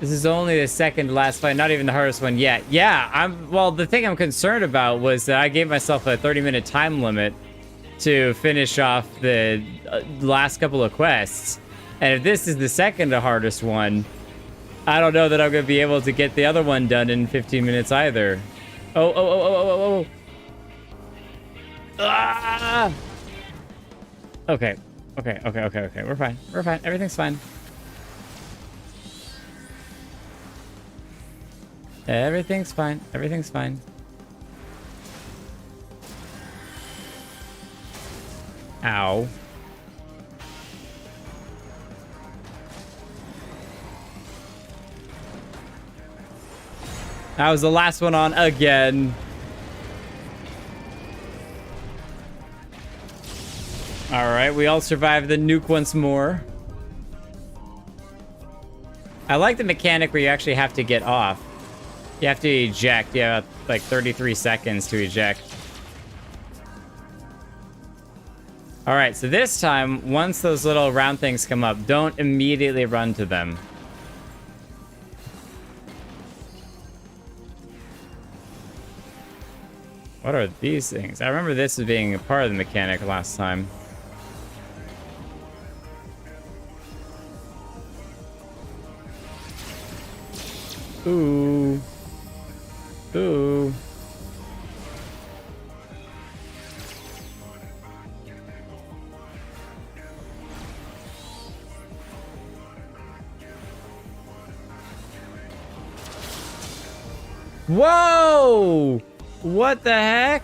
This is only the second to last fight, not even the hardest one yet. Yeah, well, the thing I'm concerned about was that I gave myself a 30-minute time limit to finish off the last couple of quests. And if this is the second to hardest one, I don't know that I'm going to be able to get the other one done in 15 minutes either. Oh. Ah! Okay. Okay. We're fine. We're fine. Everything's fine. Everything's fine. Everything's fine. Ow. That was the last one on again. All right, we all survived the nuke once more. I like the mechanic where you actually have to get off. You have to eject. You have like 33 seconds to eject. All right, so this time, once those little round things come up, don't immediately run to them. What are these things? I remember this as being a part of the mechanic last time. Ooh. Ooh. Whoa! What the heck?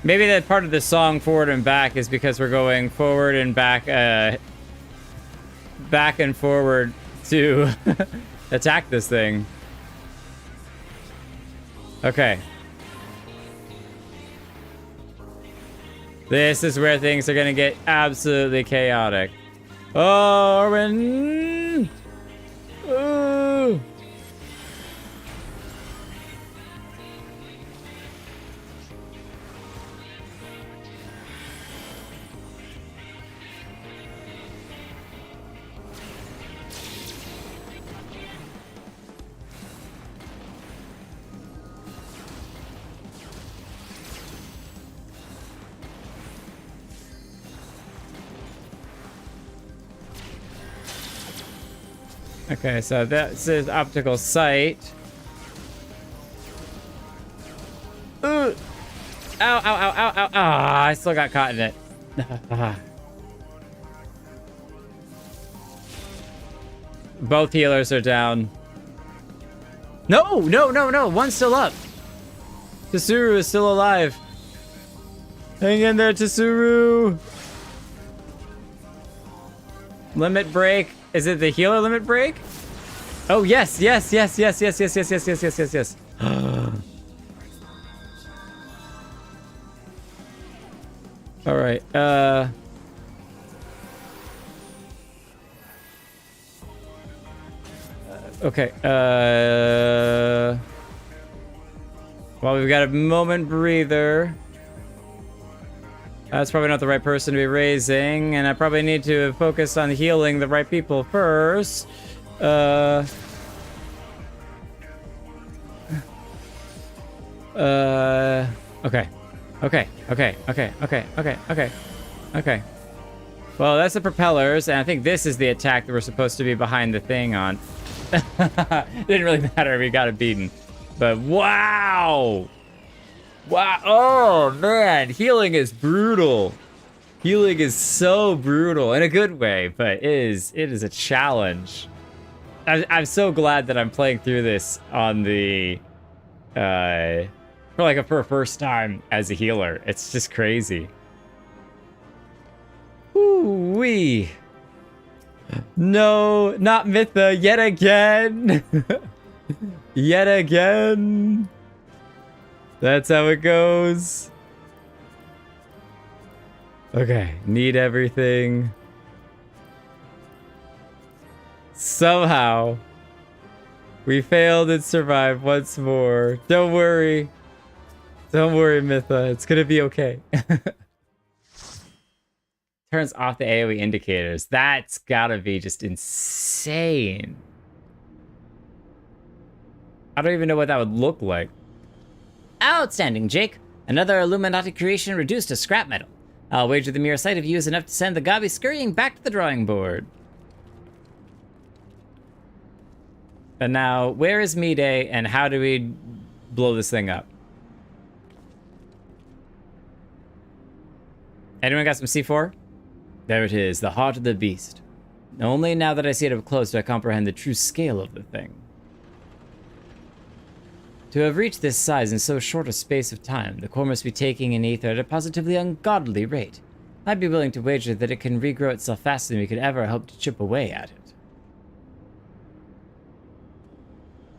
Maybe that part of the song forward and back is because we're going forward and back and forward to attack this thing. Okay. This is where things are gonna get absolutely chaotic. Oh, Orwin! Ooh! Okay, so that's his optical sight. Ooh! Ow, ow, ow, ow, ow. Ah, I still got caught in it. Both healers are down. No, no, no, no. One's still up. Tsuru is still alive. Hang in there, Tsuru. Limit break. Is it the healer limit break? Oh, yes, yes, yes, yes, yes, yes, yes, yes, yes, yes, yes, yes. All right. Okay. Well, we've got a moment breather. That's probably not the right person to be raising, and I probably need to focus on healing the right people first. Okay. Okay. Well, that's the propellers, and I think this is the attack that we're supposed to be behind the thing on. Didn't really matter, we got it beaten. But wow! Wow, oh man, healing is brutal. Healing is so brutal in a good way, but it is a challenge. I'm so glad that I'm playing through this on the for a first time as a healer. It's just crazy. Ooh-wee. No, not Mytha yet again. Yet again. That's how it goes. Okay, need everything. Somehow, we failed and survived once more. Don't worry. Don't worry, Mytha. It's gonna be okay. Turns off the AoE indicators. That's gotta be just insane. I don't even know what that would look like. Outstanding, Jake. Another Illuminati creation reduced to scrap metal. I'll wager the mere sight of you is enough to send the Gabi scurrying back to the drawing board. And now, where is Mide, and how do we blow this thing up? Anyone got some C4? There it is, the heart of the beast. Only now that I see it up close do I comprehend the true scale of the thing. To have reached this size in so short a space of time, the core must be taking in ether at a positively ungodly rate. I'd be willing to wager that it can regrow itself faster than we could ever hope to chip away at it.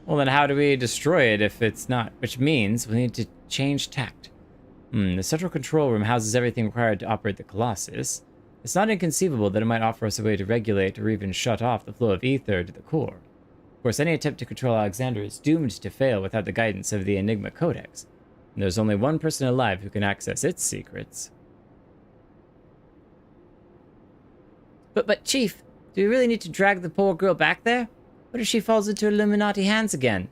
Well, then how do we destroy it if it's not? Which means we need to change tact. The central control room houses everything required to operate the Colossus. It's not inconceivable that it might offer us a way to regulate or even shut off the flow of ether to the core. Of course, any attempt to control Alexander is doomed to fail without the guidance of the Enigma Codex. And there's only one person alive who can access its secrets. But Chief, do we really need to drag the poor girl back there? What if she falls into Illuminati hands again?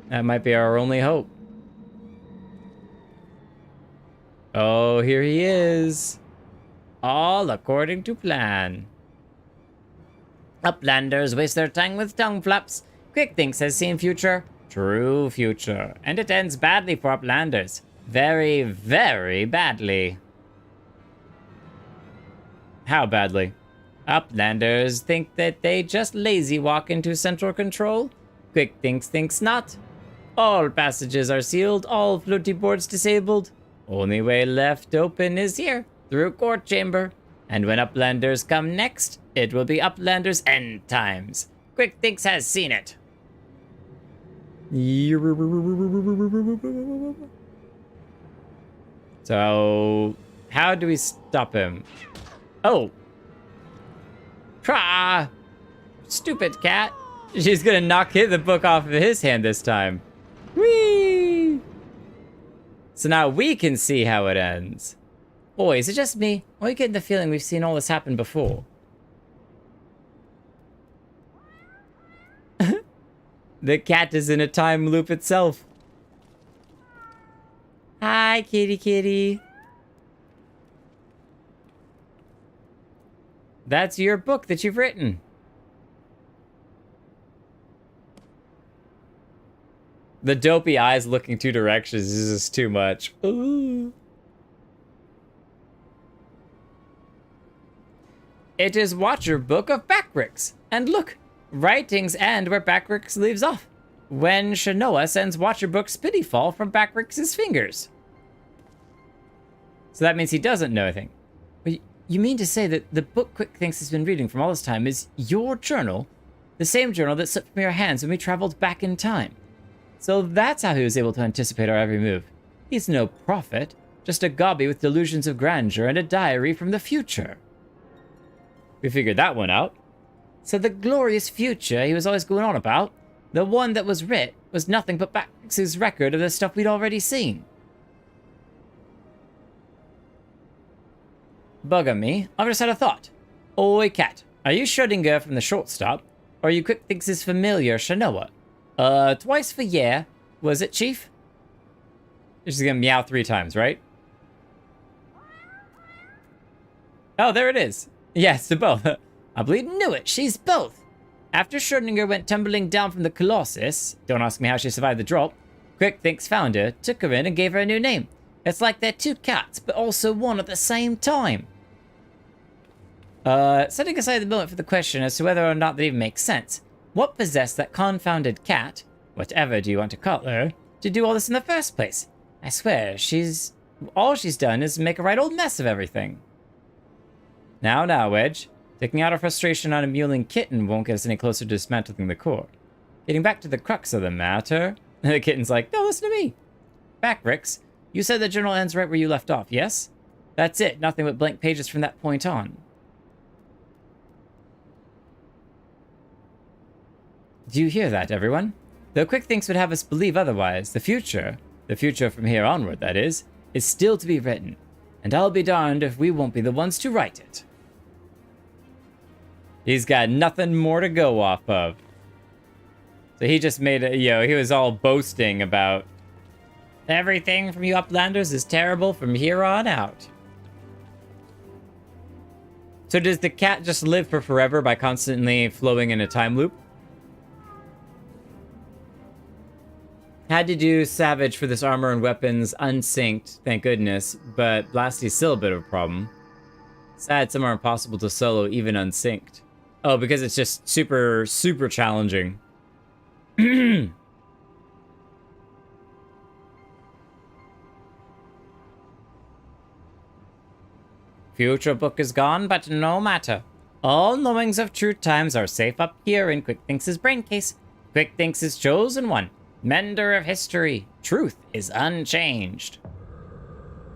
That might be our only hope. Oh, here he is. All according to plan. Uplanders waste their time with tongue flaps. Quick Thinks has seen future. True future. And it ends badly for Uplanders. Very, very badly. How badly? Uplanders think that they just lazy walk into central control. Quick thinks not. All passages are sealed, all floaty boards disabled. Only way left open is here, through court chamber. And when Uplanders come next, it will be Uplanders' end times. Quick Thinks has seen it. So, how do we stop him? Oh. Tra! Stupid cat. She's gonna knock the book off of his hand this time. Whee! So now we can see how it ends. Boy, is it just me? Or are you getting the feeling we've seen all this happen before? The cat is in a time loop itself. Hi, kitty kitty. That's your book that you've written. The dopey eyes looking two directions is just too much. Ooh. It is Watcher Book of Backrix. And look, writings end where Backrix leaves off. When Shanoa sends Watcher Book Spittyfall from Backrix's fingers. So that means he doesn't know anything. But you mean to say that the book Quick Thinks has been reading from all this time is your journal? The same journal that slipped from your hands when we traveled back in time. So that's how he was able to anticipate our every move. He's no prophet, just a gobby with delusions of grandeur and a diary from the future. We figured that one out. So the glorious future he was always going on about, the one that was writ, was nothing but Backrix's record of the stuff we'd already seen. Bugger me, I've just had a thought. Oi, cat, are you Schrodinger from the shortstop, or are you Quick Thinks' familiar Shanoa? Twice for yeah. Was it, Chief? She's gonna meow 3 times, right? Oh, there it is. Yes, to both. I bleeding knew it. She's both. After Schrodinger went tumbling down from the Colossus, don't ask me how she survived the drop, Quick Thinks found her, took her in, and gave her a new name. It's like they're 2 cats, but also one at the same time. Setting aside the moment for the question as to whether or not that even makes sense, what possessed that confounded cat, whatever do you want to call her, to do all this in the first place? I swear, all she's done is make a right old mess of everything. Now, Wedge. Taking out our frustration on a mewling kitten won't get us any closer to dismantling the core. Getting back to the crux of the matter, the kitten's like, no, listen to me. Backrix, you said the journal ends right where you left off, yes? That's it, nothing but blank pages from that point on. Do you hear that, everyone? Though Quick Thinks would have us believe otherwise, the future from here onward, that is still to be written. And I'll be darned if we won't be the ones to write it. He's got nothing more to go off of. So he just made it, he was all boasting about everything from you Uplanders is terrible from here on out. So does the cat just live for forever by constantly flowing in a time loop? Had to do Savage for this armor and weapons unsynced, thank goodness, but Blasty's still a bit of a problem. Sad some are impossible to solo even unsynced. Oh, because it's just super, super challenging. Future book is gone, but no matter. All knowings of true times are safe up here in Quick Thinks' brain case. Quick Thinks' chosen one, mender of history. Truth is unchanged.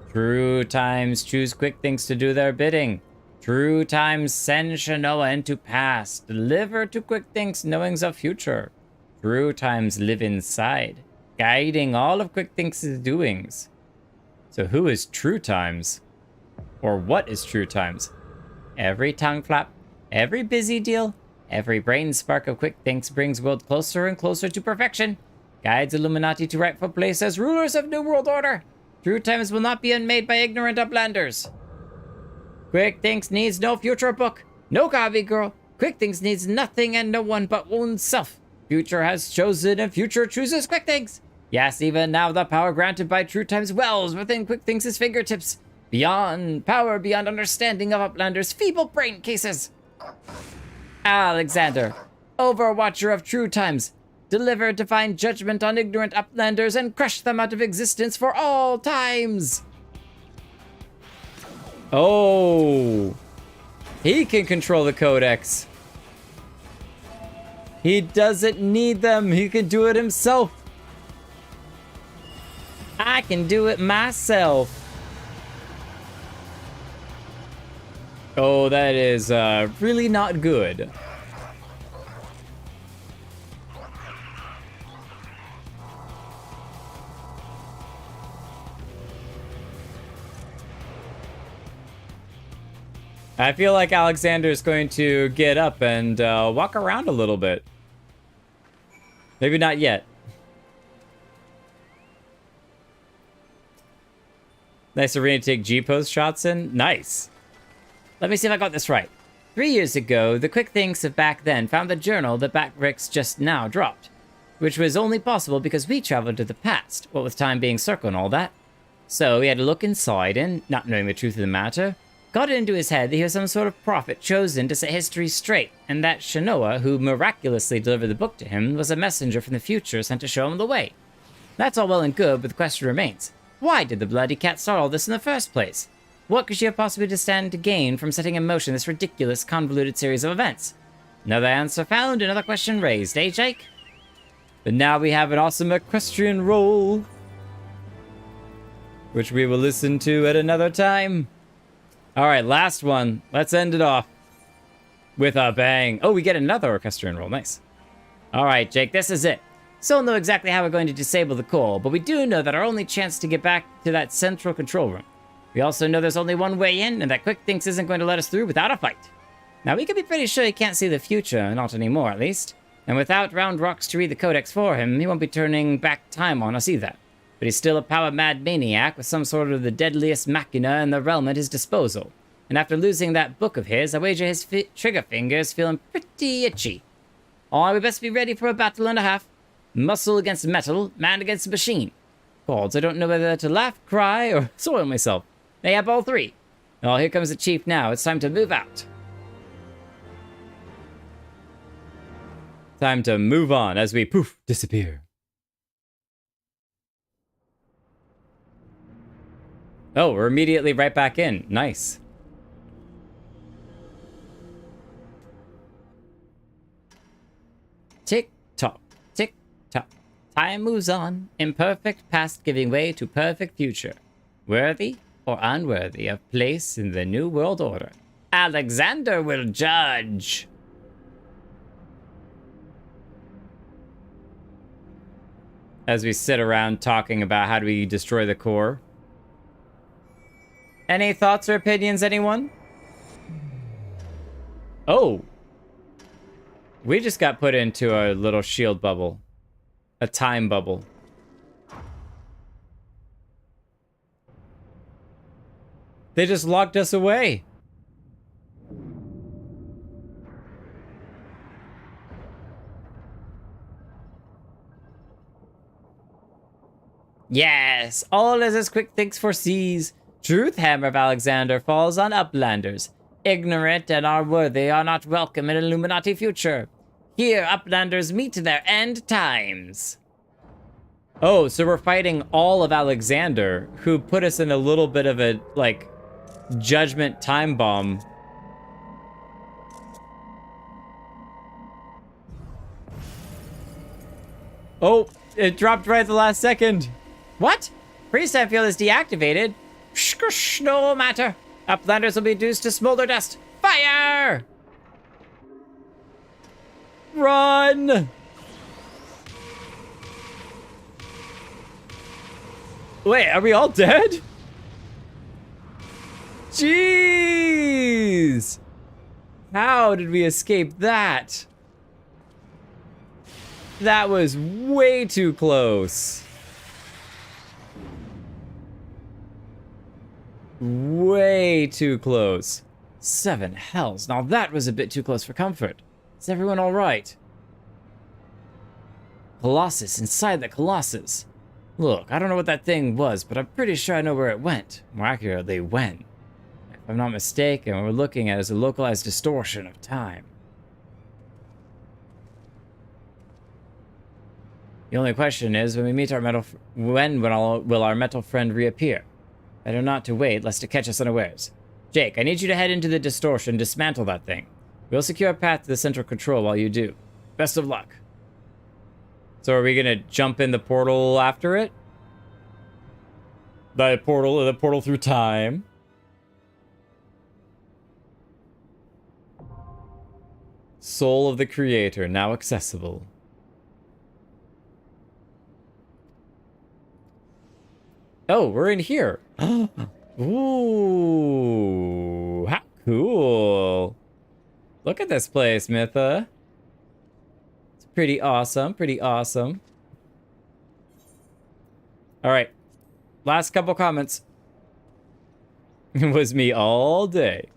True times choose Quick Thinks to do their bidding. True times send Shanoa into past, deliver to Quick Thinks knowings of future. True times live inside, guiding all of Quick Thinks' doings. So who is True Times? Or what is True Times? Every tongue flap, every busy deal, every brain spark of Quick Thinks brings world closer and closer to perfection. Guides Illuminati to rightful place as rulers of New World Order. True Times will not be unmade by ignorant Uplanders. Quick Thinks needs no future book, no copy girl. Quick Thinks needs nothing and no one but oneself. Future has chosen and future chooses Quick Thinks. Yes, even now the power granted by True Times wells within Quick Thinks' fingertips. Beyond power, beyond understanding of Uplanders' feeble brain cases. Alexander, Overwatcher of True Times, deliver divine judgment on ignorant Uplanders and crush them out of existence for all times. Oh, he can control the Codex. He doesn't need them. He can do it himself. I can do it myself. Oh, that is really not good. I feel like Alexander is going to get up and walk around a little bit. Maybe not yet. Nice arena to take G-pose shots in. Nice. Let me see if I got this right. 3 years ago, the Quick Thinks of back then found the journal that Backbricks just now dropped, which was only possible because we traveled to the past, what with time being circle and all that. So he had to look inside and, not knowing the truth of the matter, got it into his head that he was some sort of prophet chosen to set history straight, and that Shanoa, who miraculously delivered the book to him, was a messenger from the future sent to show him the way. That's all well and good, but the question remains. Why did the bloody cat start all this in the first place? What could she have possibly to stand to gain from setting in motion this ridiculous, convoluted series of events? Another answer found, another question raised, eh, Jake? But now we have an awesome equestrian roll, which we will listen to at another time. All right, last one. Let's end it off with a bang. Oh, we get another equestrian roll. Nice. All right, Jake, this is it. Still don't know exactly how we're going to disable the core, but we do know that our only chance to get back to that central control room. We also know there's only one way in, and that Quick Thinks isn't going to let us through without a fight. Now, we can be pretty sure he can't see the future, not anymore at least. And without Round Rocks to read the Codex for him, he won't be turning back time on us either. But he's still a power-mad maniac with some sort of the deadliest machina in the realm at his disposal. And after losing that book of his, I wager his trigger fingers feeling pretty itchy. Oh, we best be ready for a battle and a half. Muscle against metal, man against machine. Gods, I don't know whether to laugh, cry, or soil myself. They have all three. Oh, here comes the chief now. It's time to move out. Time to move on as we poof, disappear. Oh, we're immediately right back in. Nice. Tick tock, tick tock. Time moves on. Imperfect past giving way to perfect future. Worthy or unworthy of place in the New World Order. Alexander will judge. as we sit around talking about how do we destroy the core. Any thoughts or opinions, anyone? Oh. We just got put into a little shield bubble. A time bubble. They just locked us away. Yes, all is as quick thinks foresees. Truth hammer of Alexander falls on uplanders. Ignorant and unworthy are not welcome in Illuminati future. Here, uplanders meet their end times. Oh, so we're fighting all of Alexander, who put us in a little bit of a, like, judgment time bomb. Oh, it dropped right at the last second. What? Freestyle field is deactivated? Shkush, no matter. Uplanders will be reduced to smolder dust. Fire! Run! Wait, are we all dead? Jeez! How did we escape that? That was way too close. Way too close. 7 hells. Now that was a bit too close for comfort. Is everyone all right? Colossus inside the Colossus. Look, I don't know what that thing was, but I'm pretty sure I know where it went. More accurately, when. If I'm not mistaken, what we're looking at is a localized distortion of time. The only question is, when we meet our metal, when will our metal friend reappear? Better not to wait, lest it catch us unawares. Jake, I need you to head into the distortion, dismantle that thing. We'll secure a path to the central control while you do. Best of luck. So are we gonna jump in the portal after it? The portal through time. Soul of the Creator, now accessible. Oh, we're in here. Ooh, how cool. Look at this place, Mytha. It's pretty awesome, pretty awesome. All right, last couple comments. It was me all day.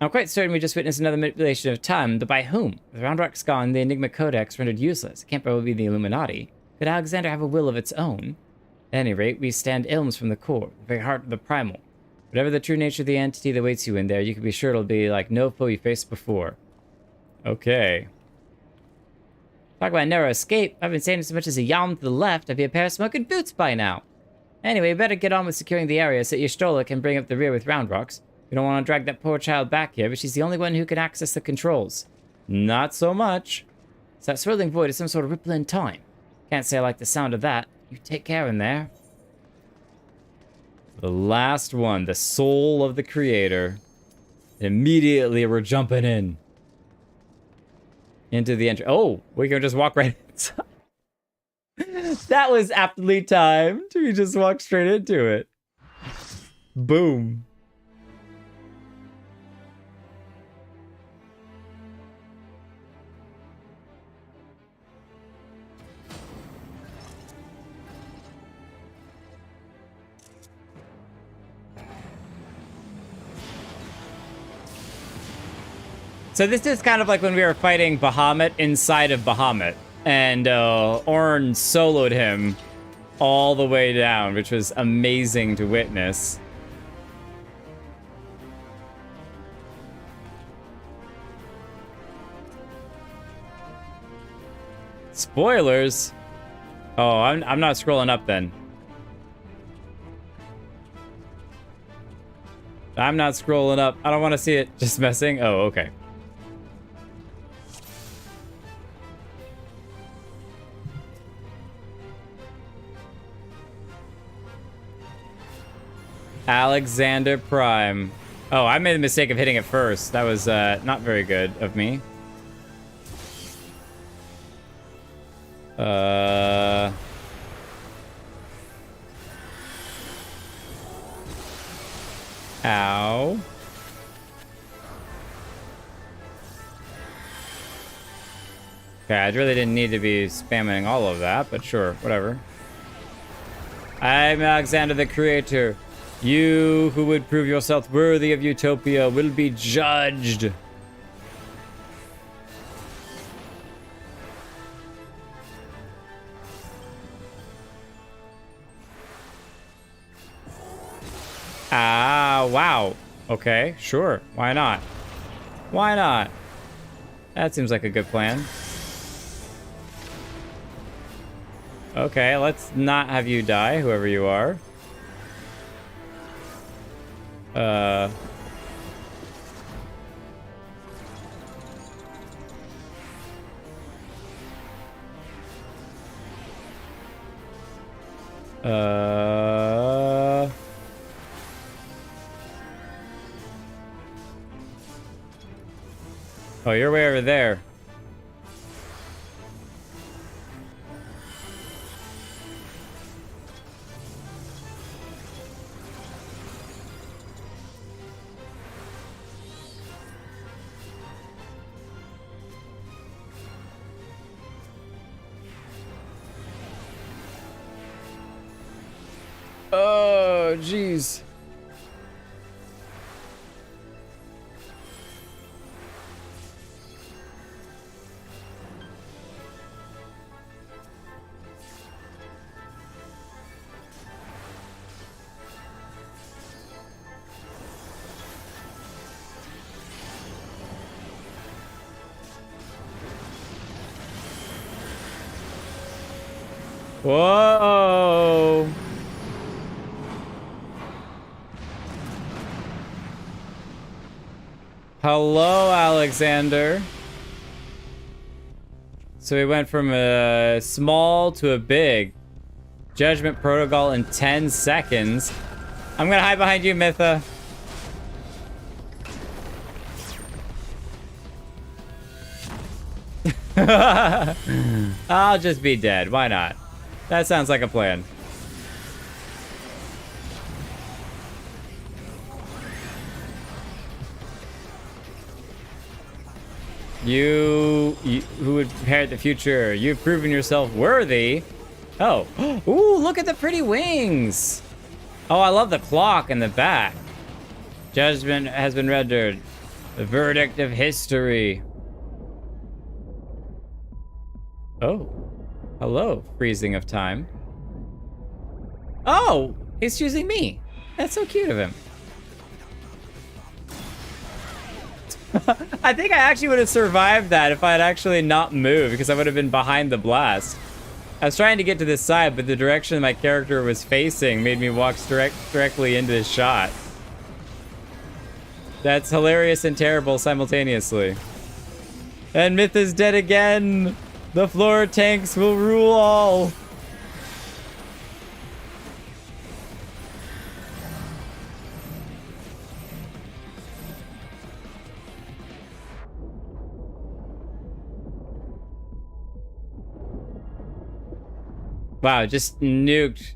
I'm quite certain we just witnessed another manipulation of time, but by whom? With Roundrock's gone, the Enigma Codex rendered useless. It can't probably be the Illuminati. Could Alexander have a will of its own? At any rate, we stand ilms from the core, the very heart of the primal. Whatever the true nature of the entity that waits you in there, you can be sure it'll be like no foe you faced before. Okay. Talk about narrow escape. I've been saying as much as a yalm to the left, I'd be a pair of smoking boots by now. Anyway, better get on with securing the area so Y'shtola can bring up the rear with Roundrocks. We don't want to drag that poor child back here, but she's the only one who can access the controls. Not so much. So that swirling void is some sort of ripple in time. Can't say I like the sound of that. You take care in there. The last one, the soul of the Creator. Immediately we're jumping in. Into the entry. Oh, we can just walk right inside. That was aptly timed. We just walked straight into it. Boom. So this is kind of like when we were fighting Bahamut inside of Bahamut. And Ornn soloed him all the way down, which was amazing to witness. Spoilers? Oh, I'm not scrolling up then. I'm not scrolling up. I don't want to see it. Just messing. Oh, okay. Alexander Prime. Oh, I made the mistake of hitting it first. That was not very good of me. Ow. Okay, I really didn't need to be spamming all of that, but sure, whatever. I'm Alexander the Creator. You who would prove yourself worthy of Utopia will be judged. Ah, wow. Okay, sure. Why not? Why not? That seems like a good plan. Okay, let's not have you die, whoever you are. Oh, you're way over there. Oh, jeez. Whoa. Hello, Alexander. So we went from a small to a big. Judgment protocol in 10 seconds. I'm gonna hide behind you, Mytha. I'll just be dead. Why not? That sounds like a plan. You who would inherit the future, you've proven yourself worthy. Oh, ooh, look at the pretty wings. Oh, I love the clock in the back. Judgment has been rendered. The verdict of history. Oh, hello, freezing of time. Oh, he's choosing me. That's so cute of him. I think I actually would have survived that if I had actually not moved, because I would have been behind the blast. I was trying to get to this side, but the direction my character was facing made me walk directly into this shot. That's hilarious and terrible simultaneously. And Myth is dead again. The floor tanks will rule all. Wow, just nuked.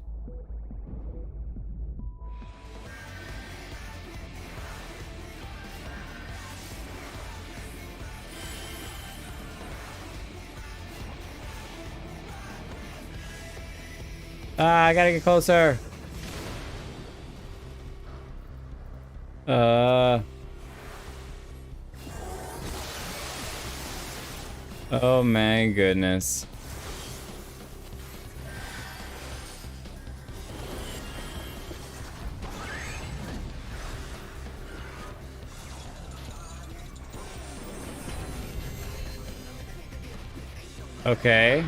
Ah, I gotta get closer. Oh my goodness. Okay.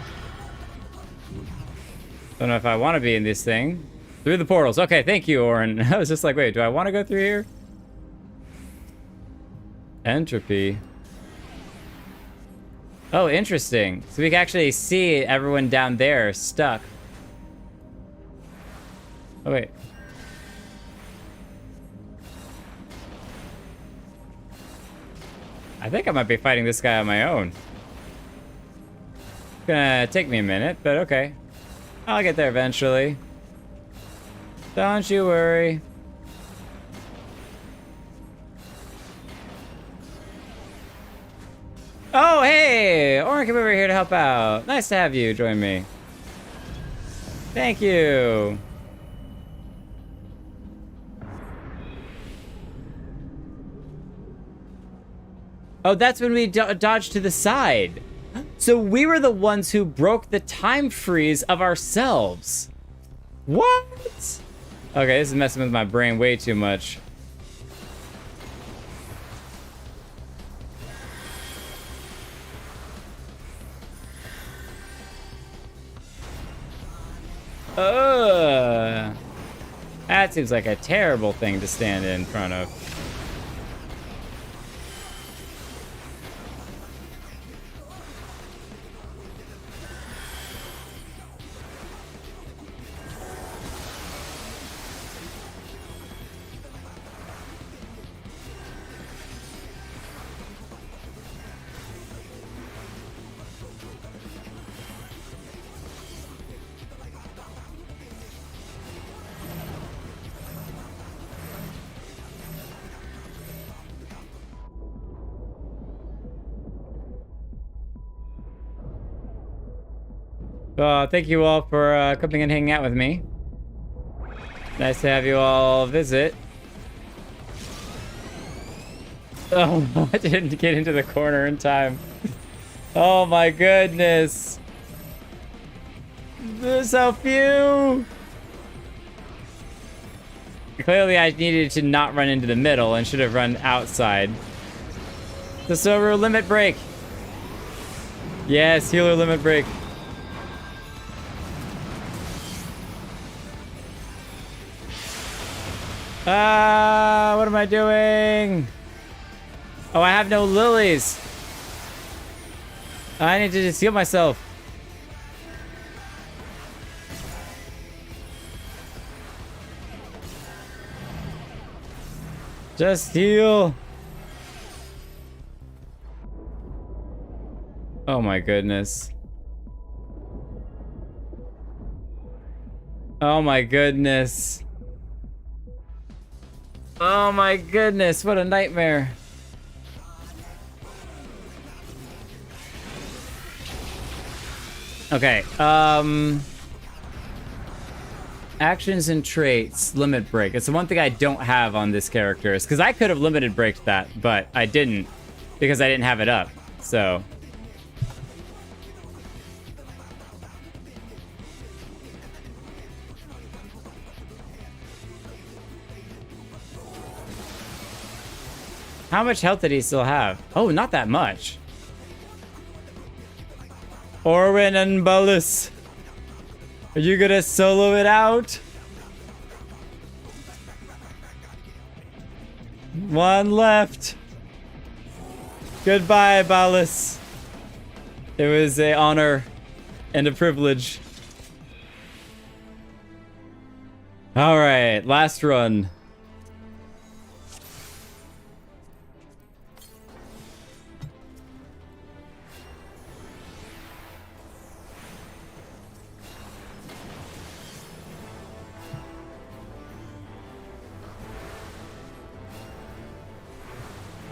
Don't know if I want to be in this thing. Through the portals. Okay, thank you, Orin. I was just like, wait, do I want to go through here? Entropy. Oh, interesting. So we can actually see everyone down there stuck. Oh, wait. I think I might be fighting this guy on my own. Gonna take me a minute, but okay. I'll get there eventually. Don't you worry. Oh, hey! Orin came over here to help out. Nice to have you join me. Thank you. Oh, that's when we dodged to the side. So we were the ones who broke the time freeze of ourselves. What? Okay, this is messing with my brain way too much. That seems like a terrible thing to stand in front of. Thank you all for coming and hanging out with me. Nice to have you all visit. Oh, I didn't get into the corner in time. Oh my goodness. There's so few. Clearly I needed to not run into the middle and should have run outside. The server limit break. Yes, healer limit break. What am I doing? Oh, I have no lilies. I need to just heal myself. Just heal. Oh my goodness. Oh my goodness. Oh my goodness, what a nightmare. Okay, actions and traits, limit break. It's the one thing I don't have on this character, because I could have limited braked that, but I didn't, because I didn't have it up, so. How much health did he still have? Oh, not that much. Orwin and Balus. Are you gonna solo it out? One left. Goodbye, Balus. It was an honor and a privilege. All right, last run.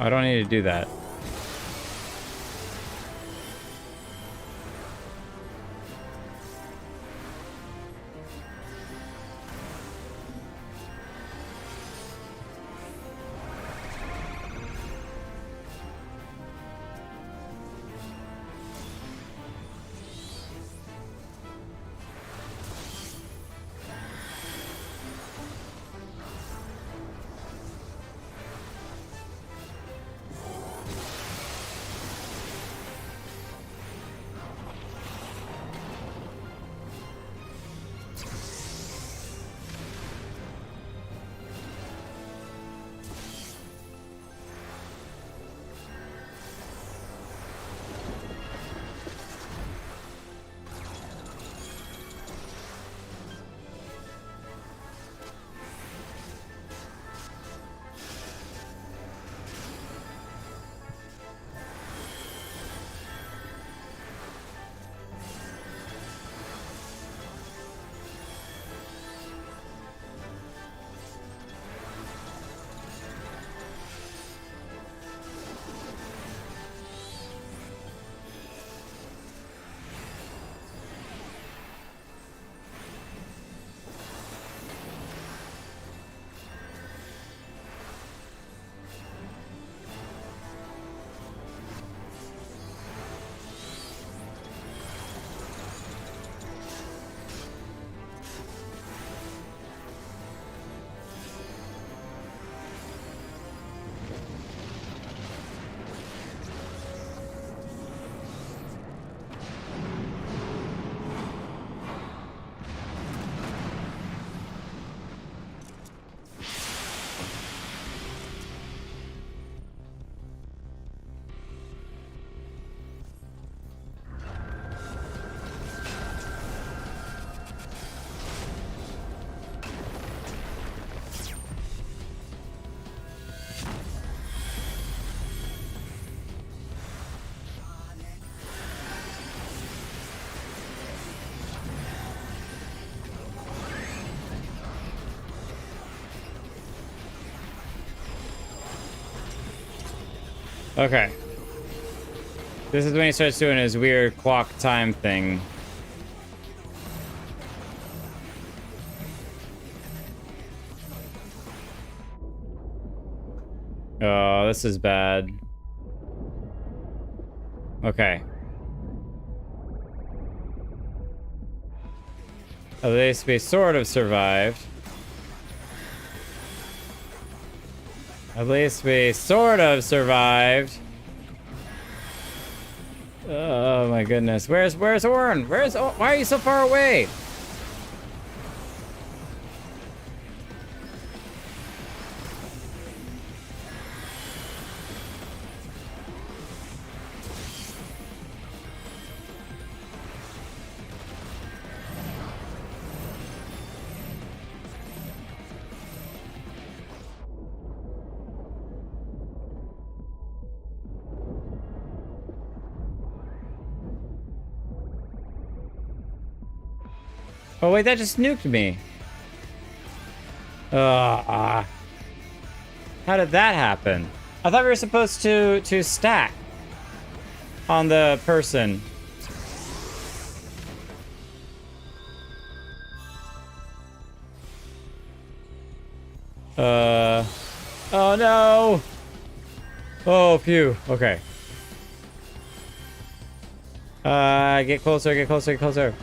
I don't need to do that. Okay. This is when he starts doing his weird clock time thing. Oh, this is bad. Okay. At least we sort of survived. At least we sort of survived. Oh my goodness. Where's Orin? Why are you so far away? Oh wait, that just nuked me. How did that happen? I thought we were supposed to stack on the person. Oh no. Oh, phew. Okay. Get closer, get closer, get closer.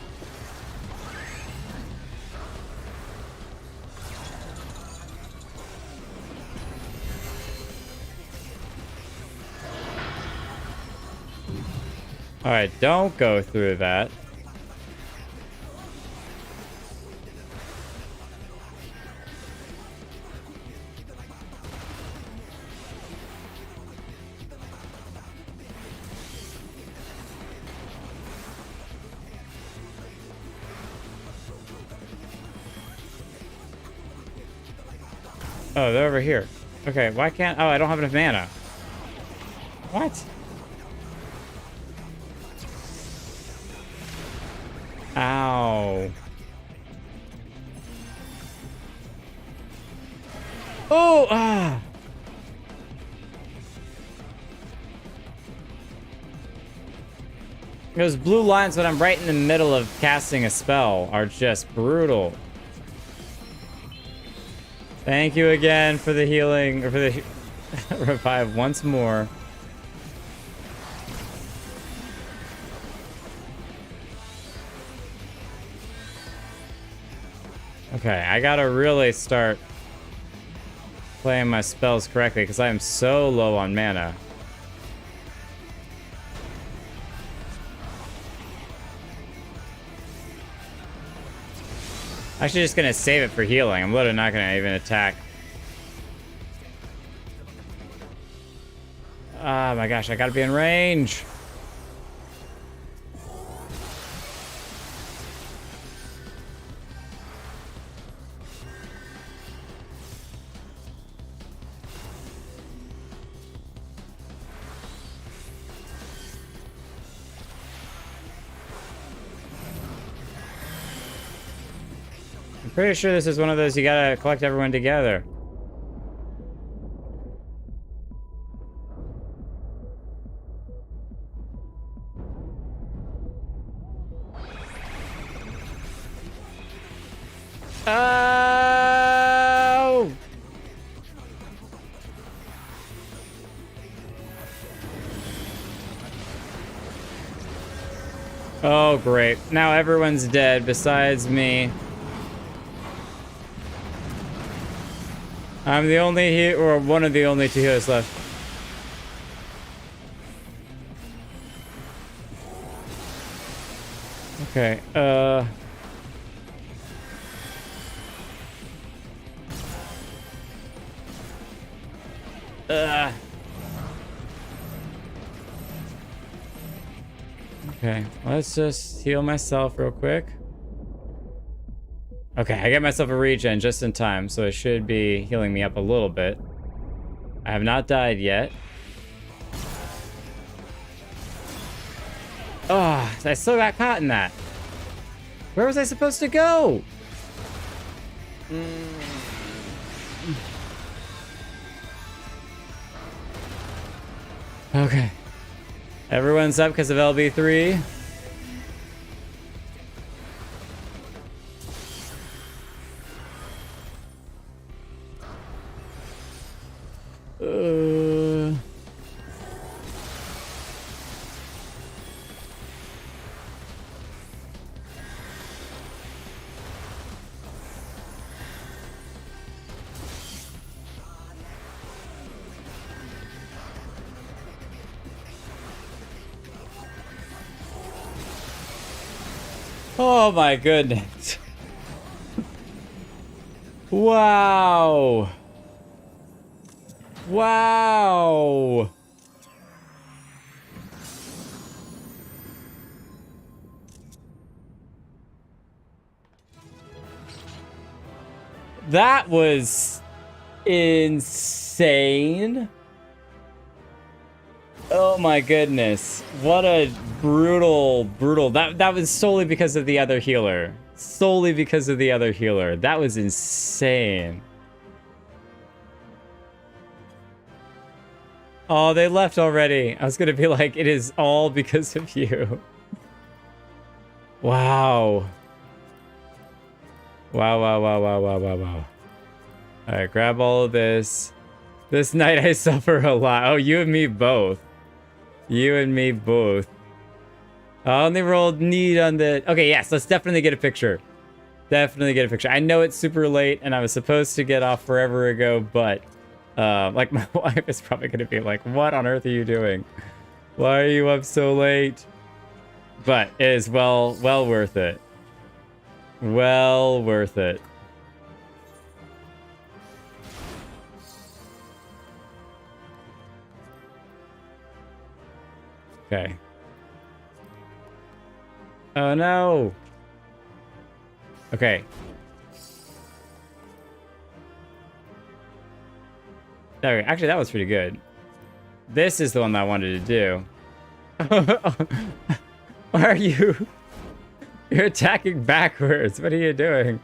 Alright, don't go through that. Oh, they're over here. Okay, why can't... Oh, I don't have enough mana. What? Ow. Oh, ah. Those blue lines when I'm right in the middle of casting a spell are just brutal. Thank you again for the healing, or for the revive once more. Okay, I gotta really start playing my spells correctly because I am so low on mana. Actually, just gonna save it for healing. I'm literally not gonna even attack. Oh my gosh, I gotta be in range. Pretty sure this is one of those you gotta collect everyone together. Oh! Oh, great. Now everyone's dead besides me. I'm the only or one of the only two healers left. Okay, Okay, let's just heal myself real quick. Okay, I get myself a regen just in time, so it should be healing me up a little bit. I have not died yet. Oh, I still got caught in that. Where was I supposed to go? Okay. Everyone's up because of LB3. Oh my goodness. Wow. Wow. That was insane. Oh my goodness. What a brutal. That was solely because of the other healer. Solely because of the other healer. That was insane. Oh, they left already. I was gonna be like, it is all because of you. Wow. Wow. Alright, grab all of this. This night I suffer a lot. Oh, you and me both. You and me both. I only rolled need on the... Okay, yes, let's definitely get a picture. Definitely get a picture. I know it's super late and I was supposed to get off forever ago, but... like, my wife is probably going to be like, what on earth are you doing? Why are you up so late? But it is well worth it. Well worth it. Okay. Oh no. Okay. There, actually, that was pretty good. This is the one that I wanted to do. Why are you? You're attacking backwards. What are you doing?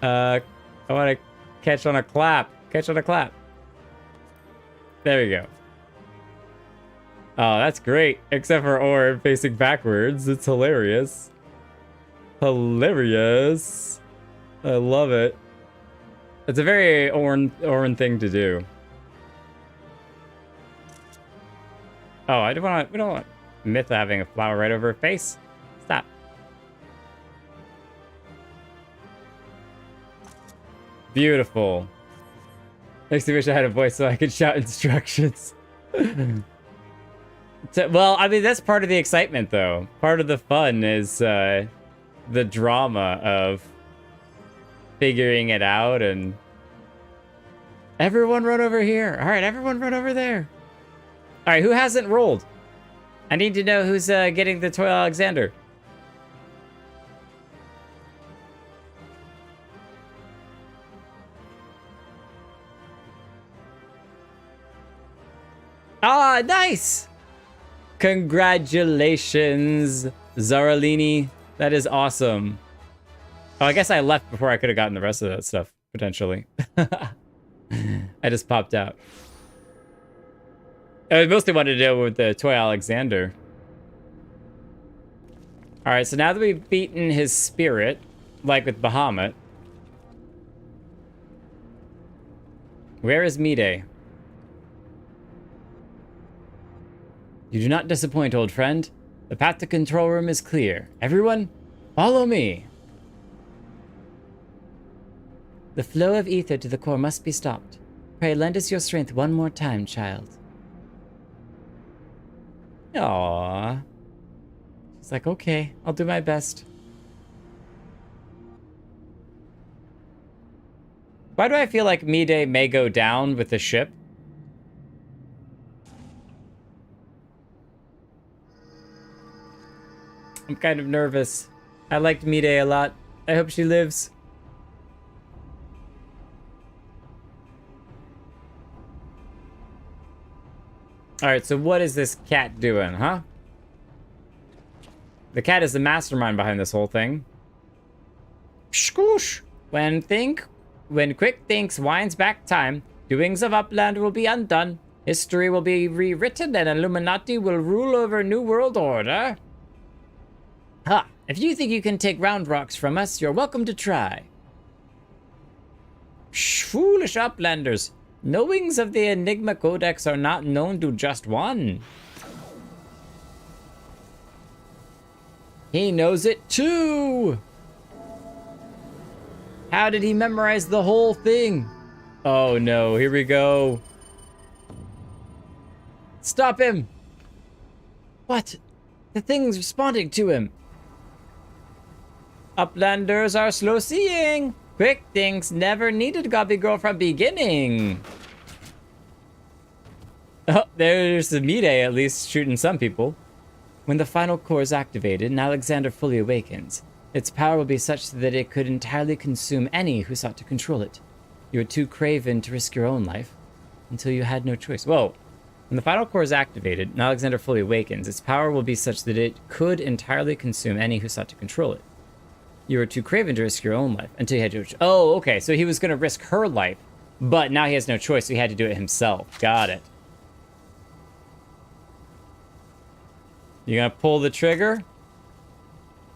I want to catch on a clap. Catch on a clap. There we go. Oh, that's great. Except for Orb facing backwards. It's hilarious. Hilarious. I love it. It's a very Orin thing to do. Oh, we don't want Myth having a flower right over her face. Stop. Beautiful. Makes me wish I had a voice so I could shout instructions. Well, I mean, that's part of the excitement, though. Part of the fun is the drama of figuring it out and... Everyone run over here. All right, everyone run over there. All right, who hasn't rolled? I need to know who's getting the Toy Alexander. Ah, nice! Congratulations, Zaralini. That is awesome. Oh, I guess I left before I could have gotten the rest of that stuff, potentially. I just popped out. I mostly wanted to deal with the Toy Alexander. Alright, so now that we've beaten his spirit, like with Bahamut, where is Mide? You do not disappoint, old friend. The path to control room is clear. Everyone, follow me. The flow of ether to the core must be stopped. Pray lend us your strength one more time, child. Aww. She's like, okay, I'll do my best. Why do I feel like Mide may go down with the ship? I'm kind of nervous. I liked Mide a lot. I hope she lives. Alright, so what is this cat doing, huh? The cat is the mastermind behind this whole thing. Skoosh! When think When Quick Thinks winds back time, doings of Upland will be undone. History will be rewritten and Illuminati will rule over New World Order. Ha! If you think you can take round rocks from us, you're welcome to try. Foolish Uplanders. Knowings of the Enigma Codex are not known to just one. He knows it too! How did he memorize the whole thing? Oh no, here we go. Stop him! What? The thing's responding to him. Uplanders are slow seeing. Quick Thinks never needed Gobby Girl from beginning. Oh, there's the Mide at least shooting some people. When the final core is activated and Alexander fully awakens, its power will be such that it could entirely consume any who sought to control it. You were too craven to risk your own life until you had no choice. Whoa. When the final core is activated and Alexander fully awakens, its power will be such that it could entirely consume any who sought to control it. You were too craven to risk your own life until you had to... Oh, okay. So he was going to risk her life, but now he has no choice, so he had to do it himself. Got it. You gonna pull the trigger?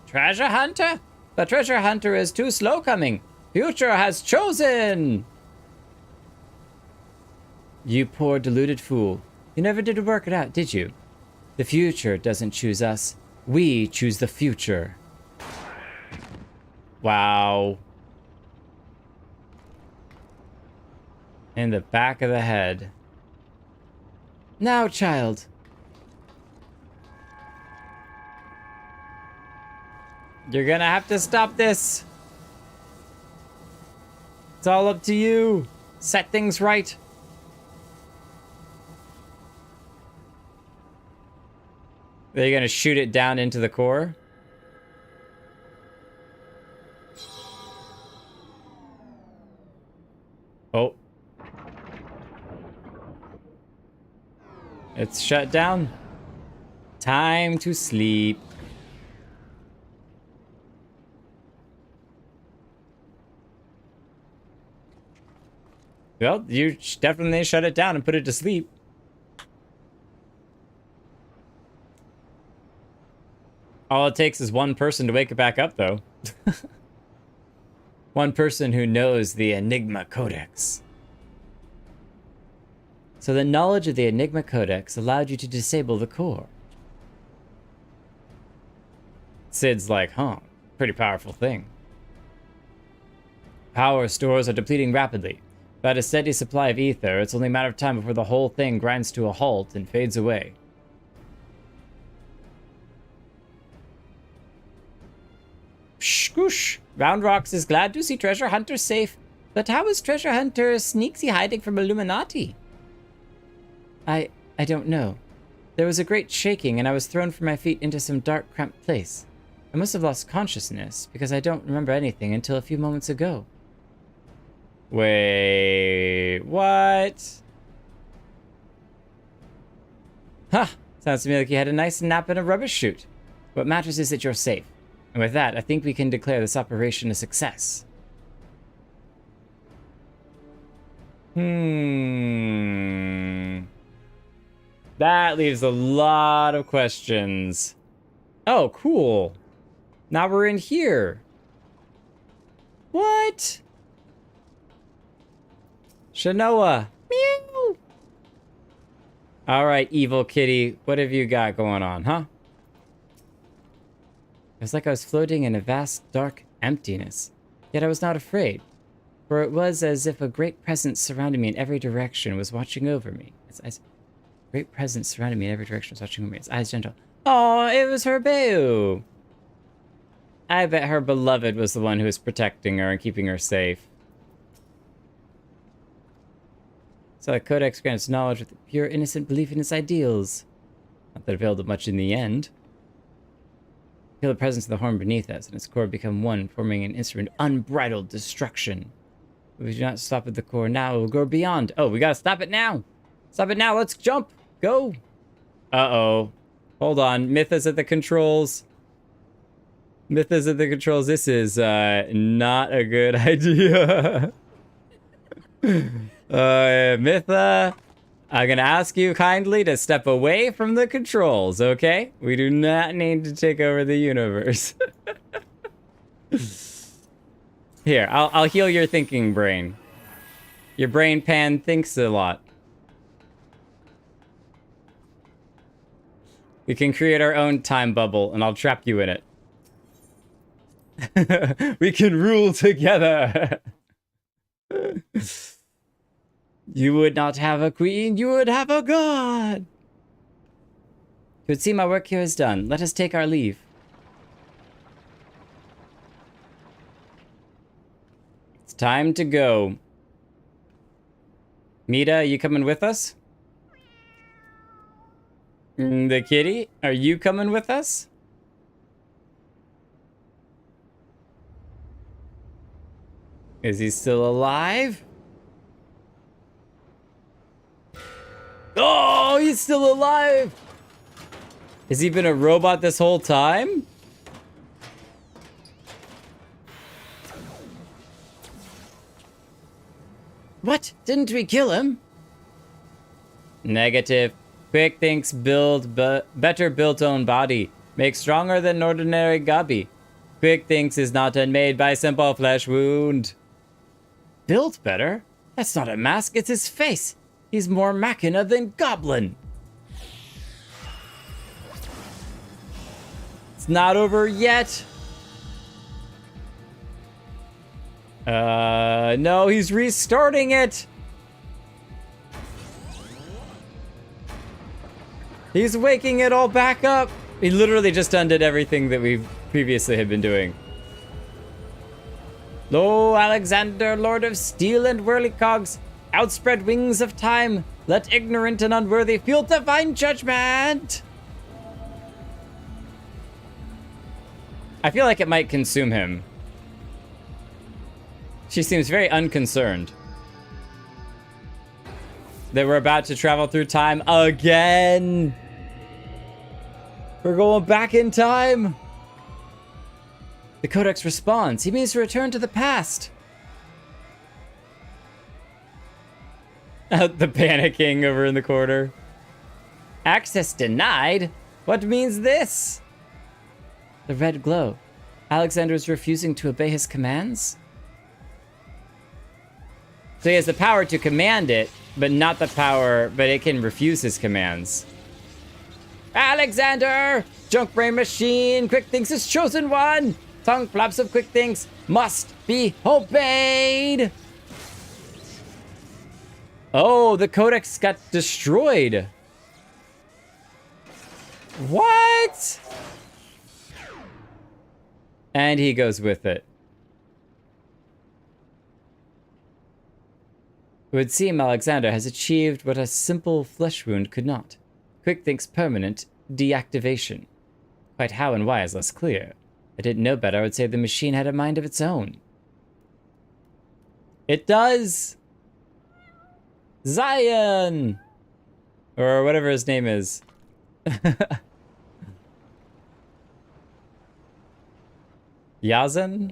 Treasure hunter? The treasure hunter is too slow coming. Future has chosen! You poor deluded fool. You never did work it out, did you? The future doesn't choose us. We choose the future. Wow. In the back of the head. Now, child. You're gonna have to stop this. It's all up to you. Set things right. Are you gonna shoot it down into the core? Oh. It's shut down. Time to sleep. Well, you definitely shut it down and put it to sleep. All it takes is one person to wake it back up, though. One person who knows the Enigma Codex. So the knowledge of the Enigma Codex allowed you to disable the core. Sid's like, huh, pretty powerful thing. Power stores are depleting rapidly. Without a steady supply of ether, it's only a matter of time before the whole thing grinds to a halt and fades away. Shkoosh! Round Rocks is glad to see Treasure Hunter safe, but how is Treasure Hunter sneaksy hiding from Illuminati? I don't know. There was a great shaking and I was thrown from my feet into some dark, cramped place. I must have lost consciousness because I don't remember anything until a few moments ago. Wait, what? Huh, sounds to me like you had a nice nap in a rubbish chute. What matters is that you're safe. And with that, I think we can declare this operation a success. That leaves a lot of questions. Oh, cool. Now we're in here. What? Shanoa. Meow. All right, evil kitty. What have you got going on, huh? It was like I was floating in a vast, dark emptiness. Yet I was not afraid. For it was as if a great presence surrounding me in every direction was watching over me. Its eyes... Great presence surrounding me in every direction was watching over me. Its eyes gentle. Oh, it was her boo. I bet her beloved was the one who was protecting her and keeping her safe. So the Codex grants knowledge with pure, innocent belief in its ideals. Not that it availed of much in the end. Feel the presence of the horn beneath us, and its core become one, forming an instrument of unbridled destruction. If we do not stop at the core now, it will go beyond. Oh, we gotta stop it now! Stop it now, let's jump! Go! Uh-oh. Hold on, Mytha's at the controls. Mytha's at the controls. This is, not a good idea. Mytha, I'm gonna ask you kindly to step away from the controls, okay? We do not need to take over the universe. Here, I'll heal your thinking brain. Your brain pan thinks a lot. We can create our own time bubble, and I'll trap you in it. We can rule together. You would not have a queen, you would have a god. It would seem our work here is done. Let us take our leave. It's time to go. Mita, you coming with us? The kitty, are you coming with us? Is he still alive? Oh, he's still alive! Has he been a robot this whole time? What? Didn't we kill him? Negative. Quick thinks build better built own body. Make stronger than ordinary gubby. Quick thinks is not unmade by simple flesh wound. Built better? That's not a mask, it's his face. He's more machina than goblin. It's not over yet. No, he's restarting it. He's waking it all back up. He literally just undid everything that we previously had been doing. Lo, Alexander, Lord of Steel and Whirlycogs, outspread wings of time, let ignorant and unworthy feel divine judgment. I feel like it might consume him. She seems very unconcerned that we're about to travel through time again. We're going back in time. The Codex responds. He means to return to the past. The panicking over in the corner. Access denied? What means this? The red glow. Alexander is refusing to obey his commands? So he has the power to command it, but not the power, but it can refuse his commands. Alexander! Junk brain machine! Quick Thinks is chosen one! Tongue flaps of Quick Thinks must be obeyed! Oh, the Codex got destroyed. What? And he goes with it. It would seem Alexander has achieved what a simple flesh wound could not. Quick Think's permanent deactivation. Quite how and why is less clear. I didn't know better, I would say the machine had a mind of its own. It does! Zion! Or whatever his name is. Yazan?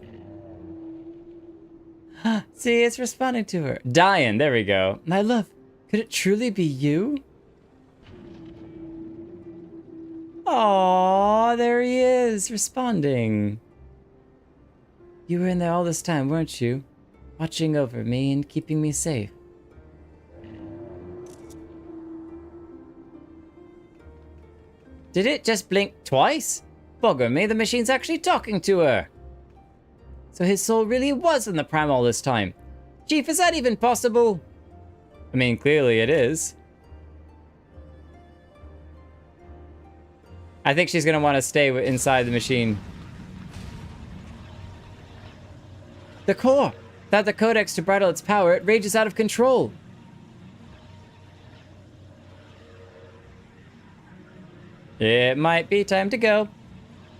See, it's responding to her. Diane, there we go. My love, could it truly be you? Aww, there he is, responding. You were in there all this time, weren't you? Watching over me and keeping me safe. Did it just blink twice? Bugger me, the machine's actually talking to her. So his soul really was in the Prime all this time. Chief, is that even possible? I mean, clearly it is. I think she's gonna want to stay inside the machine. The core! Without the Codex to bridle its power, it rages out of control. It might be time to go.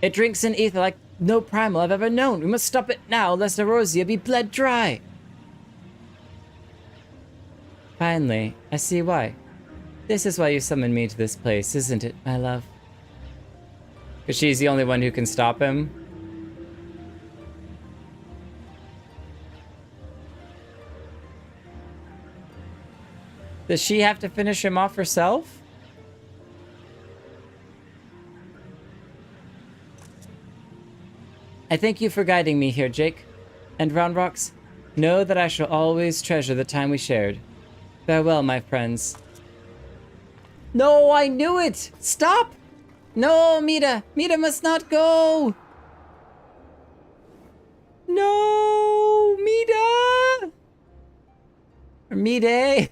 It drinks in ether like no primal I've ever known. We must stop it now, lest Erosia be bled dry. Finally, I see why. This is why you summoned me to this place, isn't it, my love? Because she's the only one who can stop him. Does she have to finish him off herself? I thank you for guiding me here, Jake. And Roundrocks, know that I shall always treasure the time we shared. Farewell, my friends. No, I knew it! Stop! No, Mita! Mita must not go! No! Mita! Or Mide!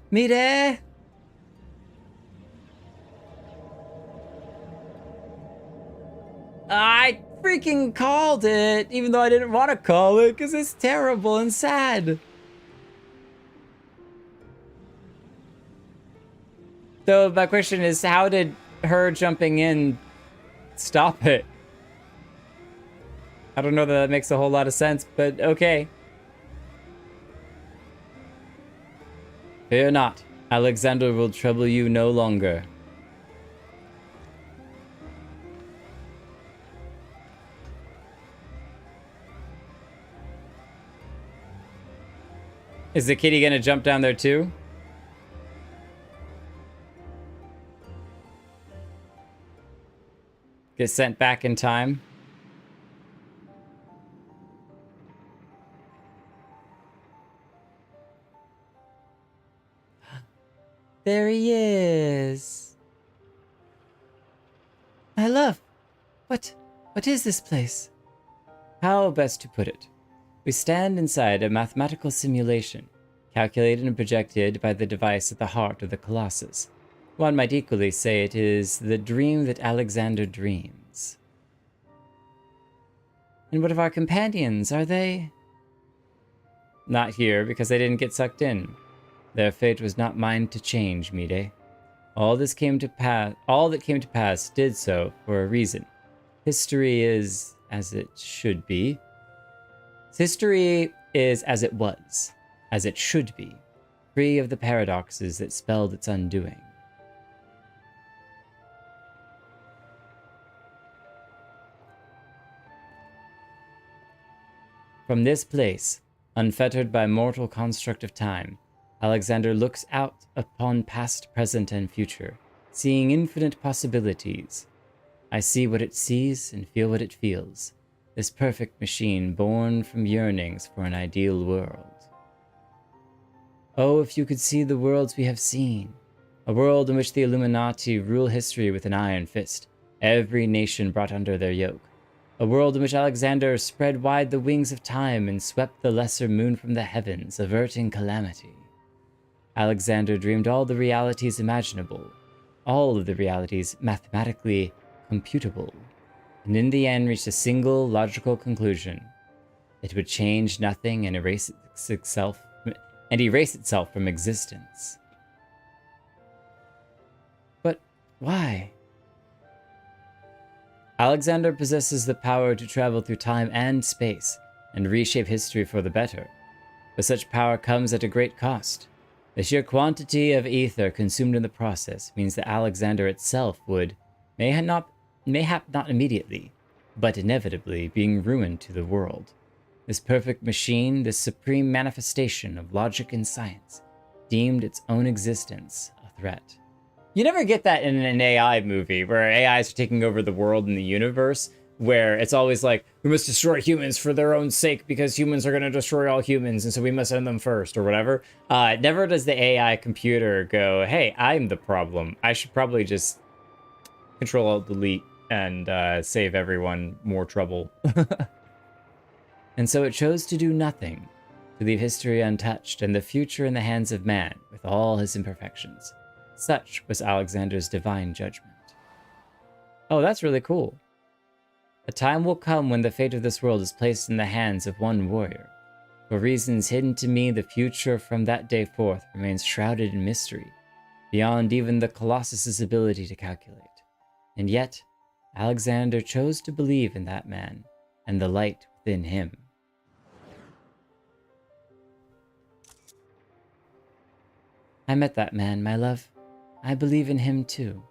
Mide! I freaking called it, even though I didn't want to call it, because it's terrible and sad. So my question is, how did her jumping in stop it? I don't know that that makes a whole lot of sense, but okay. Fear not, Alexander will trouble you no longer. Is the kitty gonna jump down there too? Get sent back in time? There he is. My love, what is this place? How best to put it? We stand inside a mathematical simulation, calculated and projected by the device at the heart of the Colossus. One might equally say it is the dream that Alexander dreams. And what of our companions? Are they? Not here, because they didn't get sucked in. Their fate was not mine to change, Mide. All that came to pass did so for a reason. History is as it should be. History is as it was, as it should be, free of the paradoxes that spelled its undoing. From this place, unfettered by mortal construct of time, Alexander looks out upon past, present, and future, seeing infinite possibilities. I see what it sees and feel what it feels. This perfect machine born from yearnings for an ideal world. Oh, if you could see the worlds we have seen. A world in which the Illuminati rule history with an iron fist, every nation brought under their yoke. A world in which Alexander spread wide the wings of time and swept the lesser moon from the heavens, averting calamity. Alexander dreamed all the realities imaginable, all of the realities mathematically computable, and in the end reached a single logical conclusion. It would change nothing and erase itself from existence. But why? Alexander possesses the power to travel through time and space and reshape history for the better. But such power comes at a great cost. The sheer quantity of ether consumed in the process means that Alexander itself would, mayhap not immediately, but inevitably being ruined to the world. This perfect machine, this supreme manifestation of logic and science, deemed its own existence a threat. You never get that in an AI movie, where AIs are taking over the world and the universe, where it's always like, we must destroy humans for their own sake because humans are going to destroy all humans, and so we must end them first, or whatever. Never does the AI computer go, hey, I'm the problem. I should probably just Control-Alt-Delete and save everyone more trouble. And so it chose to do nothing, to leave history untouched and the future in the hands of man with all his imperfections. Such was Alexander's divine judgment. Oh, that's really cool. A time will come when the fate of this world is placed in the hands of one warrior. For reasons hidden to me, the future from that day forth remains shrouded in mystery, beyond even the Colossus's ability to calculate. And yet, Alexander chose to believe in that man and the light within him. I met that man, my love. I believe in him too.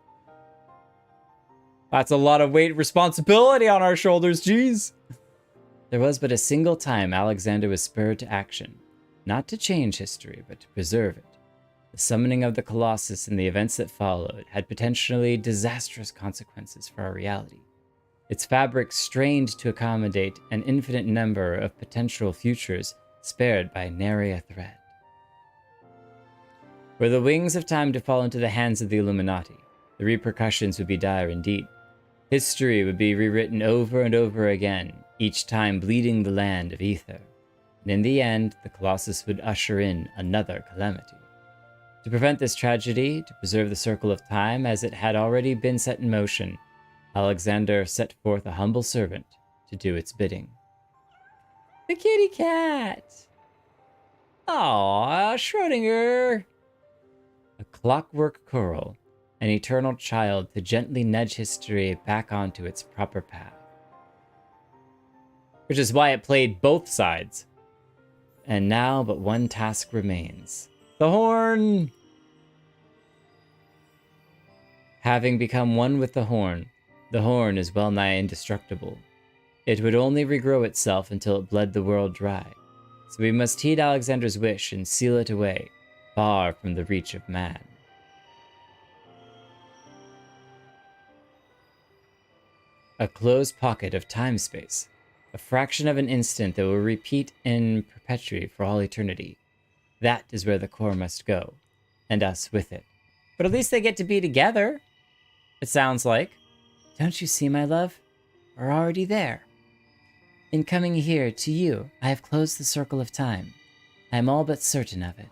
That's a lot of weight and responsibility on our shoulders, jeez. There was but a single time Alexander was spurred to action, not to change history, but to preserve it. The summoning of the Colossus and the events that followed had potentially disastrous consequences for our reality. Its fabric strained to accommodate an infinite number of potential futures spared by nary a thread. Were the wings of time to fall into the hands of the Illuminati, the repercussions would be dire indeed. History would be rewritten over and over again, each time bleeding the land of ether. And in the end, the Colossus would usher in another calamity. To prevent this tragedy, to preserve the circle of time as it had already been set in motion, Alexander set forth a humble servant to do its bidding. The kitty cat! Aww, Schrödinger! A clockwork coral, an eternal child to gently nudge history back onto its proper path. Which is why it played both sides. And now but one task remains. The horn! Having become one with the horn is well nigh indestructible. It would only regrow itself until it bled the world dry. So we must heed Alexander's wish and seal it away, far from the reach of man. A closed pocket of time-space, a fraction of an instant that will repeat in perpetuity for all eternity. That is where the core must go, and us with it. But at least they get to be together, it sounds like. Don't you see, my love? We're already there. In coming here to you, I have closed the circle of time. I am all but certain of it.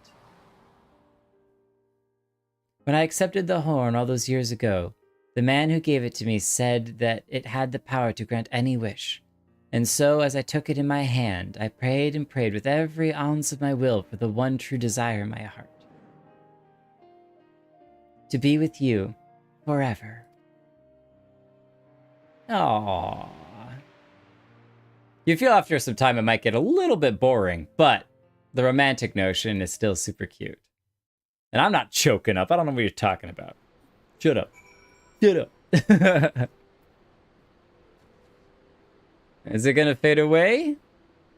When I accepted the horn all those years ago, the man who gave it to me said that it had the power to grant any wish. And so, as I took it in my hand, I prayed and prayed with every ounce of my will for the one true desire in my heart. To be with you forever. Aww. You feel after some time it might get a little bit boring, but the romantic notion is still super cute. And I'm not choking up. I don't know what you're talking about. Shut up. Shut up. Is it gonna fade away?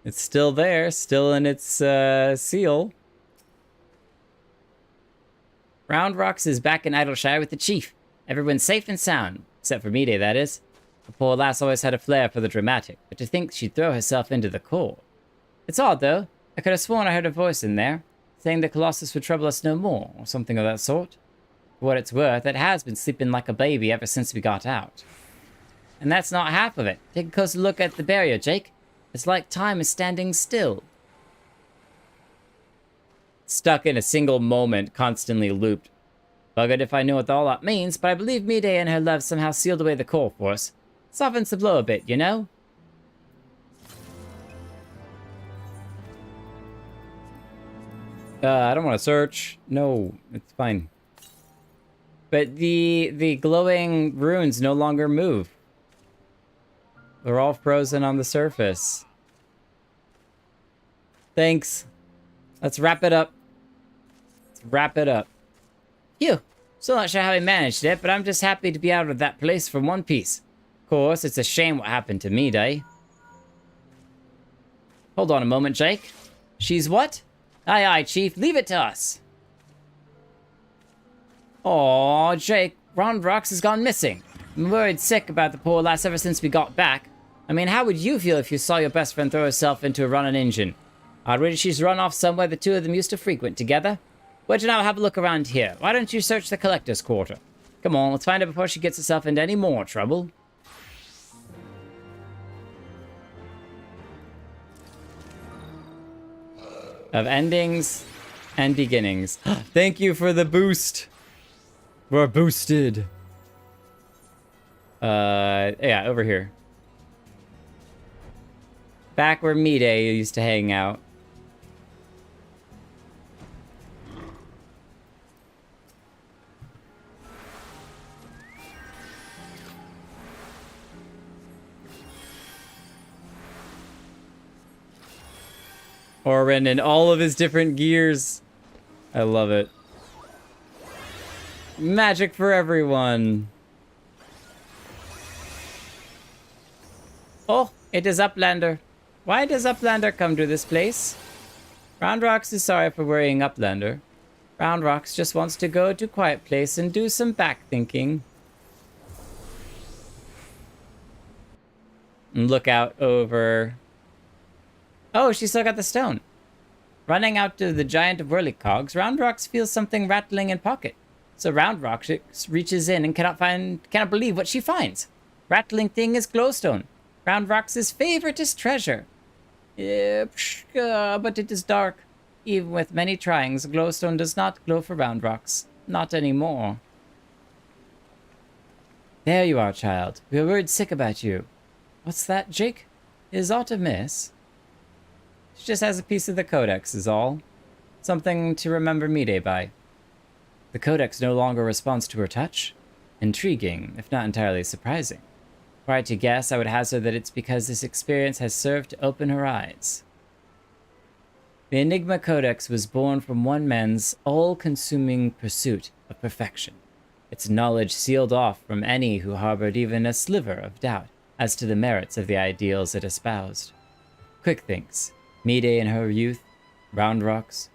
It's still there, still in its seal. Round Rocks is back in Idleshire with the chief. Everyone's safe and sound, except for Mide, that is. The poor lass always had a flair for the dramatic, but to think she'd throw herself into the core. It's odd, though. I could have sworn I heard a voice in there, saying the Colossus would trouble us no more, or something of that sort. For what it's worth, it has been sleeping like a baby ever since we got out. And that's not half of it. Take a closer look at the barrier, Jake. It's like time is standing still. Stuck in a single moment, constantly looped. Buggered if I know what all that means, but I believe Mide and her love somehow sealed away the core for us. Softens the blow a bit, you know? I don't want to search. No, it's fine. But the glowing runes no longer move. They're all frozen on the surface. Thanks. Let's wrap it up. Let's wrap it up. Phew. Still not sure how we managed it, but I'm just happy to be out of that place for one piece. Of course, it's a shame what happened to me, Day. Hold on a moment, Jake. She's what? Aye, aye, Chief. Leave it to us. Aw, Jake. Round Rocks has gone missing. I'm worried sick about the poor lass ever since we got back. I mean, how would you feel if you saw your best friend throw herself into a running engine? I'd read she's run off somewhere the two of them used to frequent together. Why don't you now have a look around here? Why don't you search the collector's quarter? Come on, let's find her before she gets herself into any more trouble. Of endings and beginnings. Thank you for the boost. We're boosted. Yeah, over here. Back where Mide used to hang out. Orin in all of his different gears. I love it. Magic for everyone. Oh, it is Uplander. Why does Uplander come to this place? Round Rocks is sorry for worrying Uplander. Round Rocks just wants to go to quiet place and do some back thinking. And look out over... Oh, she still got the stone. Running out to the giant of whirlycogs, Round Rocks feels something rattling in pocket. So Round Rocks reaches in and cannot believe what she finds. Rattling thing is glowstone, Round Rocks' favoriteest treasure. But it is dark. Even with many tryings, glowstone does not glow for Round Rocks. Not anymore. There you are, child. We were worried sick about you. What's that, Jake? Is aught amiss? She just has a piece of the codex, is all. Something to remember Me-Day by. The codex no longer responds to her touch? Intriguing, if not entirely surprising. Were I to guess, I would hazard that it's because this experience has served to open her eyes. The Enigma Codex was born from one man's all-consuming pursuit of perfection. Its knowledge sealed off from any who harbored even a sliver of doubt as to the merits of the ideals it espoused. Quick thinks, Me-Day in her youth, Round Rocks.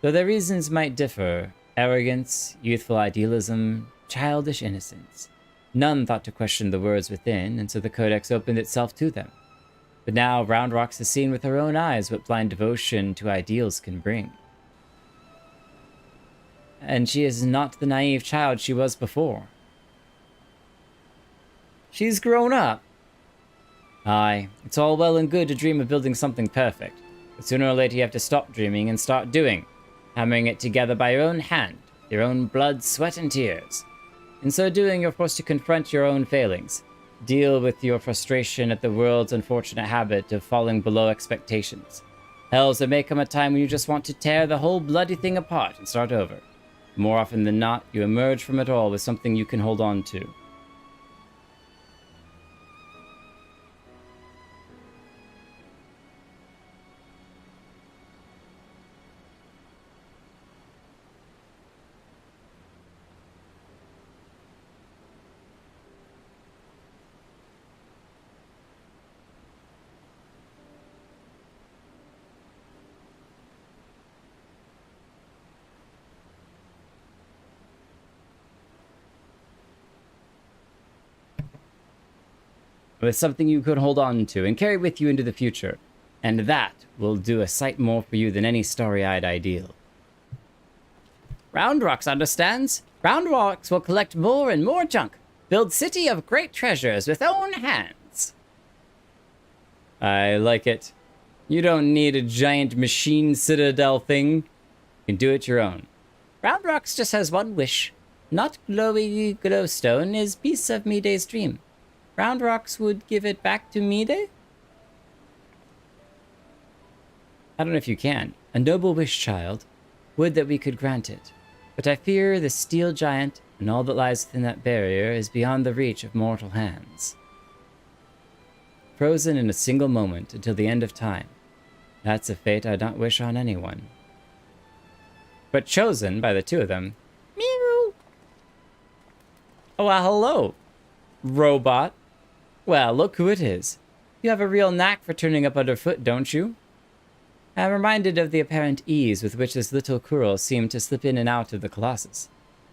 Though their reasons might differ, arrogance, youthful idealism, childish innocence. None thought to question the words within, and so the Codex opened itself to them. But now Round Rocks has seen with her own eyes what blind devotion to ideals can bring. And she is not the naive child she was before. She's grown up. Aye, it's all well and good to dream of building something perfect, but sooner or later you have to stop dreaming and start doing, hammering it together by your own hand, your own blood, sweat, and tears. In so doing, you're forced to confront your own failings, deal with your frustration at the world's unfortunate habit of falling below expectations. Hells, there may come a time when you just want to tear the whole bloody thing apart and start over. More often than not, you emerge from it all with something you can hold on to. With something you could hold on to and carry with you into the future. And that will do a sight more for you than any starry-eyed ideal. Round Rocks understands. Round Rocks will collect more and more junk. Build city of great treasures with own hands. I like it. You don't need a giant machine citadel thing. You can do it your own. Round Rocks just has one wish. Not glowy glowstone is piece of Me-Day's dream. Round Rocks would give it back to Me-Day? I don't know if you can. A noble wish, child. Would that we could grant it. But I fear the steel giant and all that lies within that barrier is beyond the reach of mortal hands. Frozen in a single moment until the end of time. That's a fate I'd not wish on anyone. But chosen by the two of them. Meow! Oh, well, hello, robot. Well, look who it is. You have a real knack for turning up underfoot, don't you? I'm reminded of the apparent ease with which this little Kurl seemed to slip in and out of the Colossus.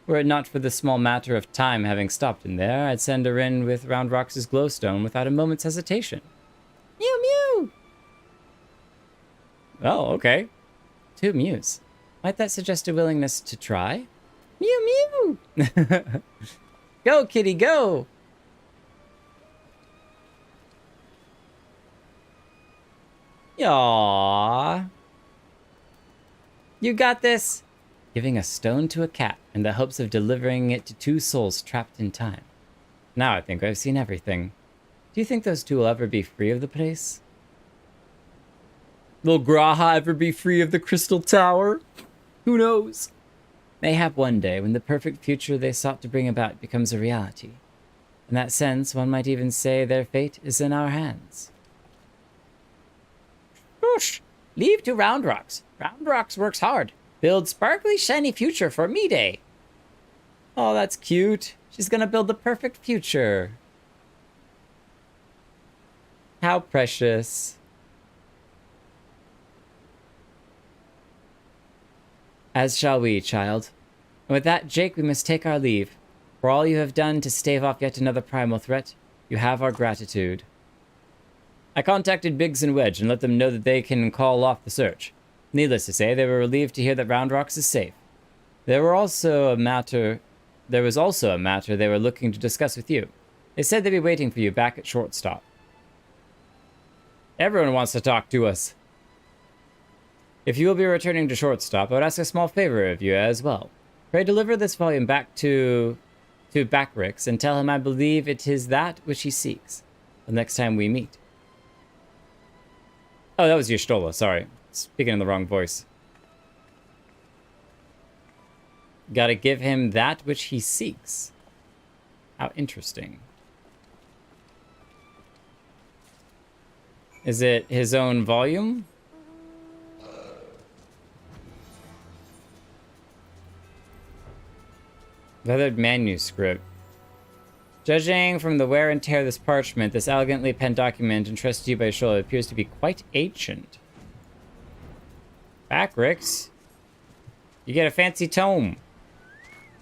Were it not for the small matter of time having stopped in there, I'd send her in with Round Rocks' glowstone without a moment's hesitation. Mew mew! Oh, okay. To amuse. Might that suggest a willingness to try? Mew mew! Go, kitty, go! Aww. You got this. Giving a stone to a cat in the hopes of delivering it to two souls trapped in time. Now I think I've seen everything. Do you think those two will ever be free of the place? Will Graha ever be free of the Crystal Tower? Who knows? Mayhap one day, when the perfect future they sought to bring about becomes a reality. In that sense, one might even say their fate is in our hands. Whoosh! Leave to Round Rocks. Round Rocks works hard. Build sparkly, shiny future for Me-Day. Oh, that's cute. She's gonna build the perfect future. How precious. As shall we, child. And with that, Jake, we must take our leave. For all you have done to stave off yet another primal threat, you have our gratitude. I contacted Biggs and Wedge and let them know that they can call off the search. Needless to say, they were relieved to hear that Round Rocks is safe. There was also a matter they were looking to discuss with you. They said they'd be waiting for you back at Shortstop. Everyone wants to talk to us. If you will be returning to Shortstop, I would ask a small favor of you as well. Pray deliver this volume back to Backrix and tell him I believe it is that which he seeks the next time we meet. Oh, that was Y'shtola, sorry. Speaking in the wrong voice. Gotta give him that which he seeks. How interesting. Is it his own volume? Leathered manuscript. Judging from the wear and tear of this parchment, this elegantly penned document entrusted to you by Shola appears to be quite ancient. Backrix, you get a fancy tome.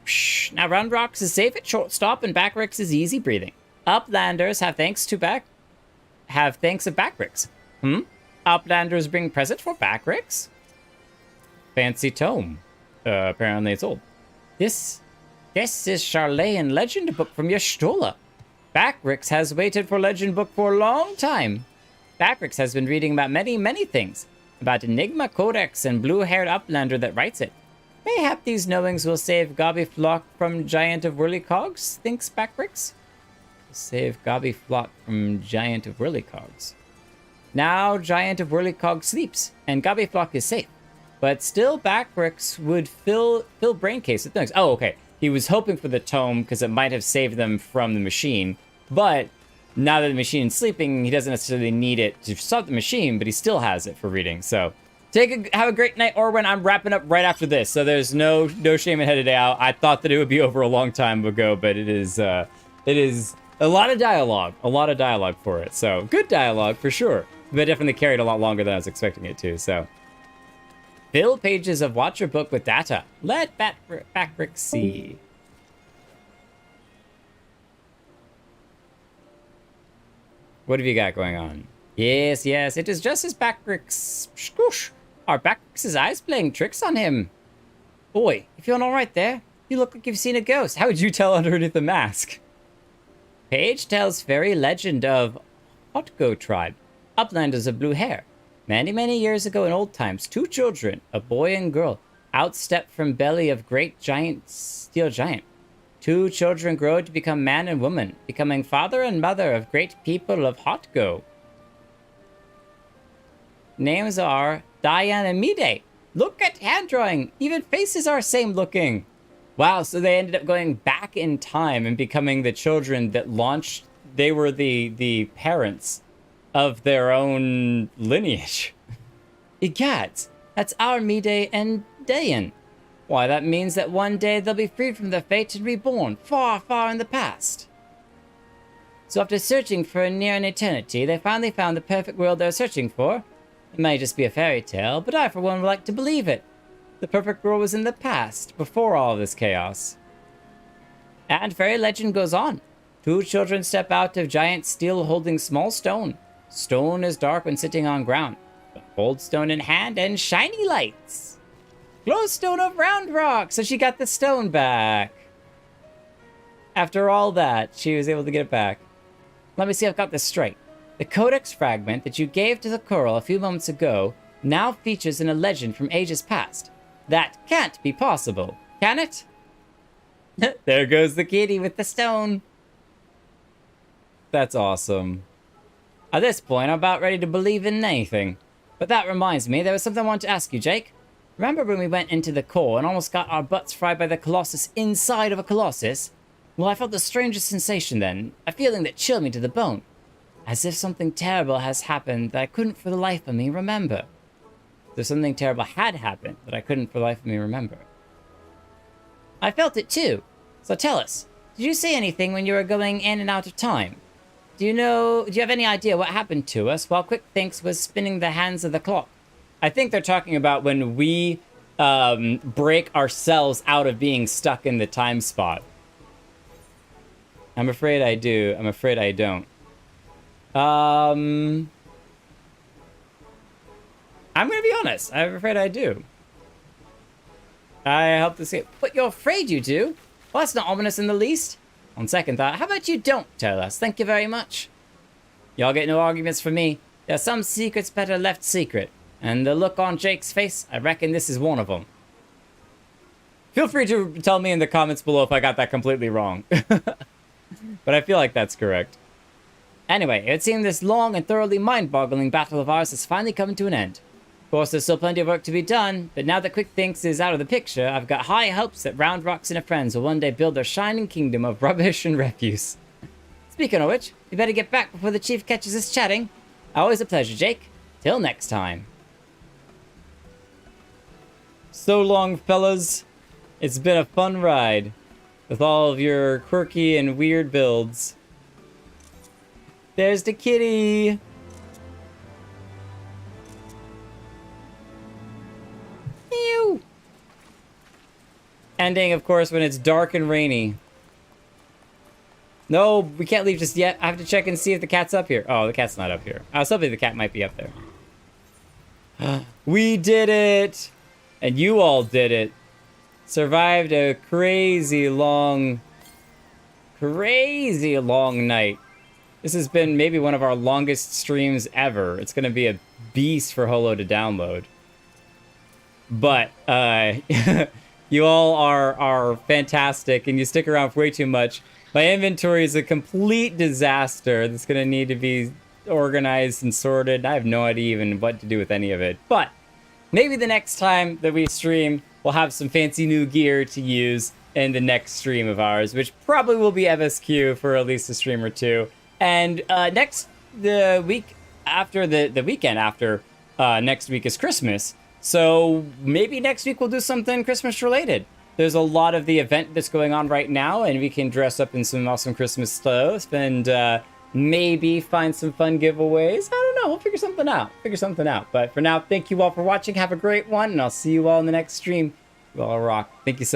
Psh, now Round Rocks is safe at Shortstop and Backrix is easy breathing. Uplanders have thanks of Backrix. Uplanders bring present for Backrix? Fancy tome. Apparently it's old. This is Charlayan legend book from Y'shtola. Backrix has waited for legend book for a long time. Backrix has been reading about many, many things. About Enigma Codex and blue-haired Uplander that writes it. Mayhap these knowings will save Gobby Flock from Giant of Whirlycogs, thinks Backrix. Save Gobby Flock from Giant of Whirlycogs. Now Giant of Whirlycog sleeps, and Gobby Flock is safe. But still Backrix would fill Braincase with things. Oh, okay. He was hoping for the tome because it might have saved them from the machine. But now that the machine is sleeping, he doesn't necessarily need it to stop the machine, but he still has it for reading. So have a great night, Orwin. I'm wrapping up right after this, so there's no shame in headed out. I thought that it would be over a long time ago, but it is a lot of dialogue for it. So good dialogue for sure, but definitely carried a lot longer than I was expecting it to. So fill pages of Watcher book with data. Let Backrix see. What have you got going on? Yes, it is just as Backrix. Scoosh. Are Backrix's eyes playing tricks on him? Boy, if you're all right there, you look like you've seen a ghost. How would you tell underneath the mask? Page tells fairy legend of Hotgo tribe, uplanders of blue hair. Many, many years ago in old times, 2 children, a boy and girl, outstepped from belly of great steel giant. 2 children grow to become man and woman, becoming father and mother of great people of Hotgo. Names are Diane and Mide. Look at hand drawing. Even faces are same looking. Wow, so they ended up going back in time and becoming the children that launched. They were the parents of their own lineage. Egad, that's our Mide and Dayan. Why, that means that one day they'll be freed from their fate and reborn far, far in the past. So after searching for near an eternity, they finally found the perfect world they're searching for. It may just be a fairy tale, but I for one would like to believe it. The perfect world was in the past, before all this chaos. And fairy legend goes on. 2 children step out of giant steel holding small stone. Stone is dark when sitting on ground, but hold stone in hand and shiny lights. Glowstone of Round Rock, so she got the stone back. After all that, she was able to get it back. Let me see if I've got this straight. The codex fragment that you gave to the Coral a few moments ago now features in a legend from ages past. That can't be possible, can it? There goes the kitty with the stone. That's awesome. At this point, I'm about ready to believe in anything. But that reminds me, there was something I wanted to ask you, Jake. Remember when we went into the core and almost got our butts fried by the Colossus inside of a Colossus? Well, I felt the strangest sensation then, a feeling that chilled me to the bone. As if something terrible has happened that I couldn't for the life of me remember. As if something terrible had happened that I couldn't for the life of me remember. I felt it too. So tell us, did you see anything when you were going in and out of time? Do you have any idea what happened to us while Quick Thinks was spinning the hands of the clock? I think they're talking about when we break ourselves out of being stuck in the time spot. I'm afraid I do. I'm afraid I don't. I'm gonna be honest. I'm afraid I do. I hope to see it. But you're afraid you do? Well, that's not ominous in the least. On second thought, how about you don't tell us? Thank you very much. Y'all get no arguments from me. There are some secrets better left secret. And the look on Jake's face, I reckon this is one of them. Feel free to tell me in the comments below if I got that completely wrong. But I feel like that's correct. Anyway, it seems this long and thoroughly mind-boggling battle of ours has finally come to an end. Of course, there's still plenty of work to be done, but now that Quick Thinks is out of the picture, I've got high hopes that Round Rocks and her friends will one day build their shining kingdom of rubbish and refuse. Speaking of which, we better get back before the chief catches us chatting. Always a pleasure, Jake. Till next time. So long, fellas. It's been a fun ride with all of your quirky and weird builds. There's the kitty. Ew. Ending, of course, when it's dark and rainy. No, we can't leave just yet. I have to check and see if the cat's up here. Oh, the cat's not up here. I was hoping the cat might be up there. We did it! And you all did it. Survived a crazy long night. This has been maybe one of our longest streams ever. It's going to be a beast for Holo to download. But you all are fantastic, and you stick around for way too much. My inventory is a complete disaster that's going to need to be organized and sorted. I have no idea even what to do with any of it. But maybe the next time that we stream, we'll have some fancy new gear to use in the next stream of ours, which probably will be FSQ for at least a stream or two. And the week after, the weekend after next week is Christmas. So maybe next week we'll do something Christmas related. There's a lot of the event that's going on right now, and we can dress up in some awesome Christmas clothes and maybe find some fun giveaways. I don't know. We'll figure something out. But for now, thank you all for watching. Have a great one, and I'll see you all in the next stream. You all rock. Thank you so much.